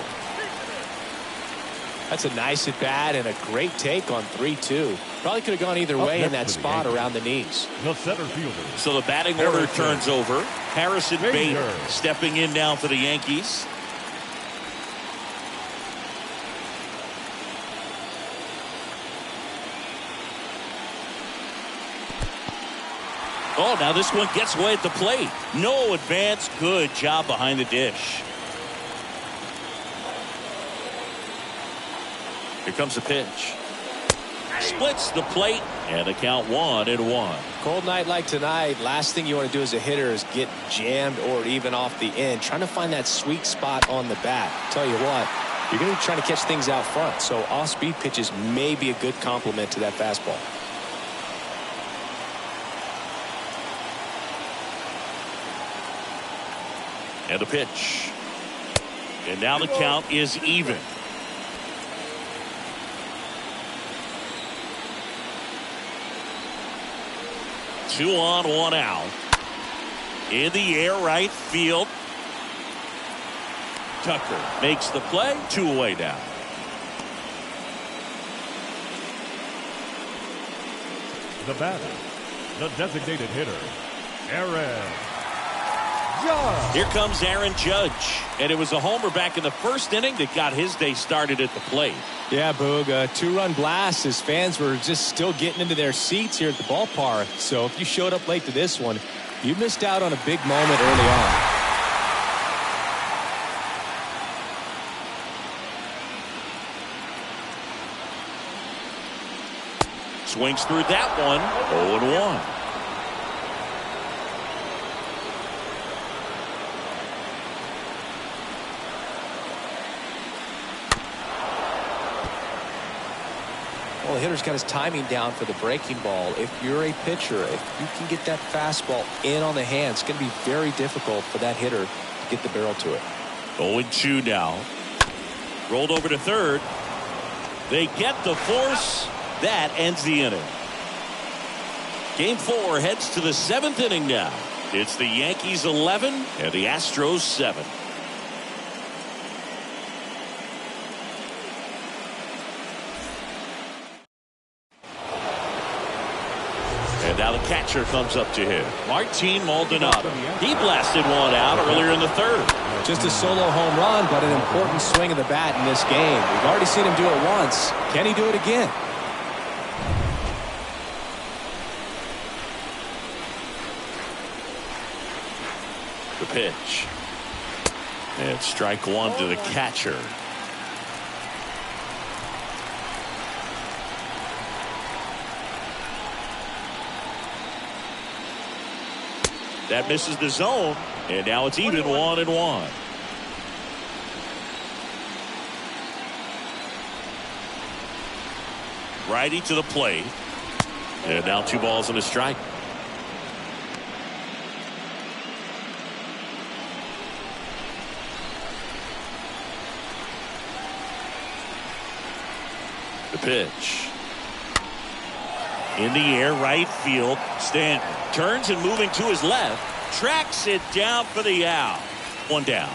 That's a nice at bat and a great take on 3-2. Probably could have gone either way in that spot around the knees. The center fielder. So the batting order turns over. Harrison Bader stepping in now for the Yankees. Oh, now this one gets away at the plate. No advance. Good job behind the dish. Here comes the pitch. Splits the plate, and the count 1-1. Cold night like tonight, last thing you want to do as a hitter is get jammed or even off the end. Trying to find that sweet spot on the bat. Tell you what, you're going to be trying to catch things out front, so off-speed pitches may be a good complement to that fastball. And the pitch. And now the count is even. Two on, one out. In the air, right field. Tucker makes the play. 2 away now. The batter, the designated hitter, Aaron Judge. Here comes Aaron Judge. And it was a homer back in the first inning that got his day started at the plate. Yeah, Boog, a 2-run blast. His fans were just still getting into their seats here at the ballpark. So if you showed up late to this one, you missed out on a big moment early on. Swings through that one. 0-1. Well, the hitter's got his timing down for the breaking ball. If you're a pitcher, if you can get that fastball in on the hand, it's going to be very difficult for that hitter to get the barrel to it. 0-2 now. Rolled over to third. They get the force. That ends the inning. Game 4 heads to the 7th inning now. It's the Yankees 11 and the Astros 7. And now the catcher comes up to him. Martin Maldonado. He blasted one out earlier in the third. Just a solo home run, but an important swing of the bat in this game. We've already seen him do it once. Can he do it again? The pitch. And strike one to the catcher. That misses the zone, and now it's even 1-1. Righty to the plate, and now 2 balls and a strike. The pitch. In the air, right field. Stanton turns and moving to his left. Tracks it down for the out. 1 down.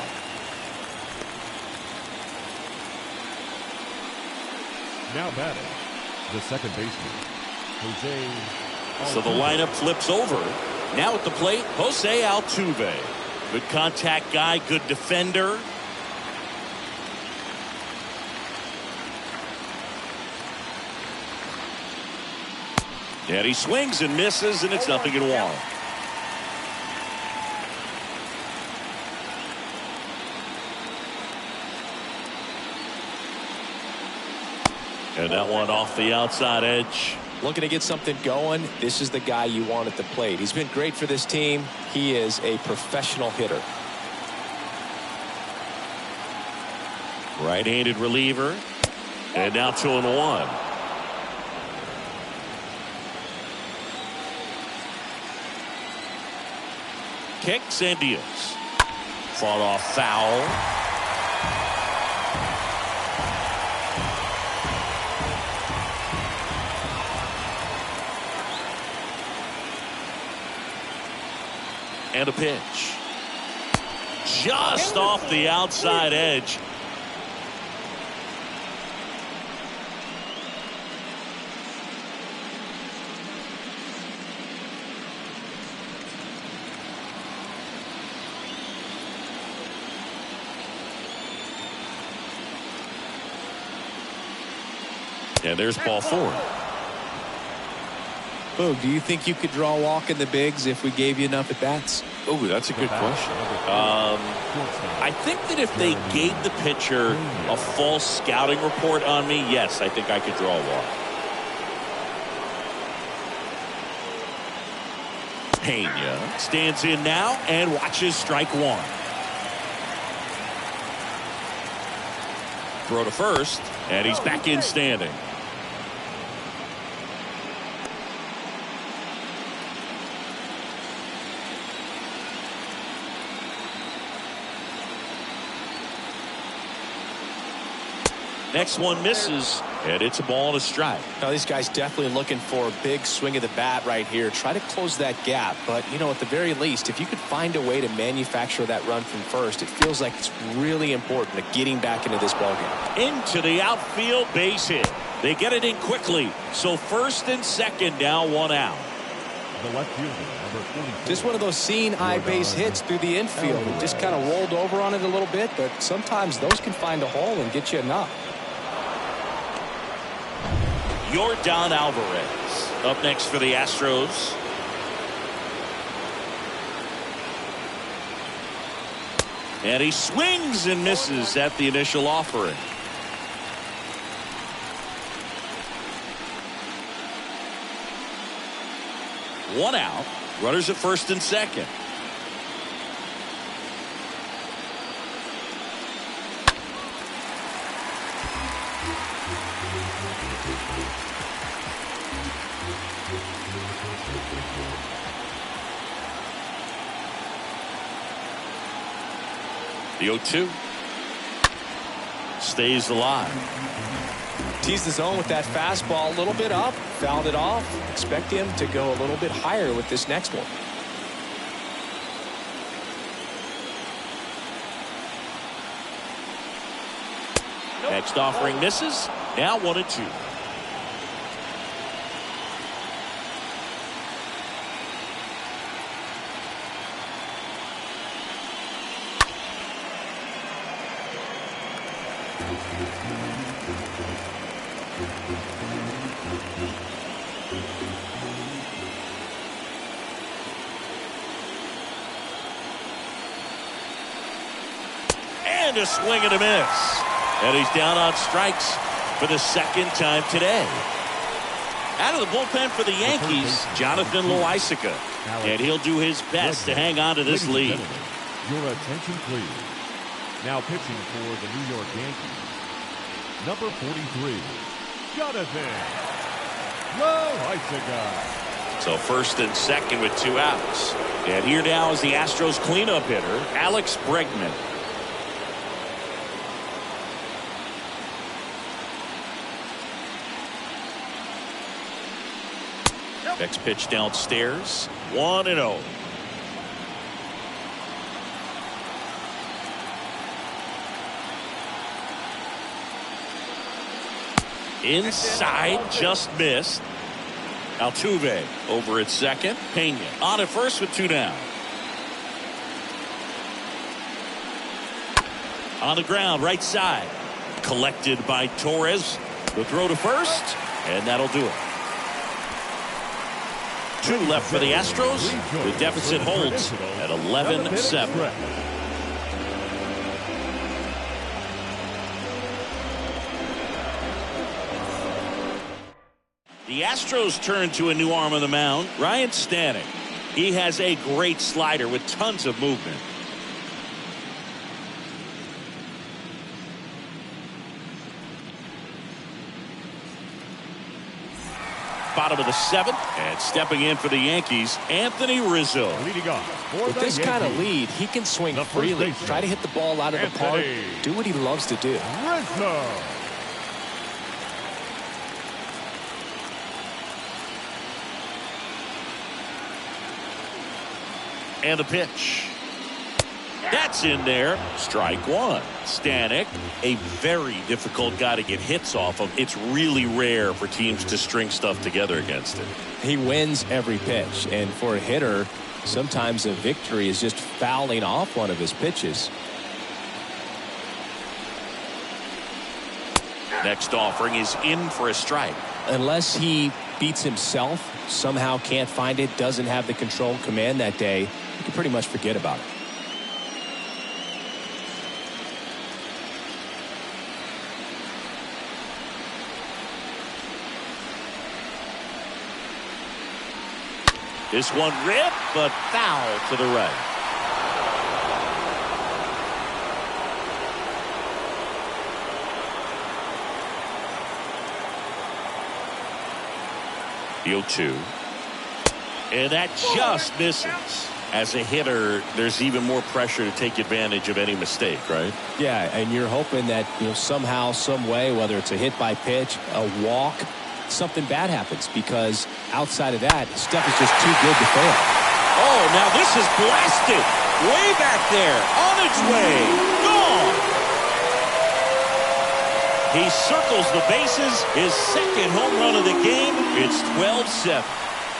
Now batting, the second baseman, Jose. So the lineup flips over. Now at the plate, Jose Altuve. Good contact guy, good defender. And he swings and misses, and it's 0-1. And that one off the outside edge. Looking to get something going. This is the guy you want at the plate. He's been great for this team. He is a professional hitter. Right-handed reliever. And now 2-1. Kicks and deals. Fought off foul. And a pitch. Just off the outside edge. And there's ball 4. Boog, do you think you could draw a walk in the bigs if we gave you enough at bats? Oh, that's a good question. I think that if they gave the pitcher a false scouting report on me, yes, I think I could draw a walk. Pena stands in now and watches strike 1. Throw to first, and he's back in standing. Next one misses, and it's a ball and a strike. Now, these guys definitely looking for a big swing of the bat right here. Try to close that gap. But, you know, at the very least, if you could find a way to manufacture that run from first, it feels like it's really important to getting back into this ballgame. Into the outfield, base hit. They get it in quickly. So first and second, now 1 out. The left fielder, number 44. Just one of those seeing eye base hits through the infield. Just kind of rolled over on it a little bit, but sometimes those can find a hole and get you a knock. Yordan Alvarez up next for the Astros. And he swings and misses at the initial offering. One out. Runners at first and second. The 0-2 stays alive. Teased the zone with that fastball, a little bit up, fouled it off. Expect him to go a little bit higher with this next one. Next offering misses. Now 1-2. And a swing and a miss. And he's down on strikes for the second time today. Out of the bullpen for the Yankees, Jonathan Loaisiga. And he'll do his best to hang on to this lead. Your attention, please. Now pitching for the New York Yankees, number 43, Jonathan Loaisiga. So first and second with 2 outs. And here now is the Astros cleanup hitter, Alex Bregman. Next pitch downstairs, 1-0. Inside, just missed. Altuve over at second. Pena on at first with 2 down. On the ground, right side. Collected by Torres. The throw to first, and that'll do it. 2 left for the Astros. The deficit holds at 11-7. The Astros turn to a new arm on the mound, Ryan Stanton. He has a great slider with tons of movement. Bottom of the 7th, and stepping in for the Yankees, Anthony Rizzo. With this kind of lead, he can swing freely, try to hit the ball out of the park, do what he loves to do. Rizzo. And the pitch. That's in there. Strike 1. Stanek, a very difficult guy to get hits off of. It's really rare for teams to string stuff together against him. He wins every pitch, and for a hitter, sometimes a victory is just fouling off one of his pitches. Next offering is in for a strike. Unless he beats himself, somehow can't find it, doesn't have the control and command that day, you can pretty much forget about it. This one ripped, but foul to the right. The 0-2. And that just misses. As a hitter, there's even more pressure to take advantage of any mistake, right? Yeah, and you're hoping that, somehow, some way, whether it's a hit by pitch, a walk, something bad happens, because outside of that, stuff is just too good to fail. Oh, now this is blasted. Way back there. On its way. Gone. He circles the bases. His second home run of the game. It's 12-7.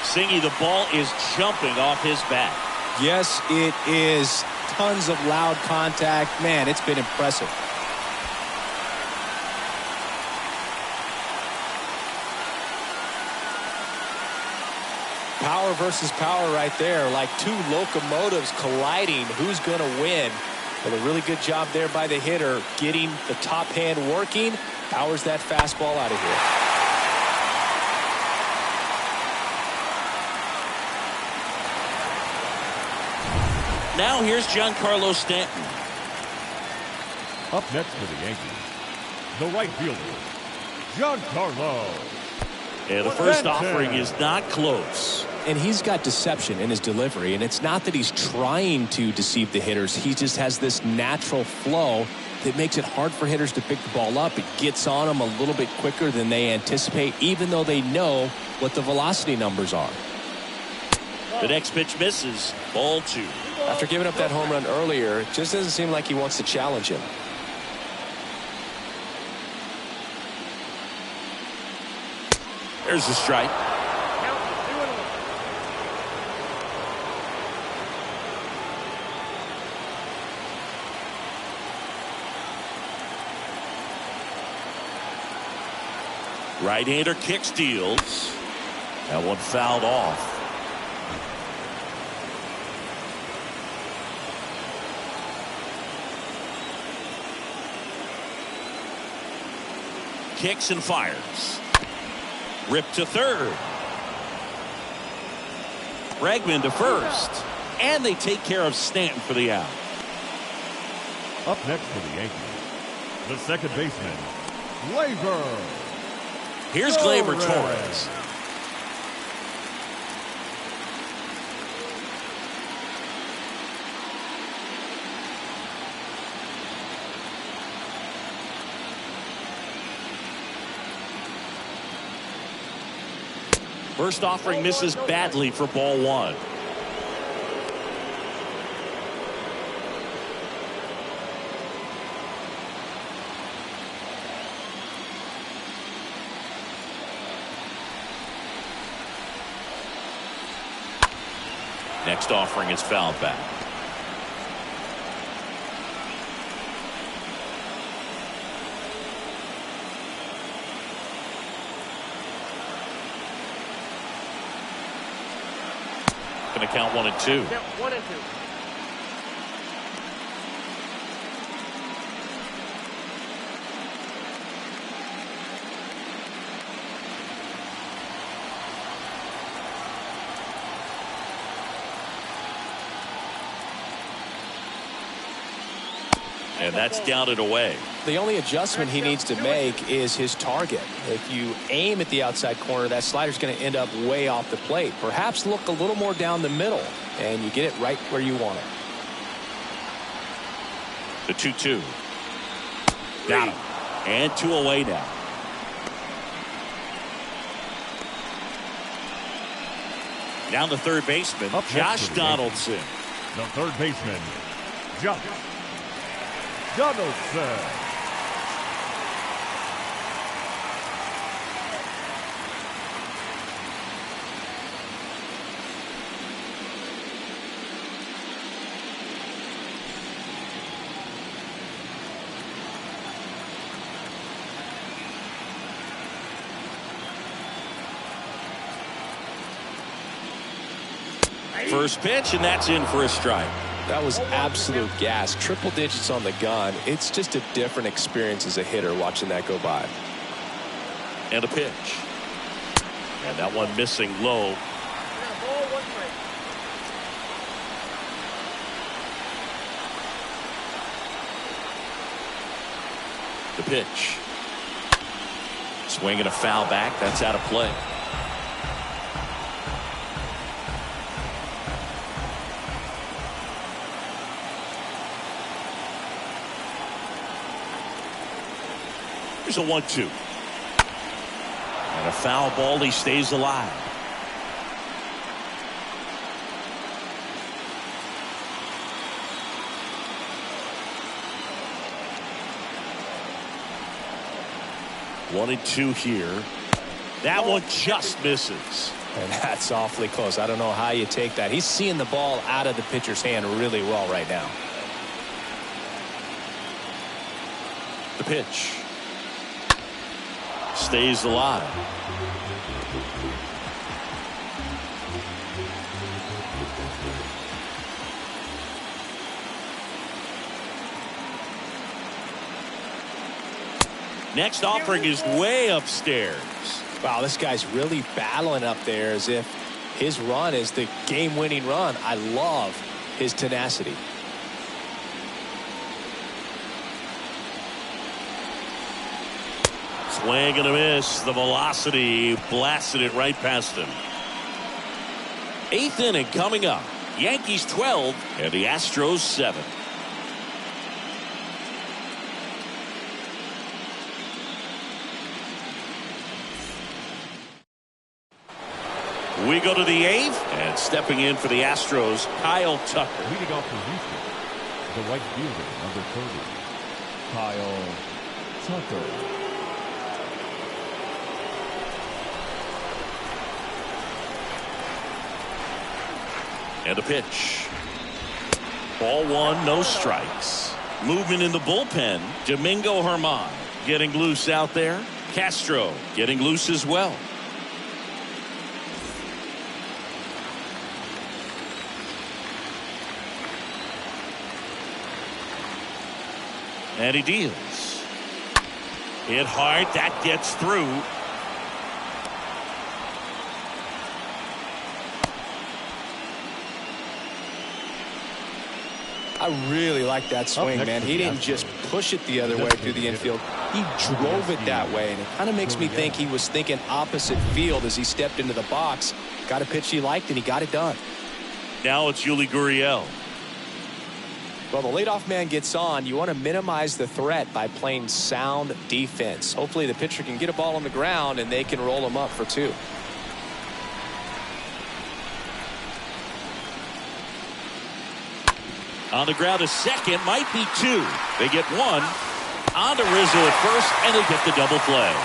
Singy, the ball is jumping off his bat. Yes, it is. Tons of loud contact. Man, it's been impressive. Power versus power right there, like two locomotives colliding. Who's going to win? But a really good job there by the hitter, getting the top hand working. Powers that fastball out of here. Now here's Giancarlo Stanton. Up next for the Yankees, the right fielder, Giancarlo. And the first offering is not close. And he's got deception in his delivery, and it's not that he's trying to deceive the hitters. He just has this natural flow that makes it hard for hitters to pick the ball up. It gets on them a little bit quicker than they anticipate, even though they know what the velocity numbers are. The next pitch misses. Ball 2. After giving up that home run earlier, it just doesn't seem like he wants to challenge him. There's the strike. Right-hander kick steals. That one fouled off. Kicks and fires. Ripped to third. Bregman to first. And they take care of Stanton for the out. Up next for the Yankees, the second baseman, Gleyber. Here's Gleyber Torres. First offering misses badly for ball 1. Next offering is fouled back. Going to count 1 and 2. Yeah, 1 and 2. And that's down and away. The only adjustment he needs to make is his target. If you aim at the outside corner, that slider's going to end up way off the plate. Perhaps look a little more down the middle, and you get it right where you want it. The 2-2. Got him. And 2 away now. Down the third baseman, Up next Josh for the Donaldson. The third baseman, Josh Donaldson. first pitch, and that's in for a strike. That was absolute gas. Triple digits on the gun. It's just a different experience as a hitter watching that go by. And a pitch. And that one missing low. The pitch. Swing and a foul back. That's out of play. Here's a 1-2. And a foul ball. He stays alive. One and two here. That one just misses. And that's awfully close. I don't know how you take that. He's seeing the ball out of the pitcher's hand really well right now. The pitch. Stays alive. Next offering is way upstairs. Wow, this guy's really battling up there as if his run is the game-winning run. I love his tenacity. Swing and a miss. The velocity blasted it right past him. Eighth inning coming up. Yankees 12 and the Astros 7. We go to the eighth, and stepping in for the Astros, Kyle Tucker. Leading off for Houston, the right fielder, number 30, Kyle Tucker. And a pitch. Ball one, no strikes. Movement in the bullpen. Domingo Germán getting loose out there. Castro getting loose as well. And he deals. Hit hard. That gets through. I really like that swing, man. He didn't just push it the other way through the infield. He drove it that way, and it kind of makes me think he was thinking opposite field as he stepped into the box. Got a pitch he liked, and he got it done. Now it's Yuli Gurriel. Well, the leadoff man gets on. You want to minimize the threat by playing sound defense. Hopefully the pitcher can get a ball on the ground and they can roll him up for two. On the ground to second, might be two. They get one. On to Rizzo at first, and they get the double play.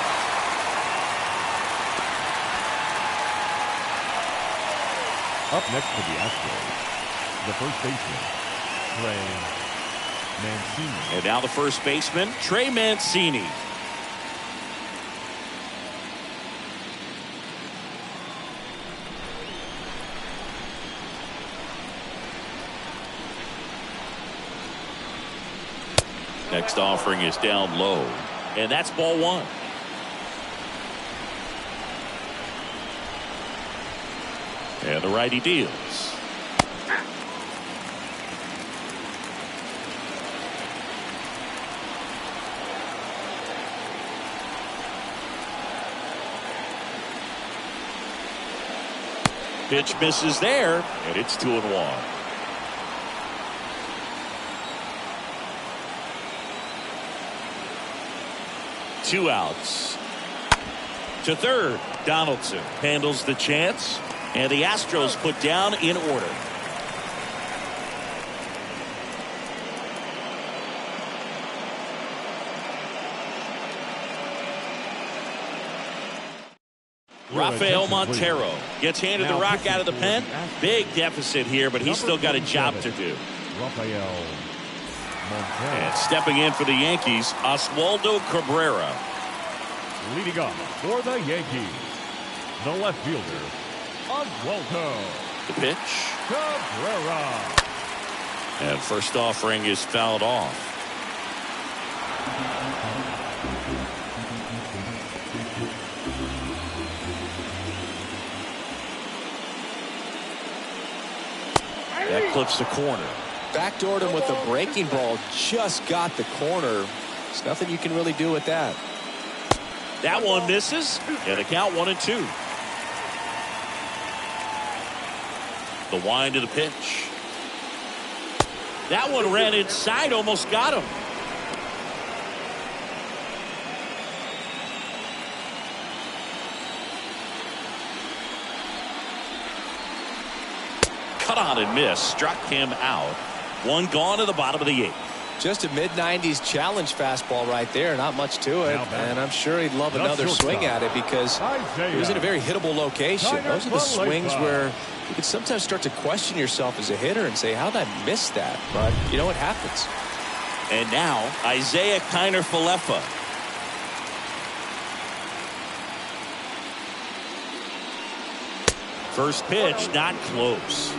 Up next for the Astros, the first baseman, Trey Mancini. And now the first baseman, Trey Mancini. Next offering is down low, and that's ball one. And the righty deals. Pitch misses there, and it's 2-1. Two outs. To third, Donaldson handles the chance, and the Astros put down in order. Rafael Montero gets handed the rock out of the pen. Big deficit here, but he's still got a job to do. Rafael Montero. And stepping in for the Yankees, Oswaldo Cabrera. Leading off for the Yankees, the left fielder, Oswaldo The pitch. Cabrera. And first offering is fouled off. That clips the corner. Backdoored him with a breaking ball. Just got the corner. There's nothing you can really do with that. That one misses. And the count 1-2. The wind of the pitch. That one ran inside, almost got him. Cut on and miss. Struck him out. One gone to the bottom of the 8th. Just a mid-90s challenge fastball right there. Not much to it. And I'm sure he'd love another swing at it because it was in a very hittable location. Those are the swings where you can sometimes start to question yourself as a hitter and say, how did I miss that? But, you know, it happens. And now, Isaiah Kiner-Falefa. First pitch, not close.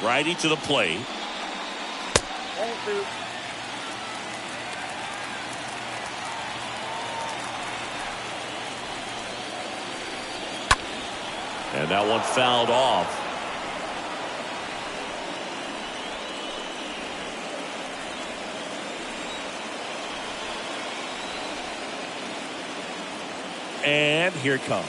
Righty to the plate. And that one fouled off. And here it comes.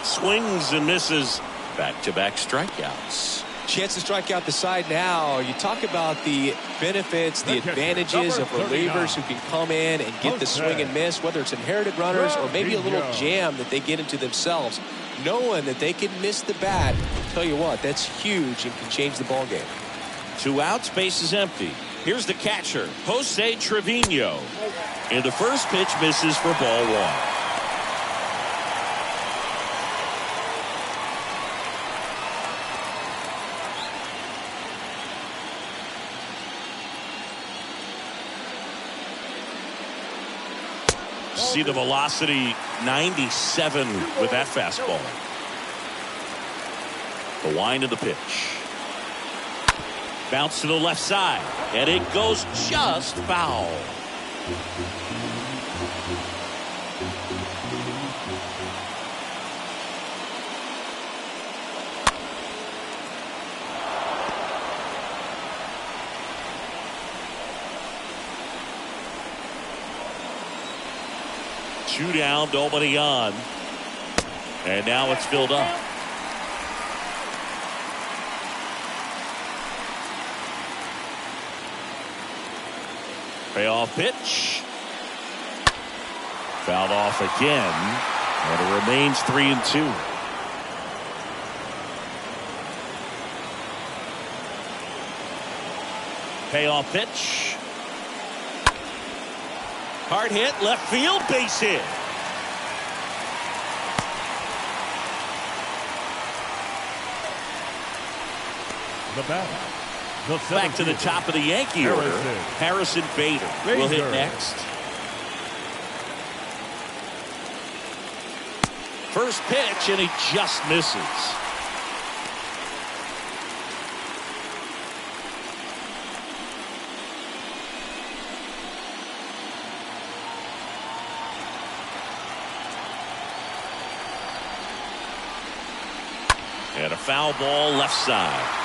Swings and misses. Back-to-back strikeouts. Chance to strike out the side now. You talk about the benefits, the advantages of relievers who can come in and get the swing and miss, whether it's inherited runners or maybe a little jam that they get into themselves. Knowing that they can miss the bat, tell you what, that's huge and can change the ball game. 2 outs, base is empty. Here's the catcher, Jose Trevino. And the first pitch misses for ball 1. See the velocity, 97 with that fastball. The wind of the pitch. Bounce to the left side, and it goes just foul. Two down, nobody on. And now it's filled up. Payoff pitch. Fouled off again. And it remains 3-2. Payoff pitch. Hard hit, left field, base hit. The batter. Back to the top of the Yankee order. Harrison Bader will hit next. First pitch, and he just misses. And a foul ball left side.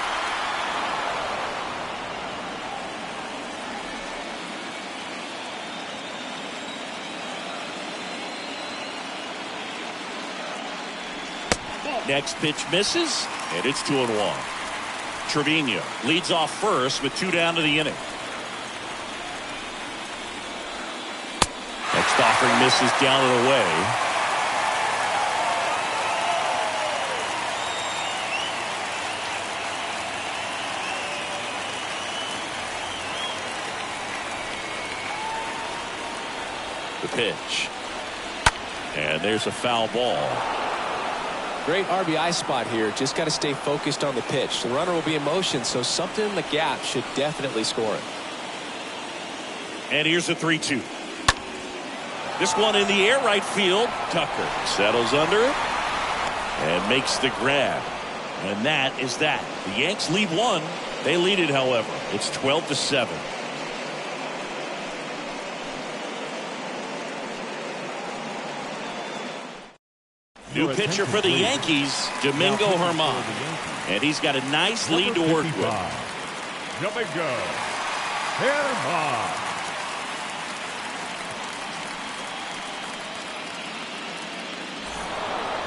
Next pitch misses, and it's 2-1. Trevino leads off first with 2 down to the inning. Next offering misses down and away. The pitch. And there's a foul ball. Great RBI spot here. Just got to stay focused on the pitch. The runner will be in motion, so something in the gap should definitely score it. And here's a 3-2. This one in the air, right field. Tucker settles under it and makes the grab. And that is that. The Yanks lead one. They lead it, however. It's 12-7. New pitcher for the Yankees, Domingo Germán. And he's got a nice lead to work with. Domingo Germán.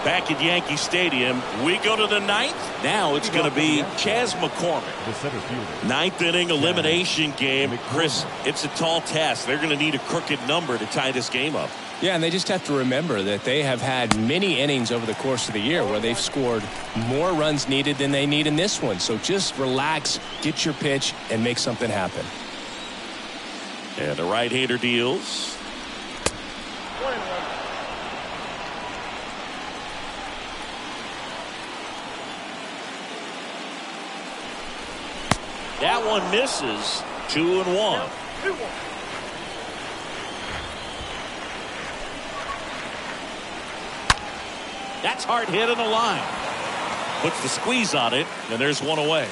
Back at Yankee Stadium, we go to the ninth. Now it's going to be Chas McCormick. The center fielder. Ninth inning elimination game. Chris, it's a tall task. They're going to need a crooked number to tie this game up. Yeah, and they just have to remember that they have had many innings over the course of the year where they've scored more runs needed than they need in this one. So just relax, get your pitch, and make something happen. And the right-hander deals. That one misses. 2-1. That's hard hit on the line. Puts the squeeze on it, and there's one away.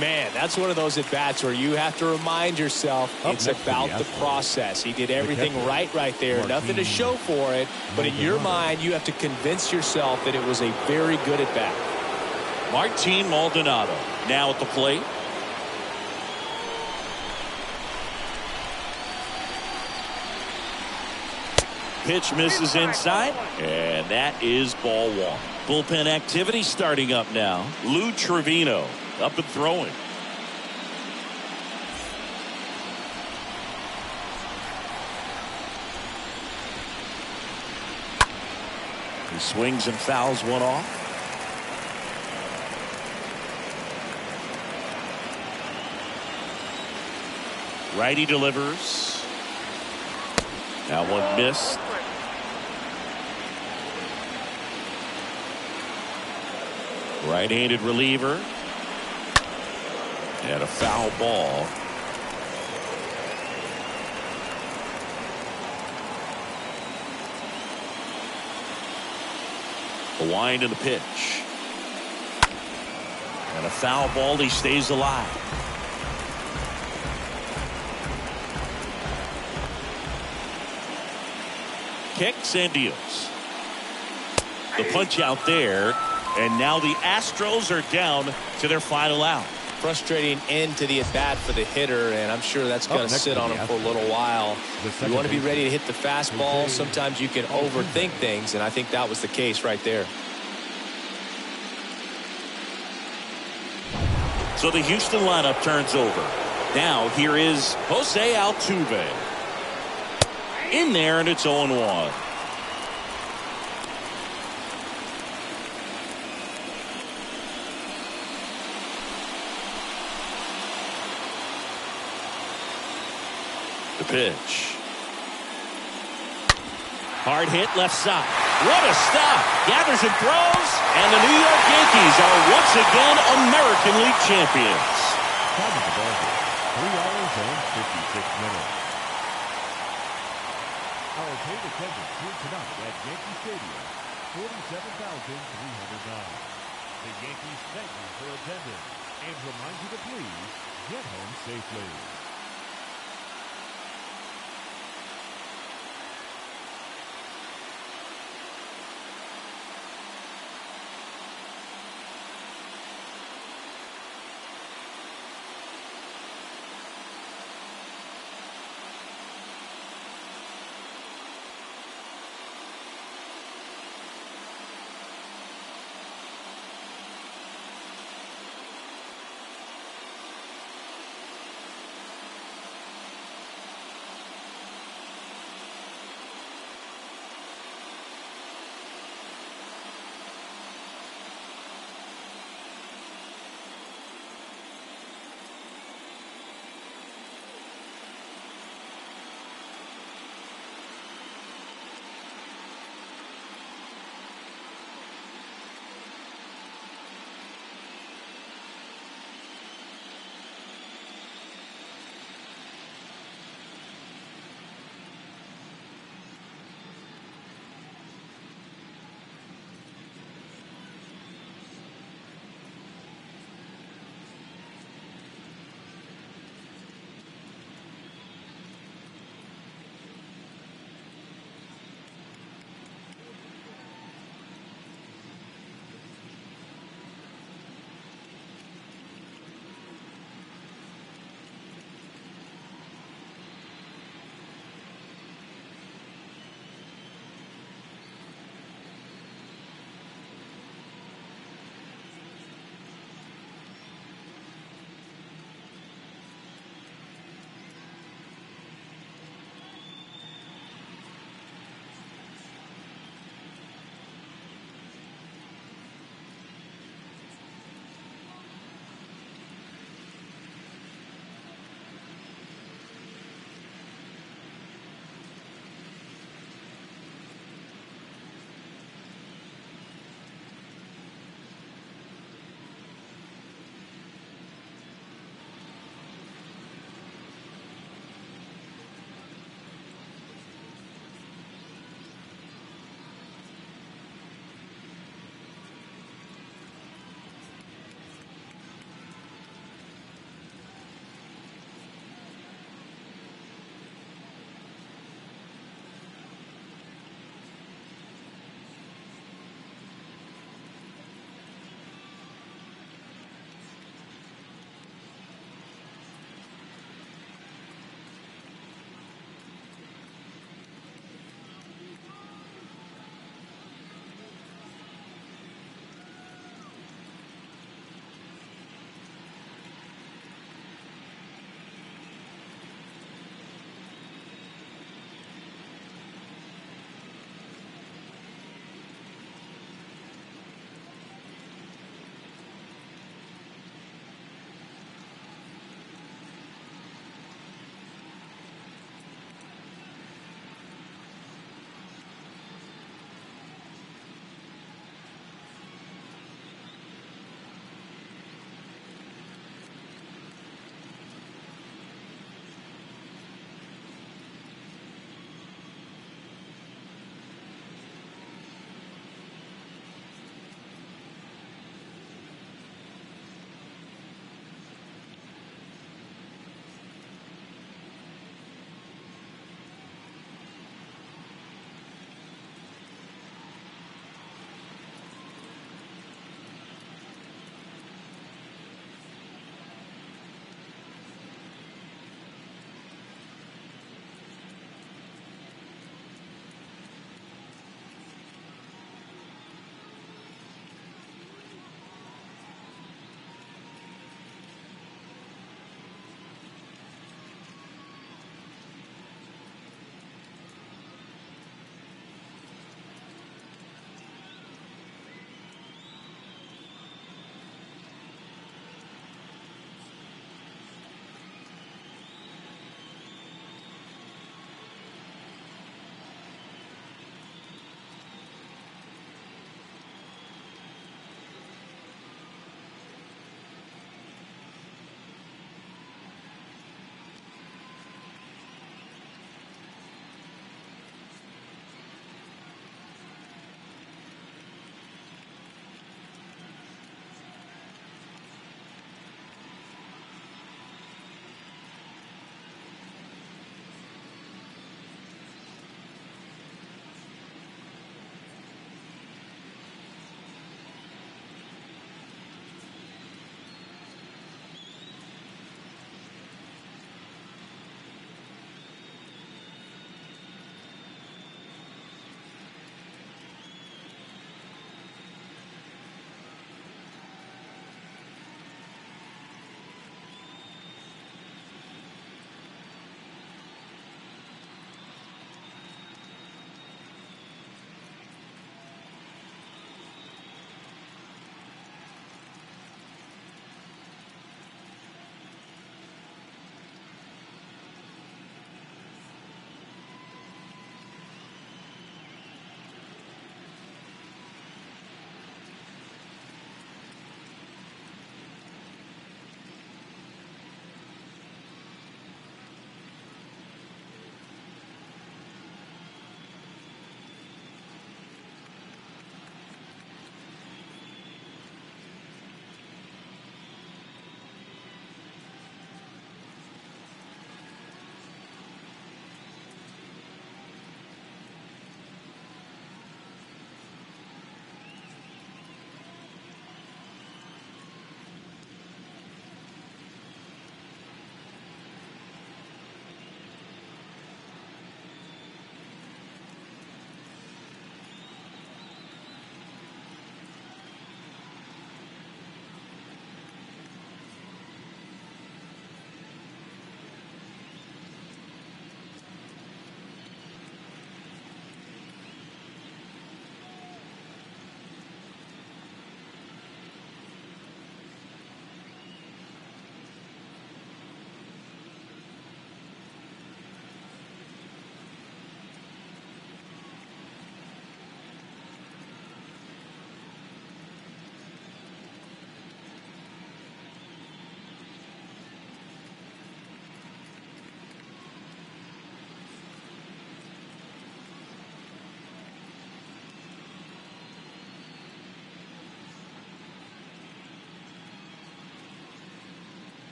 Man, that's one of those at-bats where you have to remind yourself it's about the process. He did everything right there. Nothing to show for it, but in your mind, you have to convince yourself that it was a very good at-bat. Martin Maldonado now at the plate. Pitch misses inside, and that is ball one. Bullpen activity starting up now. Lou Trevino up and throwing. He swings and fouls one off. Righty delivers. That one missed. Right-handed reliever. And a foul ball. The wind and the pitch. And a foul ball. He stays alive. Kicks and deals. The punch out there. And now the Astros are down to their final out. Frustrating end to the at-bat for the hitter, and I'm sure that's going to sit on him for a little while. You want to be ready to hit the fastball. Sometimes you can overthink things, and I think that was the case right there. So the Houston lineup turns over. Now here is Jose Altuve. In there, and it's 0-1. The pitch. Hard hit left side. What a stop. Gathers and throws. And the New York Yankees are once again American League champions. Time of the ball game, 3 hours and 56 minutes. Our paid attendance here tonight at Yankee Stadium, 47,309. The Yankees thank you for attending and remind you to please get home safely.